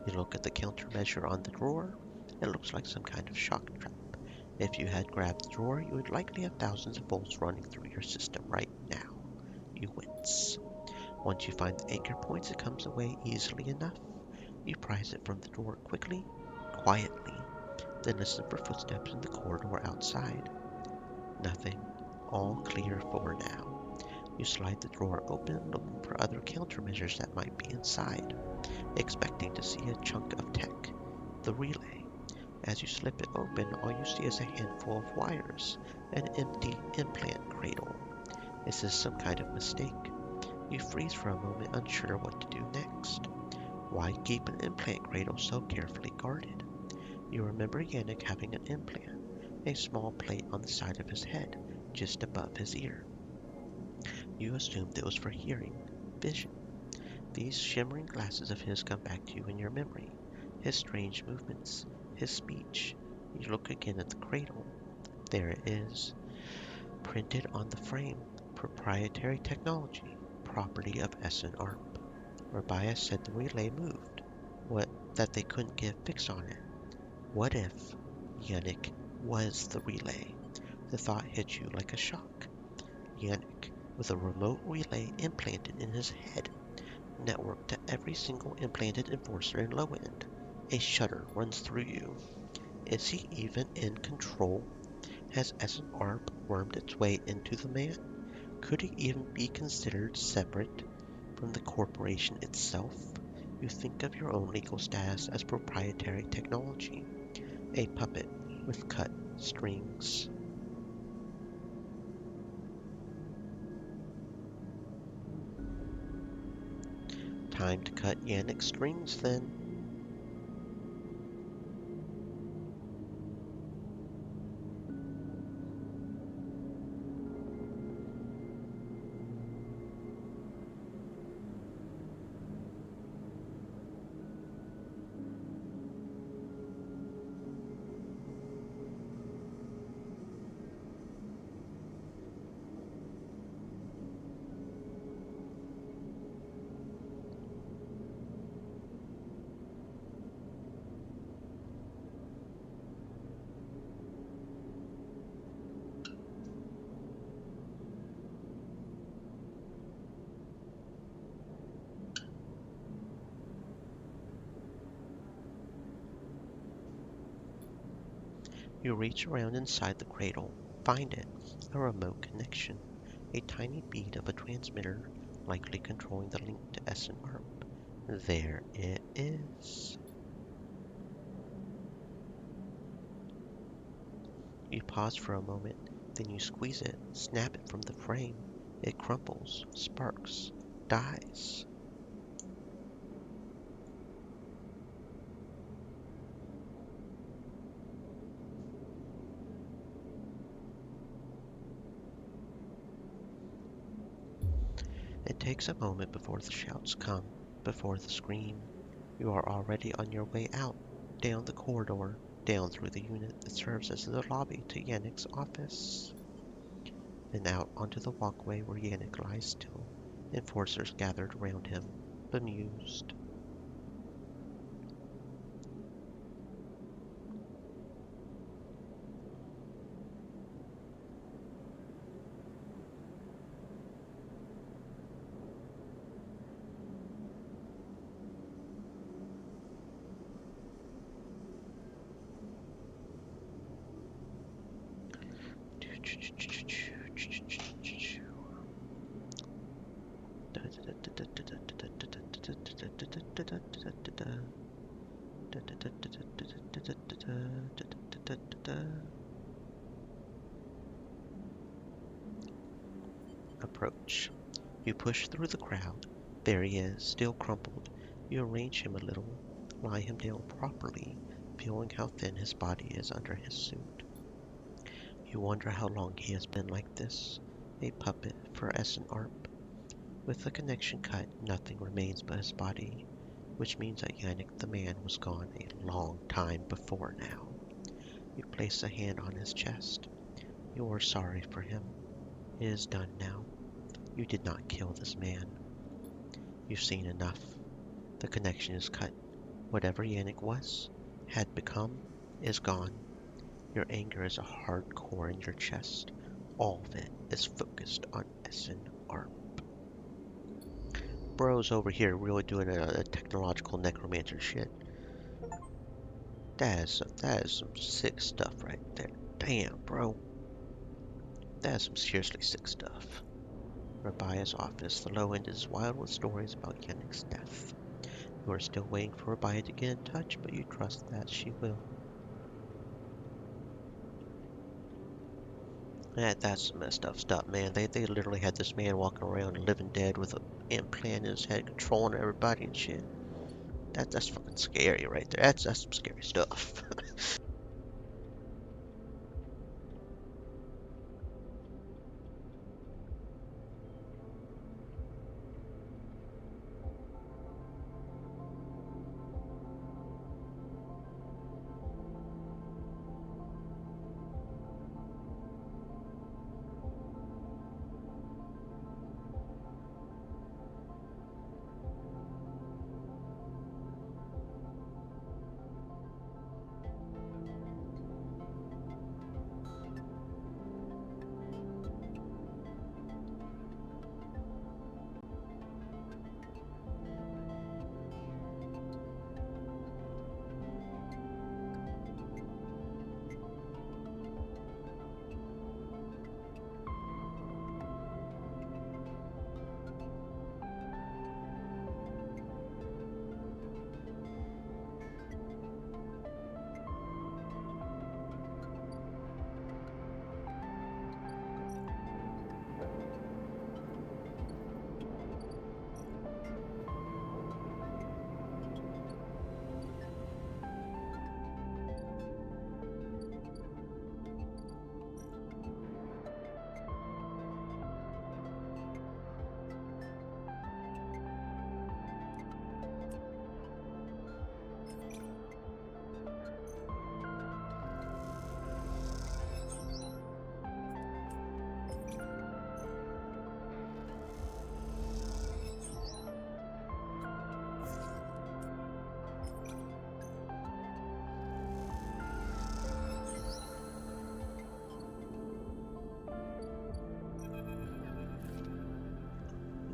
You look at the countermeasure on the drawer. It looks like some kind of shock trap. If you had grabbed the drawer, you would likely have thousands of volts running through your system right now. You wince. Once you find the anchor points, it comes away easily enough. You prise it from the door quickly, quietly, then listen for footsteps in the corridor outside. Nothing. All clear for now. You slide the drawer open, looking for other countermeasures that might be inside, expecting to see a chunk of tech, the relay. As you slip it open, all you see is a handful of wires, an empty implant cradle. Is this some kind of mistake? You freeze for a moment, unsure what to do next. Why keep an implant cradle so carefully guarded? You remember Yannick having an implant, a small plate on the side of his head, just above his ear. You assumed it was for hearing, vision. These shimmering glasses of his come back to you in your memory, his strange movements, his speech. You look again at the cradle. There it is, printed on the frame, proprietary technology, property of SNARP. Rabia said the relay moved, that they couldn't get a fix on it. What if Yannick was the relay? The thought hit you like a shock. Yannick, with a remote relay implanted in his head, networked to every single implanted enforcer in Low End. A shudder runs through you. Is he even in control? Has SNARP wormed its way into the man? Could he even be considered separate from the corporation itself? You think of your own legal status as proprietary technology, a puppet with cut strings. Time to cut Yannick's strings then. You reach around inside the cradle, find it, a remote connection, a tiny bead of a transmitter, likely controlling the link to SNARP. There it is. You pause for a moment, then you squeeze it, snap it from the frame. It crumbles, sparks, dies. It takes a moment before the shouts come, before the scream. You are already on your way out, down the corridor, down through the unit that serves as the lobby to Yannick's office. Then out onto the walkway where Yannick lies still, enforcers gathered around him, bemused. Approach. You push through the crowd. There he is, still crumpled. You arrange him a little, lie him down properly, feeling how thin his body is under his suit. You wonder how long he has been like this, a puppet for Essen Arp. With the connection cut, nothing remains but his body, which means that Yannick the man was gone a long time before now. You place a hand on his chest. You are sorry for him. It is done now. You did not kill this man. You've seen enough. The connection is cut. Whatever Yannick was, had become, is gone. Your anger is a hard core in your chest. All of it is focused on Essen Arp. Bro's over here really doing a technological necromancer shit. That is some sick stuff right there. Damn, bro. That is some seriously sick stuff. Rabia's office. The low end is wild with stories about Yannick's death. You are still waiting for Rabia to get in touch, but you trust that she will. That's some messed up stuff, man. They literally had this man walking around living dead with an implant in his head controlling everybody and shit. That's fucking scary right there. That's some scary stuff.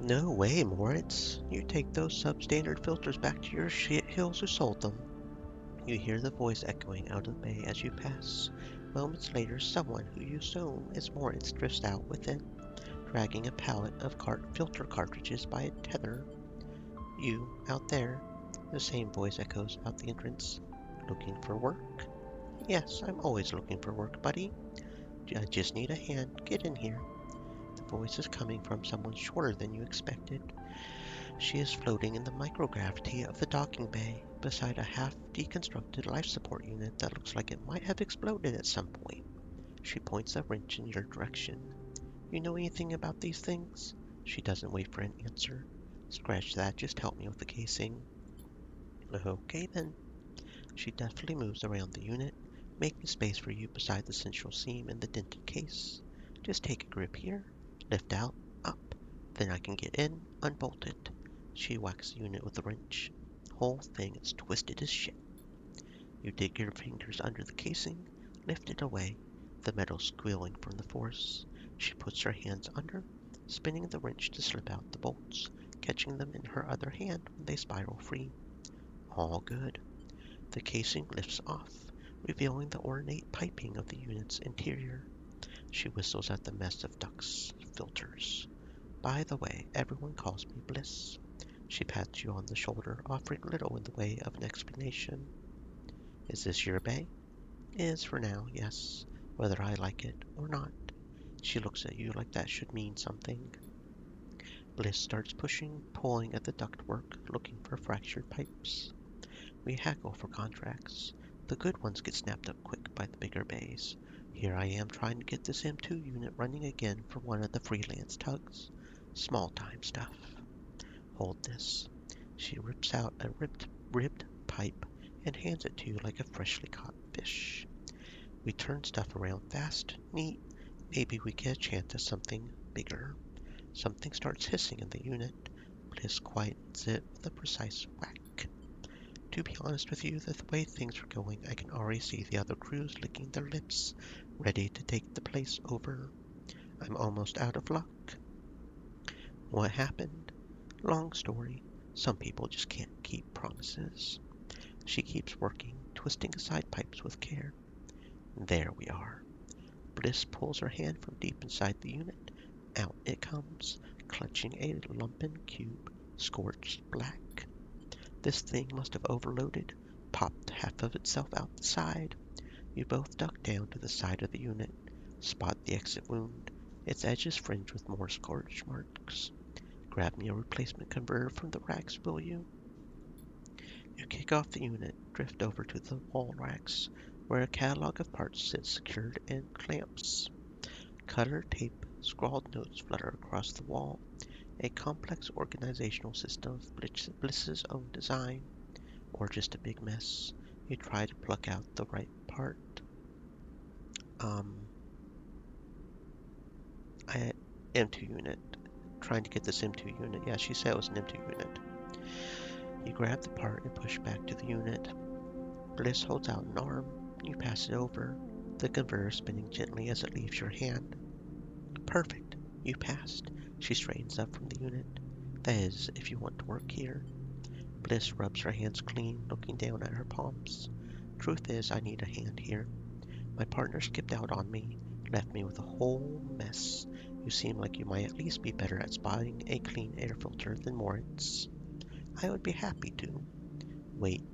No way, Moritz. You take those substandard filters back to your shit hills who sold them. You hear the voice echoing out of the bay as you pass. Moments later, someone who you assume is Moritz drifts out within, dragging a pallet of filter cartridges by a tether. You, out there, the same voice echoes out the entrance. Looking for work? Yes, I'm always looking for work, buddy. I just need a hand. Get in here. The voice is coming from someone shorter than you expected. She is floating in the microgravity of the docking bay beside a half-deconstructed life support unit that looks like it might have exploded at some point. She points a wrench in your direction. You know anything about these things? She doesn't wait for an answer. Scratch that, just help me with the casing. Okay then. She deftly moves around the unit, making space for you beside the central seam in the dented case. Just take a grip here, lift out, up. Then I can get in, unbolt it. She whacks the unit with a wrench. Whole thing is twisted as shit. You dig your fingers under the casing, lift it away, the metal squealing from the force. She puts her hands under, spinning the wrench to slip out the bolts, catching them in her other hand when they spiral free. All good. The casing lifts off, revealing the ornate piping of the unit's interior. She whistles at the mess of ducts, filters. By the way, everyone calls me Bliss. She pats you on the shoulder, offering little in the way of an explanation. Is this your bay? Is for now, yes, whether I like it or not. She looks at you like that should mean something. Bliss starts pushing, pulling at the ductwork, looking for fractured pipes. We haggle for contracts. The good ones get snapped up quick by the bigger bays. Here I am trying to get this M2 unit running again for one of the freelance tugs. Small time stuff. Hold this. She rips out a ribbed pipe and hands it to you like a freshly caught fish. We turn stuff around fast, neat. Maybe we get a chance at something bigger. Something starts hissing in the unit. Bliss quiets it with a precise whack. To be honest with you, the way things are going, I can already see the other crews licking their lips, ready to take the place over. I'm almost out of luck. What happened? Long story. Some people just can't keep promises. She keeps working, twisting aside pipes with care. There we are. Bliss pulls her hand from deep inside the unit. Out it comes, clutching a lumpen cube, scorched black. This thing must have overloaded, popped half of itself out the side. You both duck down to the side of the unit, spot the exit wound, its edges fringed with more scorch marks. Grab me a replacement converter from the racks, will you? You kick off the unit, drift over to the wall racks, where a catalog of parts sits secured in clamps. Cutter, tape, scrawled notes flutter across the wall, a complex organizational system of Bliss's own design, or just a big mess. You try to pluck out the right part. I M2 unit. Trying to get this M2 unit. Yeah, she said it was an M2 unit. You grab the part and push back to the unit. Bliss holds out an arm. You pass it over, the converter spinning gently as it leaves your hand. Perfect. You passed. She straightens up from the unit. That is, if you want to work here. Bliss rubs her hands clean, looking down at her palms. Truth is, I need a hand here. My partner skipped out on me, left me with a whole mess. You seem like you might at least be better at spotting a clean air filter than Moritz. I would be happy to. Wait.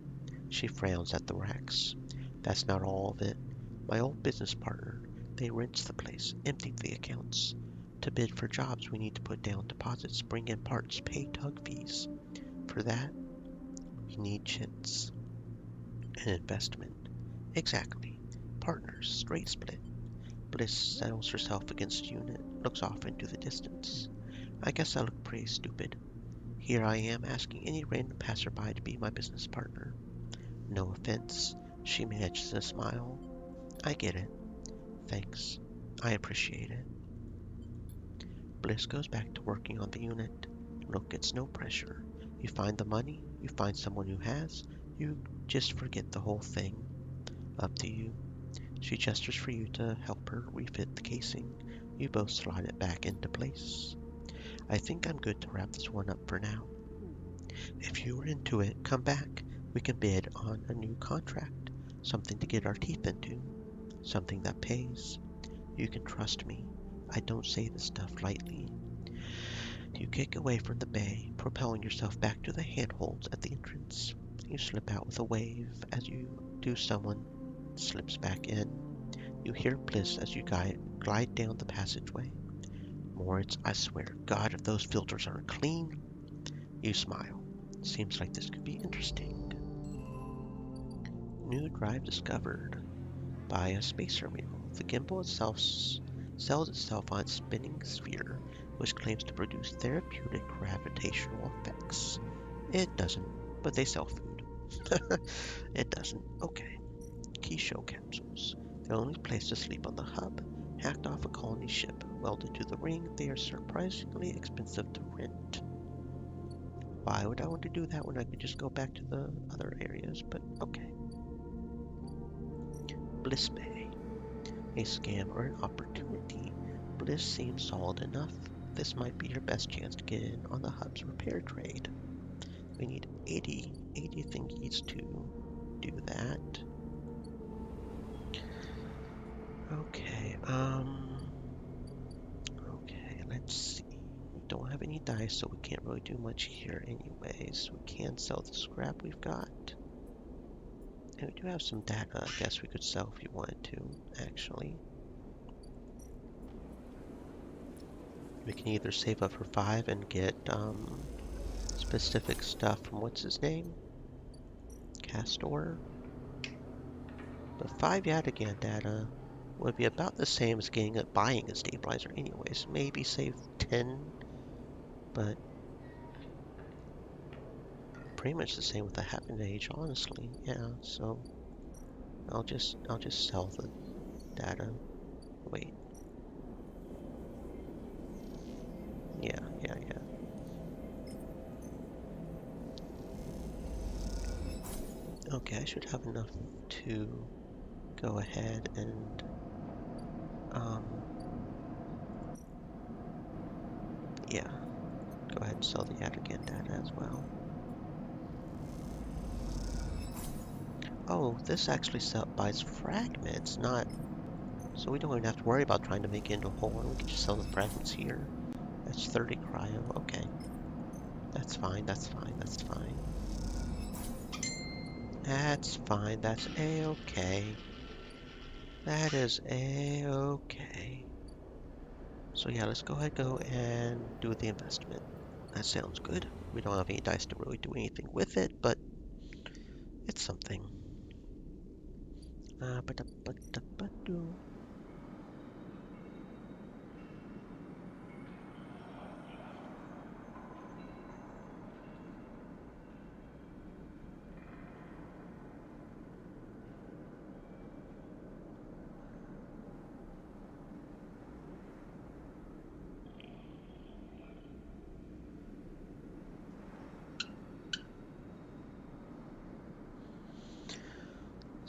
She frowns at the racks. That's not all of it. My old business partner, they rinsed the place, emptied the accounts. To bid for jobs, we need to put down deposits, bring in parts, pay tug fees. For that, we need chits. An investment. Exactly. Partners, straight split. Bliss settles herself against the unit, looks off into the distance. I guess I look pretty stupid. Here I am asking any random passerby to be my business partner. No offense. She manages a smile. I get it. Thanks. I appreciate it. Bliss goes back to working on the unit. Look, it's no pressure. You find the money, you find someone who has, you just forget the whole thing. Up to you. She gestures for you to help her refit the casing. You both slide it back into place. I think I'm good to wrap this one up for now. If you are into it, come back. We can bid on a new contract. Something to get our teeth into. Something that pays. You can trust me. I don't say this stuff lightly. You kick away from the bay, propelling yourself back to the handholds at the entrance. You slip out with a wave as you do someone. slips back in. You hear Bliss as you glide down the passageway. Moritz, I swear to God, if those filters aren't clean. You smile. Seems like this could be interesting. New drive discovered. By a spacer wheel. The gimbal itself sells itself on spinning sphere, which claims to produce therapeutic gravitational effects. It doesn't, but they sell food. It doesn't. Okay. Keyshow capsules. The only place to sleep on the hub. Hacked off a colony ship. Welded to the ring, they are surprisingly expensive to rent. Why would I want to do that when I could just go back to the other areas? But okay. Bliss Bay. A scam or an opportunity. Bliss seems solid enough. This might be your best chance to get in on the hub's repair trade. We need 80 thingies to do that. Okay, okay, let's see. We don't have any dice, so we can't really do much here anyways. We can sell the scrap we've got. And we do have some data I guess we could sell if you wanted to, actually. We can either save up for 5 and get specific stuff from what's his name? Castor. But 5 Yataghan data would be about the same as buying a stabilizer anyways. Maybe save 10, but pretty much the same with the Happen Age, honestly. Yeah, so I'll just sell the data. Wait. Yeah. Okay, I should have enough to go ahead and yeah, go ahead and sell the Yataghan data as well. Oh, this actually buys fragments, not... So we don't even have to worry about trying to make it into a whole one. We can just sell the fragments here. That's 30 cryo. Okay. That's fine, that's fine, that's fine. That's fine, that's a-okay. That is a-okay. So yeah, let's go ahead and do the investment. That sounds good. We don't have any dice to really do anything with it, but it's something.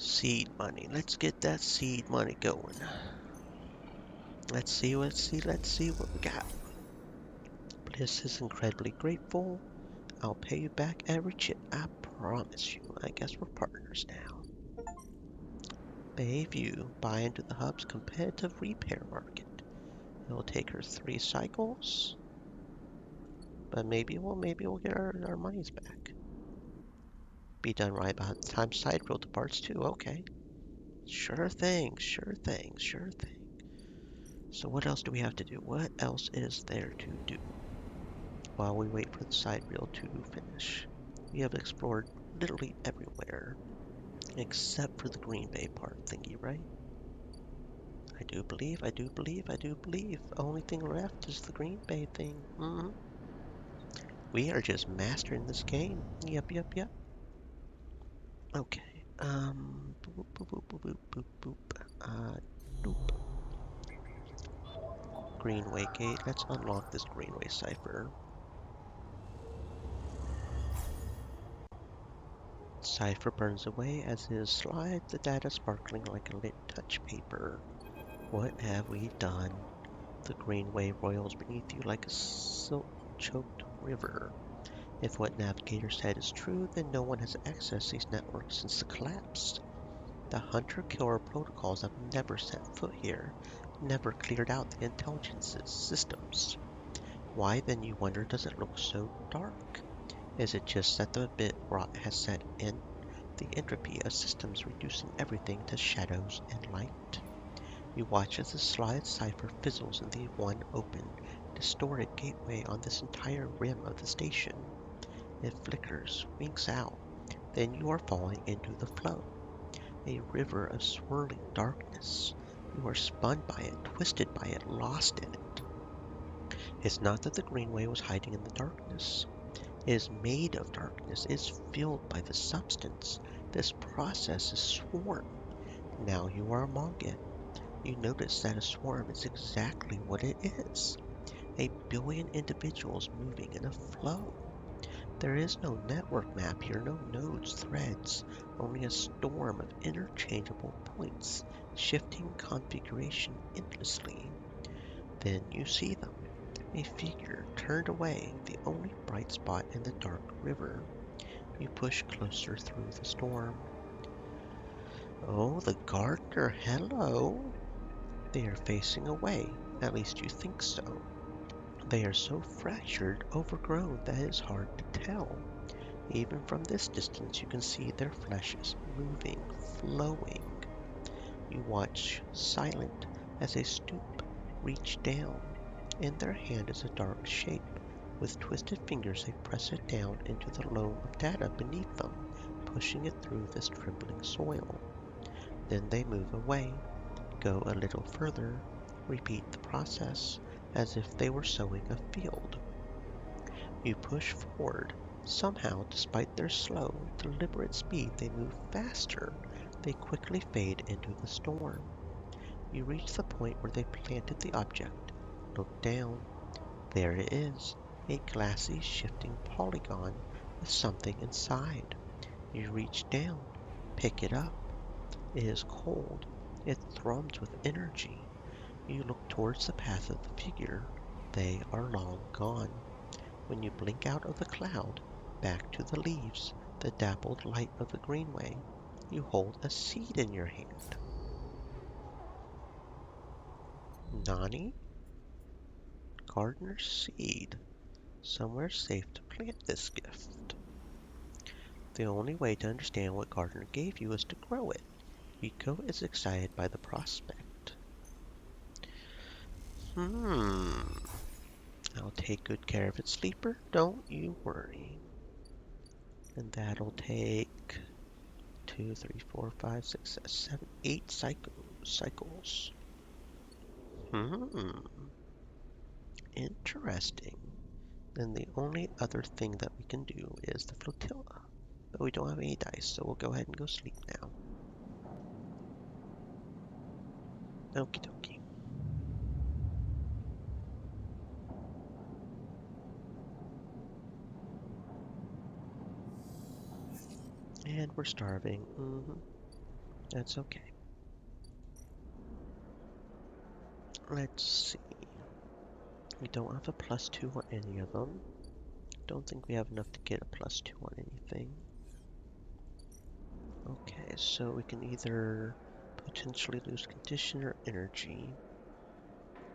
Seed money. Let's get that seed money going. Let's see what we got. Bliss is incredibly grateful. I'll pay you back every chip, I promise you. I guess we're partners now. Bayview, buy into the hub's competitive repair market. It'll take her 3 cycles, but maybe we'll get our monies back. Be done right by the time side road departs too. Okay. Sure thing. So what else do we have to do? What else is there to do? While we wait for the side reel to finish. We have explored literally everywhere. Except for the Green Bay part thingy, right? I do believe. Only thing left is the Green Bay thing. We are just mastering this game. Yep. Okay. Boop, boop, boop, boop, boop, boop, boop. Nope. Greenway gate. Let's unlock this Greenway cipher. Cipher burns away as it slides, the data sparkling like a lit touch paper. What have we done? The Greenway roils beneath you like a silt-choked river. If what Navigator said is true, then no one has accessed these networks since the collapse. The hunter-killer protocols have never set foot here, never cleared out the intelligence systems. Why then, you wonder, does it look so dark? Is it just that the bit rot has set in? the entropy of systems reducing everything to shadows and light. You watch as the slide cipher fizzles in the one open, distorted gateway on this entire rim of the station. It flickers, winks out, then you are falling into the flow. A river of swirling darkness. You are spun by it, twisted by it, lost in it. It's not that the Greenway was hiding in the darkness. It is made of darkness. It is filled by the substance. This process is swarm. Now you are among it. You notice that a swarm is exactly what it is. A billion individuals moving in a flow. There is no network map here, no nodes, threads, only a storm of interchangeable points, shifting configuration endlessly. Then you see them. A figure turned away, the only bright spot in the dark river. You push closer through the storm. Oh, the gardener, hello! They are facing away, at least you think so. They are so fractured, overgrown, that it is hard to tell. Even from this distance you can see their flesh is moving, flowing. You watch, silent, as they stoop, reach down. In their hand is a dark shape. With twisted fingers they press it down into the loam of data beneath them, pushing it through this trembling soil. Then they move away, go a little further, repeat the process, as if they were sowing a field. You push forward. Somehow, despite their slow, deliberate speed, they move faster. They quickly fade into the storm. You reach the point where they planted the object. Look down. There it is, a glassy, shifting polygon with something inside. You reach down, pick it up. It is cold. It thrums with energy. You look towards the path of the figure. They are long gone. When you blink out of the cloud, back to the leaves, the dappled light of the Greenway, you hold a seed in your hand. Nani? Gardener's seed. Somewhere safe to plant this gift. The only way to understand what Gardner gave you is to grow it. Rico is excited by the prospect. I'll take good care of it, Sleeper. Don't you worry. And that'll take 2, 3, 4, 5, 6, 7, 8 cycles. Interesting. Then the only other thing that we can do is the flotilla. But we don't have any dice, so we'll go ahead and go sleep now. Okie dokie. And we're starving. That's okay. Let's see. We don't have a +2 on any of them. Don't think we have enough to get a +2 on anything. Okay, so we can either potentially lose condition or energy.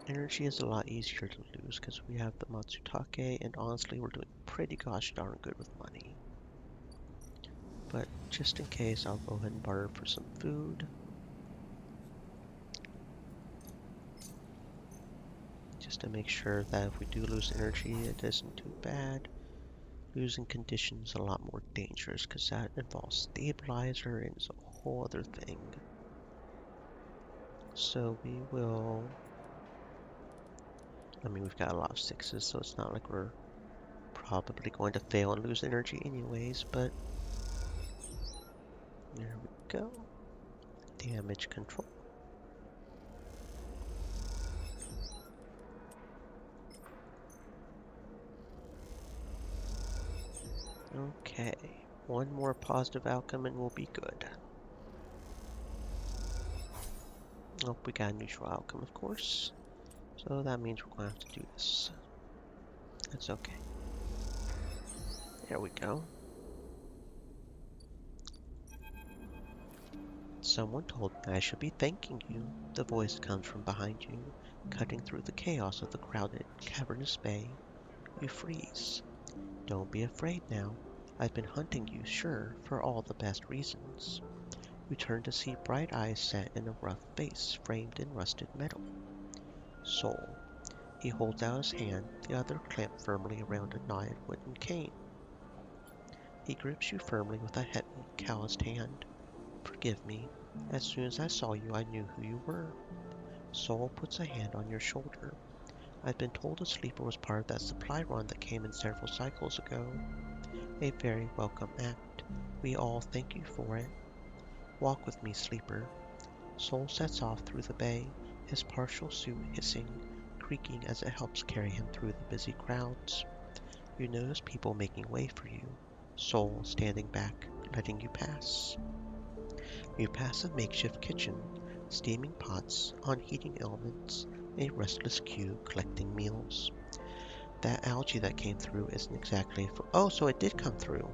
Energy is a lot easier to lose because we have the Matsutake, and honestly we're doing pretty gosh darn good with money. But just in case, I'll go ahead and barter for some food. Just to make sure that if we do lose energy, it isn't too bad. Losing condition is a lot more dangerous because that involves stabilizer and is a whole other thing. So we will... I mean, we've got a lot of 6s, so it's not like we're probably going to fail and lose energy anyways, but... There we go. Damage control. Okay, one more positive outcome and we'll be good. Oh, we got a neutral outcome, of course. So that means we're going to have to do this. That's okay. There we go. Someone told me I should be thanking you. The voice comes from behind you, cutting through the chaos of the crowded, cavernous bay. You freeze. Don't be afraid now. I've been hunting you, sure, for all the best reasons. You turn to see bright eyes set in a rough face framed in rusted metal. Soul. He holds out his hand, the other clamped firmly around a knotted wooden cane. He grips you firmly with a heavy, calloused hand. Forgive me. As soon as I saw you, I knew who you were. Soul puts a hand on your shoulder. I've been told a sleeper was part of that supply run that came in several cycles ago. A very welcome act. We all thank you for it. Walk with me, sleeper. Soul sets off through the bay, his partial suit hissing, creaking as it helps carry him through the busy crowds. You notice people making way for you, Soul standing back, letting you pass. You pass a makeshift kitchen, steaming pots on heating elements, a restless queue collecting meals. That algae that came through isn't exactly oh, so it did come through.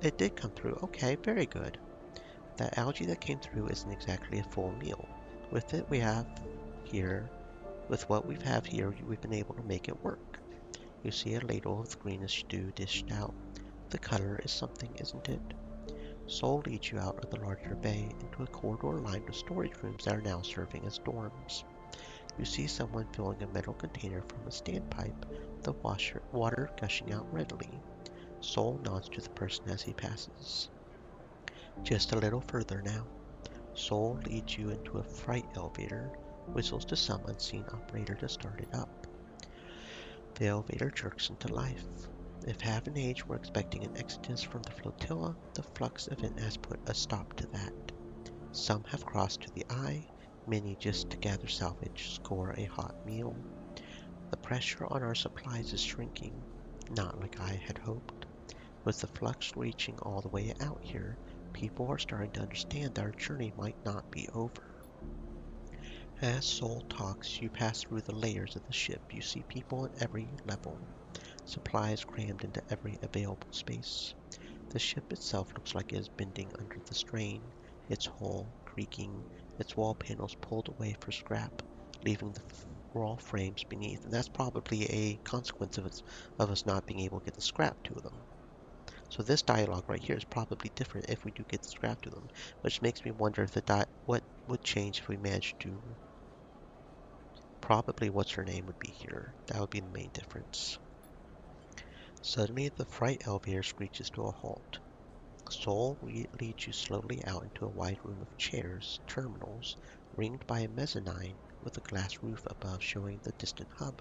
It did come through. Okay, very good. That algae that came through isn't exactly a full meal. With it we have here, with what we have here, we've been able to make it work. You see a ladle of greenish stew dished out. The color is something, isn't it? Soul leads you out of the larger bay into a corridor lined with storage rooms that are now serving as dorms. You see someone filling a metal container from a standpipe, the water gushing out readily. Soul nods to the person as he passes. Just a little further now. Soul leads you into a freight elevator, whistles to some unseen operator to start it up. The elevator jerks into life. If half an age were expecting an exodus from the flotilla, the flux event has put a stop to that. Some have crossed to the eye, many just to gather salvage, score a hot meal. The pressure on our supplies is shrinking, not like I had hoped. With the flux reaching all the way out here, people are starting to understand that our journey might not be over. As Soul talks, you pass through the layers of the ship. You see people at every level, supplies crammed into every available space. The ship itself looks like it is bending under the strain, its hull creaking, its wall panels pulled away for scrap, leaving the raw frames beneath. And that's probably a consequence of us not being able to get the scrap to them. So this dialogue right here is probably different if we do get the scrap to them, which makes me wonder if what would change if we managed to. Probably what's her name would be here. That would be the main difference. Suddenly, the freight elevator screeches to a halt. Soul leads you slowly out into a wide room of chairs, terminals, ringed by a mezzanine with a glass roof above showing the distant hub,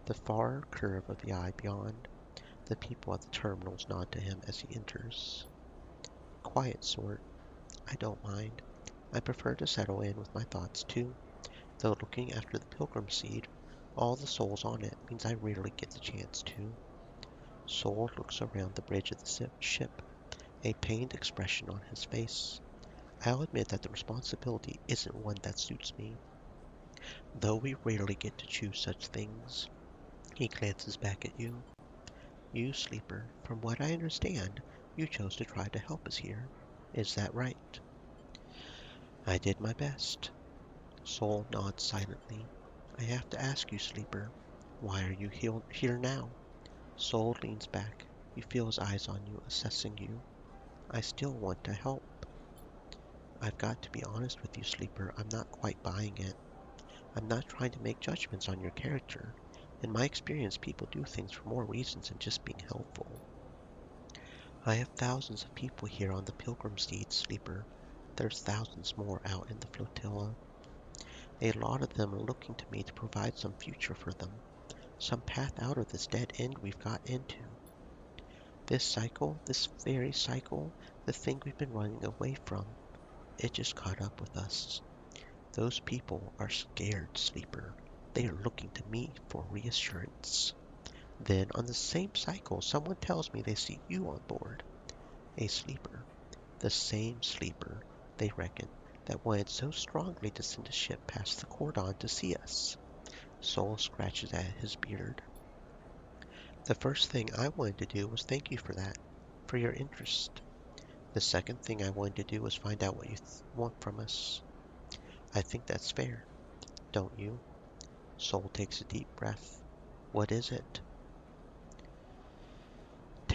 the far curve of the eye beyond. The people at the terminals nod to him as he enters. Quiet sort. I don't mind. I prefer to settle in with my thoughts too, though looking after the pilgrim seed, all the souls on it means I rarely get the chance to. Soul looks around the bridge of the ship, a pained expression on his face. I'll admit that the responsibility isn't one that suits me, though we rarely get to choose such things. He glances back at you. You, sleeper, from what I understand, you chose to try to help us here. Is that right? I did my best. Soul nods silently. I have to ask you, sleeper, why are you here now? Soul leans back. You feel his eyes on you, assessing you. I still want to help. I've got to be honest with you, sleeper. I'm not quite buying it. I'm not trying to make judgments on your character. In my experience, people do things for more reasons than just being helpful. I have thousands of people here on the Pilgrim Steed, sleeper. There's thousands more out in the flotilla. A lot of them are looking to me to provide some future for them, some path out of this dead end we've got into. This cycle, this very cycle, the thing we've been running away from, it just caught up with us. Those people are scared, sleeper. They are looking to me for reassurance. Then, on the same cycle, someone tells me they see you on board. A sleeper. The same sleeper, they reckon, that wanted so strongly to send a ship past the cordon to see us. Soul scratches at his beard. The first thing I wanted to do was thank you for that, for your interest. The second thing I wanted to do was find out what you want from us. I think that's fair, don't you? Soul takes a deep breath. What is it?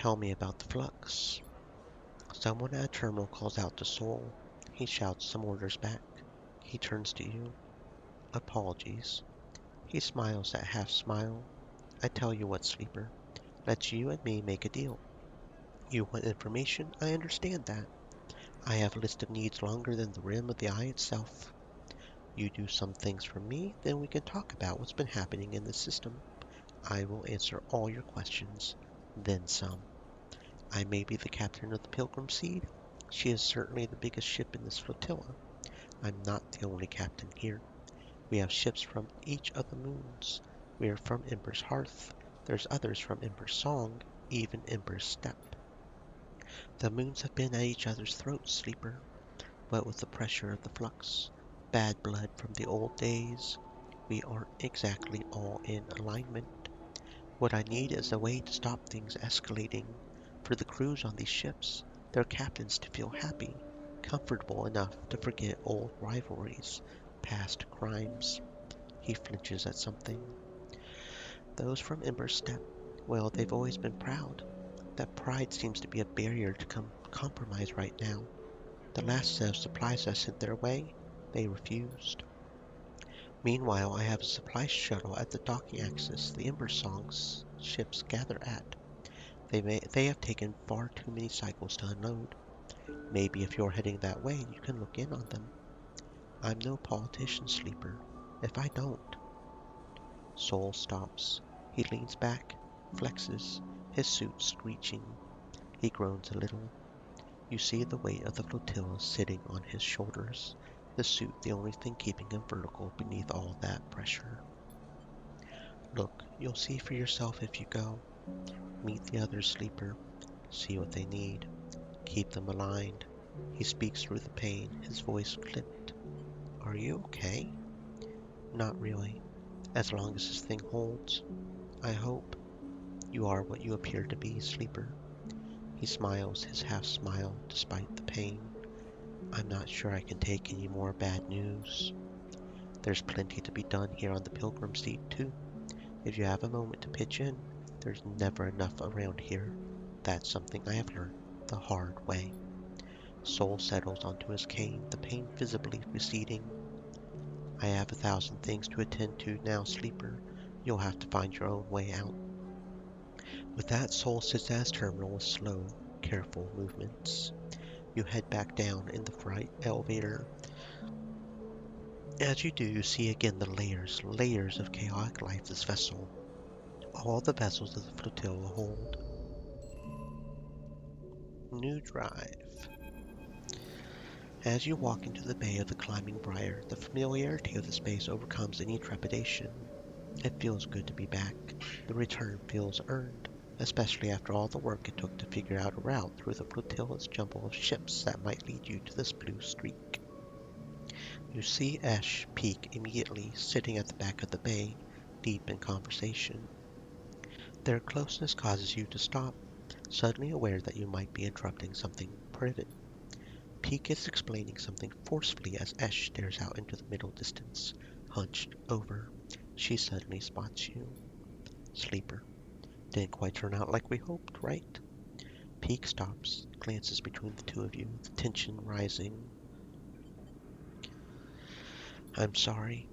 Tell me about the flux. Someone at a terminal calls out to Sol. He shouts some orders back. He turns to you. Apologies. He smiles that half smile. I tell you what, Sleeper. Let's you and me make a deal. You want information? I understand that. I have a list of needs longer than the rim of the eye itself. You do some things for me, then we can talk about what's been happening in the system. I will answer all your questions, then some. I may be the captain of the Pilgrim Seed. She is certainly the biggest ship in this flotilla. I'm not the only captain here. We have ships from each of the moons. We are from Ember's Hearth. There's others from Ember's Song, even Ember's Steppe. The moons have been at each other's throats, Sleeper. What with the pressure of the flux, bad blood from the old days, we aren't exactly all in alignment. What I need is a way to stop things escalating. For the crews on these ships, their captains to feel happy, comfortable enough to forget old rivalries, past crimes. He flinches at something. Those from Ember's Steppe, well, they've always been proud. That pride seems to be a barrier to compromise right now. The last set of supplies I sent their way, they refused. Meanwhile, I have a supply shuttle at the docking axis the Ember Song's ships gather at. They have taken far too many cycles to unload. Maybe if you're heading that way, you can look in on them. I'm no politician, Sleeper. If I don't... Sol stops. He leans back, flexes, his suit screeching. He groans a little. You see the weight of the flotilla sitting on his shoulders, the suit the only thing keeping him vertical beneath all that pressure. Look, you'll see for yourself if you go. Meet the others, Sleeper. See what they need. Keep them aligned. He speaks through the pain, his voice clipped. Are you okay? Not really. As long as this thing holds. I hope. You are what you appear to be, Sleeper. He smiles his half smile despite the pain. I'm not sure I can take any more bad news. There's plenty to be done here on the Pilgrim Seed, too. If you have a moment to pitch in, there's never enough around here. That's something I have learned the hard way. Sol settles onto his cane, the pain visibly receding. I have 1,000 things to attend to now, Sleeper. You'll have to find your own way out. With that, Sol sits at his terminal with slow, careful movements. You head back down in the freight elevator. As you do, you see again the layers of chaotic life this vessel. All the vessels of the flotilla hold. New drive. As you walk into the bay of the Climbing Briar, the familiarity of the space overcomes any trepidation. It feels good to be back. The return feels earned, especially after all the work it took to figure out a route through the flotilla's jumble of ships that might lead you to this blue streak. You see Esh peek immediately, sitting at the back of the bay, deep in conversation. Their closeness causes you to stop, suddenly aware that you might be interrupting something private. Peek is explaining something forcefully as Esh stares out into the middle distance, hunched over. She suddenly spots you. Sleeper. Didn't quite turn out like we hoped, right? Peek stops, glances between the two of you, the tension rising. I'm sorry.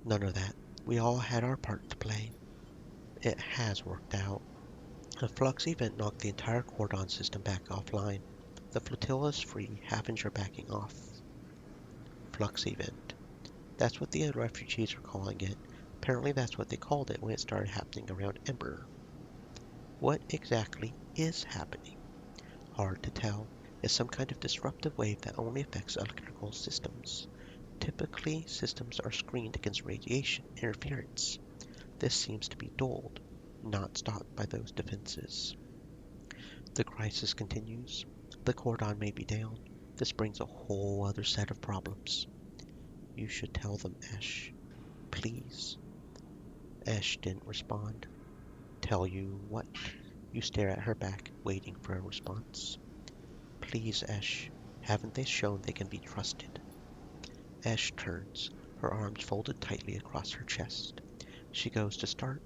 None of that. We all had our part to play. It has worked out. A flux event knocked the entire cordon system back offline. The flotilla is free, Havenger backing off. Flux event. That's what the refugees are calling it. Apparently that's what they called it when it started happening around Ember. What exactly is happening? Hard to tell. It's some kind of disruptive wave that only affects electrical systems. Typically, systems are screened against radiation interference. This seems to be dulled, not stopped by those defenses. The crisis continues. The cordon may be down. This brings a whole other set of problems. You should tell them, Esh. Please. Esh didn't respond. Tell you what? You stare at her back, waiting for a response. Please, Esh. Haven't they shown they can be trusted? Esh turns, her arms folded tightly across her chest. She goes to start,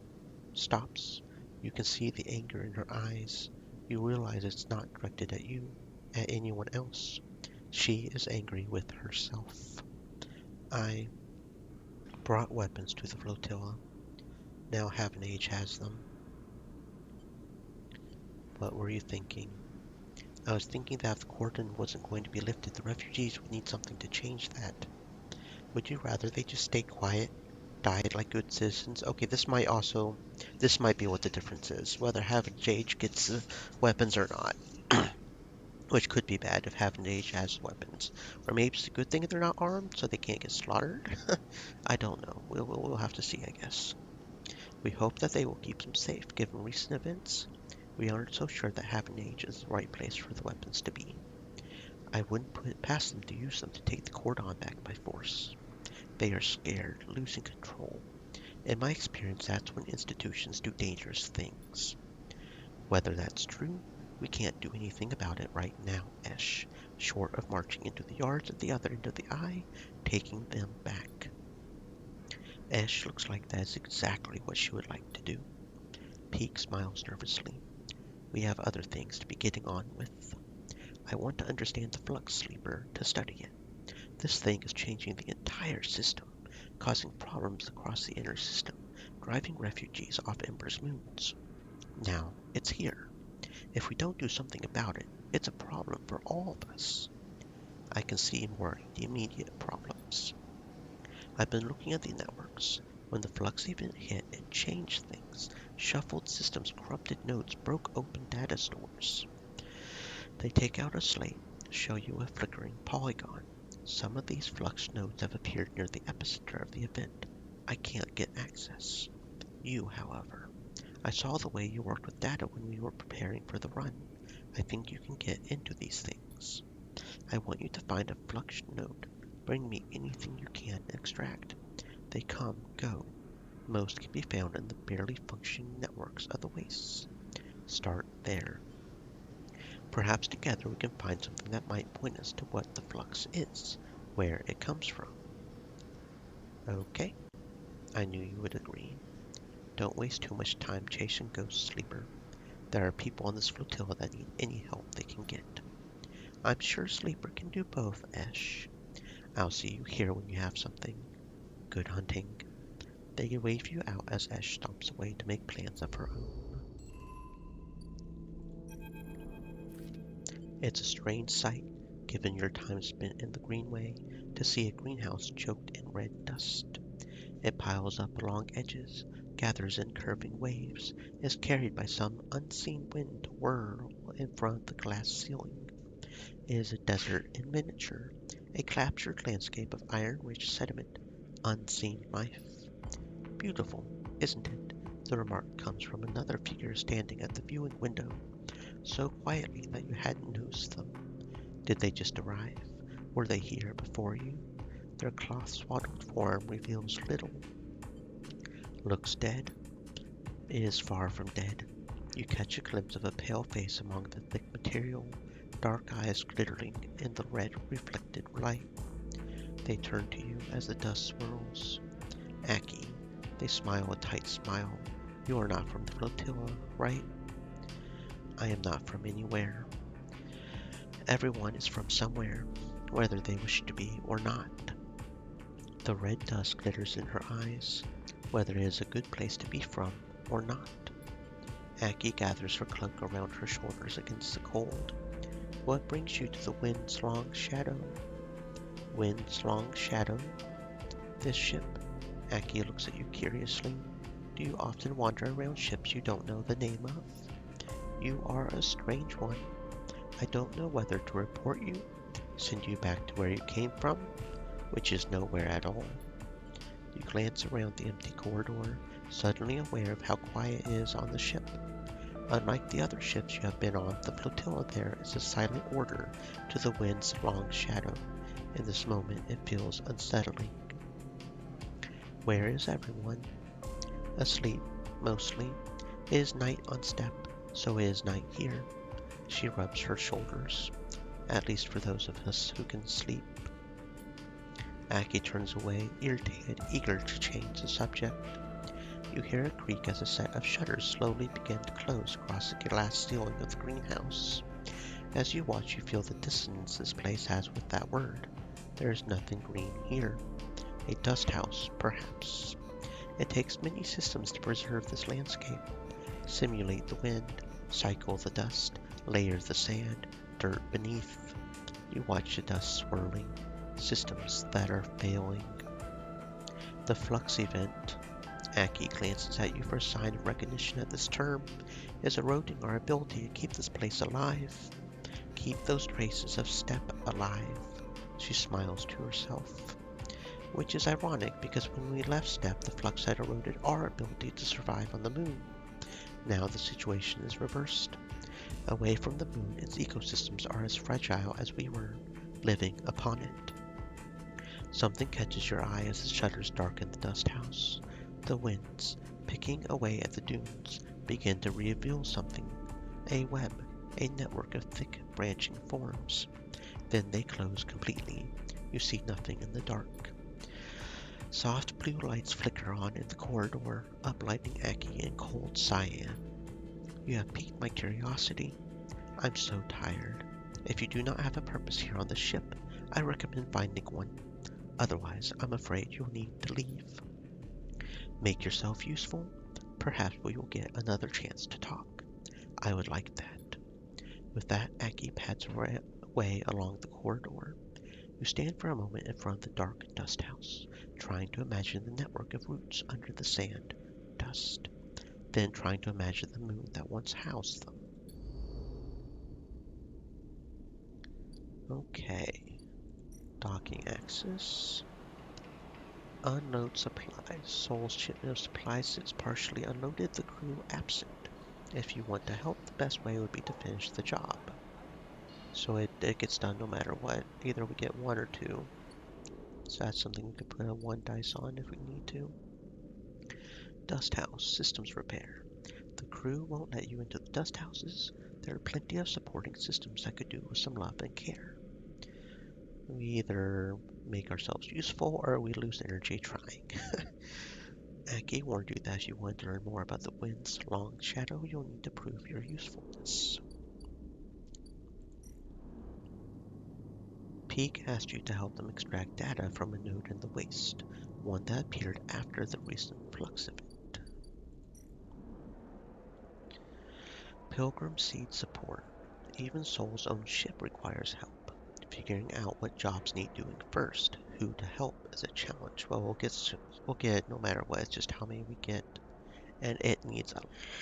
stops. You can see the anger in her eyes. You realize it's not directed at you, at anyone else. She is angry with herself. I brought weapons to the flotilla. Now Haven Age has them. What were you thinking? I was thinking that if the cordon wasn't going to be lifted, the refugees would need something to change that. Would you rather they just stay quiet, died like good citizens? Okay, this might be what the difference is, whether Haven Age gets weapons or not. Which could be bad if Haven Age has weapons. Or maybe it's a good thing they're not armed, so they can't get slaughtered. I don't know. We'll have to see, I guess. We hope that they will keep them safe, given recent events. We aren't so sure that Haven Age is the right place for the weapons to be. I wouldn't put it past them to use them to take the cordon back by force. They are scared, losing control. In my experience, that's when institutions do dangerous things. Whether that's true, we can't do anything about it right now, Esh, short of marching into the yards at the other end of the eye, taking them back. Esh looks like that's exactly what she would like to do. Peak smiles nervously. We have other things to be getting on with. I want to understand the Flux Sleeper to study it. This thing is changing the entire system, causing problems across the inner system, driving refugees off Ember's moons. Now, it's here. If we don't do something about it, it's a problem for all of us. I can see more immediate problems. I've been looking at the networks. When the flux event hit, it changed things. Shuffled systems, corrupted nodes, broke open data stores. They take out a slate, show you a flickering polygon. Some of these flux nodes have appeared near the epicenter of the event. I can't get access. You, however. I saw the way you worked with data when we were preparing for the run. I think you can get into these things. I want you to find a flux node. Bring me anything you can extract. They come, go. Most can be found in the barely functioning networks of the wastes. Start there. Perhaps together we can find something that might point us to what the flux is, where it comes from. Okay, I knew you would agree. Don't waste too much time chasing Ghost Sleeper. There are people on this flotilla that need any help they can get. I'm sure Sleeper can do both, Esh. I'll see you here when you have something. Good hunting. They wave you out as Esh stomps away to make plans of her own. It's a strange sight, given your time spent in the Greenway, to see a greenhouse choked in red dust. It piles up along edges, gathers in curving waves, is carried by some unseen wind to whirl in front of the glass ceiling. It is a desert in miniature, a captured landscape of iron-rich sediment, unseen life. Beautiful, isn't it? The remark comes from another figure standing at the viewing window, so quietly that you hadn't noticed them. Did they just arrive? Were they here before you? Their cloth-swaddled form reveals little. Looks dead. It is far from dead. You catch a glimpse of a pale face among the thick material, dark eyes glittering in the red reflected light. They turn to you as the dust swirls. Aki, they smile a tight smile. You are not from the flotilla, right? I am not from anywhere. Everyone is from somewhere, whether they wish to be or not. The red dust glitters in her eyes, whether it is a good place to be from or not. Aki gathers her cloak around her shoulders against the cold. What brings you to the wind's long shadow? Wind's long shadow? This ship? Aki looks at you curiously. Do you often wander around ships you don't know the name of? You are a strange one. I don't know whether to report you, send you back to where you came from, which is nowhere at all. You glance around the empty corridor, suddenly aware of how quiet it is on the ship. Unlike the other ships you have been on, the flotilla there is a silent order to the wind's long shadow. In this moment, it feels unsettling. Where is everyone? Asleep, mostly. It is night on step, so it is night here. She rubs her shoulders, at least for those of us who can sleep. Aki turns away, irritated, eager to change the subject. You hear a creak as a set of shutters slowly begin to close across the glass ceiling of the greenhouse. As you watch, you feel the dissonance this place has with that word. There is nothing green here. A dust house, perhaps. It takes many systems to preserve this landscape. Simulate the wind, cycle the dust, layer the sand, dirt beneath. You watch the dust swirling, systems that are failing. The flux event, Aki glances at you for a sign of recognition at this term, is eroding our ability to keep this place alive. Keep those traces of step alive. She smiles to herself. Which is ironic because when we left Step, the flux had eroded our ability to survive on the moon. Now the situation is reversed. Away from the moon, its ecosystems are as fragile as we were, living upon it. Something catches your eye as the shutters darken the dust house. The winds, picking away at the dunes, begin to reveal something. A web, a network of thick, branching forms. Then they close completely. You see nothing in the dark. Soft blue lights flicker on in the corridor, uplighting Aki in cold cyan. You have piqued my curiosity. I'm so tired. If you do not have a purpose here on the ship, I recommend finding one. Otherwise, I'm afraid you'll need to leave. Make yourself useful. Perhaps we will get another chance to talk. I would like that. With that, Aki pads away along the corridor. You stand for a moment in front of the dark dust house, trying to imagine the network of roots under the sand, dust, then trying to imagine the moon that once housed them. Okay. Docking access. Unload supplies. Soul's shipment of supplies sits partially unloaded, the crew absent. If you want to help, the best way would be to finish the job. So it gets done no matter what. Either we get 1 or 2. So that's something we could put a 1 dice on if we need to. Dust house. Systems repair. The crew won't let you into the dust houses. There are plenty of supporting systems that could do with some love and care. We either make ourselves useful or we lose energy trying. Aki warned you that if you want to learn more about the wind's long shadow, you'll need to prove your usefulness. Peak asked you to help them extract data from a node in the waste, one that appeared after the recent flux event. Pilgrim Seed support. Even Soul's own ship requires help. Figuring out what jobs need doing first, who to help, is a challenge. Well, we'll get no matter what. It's just how many we get, and it needs a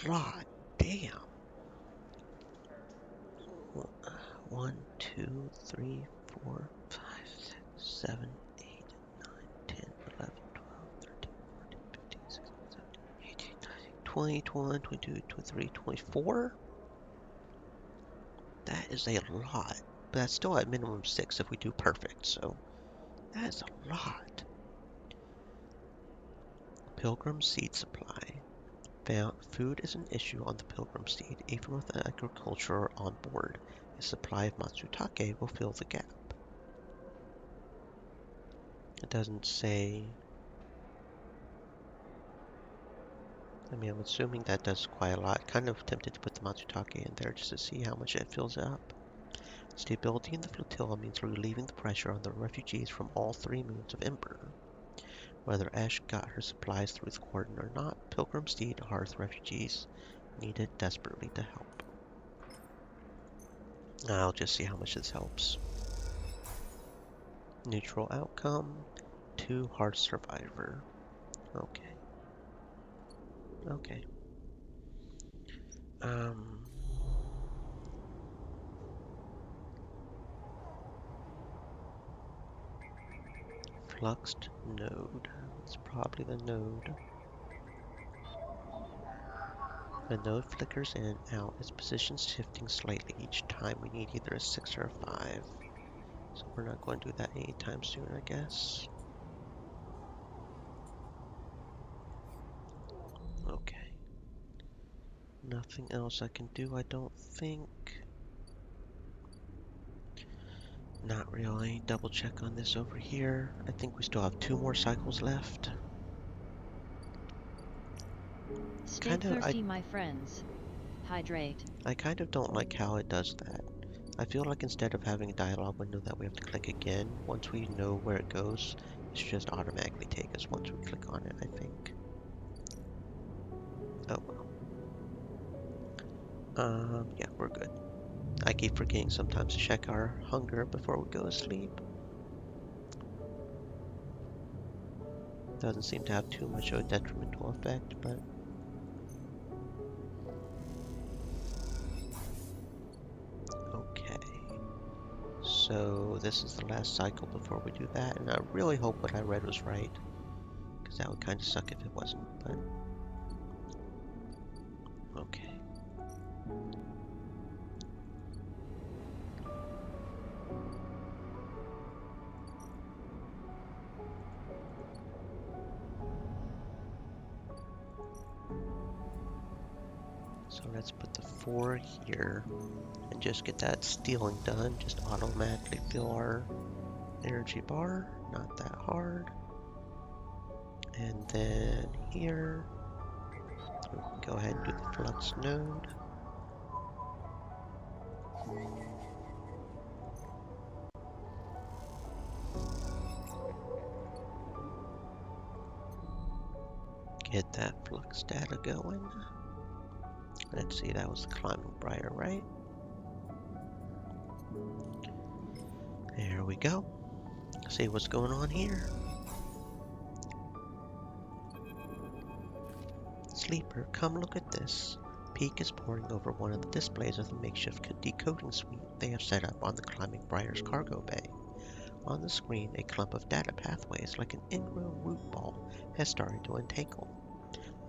lot. Damn. 1, 2, 3, 4, 5, 6, 7, 8, 9, 10, 11, 12, 13, 14, 15, 16, 17, 18, 19, 20, 21, 22, 23, 24. That is a lot. But that's still at minimum 6 if we do perfect, so that is a lot. Pilgrim Seed Supply. Food is an issue on the Pilgrim Seed, even with agriculture on board. A supply of Matsutake will fill the gap. It doesn't say... I mean, I'm assuming that does quite a lot. Kind of tempted to put the Matsutake in there just to see how much it fills up. Stability in the flotilla means relieving the pressure on the refugees from all 3 moons of Ember. Whether Ash got her supplies through the cordon or not, Pilgrim Seed Hearth refugees needed desperately to help. I'll just see how much this helps. Neutral outcome, 2 Hearth Survivor. Okay. Okay. Fluxed node. It's probably the node. The node flickers in and out, its position shifting slightly each time. We need either a 6 or a 5. So we're not going to do that anytime soon, I guess. Okay. Nothing else I can do, I don't think. Not really. Double check on this over here. I think we still have 2 more cycles left. Stay Kind of, I, thirsty, my friends. Hydrate. I kind of don't like how it does that. I feel like instead of having a dialog window that we have to click again, once we know where it goes, it should just automatically take us once we click on it, I think. Oh well. Yeah, we're good. I keep forgetting sometimes to check our hunger before we go to sleep. Doesn't seem to have too much of a detrimental effect, but okay. So this is the last cycle before we do that, and I really hope what I read was right, because that would kind of suck if it wasn't, but okay. So let's put the 4 here and just get that stealing done. Just automatically fill our energy bar, not that hard. And then here, we can go ahead and do the flux node. Get that flux data going. Let's see, that was the climbing briar, right? There we go. See what's going on here. Sleeper, come look at this. Peak is poring over one of the displays of the makeshift decoding suite they have set up on the Climbing Briar's cargo bay. On the screen, a clump of data pathways like an ingrown root ball has started to untangle.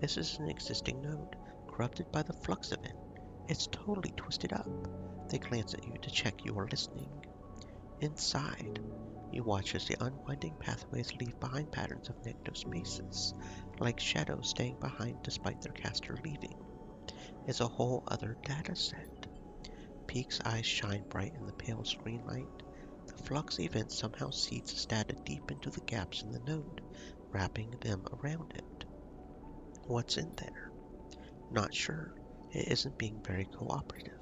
This is an existing node, corrupted by the flux event. It's totally twisted up. They glance at you to check you are listening. Inside, you watch as the unwinding pathways leave behind patterns of negative spaces, like shadows staying behind despite their caster leaving. It's a whole other data set. Peak's eyes shine bright in the pale screen light. The flux event somehow seeds its data deep into the gaps in the node, wrapping them around it. What's in there? Not sure. It isn't being very cooperative.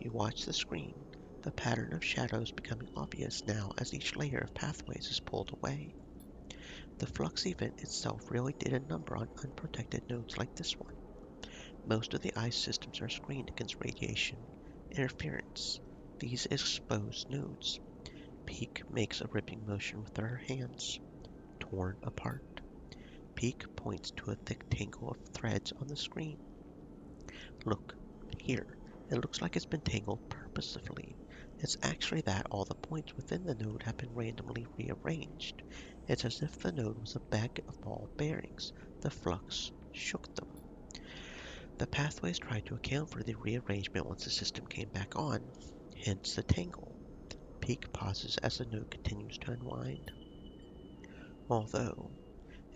You watch the screen, the pattern of shadows becoming obvious now as each layer of pathways is pulled away. The flux event itself really did a number on unprotected nodes like this one. Most of the ice systems are screened against radiation interference. These exposed nodes. Peak makes a ripping motion with her hands. Torn apart. Peak points to a thick tangle of threads on the screen. Look, here. It looks like it's been tangled purposefully. It's actually that all the points within the node have been randomly rearranged. It's as if the node was a bag of ball bearings. The flux shook them. The pathways tried to account for the rearrangement once the system came back on, hence the tangle. Peak pauses as the node continues to unwind. Although,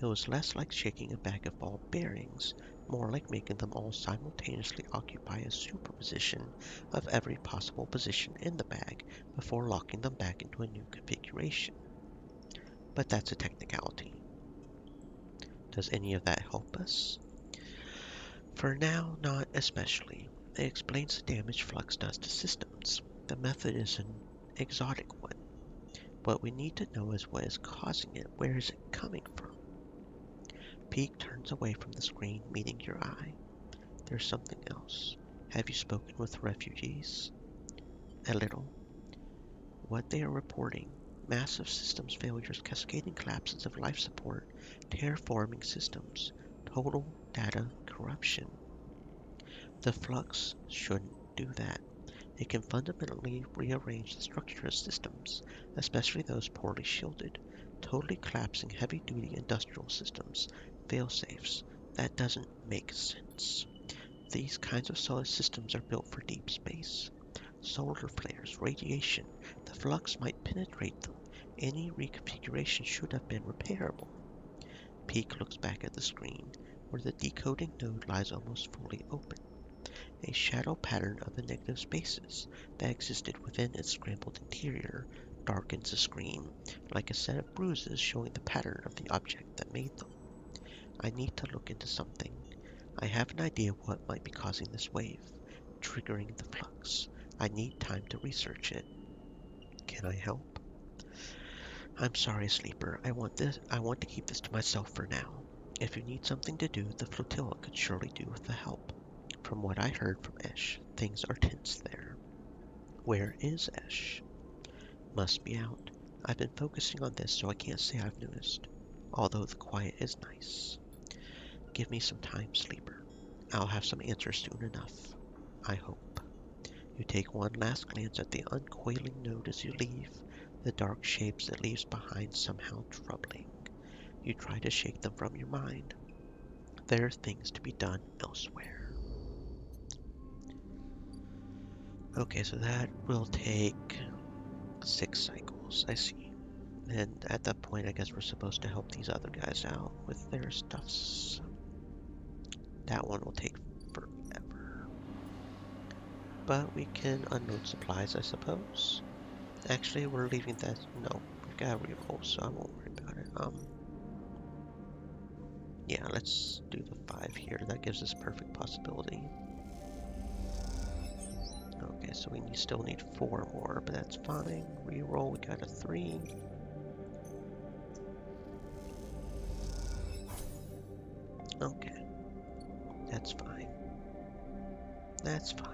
it was less like shaking a bag of ball bearings, more like making them all simultaneously occupy a superposition of every possible position in the bag before locking them back into a new configuration. But that's a technicality. Does any of that help us? For now, not especially. It explains the damage flux does to systems. The method is an exotic one. What we need to know is what is causing it. Where is it coming from? Peak turns away from the screen, meeting your eye. There's something else. Have you spoken with refugees? A little. What they are reporting: massive systems failures, cascading collapses of life support, terraforming systems, total data corruption. The flux shouldn't do that. It can fundamentally rearrange the structure of systems, especially those poorly shielded, totally collapsing heavy-duty industrial systems, fail-safes. That doesn't make sense. These kinds of solar systems are built for deep space. Solar flares, radiation, the flux might penetrate them. Any reconfiguration should have been repairable. Peak looks back at the screen, where the decoding node lies almost fully open. A shadow pattern of the negative spaces that existed within its scrambled interior darkens the screen, like a set of bruises showing the pattern of the object that made them. I need to look into something. I have an idea what might be causing this wave, triggering the flux. I need time to research it. Can I help? I'm sorry, Sleeper. I want to keep this to myself for now. If you need something to do, the flotilla could surely do with the help. From what I heard from Esh, things are tense there. Where is Esh? Must be out. I've been focusing on this, so I can't say I've noticed. Although the quiet is nice. Give me some time, Sleeper. I'll have some answers soon enough. I hope. You take one last glance at the uncoiling node as you leave, the dark shapes it leaves behind somehow troubling. You try to shake them from your mind. There are things to be done elsewhere. Okay, so that will take 6 cycles, I see. And at that point, I guess we're supposed to help these other guys out with their stuffs. That one will take forever. But we can unload supplies, I suppose. Actually, we're leaving that. No, we've got to reroll, so I won't worry about it. Yeah, let's do the 5 here. That gives us perfect possibility. Okay, so we still need 4 more, but that's fine. Reroll, we got a 3. Okay, that's fine. That's fine.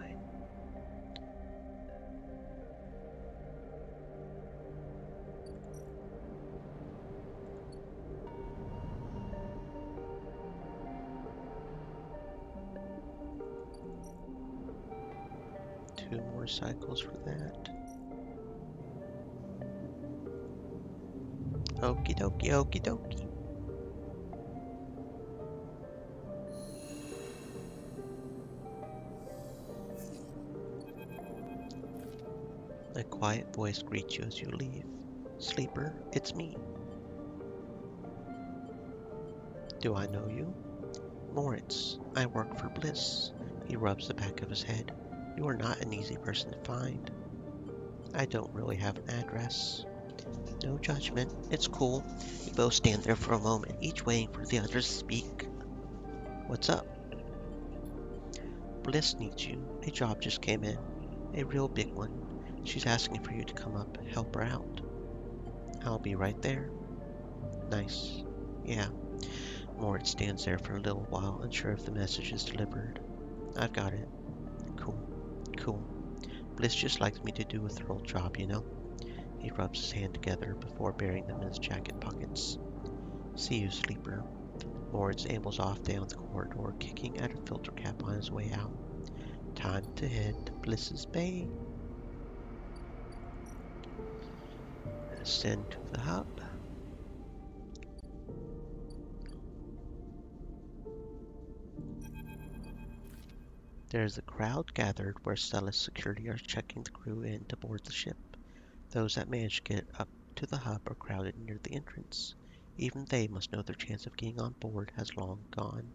Two more cycles for that. Okie dokie, okie dokie. A quiet voice greets you as you leave. Sleeper, it's me. Do I know you? Moritz, I work for Bliss. He rubs the back of his head. You are not an easy person to find. I don't really have an address. No judgment. It's cool. We both stand there for a moment, each waiting for the other to speak. What's up? Bliss needs you. A job just came in. A real big one. She's asking for you to come up, help her out. I'll be right there. Nice. Yeah. Moritz stands there for a little while, unsure if the message is delivered. I've got it. Cool. Cool. Bliss just likes me to do a thorough job, you know? He rubs his hand together before burying them in his jacket pockets. See you, Sleeper. Moritz ambles off down the corridor, kicking at a filter cap on his way out. Time to head to Bliss's Bay. Ascend to the hub. There's a crowd gathered where Stella's security are checking the crew in to board the ship. Those that manage to get up to the hub are crowded near the entrance. Even they must know their chance of getting on board has long gone.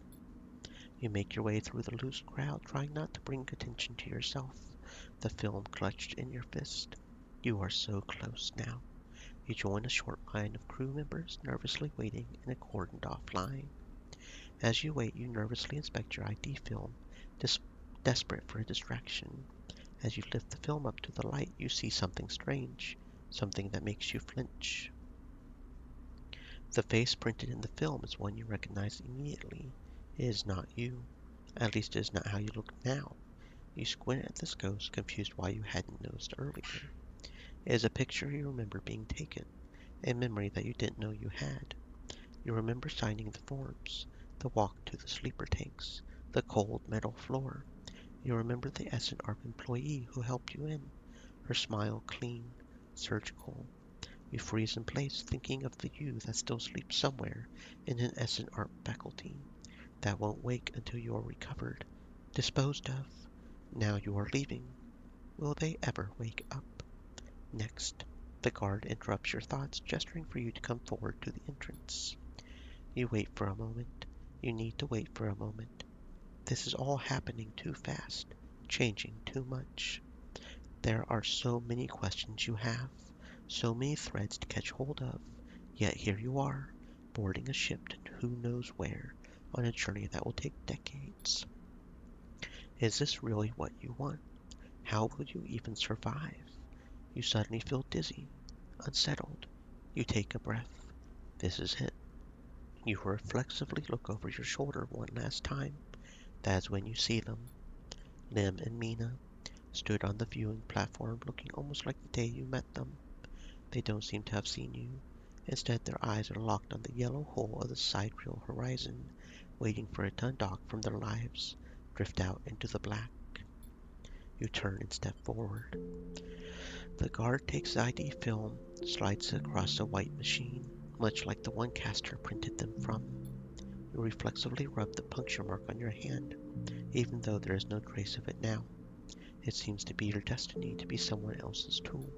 You make your way through the loose crowd, trying not to bring attention to yourself, the film clutched in your fist. You are so close now. You join a short line of crew members, nervously waiting in a cordoned-off line. As you wait, you nervously inspect your ID film, desperate for a distraction. As you lift the film up to the light, you see something strange, something that makes you flinch. The face printed in the film is one you recognize immediately. It is not you. At least it is not how you look now. You squint at this ghost, confused why you hadn't noticed earlier. It is a picture you remember being taken, a memory that you didn't know you had. You remember signing the forms, the walk to the sleeper tanks, the cold metal floor. You remember the S&ARP employee who helped you in, her smile clean, surgical. You freeze in place, thinking of the you that still sleeps somewhere in an S&ARP faculty, that won't wake until you are recovered, disposed of. Now you are leaving. Will they ever wake up? Next, the guard interrupts your thoughts, gesturing for you to come forward to the entrance. You wait for a moment. You need to wait for a moment. This is all happening too fast, changing too much. There are so many questions you have, so many threads to catch hold of, yet here you are, boarding a ship to who knows where, on a journey that will take decades. Is this really what you want? How will you even survive? You suddenly feel dizzy, unsettled. You take a breath. This is it. You reflexively look over your shoulder one last time. That's when you see them. Lim and Mina stood on the viewing platform looking almost like the day you met them. They don't seem to have seen you. Instead, their eyes are locked on the yellow hole of the sidereal horizon, waiting for it to undock from their lives, drift out into the black. You turn and step forward. The guard takes the ID film, slides it across a white machine, much like the one Castor printed them from. You reflexively rub the puncture mark on your hand, even though there is no trace of it now. It seems to be your destiny to be someone else's tool.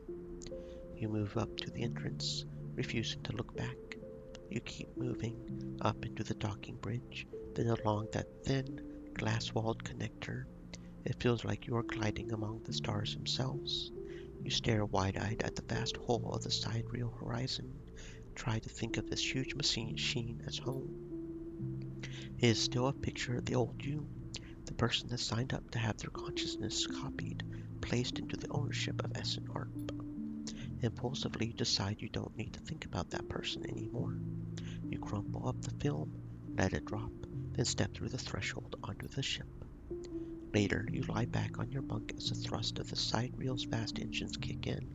You move up to the entrance, refusing to look back. You keep moving, up into the docking bridge, then along that thin, glass-walled connector. It feels like you are gliding among the stars themselves. You stare wide-eyed at the vast hole of the sidereal horizon, try to think of this huge machine as home. It is still a picture of the old you, the person that signed up to have their consciousness copied, placed into the ownership of Essen Arp. Impulsively, you decide you don't need to think about that person anymore. You crumple up the film, let it drop, then step through the threshold onto the ship. Later, you lie back on your bunk as the thrust of the sidereal's vast engines kick in.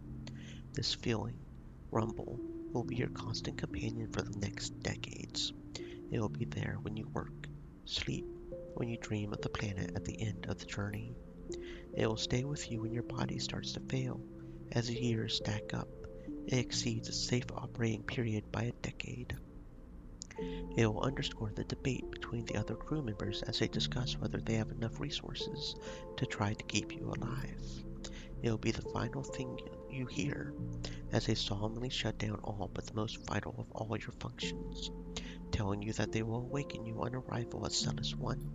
This feeling, rumble, will be your constant companion for the next decades. It will be there when you work, sleep, when you dream of the planet at the end of the journey. It will stay with you when your body starts to fail. As the years stack up, it exceeds its safe operating period by a decade. It will underscore the debate between the other crew members as they discuss whether they have enough resources to try to keep you alive. It will be the final thing you hear as they solemnly shut down all but the most vital of all your functions, telling you that they will awaken you on arrival at Celis 1.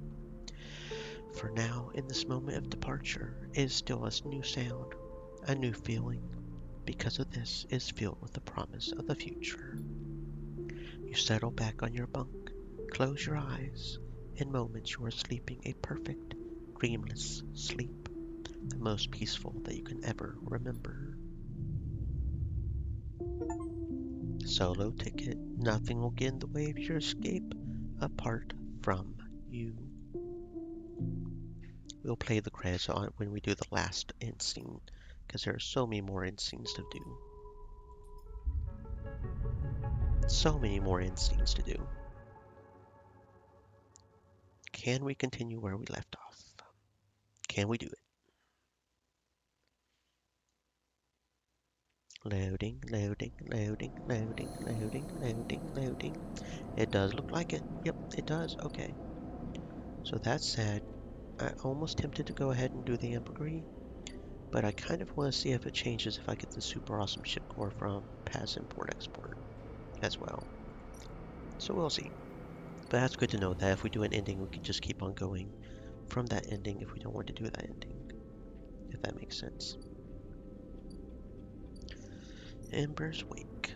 For now, in this moment of departure, it is still a new sound, a new feeling. Because of this, it is filled with the promise of the future. You settle back on your bunk, close your eyes. In moments, you are sleeping a perfect, dreamless sleep, the most peaceful that you can ever remember. Solo ticket. Nothing will get in the way of your escape apart from you. We'll play the credits on when we do the last end scene, because there are so many more end scenes to do. So many more end scenes to do. Can we continue where we left off? Can we do it? Loading, loading, loading, loading, loading, loading, loading. It does look like it. Yep, it does. Okay. So that said, I'm almost tempted to go ahead and do the ambergris, but I kind of want to see if it changes if I get the super awesome ship core from Paz Import Export as well. So we'll see. But that's good to know that if we do an ending, we can just keep on going from that ending if we don't want to do that ending, if that makes sense. Ember's Wake.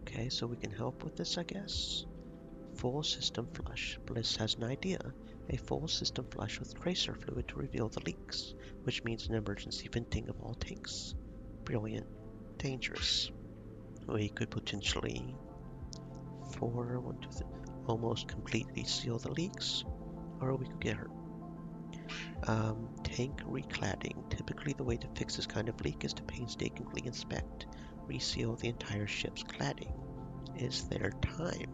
Okay, so we can help with this, I guess. Full system flush. Bliss has an idea. A full system flush with tracer fluid to reveal the leaks, which means an emergency venting of all tanks. Brilliant. Dangerous. We could potentially almost completely seal the leaks, or we could get hurt. Tank recladding. Typically the way to fix this kind of leak is to painstakingly inspect, reseal the entire ship's cladding. Is there time?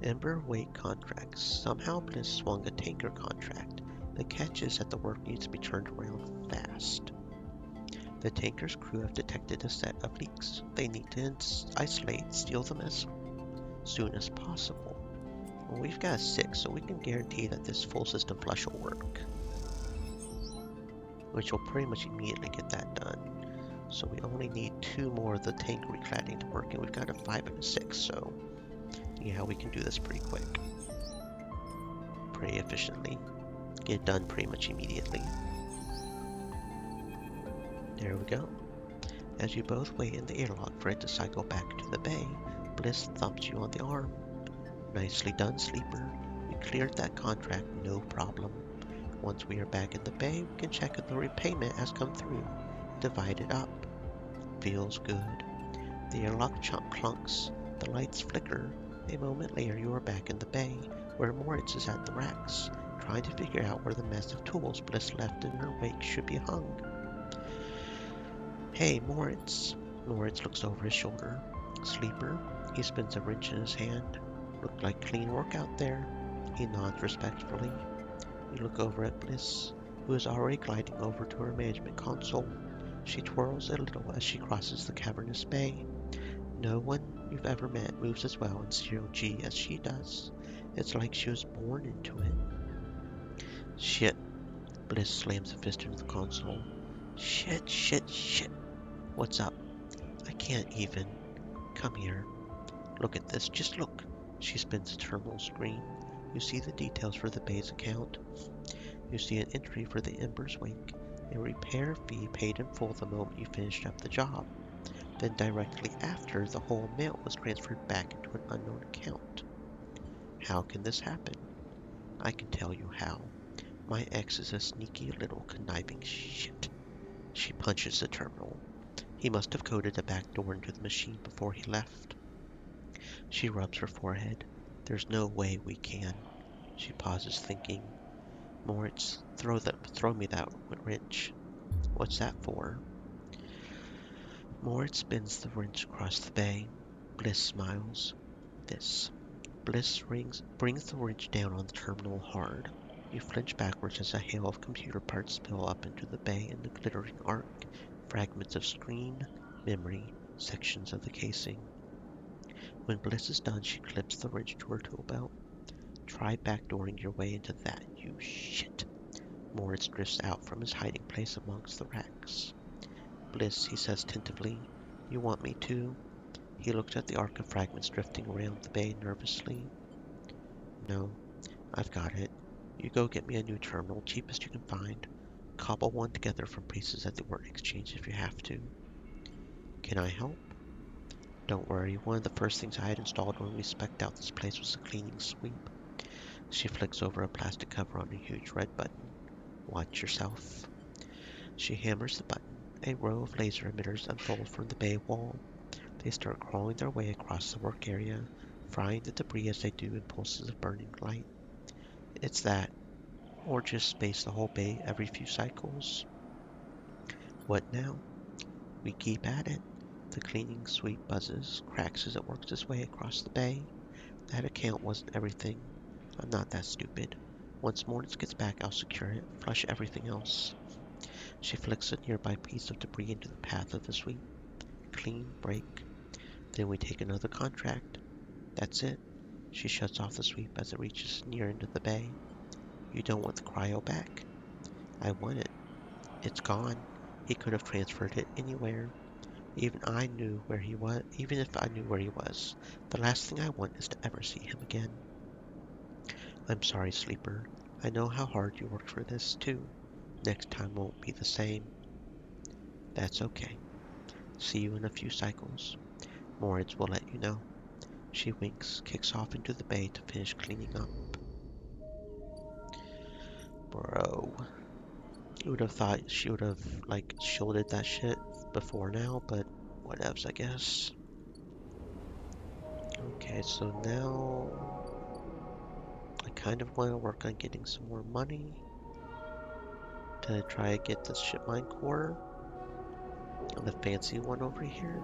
Ember Wake contracts. Somehow Bliss swung a tanker contract. The catch is that the work needs to be turned around fast. The tanker's crew have detected a set of leaks. They need to isolate, seal them as soon as possible. Well, we've got 6, so we can guarantee that this full system flush will work, which will pretty much immediately get that done. So we only need 2 more of the tank recladding to work, and we've got a 5 and a 6, so yeah, we can do this pretty quick, pretty efficiently, get it done pretty much immediately. There we go. As you both wait in the airlock for it to cycle back to the bay, Bliss thumps you on the arm. Nicely done, Sleeper. We cleared that contract, no problem. Once we are back in the bay, we can check if the repayment has come through. Divide it up. Feels good. The airlock clunks. The lights flicker. A moment later, you are back in the bay, where Moritz is at the racks, trying to figure out where the mess of tools Bliss left in her wake should be hung. Hey, Moritz. Moritz looks over his shoulder. Sleeper. He spins a wrench in his hand. Looked like clean work out there. He nods respectfully. You look over at Bliss, who is already gliding over to her management console. She twirls a little as she crosses the cavernous bay. No one you've ever met moves as well in Zero G as she does. It's like she was born into it. Shit. Bliss slams a fist into the console. Shit. What's up? I can't even. Come here. Look at this. Just look. She spins the terminal screen. You see the details for the bay's account. You see an entry for the Ember's Wake, a repair fee paid in full the moment you finished up the job. Then directly after, the whole amount was transferred back into an unknown account. How can this happen? I can tell you how. My ex is a sneaky little conniving shit. She punches the terminal. He must have coded a back door into the machine before he left. She rubs her forehead. There's no way we can. She pauses, thinking. Moritz, throw me that wrench. What's that for? Moritz spins the wrench across the bay. Bliss smiles. This. Bliss brings the wrench down on the terminal hard. You flinch backwards as a hail of computer parts spill up into the bay in the glittering arc. Fragments of screen, memory, sections of the casing. When Bliss is done, she clips the wrench to her tool belt. Try backdooring your way into that, you shit. Moritz drifts out from his hiding place amongst the racks. Bliss, he says tentatively, you want me to? He looks at the arc of fragments drifting around the bay nervously. No, I've got it. You go get me a new terminal, cheapest you can find. Cobble one together from pieces at the Word Exchange if you have to. Can I help? Don't worry, one of the first things I had installed when we spec'd out this place was a cleaning sweep. She flicks over a plastic cover on a huge red button. Watch yourself. She hammers the button. A row of laser emitters unfold from the bay wall. They start crawling their way across the work area, frying the debris as they do in pulses of burning light. It's that, or just space the whole bay every few cycles. What now? We keep at it. The cleaning sweep buzzes, cracks as it works its way across the bay. That account wasn't everything. I'm not that stupid. Once Moritz gets back, I'll secure it, flush everything else. She flicks a nearby piece of debris into the path of the sweep. Clean break. Then we take another contract. That's it. She shuts off the sweep as it reaches near into the bay. You don't want the cryo back? I want it. It's gone. He could have transferred it anywhere. Even if I knew where he was, the last thing I want is to ever see him again. I'm sorry, Sleeper. I know how hard you worked for this, too. Next time won't be the same. That's okay. See you in a few cycles. Moritz will let you know. She winks, kicks off into the bay to finish cleaning up. Bro. You would have thought she would have, shielded that shit before now, but whatevs, I guess. Okay, so now I kind of want to work on getting some more money to try to get this shipmine core. And the fancy one over here.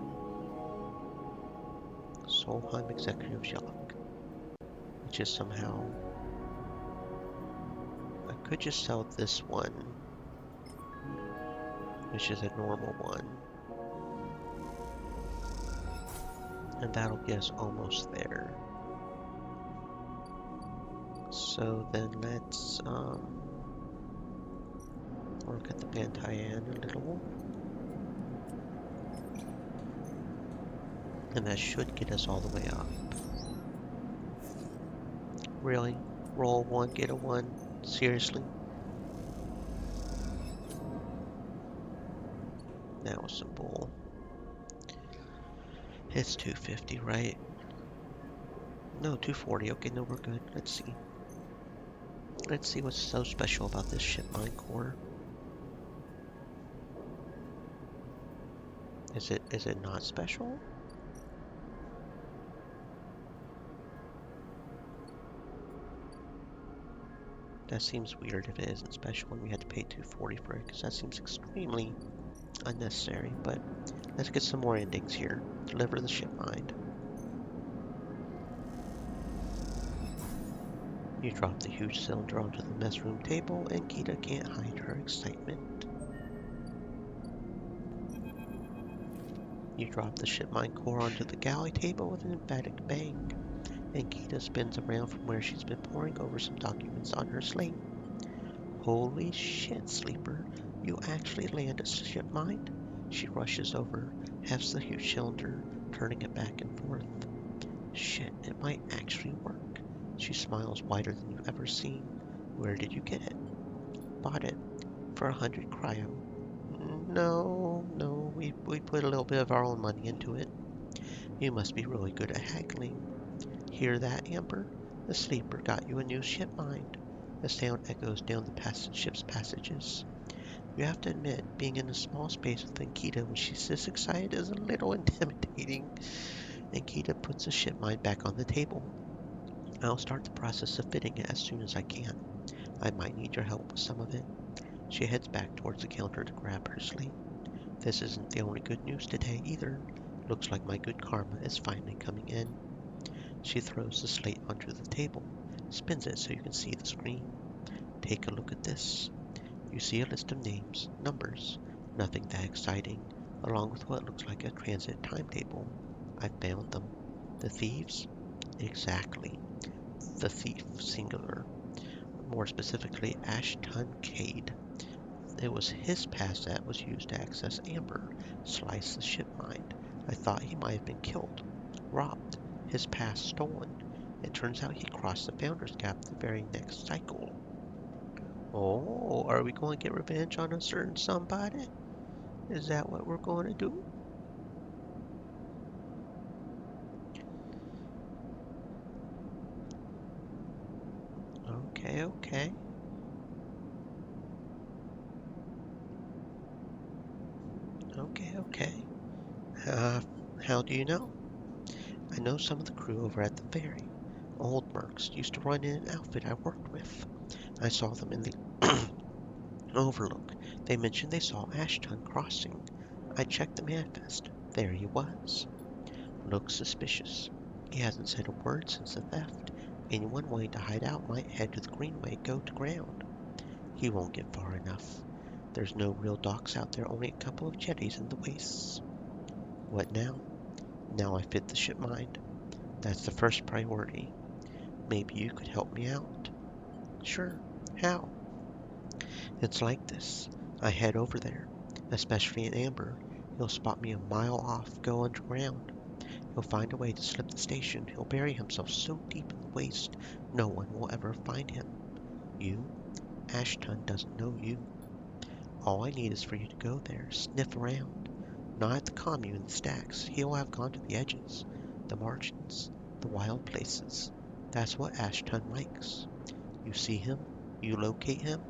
Solheim Executive Yacht. Which is somehow... I could just sell this one, which is a normal one. And that'll get us almost there. So then let's work at the Bantayan a little. And that should get us all the way up. Really? Roll one, get a one? Seriously? That was some bull. It's 250, right? No, 240. Okay, no, we're good. Let's see. Let's see what's so special about this ship mine core. Is it not special? That seems weird if it isn't special and we had to pay 240 for it, because that seems extremely unnecessary. But let's get some more endings here. Deliver the ship mine. You drop the huge cylinder onto the mess room table, and Kita can't hide her excitement. You drop the ship mine core onto the galley table with an emphatic bang, and Kita spins around from where she's been poring over some documents on her slate. Holy shit, Sleeper. You actually land a ship mine? She rushes over, hefts the huge cylinder, turning it back and forth. Shit, it might actually work. She smiles wider than you've ever seen. Where did you get it? Bought it. For 100 cryo. No, we put a little bit of our own money into it. You must be really good at haggling. Hear that, Amber? The Sleeper got you a new ship mine. The sound echoes down the ship's passages. You have to admit, being in a small space with Ankita when she's this excited is a little intimidating. Ankita puts the ship mine back on the table. I'll start the process of fitting it as soon as I can. I might need your help with some of it. She heads back towards the counter to grab her slate. This isn't the only good news today either. Looks like my good karma is finally coming in. She throws the slate onto the table, spins it so you can see the screen. Take a look at this. You see a list of names, numbers, nothing that exciting, along with what looks like a transit timetable. I found them. The thieves? Exactly. The thief, singular. More specifically, Ashton Cade. It was his pass that was used to access Amber, slice the ship mine. I thought he might have been killed, robbed, his pass stolen. It turns out he crossed the Founder's Gap the very next cycle. Oh, are we going to get revenge on a certain somebody? Is that what we're going to do? Okay. Okay. Uh, how do you know? I know some of the crew over at the ferry. Old mercs used to run in an outfit I worked with. I saw them in the Overlook. They mentioned they saw Ashton crossing. I checked the manifest. There he was. Looks suspicious. He hasn't said a word since the theft. Anyone wanting to hide out might head to the Greenway, go to ground. He won't get far enough. There's no real docks out there, only a couple of jetties in the wastes. What now? Now I fit the ship mind. That's the first priority. Maybe you could help me out. Sure. How? It's like this. I head over there, especially in Amber. He'll spot me a mile off, go underground. He'll find a way to slip the station. He'll bury himself so deep in the waste, no one will ever find him. You? Ashton doesn't know you. All I need is for you to go there, sniff around. Not at the commune, the stacks. He'll have gone to the edges, the margins, the wild places. That's what Ashton likes. You see him, you locate him,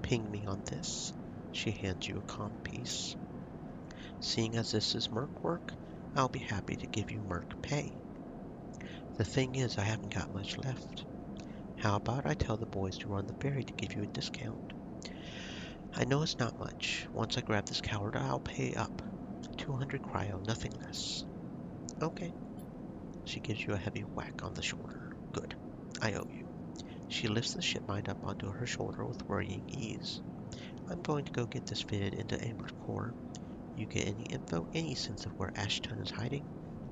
ping me on this. She hands you a comm piece. Seeing as this is merc work, I'll be happy to give you merc pay. The thing is, I haven't got much left. How about I tell the boys to run the ferry to give you a discount? I know it's not much. Once I grab this coward, I'll pay up. 200 cryo, nothing less. Okay. She gives you a heavy whack on the shoulder. Good. I owe you. She lifts the shipmine up onto her shoulder with worrying ease. I'm going to go get this fitted into Amber's core. You get any info, any sense of where Ashton is hiding?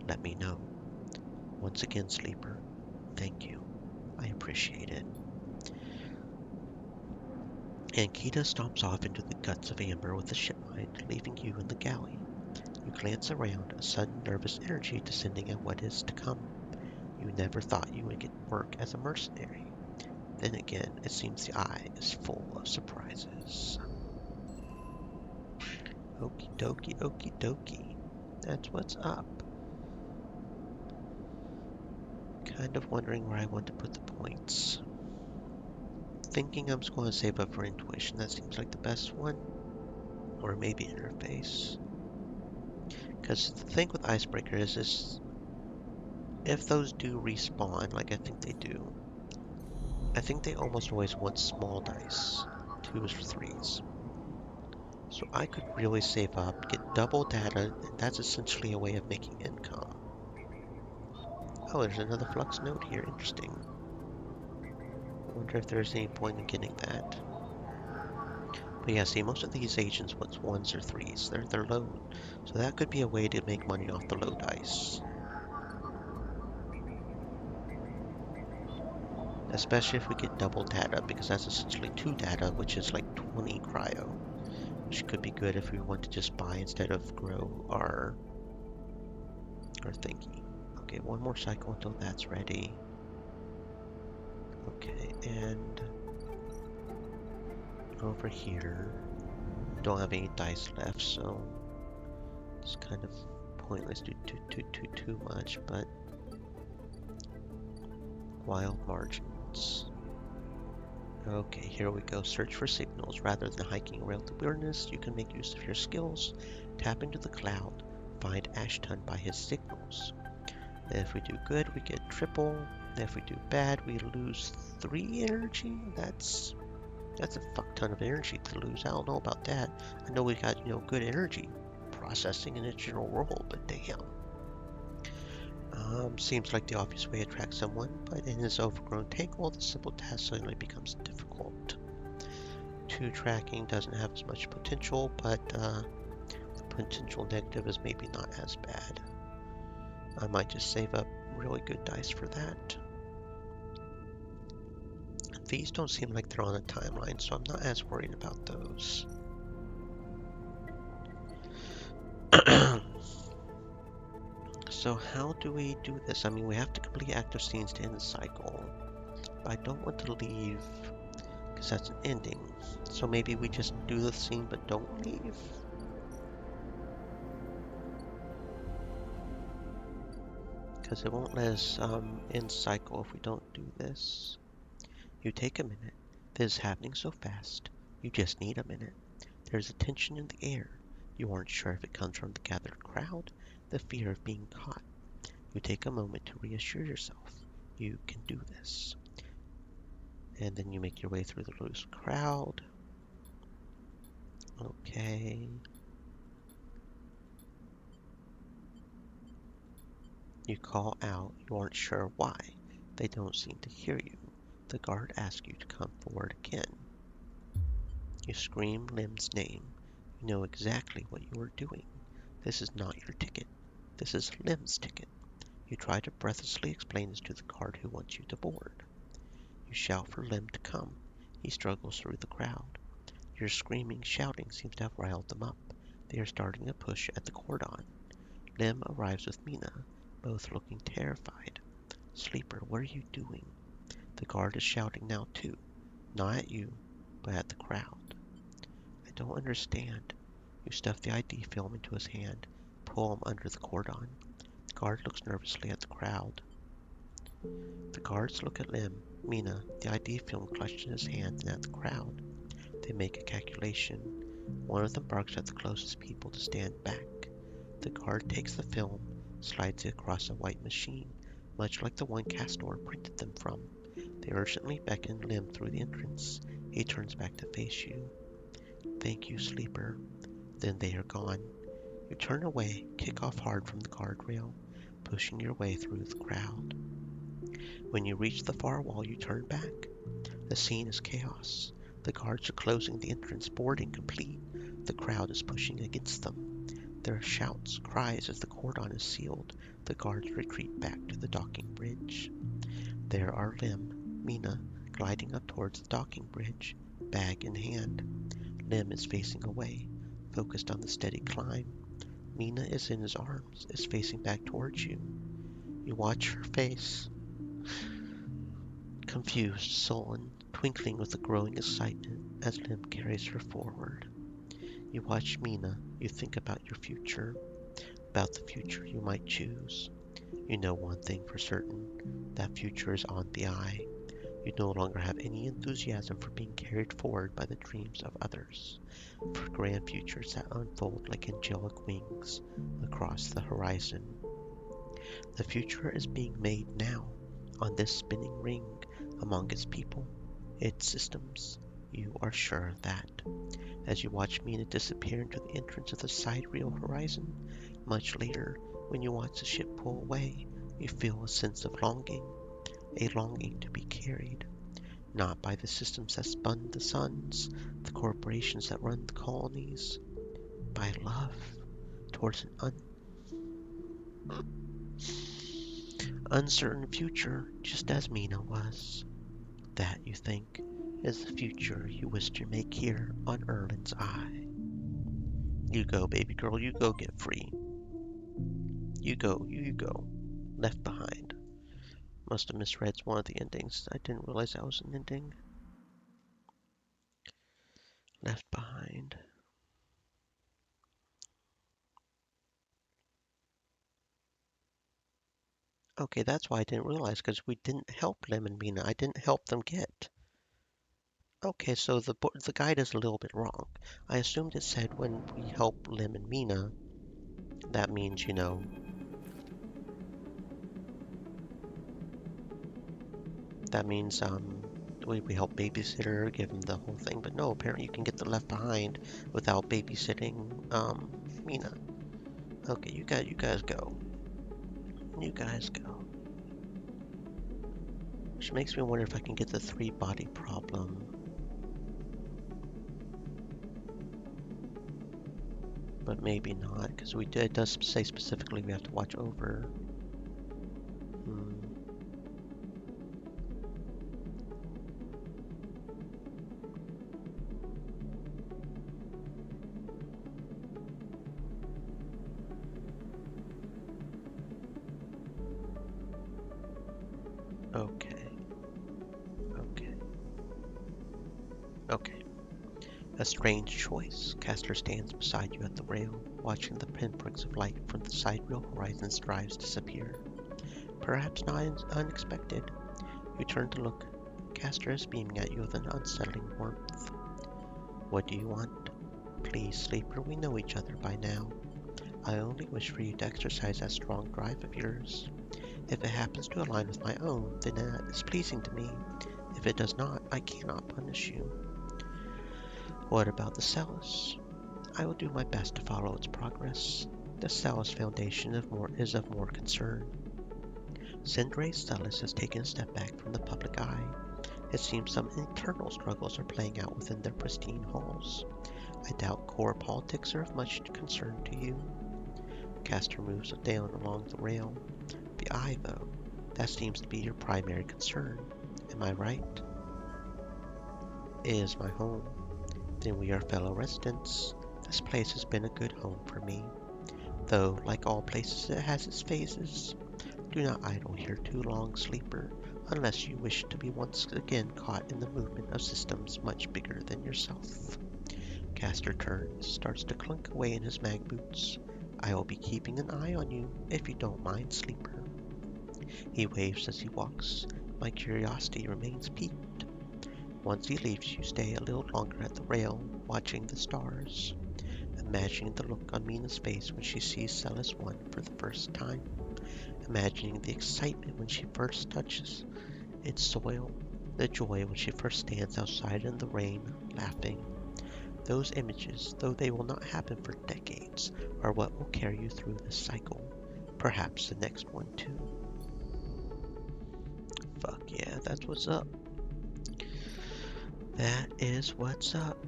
Let me know. Once again, Sleeper, thank you. I appreciate it. Ankita stomps off into the guts of Amber with the shipmine, leaving you in the galley. You glance around, a sudden nervous energy descending on what is to come. You never thought you would get work as a mercenary. Then again, it seems the eye is full of surprises. Okie dokie. That's what's up. Kind of wondering where I want to put the points. Thinking I'm just going to save up for intuition. That seems like the best one. Or maybe interface. Because the thing with Icebreaker is if those do respawn, like I think they do, I think they almost always want small dice. 2s or 3s. So I could really save up, get double data, and that's essentially a way of making income. Oh, there's another flux node here. Interesting. I wonder if there's any point in getting that. But yeah, see, most of these agents want 1s or 3s. They're low. So that could be a way to make money off the low dice. Especially if we get double data, because that's essentially 2 data, which is like 20 cryo. Which could be good if we want to just buy instead of grow our thingy. Okay, one more cycle until that's ready. Okay, and over here, don't have any dice left, so it's kind of pointless to do too much, but wild margins. Okay, here we go. Search for signals. Rather than hiking around the wilderness, you can make use of your skills. Tap into the cloud. Find Ashton by his signals. If we do good, we get triple. If we do bad, we lose 3 energy. That's a fuck ton of energy to lose. I don't know about that. I know we got, good energy processing in the general role, but damn. Seems like the obvious way to track someone, but in this overgrown tangle, the simple task suddenly becomes difficult. 2 tracking doesn't have as much potential, but the potential negative is maybe not as bad. I might just save up really good dice for that. These don't seem like they're on a timeline, so I'm not as worried about those. So how do we do this? I mean, we have to complete active scenes to end the cycle. But I don't want to leave, because that's an ending. So maybe we just do the scene but don't leave? Because it won't let us end cycle if we don't do this. You take a minute. This is happening so fast. You just need a minute. There's a tension in the air. You aren't sure if it comes from the gathered crowd, the fear of being caught. You take a moment to reassure yourself. You can do this. And then you make your way through the loose crowd. Okay. You call out. You aren't sure why. They don't seem to hear you. The guard asks you to come forward again. You scream Lim's name. You know exactly what you are doing. This is not your ticket. This is Lim's ticket. You try to breathlessly explain this to the guard who wants you to board. You shout for Lim to come. He struggles through the crowd. Your screaming, shouting seems to have riled them up. They are starting a push at the cordon. Lim arrives with Mina, both looking terrified. Sleeper, what are you doing? The guard is shouting now too. Not at you, but at the crowd. I don't understand. You stuff the ID film into his hand, pull him under the cordon. The guard looks nervously at the crowd. The guards look at Lim, Mina, the ID film clutched in his hand, and at the crowd. They make a calculation. One of them barks at the closest people to stand back. The guard takes the film, slides it across a white machine, much like the one Castor printed them from. They urgently beckon Lim through the entrance. He turns back to face you. Thank you, Sleeper. Then they are gone. You turn away, kick off hard from the guardrail, pushing your way through the crowd. When you reach the far wall, you turn back. The scene is chaos. The guards are closing the entrance, boarding complete. The crowd is pushing against them. There are shouts, cries as the cordon is sealed. The guards retreat back to the docking bridge. There are Lim, Mina, gliding up towards the docking bridge, bag in hand. Lim is facing away, focused on the steady climb. Mina is in his arms, is facing back towards you. You watch her face, confused, sullen, twinkling with a growing excitement as Lim carries her forward. You watch Mina, you think about your future, about the future you might choose. You know one thing for certain, that future is on the eye. You no longer have any enthusiasm for being carried forward by the dreams of others, for grand futures that unfold like angelic wings across the horizon. The future is being made now, on this spinning ring, among its people, its systems. You are sure of that. As you watch Mina disappear into the entrance of the sidereal horizon, much later, when you watch the ship pull away, you feel a sense of longing, a longing to be carried, not by the systems that spun the suns, the corporations that run the colonies, by love towards an uncertain future, just as Mina was. That, you think, is the future you wish to make here on Erlin's Eye. You go, baby girl, you go get free. You go, you go. Left behind. Must have misread one of the endings. I didn't realize that was an ending. Left behind. Okay, that's why I didn't realize, because we didn't help Lem and Mina. I didn't help them get. Okay, so the guide is a little bit wrong. I assumed it said when we help Lem and Mina, that means, that means we help babysitter, give him the whole thing. But no, apparently you can get the left behind without babysitting Mina. Okay, you guys go. You guys go. Which makes me wonder if I can get the 3-body problem. But maybe not, because it does say specifically we have to watch over. Okay. Okay. Okay. A strange choice. Castor stands beside you at the rail, watching the pinpricks of light from the sidereal horizon's drives disappear. Perhaps not unexpected. You turn to look. Castor is beaming at you with an unsettling warmth. What do you want? Please, sleeper, we know each other by now. I only wish for you to exercise that strong drive of yours. If it happens to align with my own, then that is pleasing to me. If it does not, I cannot punish you. What about the Celis? I will do my best to follow its progress. The Celis Foundation is of more concern. Cendré Celis has taken a step back from the public eye. It seems some internal struggles are playing out within their pristine halls. I doubt core politics are of much concern to you. Castor moves down along the rail. The eye, though, that seems to be your primary concern. Am I right? It is my home. Then we are fellow residents. This place has been a good home for me. Though, like all places, it has its phases. Do not idle here too long, sleeper, unless you wish to be once again caught in the movement of systems much bigger than yourself. Castor turns, starts to clunk away in his mag boots. I will be keeping an eye on you, if you don't mind, sleeper. He waves as he walks. My curiosity remains piqued. Once he leaves, you stay a little longer at the rail, watching the stars, imagining the look on Mina's face when she sees Celis 1 for the first time, imagining the excitement when she first touches its soil, the joy when she first stands outside in the rain, laughing. Those images, though they will not happen for decades, are what will carry you through this cycle. Perhaps the next one too. Fuck yeah, that's what's up. That is what's up.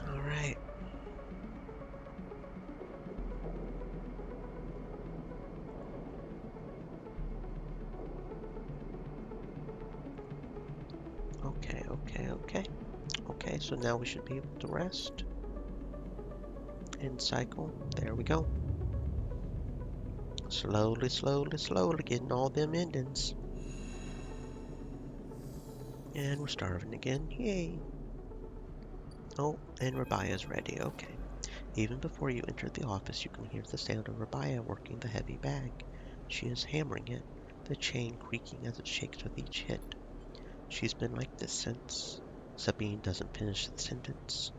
Alright. Okay. Okay, so now we should be able to rest. End cycle. There we go. Slowly getting all them endings. And we're starving again. Yay. Oh, and Rabia's ready. Okay. Even before you enter the office, you can hear the sound of Rabia working the heavy bag. She is hammering it, the chain creaking as it shakes with each hit. She's been like this since... Sabine doesn't finish the sentence.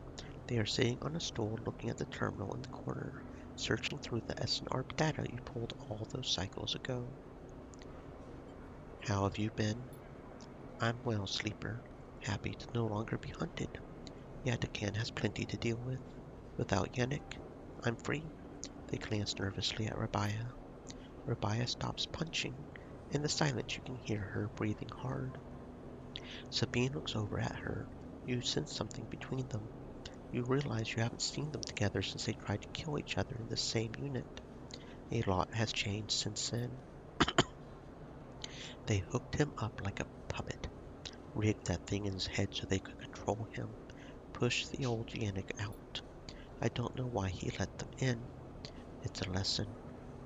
They are sitting on a stool looking at the terminal in the corner, searching through the SNARP data you pulled all those cycles ago. How have you been? I'm well, Sleeper. Happy to no longer be hunted. Yatakan has plenty to deal with. Without Yannick, I'm free. They glance nervously at Rabaya. Rabaya stops punching. In the silence, you can hear her breathing hard. Sabine looks over at her. You sense something between them. You realize you haven't seen them together since they tried to kill each other in the same unit. A lot has changed since then. They hooked him up like a puppet, rigged that thing in his head so they could control him, pushed the old Yannick out. I don't know why he let them in. It's a lesson.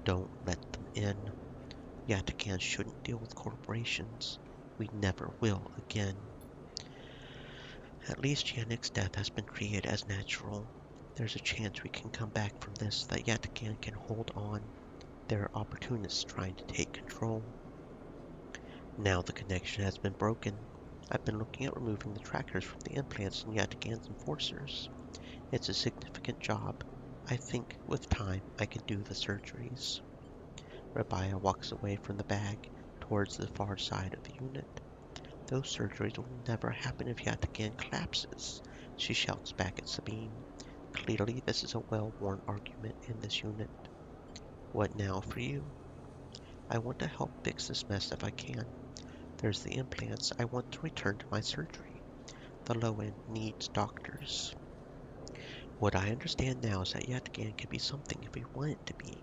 Don't let them in. Yatakan shouldn't deal with corporations. We never will again. At least Yannick's death has been treated as natural. There's a chance we can come back from this, that Yatakan can hold on. There are opportunists trying to take control. Now the connection has been broken. I've been looking at removing the trackers from the implants in Yatagan's enforcers. It's a significant job. I think, with time, I can do the surgeries. Rabaya walks away from the bag, towards the far side of the unit. Those surgeries will never happen if Yatagan collapses, she shouts back at Sabine. Clearly this is a well-worn argument in this unit. What now for you? I want to help fix this mess if I can. There's the implants. I want to return to my surgery. The low end needs doctors. What I understand now is that Yatagan could be something if we want it to be.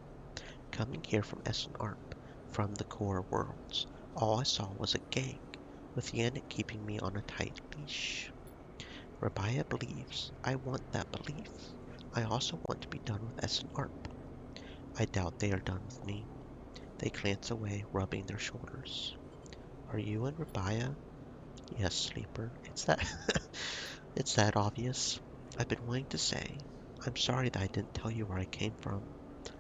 Coming here from SNARP, from the core worlds, all I saw was a gang, with Yannick keeping me on a tight leash. Rabaya believes. I want that belief. I also want to be done with SNARP. I doubt they are done with me. They glance away, rubbing their shoulders. Are you and Rabaya? Yes, Sleeper. It's that obvious. I've been wanting to say. I'm sorry that I didn't tell you where I came from.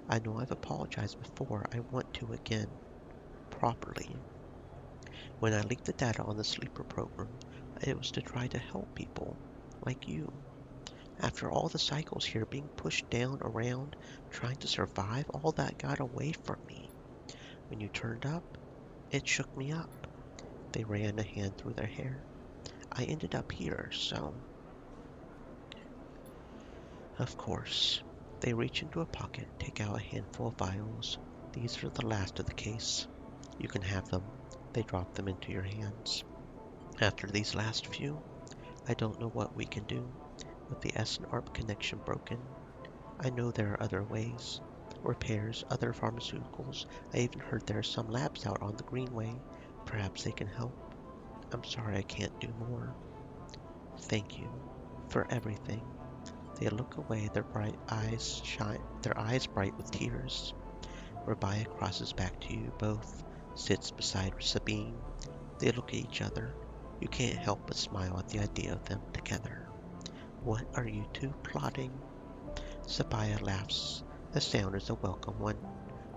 I know I've apologized before. I want to again. Properly. When I leaked the data on the Sleeper program, it was to try to help people. Like you. After all the cycles here being pushed down around, trying to survive, all that got away from me. When you turned up, it shook me up. They ran a hand through their hair. I ended up here, so... Of course. They reach into a pocket, take out a handful of vials. These are the last of the case. You can have them. They drop them into your hands. After these last few, I don't know what we can do. With the SNARP connection broken, I know there are other ways. Repairs, other pharmaceuticals. I even heard there are some labs out on the Greenway. Perhaps they can help. I'm sorry I can't do more. Thank you for everything. They look away, their eyes bright with tears. Rabaya crosses back to you both, sits beside Sabine. They look at each other. You can't help but smile at the idea of them together. What are you two plotting? Sabaya laughs. The sound is a welcome one.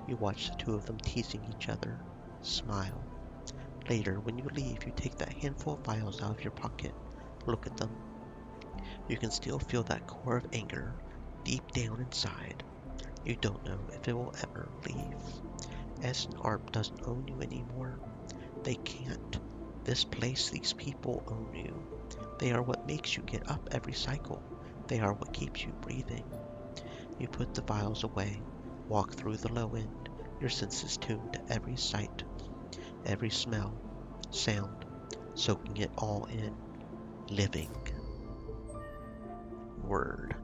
You watch the two of them teasing each other. Smile. Later, when you leave, you take that handful of vials out of your pocket. Look at them. You can still feel that core of anger deep down inside. You don't know if it will ever leave. SNARP doesn't own you anymore. They can't. This place, these people own you. They are what makes you get up every cycle. They are what keeps you breathing. You put the vials away, walk through the low end, your senses tuned to every sight, every smell, sound, soaking it all in, living. Word.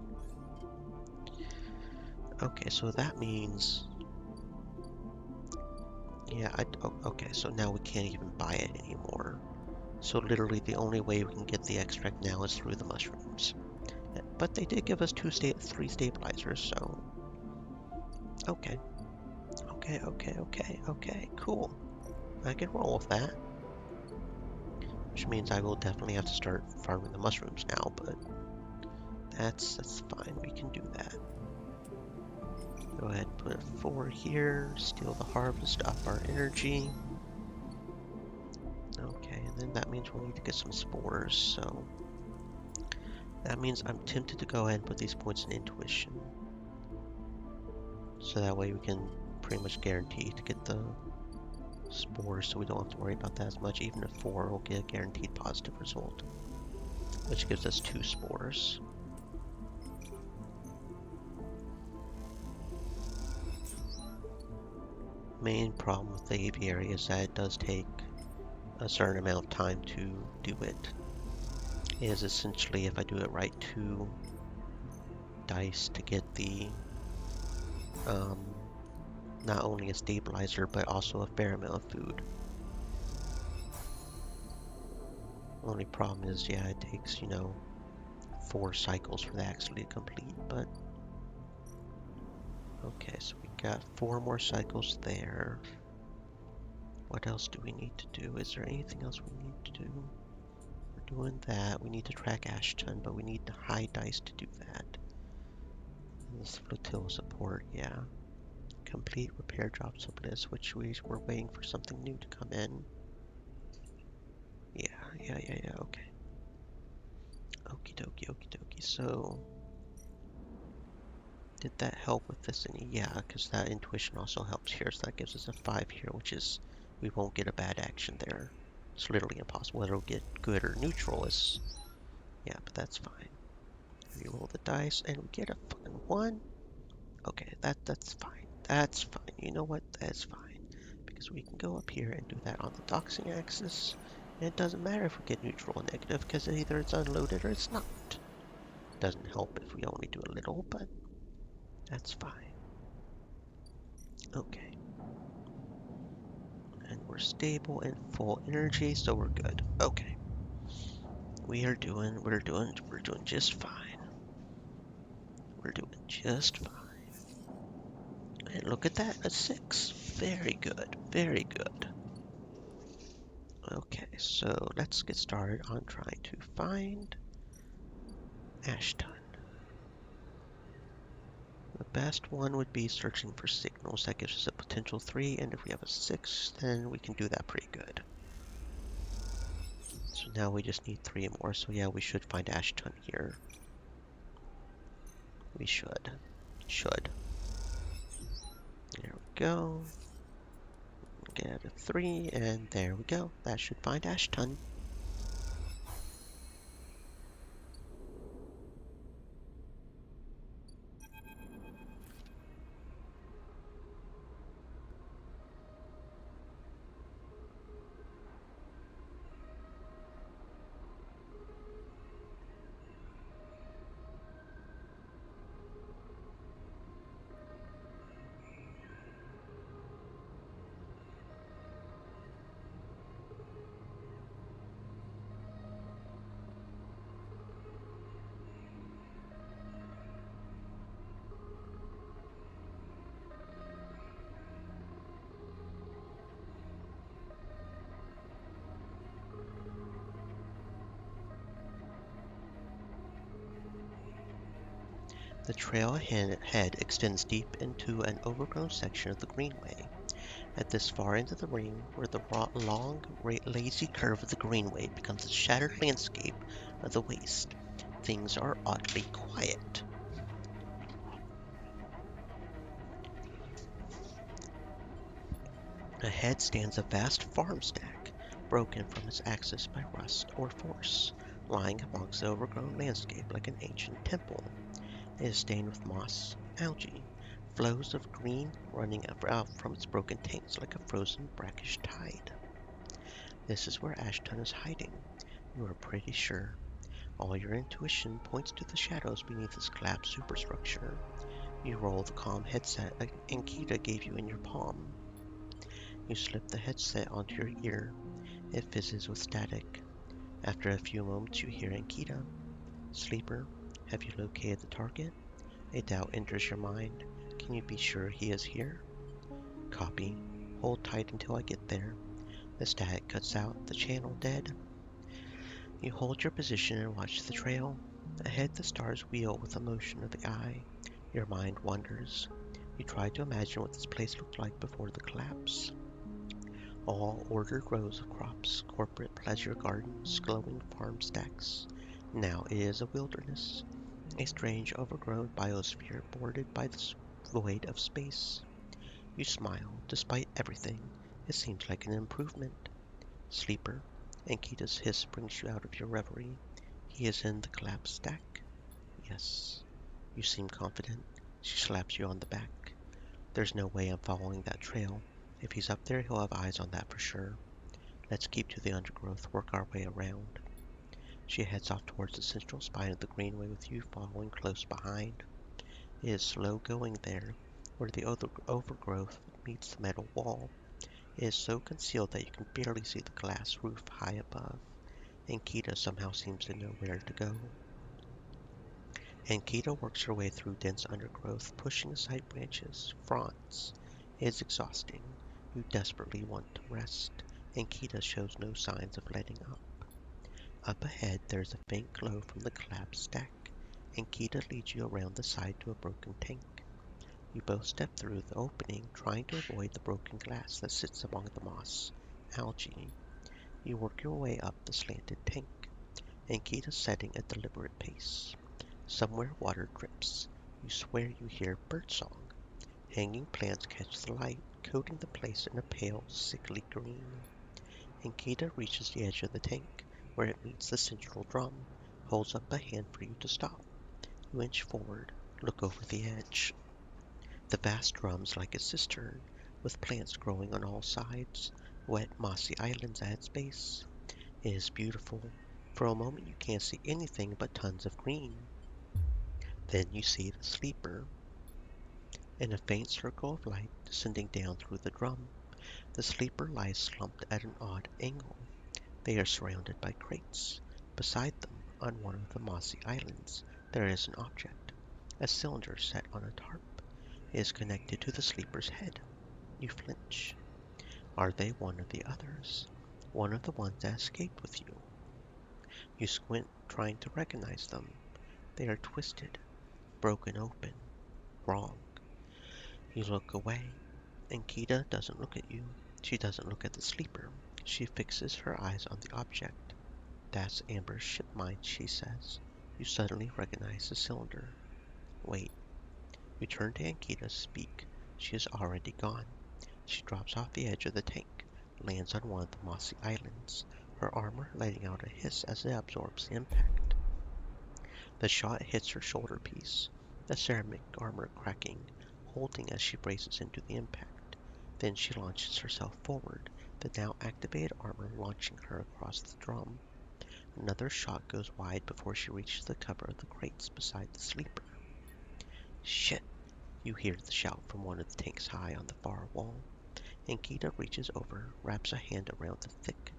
Okay, so that means... Yeah, okay, so now we can't even buy it anymore. So literally the only way we can get the extract now is through the mushrooms. But they did give us 3 stabilizers, so... Okay. Okay, cool. I can roll with that. Which means I will definitely have to start farming the mushrooms now, but... That's fine, we can do that. Go ahead and put 4 here. Steal the harvest, up our energy. Okay, and then that means we'll need to get some spores, so that means I'm tempted to go ahead and put these points in intuition. So that way we can pretty much guarantee to get the spores, so we don't have to worry about that as much. Even if 4 will get a guaranteed positive result, which gives us 2 spores. Main problem with the aviary is that it does take a certain amount of time to do it. It is essentially, if I do it right, 2 dice to get the not only a stabilizer but also a fair amount of food. Only problem is, yeah, it takes, 4 cycles for that actually to complete, but okay, so we got 4 more cycles there. What else do we need to do? Is there anything else we need to do? We're doing that. We need to track Ashton, but we need the high dice to do that. And this flotilla support, yeah. Complete repair drops of bliss, which we were waiting for something new to come in. Yeah, okay. Okie dokie, okie dokie. So, did that help with this any? Yeah, because that intuition also helps here, so that gives us a 5 here, which is, we won't get a bad action there. It's literally impossible. Whether we'll get good or neutral is, yeah, but that's fine. Reroll the dice, and we get a fucking 1. Okay, that's fine. That's fine. You know what? That's fine. Because we can go up here and do that on the doxing axis. And it doesn't matter if we get neutral or negative, because either it's unloaded or it's not. Doesn't help if we only do a little, but that's fine. Okay. And we're stable and full energy, so we're good. Okay. We're doing just fine. We're doing just fine. And look at that, a 6. Very good, very good. Okay, so let's get started on trying to find Ashton. The best one would be searching for signals. That gives us a potential 3, and if we have a 6, then we can do that pretty good. So now we just need 3 more, so yeah, we should find Ashton here. We should. There we go. Get a 3, and there we go. That should find Ashton. The trail ahead extends deep into an overgrown section of the greenway. At this far end of the ring, where the long, lazy curve of the greenway becomes a shattered landscape of the waste, things are oddly quiet. Ahead stands a vast farm stack, broken from its axis by rust or force, lying amongst the overgrown landscape like an ancient temple. It is stained with moss, algae, flows of green running out from its broken tanks like a frozen brackish tide. This is where Ashton is hiding. You are pretty sure. All your intuition points to the shadows beneath this collapsed superstructure. You roll the calm headset Ankita gave you in your palm. You slip the headset onto your ear. It fizzes with static. After a few moments, you hear Ankita. Sleeper, have you located the target? A doubt enters your mind. Can you be sure he is here? Copy. Hold tight until I get there. The static cuts out, the channel dead. You hold your position and watch the trail. Ahead the stars wheel with the motion of the eye. Your mind wanders. You try to imagine what this place looked like before the collapse. All ordered rows of crops, corporate pleasure gardens, glowing farm stacks. Now it is a wilderness, a strange overgrown biosphere bordered by the void of space. You smile. Despite everything, it seems like an improvement. Sleeper, Ankita's hiss brings you out of your reverie. He is in the collapsed stack. Yes. You seem confident. She slaps you on the back. There's no way I'm following that trail. If he's up there, he'll have eyes on that for sure. Let's keep to the undergrowth, work our way around. She heads off towards the central spine of the greenway with you following close behind. It is slow going there, where the overgrowth meets the metal wall. It is so concealed that you can barely see the glass roof high above. Ankita somehow seems to know where to go. Ankita works her way through dense undergrowth, pushing aside branches, fronds. It is exhausting. You desperately want to rest. Ankita shows no signs of letting up. Up ahead, there is a faint glow from the collapsed stack. Ankita leads you around the side to a broken tank. You both step through the opening, trying to avoid the broken glass that sits among the moss, algae. You work your way up the slanted tank, Ankita setting a deliberate pace. Somewhere water drips. You swear you hear birdsong. Hanging plants catch the light, coating the place in a pale, sickly green. Ankita reaches the edge of the tank, where it meets the central drum, holds up a hand for you to stop. You inch forward, look over the edge. The vast drum's like a cistern, with plants growing on all sides, wet mossy islands at its base. It is beautiful. For a moment you can't see anything but tons of green. Then you see the sleeper. In a faint circle of light descending down through the drum, the sleeper lies slumped at an odd angle. They are surrounded by crates. Beside them, on one of the mossy islands, there is an object, a cylinder set on a tarp. It is connected to the sleeper's head. You flinch. Are they one of the others? One of the ones that escaped with you? You squint, trying to recognize them. They are twisted, broken open, wrong. You look away. Ankita doesn't look at you. She doesn't look at the sleeper. She fixes her eyes on the object. That's Amber's ship mine, she says. You suddenly recognize the cylinder. Wait. You turn to Ankita to speak. She is already gone. She drops off the edge of the tank, lands on one of the mossy islands, her armor letting out a hiss as it absorbs the impact. The shot hits her shoulder piece, the ceramic armor cracking, holding as she braces into the impact. Then she launches herself forward, the now activated armor launching her across the drum. Another shot goes wide before she reaches the cover of the crates beside the sleeper. Shit! You hear the shout from one of the tanks high on the far wall. Ankita reaches over, wraps a hand around the thick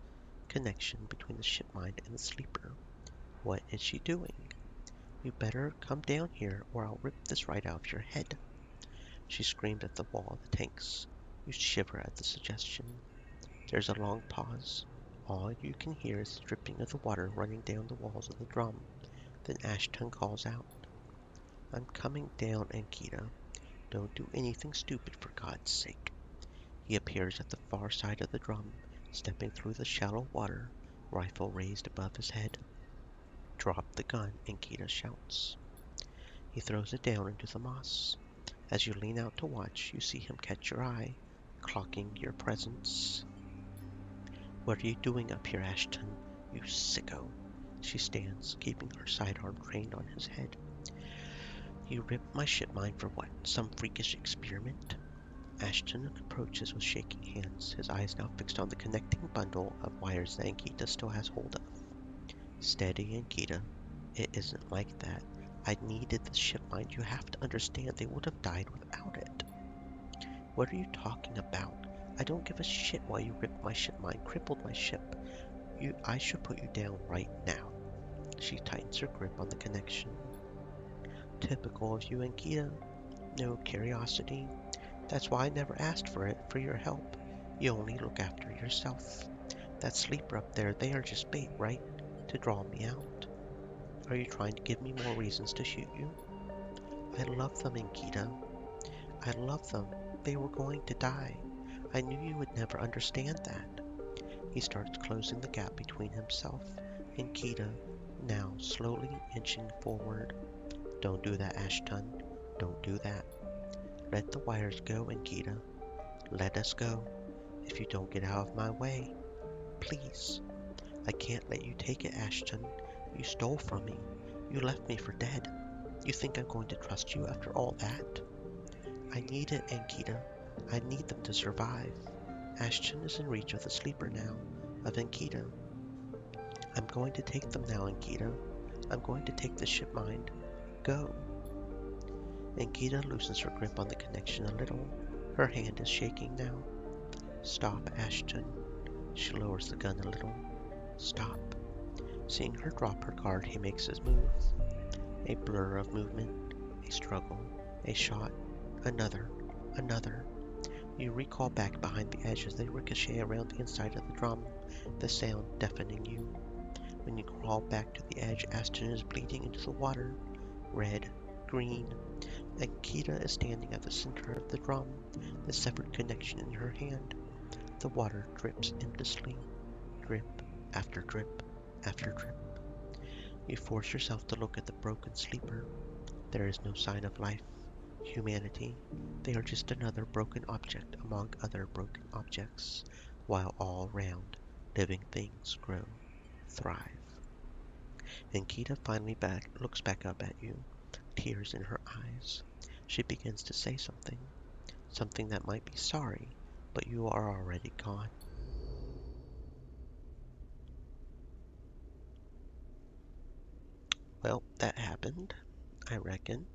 connection between the ship mind and the sleeper. What is she doing? You better come down here or I'll rip this right out of your head. She screamed at the wall of the tanks. You shiver at the suggestion. There's a long pause. All you can hear is the dripping of the water running down the walls of the drum. Then Ashton calls out, I'm coming down, Ankita. Don't do anything stupid for God's sake. He appears at the far side of the drum, stepping through the shallow water, rifle raised above his head. Drop the gun, Ankita shouts. He throws it down into the moss. As you lean out to watch, you see him catch your eye, clocking your presence. What are you doing up here, Ashton? You sicko. She stands, keeping her sidearm trained on his head. You ripped my ship mine for what? Some freakish experiment? Ashton approaches with shaking hands, his eyes now fixed on the connecting bundle of wires that Ankita still has hold of. Steady, Ankita. It isn't like that. I needed the ship mine. You have to understand they would have died without it. What are you talking about? I don't give a shit why you ripped my ship mine, crippled my ship. I should put you down right now. She tightens her grip on the connection. Typical of you, Ankita. No curiosity. That's why I never asked for your help. You only look after yourself. That sleeper up there, they are just bait, right? To draw me out. Are you trying to give me more reasons to shoot you? I love them, Ankita. I love them. They were going to die. I knew you would never understand that. He starts closing the gap between himself and Kita, now slowly inching forward. Don't do that, Ashton. Don't do that. Let the wires go, Ankita. Let us go. If you don't get out of my way. Please. I can't let you take it, Ashton. You stole from me. You left me for dead. You think I'm going to trust you after all that? I need it, Ankita. I need them to survive. Ashton is in reach of the sleeper now, of Ankita. I'm going to take them now, Ankita. I'm going to take the ship mind. Go. Ankita loosens her grip on the connection a little. Her hand is shaking now. Stop, Ashton. She lowers the gun a little. Stop. Seeing her drop her guard, he makes his move. A blur of movement, a struggle, a shot, another. You recall back behind the edge as they ricochet around the inside of the drum, the sound deafening you. When you crawl back to the edge, Ashton is bleeding into the water. Red, green. Ankita is standing at the center of the drum, the severed connection in her hand. The water drips endlessly, drip after drip after drip. You force yourself to look at the broken sleeper. There is no sign of life, humanity. They are just another broken object among other broken objects, while all round living things grow, thrive. Ankita finally looks back up at you, tears in her eyes. She begins to say something that might be sorry, but you are already gone. Well, that happened, I reckon.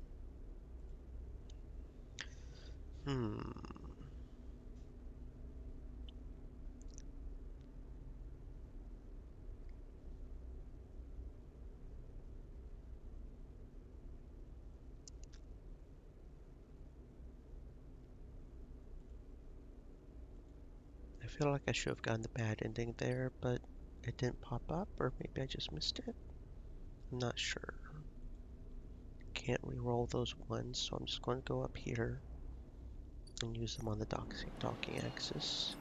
I feel like I should have gotten the bad ending there, but it didn't pop up, or maybe I just missed it. I'm not sure. Can't re-roll those ones, so I'm just going to go up here and use them on the docking axis.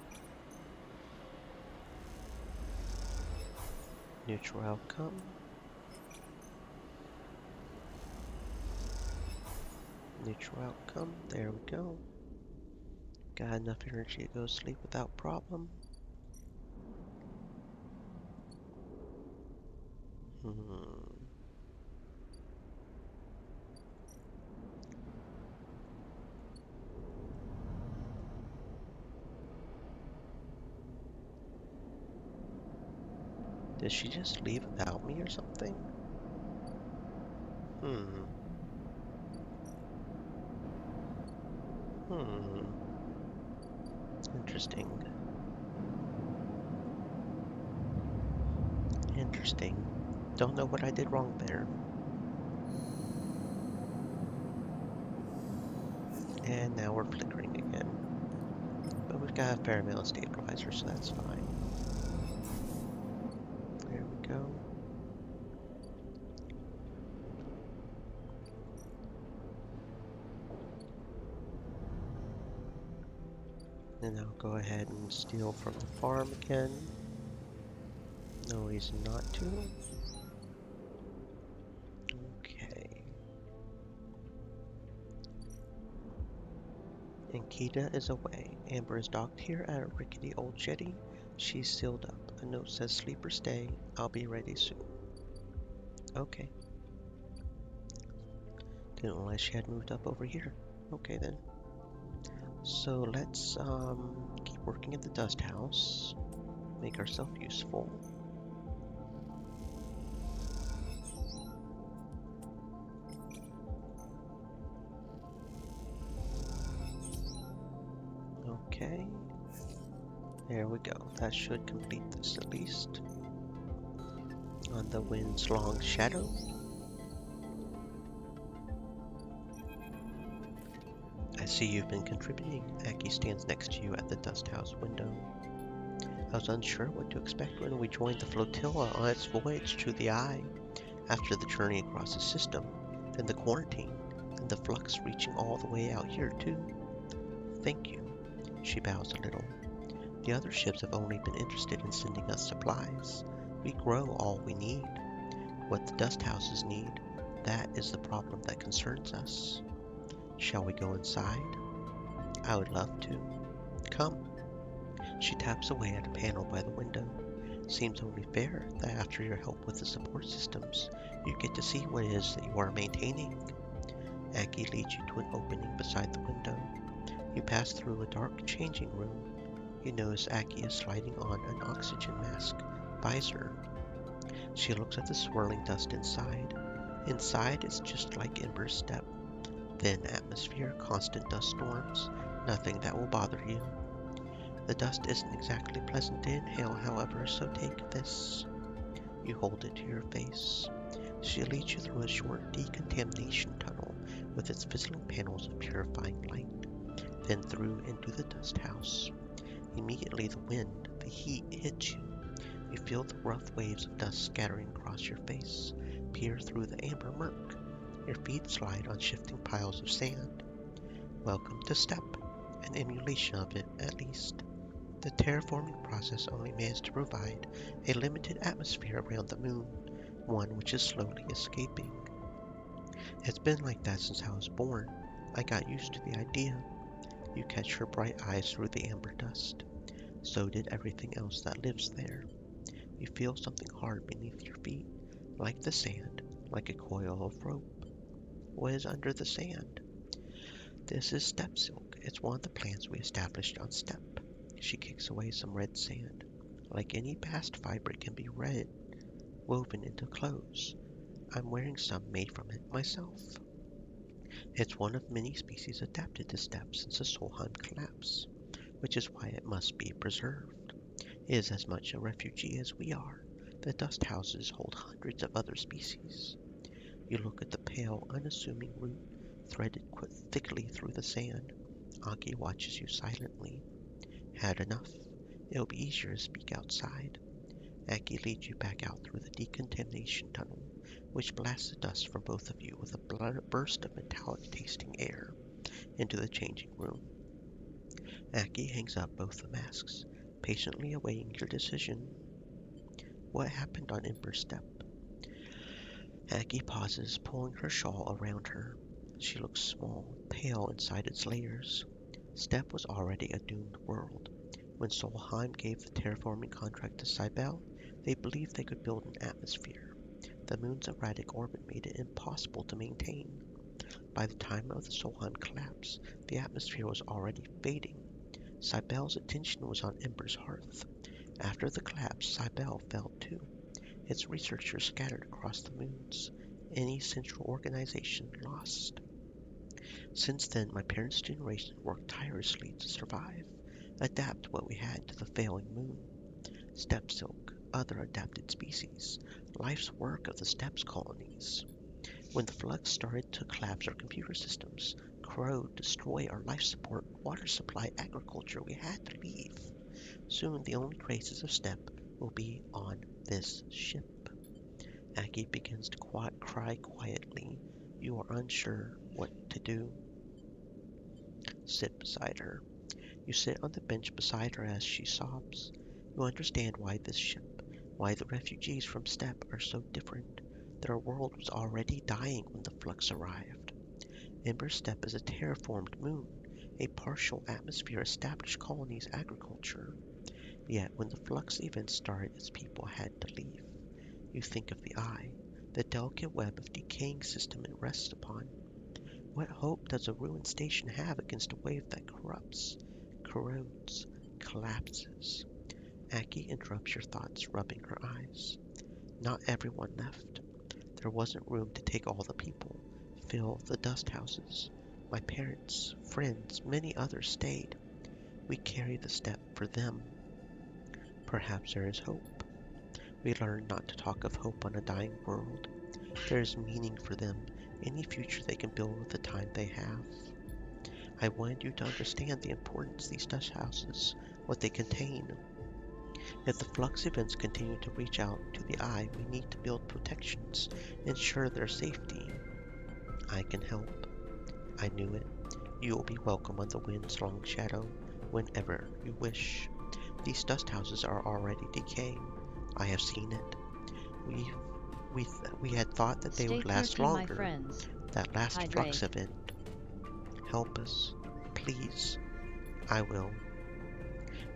Neutral outcome. Neutral outcome. There we go. Got enough energy to go to sleep without problem. Did she just leave without me or something? Interesting. Interesting. Don't know what I did wrong there. And now we're flickering again. But we've got a fair amount of stabilizer, so that's fine. There we go. And I'll go ahead and steal from the farm again. No reason not to. Okay. Ankita is away. Amber is docked here at a rickety old jetty. She's sealed up. A note says, "Sleeper stay. I'll be ready soon." Okay. Didn't realize she had moved up over here. Okay then. So let's keep working at the dust house. Make ourselves useful. Okay. There we go. That should complete this at least. On the wind's long shadow. I see you've been contributing. Aki stands next to you at the dust house window. I was unsure what to expect when we joined the flotilla on its voyage to the Eye. After the journey across the system, then the quarantine, and the flux reaching all the way out here too. Thank you. She bows a little. The other ships have only been interested in sending us supplies. We grow all we need. What the dust houses need, that is the problem that concerns us. Shall we go inside? I would love to. Come. She taps away at a panel by the window. Seems only fair that after your help with the support systems, you get to see what it is that you are maintaining. Aki leads you to an opening beside the window. You pass through a dark changing room. You notice Aki is sliding on an oxygen mask visor. She looks at the swirling dust inside. Inside it's just like Ember's step. Thin atmosphere, constant dust storms, nothing that will bother you. The dust isn't exactly pleasant to inhale, however, so take this. You hold it to your face. She leads you through a short decontamination tunnel with its fizzling panels of purifying light, then through into the dust house. Immediately the wind, the heat hits you. You feel the rough waves of dust scattering across your face, peer through the amber murk. Your feet slide on shifting piles of sand. Welcome to STEP, an emulation of it at least. The terraforming process only managed to provide a limited atmosphere around the moon, one which is slowly escaping. It's been like that since I was born. I got used to the idea. You catch her bright eyes through the amber dust. So did everything else that lives there. You feel something hard beneath your feet, like the sand, like a coil of rope. What is under the sand? This is step silk. It's one of the plants we established on Step. She kicks away some red sand. Like any bast fiber, it can be red, woven into clothes. I'm wearing some made from it myself. It's one of many species adapted to Step since the Solheim collapse, which is why it must be preserved. It is as much a refugee as we are. The dust houses hold hundreds of other species. You look at the pale, unassuming root threaded thickly through the sand. Aki watches you silently. Had enough. It'll be easier to speak outside. Aki leads you back out through the decontamination tunnel, which blasts the dust from both of you with a burst of metallic-tasting air into the changing room. Aki hangs up both the masks, patiently awaiting your decision. What happened on Ember's Step? Aki pauses, pulling her shawl around her. She looks small, pale inside its layers. Step was already a doomed world. When Solheim gave the terraforming contract to Cybele, they believed they could build an atmosphere. The moon's erratic orbit made it impossible to maintain. By the time of the Solheim collapse, the atmosphere was already fading. Cybele's attention was on Ember's hearth. After the collapse, Cybele fell too. Its researchers scattered across the moons. Any central organization lost. Since then, my parents' generation worked tirelessly to survive, adapt what we had to the failing moon. Steppe silk, other adapted species, life's work of the steppes colonies. When the flux started to collapse our computer systems, corrode, destroy our life support, water supply, agriculture, we had to leave. Soon the only traces of steppe will be on this ship. Aki begins to cry quietly. You are unsure what to do. Sit beside her. You sit on the bench beside her as she sobs. You understand why this ship, why the refugees from Steppe are so different. Their world was already dying when the flux arrived. Ember Steppe is a terraformed moon, a partial atmosphere established colonies agriculture. Yet when the flux event started, its people had to leave. You think of the eye, the delicate web of decaying system it rests upon. What hope does a ruined station have against a wave that corrupts, corrodes, collapses? Aki interrupts your thoughts, rubbing her eyes. Not everyone left. There wasn't room to take all the people, fill the dust houses. My parents, friends, many others stayed. We carry the step for them. Perhaps there is hope. We learn not to talk of hope on a dying world. There is meaning for them, any future they can build with the time they have. I wanted you to understand the importance these dust houses, what they contain. If the flux events continue to reach out to the eye, we need to build protections, ensure their safety. I can help. I knew it. You will be welcome on the wind's long shadow whenever you wish. These dust houses are already decaying. I have seen it. We we had thought that they Stay would last quirky, my longer. friends. That last flux Hydrate. event. Help us, please. I will.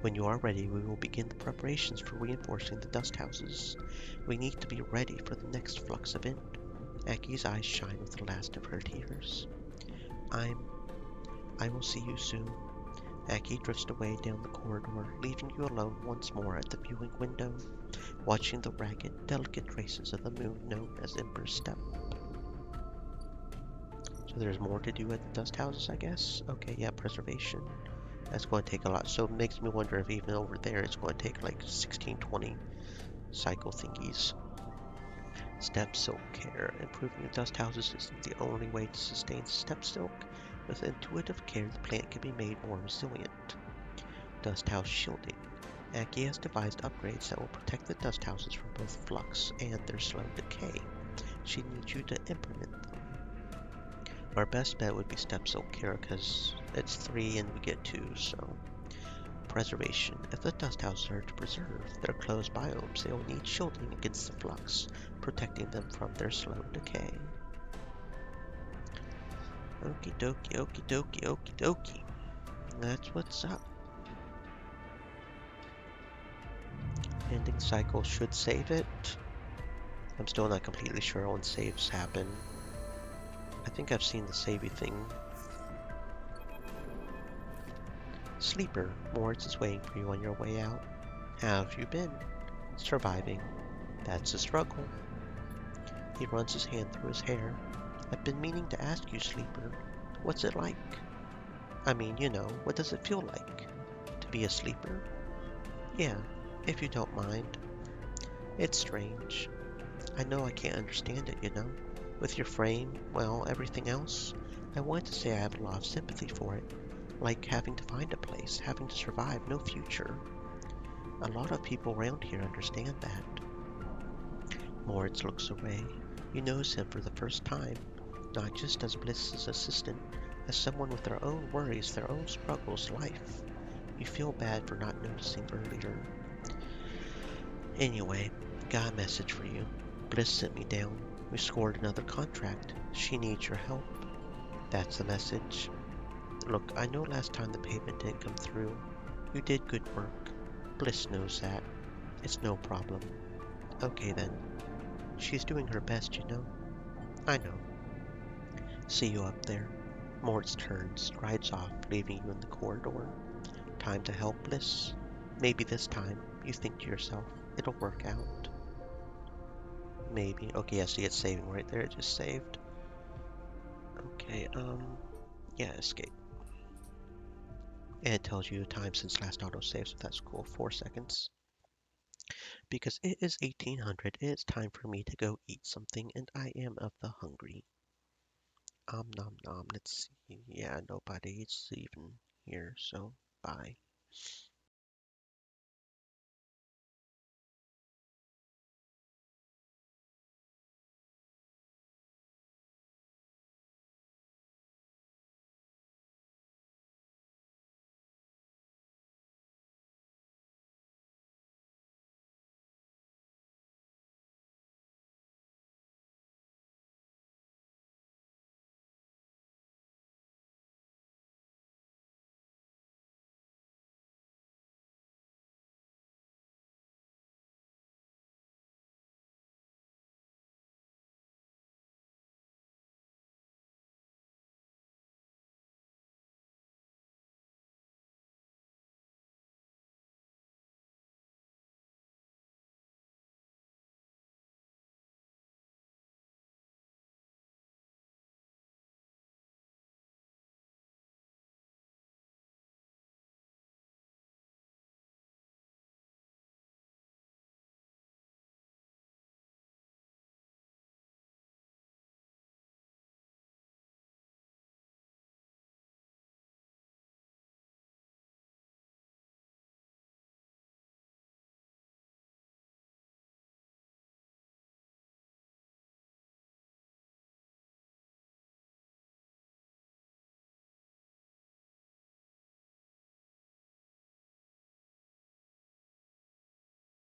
When you are ready, we will begin the preparations for reinforcing the dust houses. We need to be ready for the next flux event. Aki's eyes shine with the last of her tears. I'm. I will see you soon. Aki drifts away down the corridor, leaving you alone once more at the viewing window, watching the ragged, delicate traces of the moon known as Ember's Step. So there's more to do at the dust houses, I guess? Okay, yeah, preservation. That's going to take a lot. So it makes me wonder if even over there it's going to take like 1620 cycle thingies. Step silk care. Improving the dust houses isn't the only way to sustain step silk. With intuitive care, the plant can be made more resilient. Dust house shielding. Aki has devised upgrades that will protect the dust houses from both flux and their slow decay. She needs you to implement them. Our best bet would be step silk care because it's 3 and we get 2, so preservation. If the dust houses are to preserve their closed biomes, they will need shielding against the flux, protecting them from their slow decay. Okie dokie, okie dokie, okie dokie. That's what's up. Ending cycle should save it. I'm still not completely sure when saves happen. I think I've seen the savey thing. Sleeper, Moritz is waiting for you on your way out. How have you been? Surviving. That's a struggle. He runs his hand through his hair. I've been meaning to ask you, Sleeper, what's it like? I mean, what does it feel like? To be a sleeper? Yeah, if you don't mind. It's strange. I know I can't understand it. With your frame, well, everything else. I want to say I have a lot of sympathy for it. Like having to find a place, having to survive, no future. A lot of people around here understand that. Moritz looks away. You notice him for the first time, not just as Bliss's assistant, as someone with their own worries, their own struggles, life. You feel bad for not noticing earlier. Anyway, got a message for you. Bliss sent me down. We scored another contract. She needs your help. That's the message. Look, I know last time the payment didn't come through. You did good work. Bliss knows that. It's no problem. Okay then. She's doing her best. I know. See you up there. Moritz turns, strides off, leaving you in the corridor. Time to help Bliss. Maybe this time, you think to yourself, it'll work out. Maybe. Okay, I see it's saving right there. It just saved. Okay, yeah, escape. And it tells you the time since last autosave, so that's cool. 4 seconds. Because it is 1800, it's time for me to go eat something, and I am of the hungry. Nom nom. Let's see. Yeah, nobody's even here, so bye.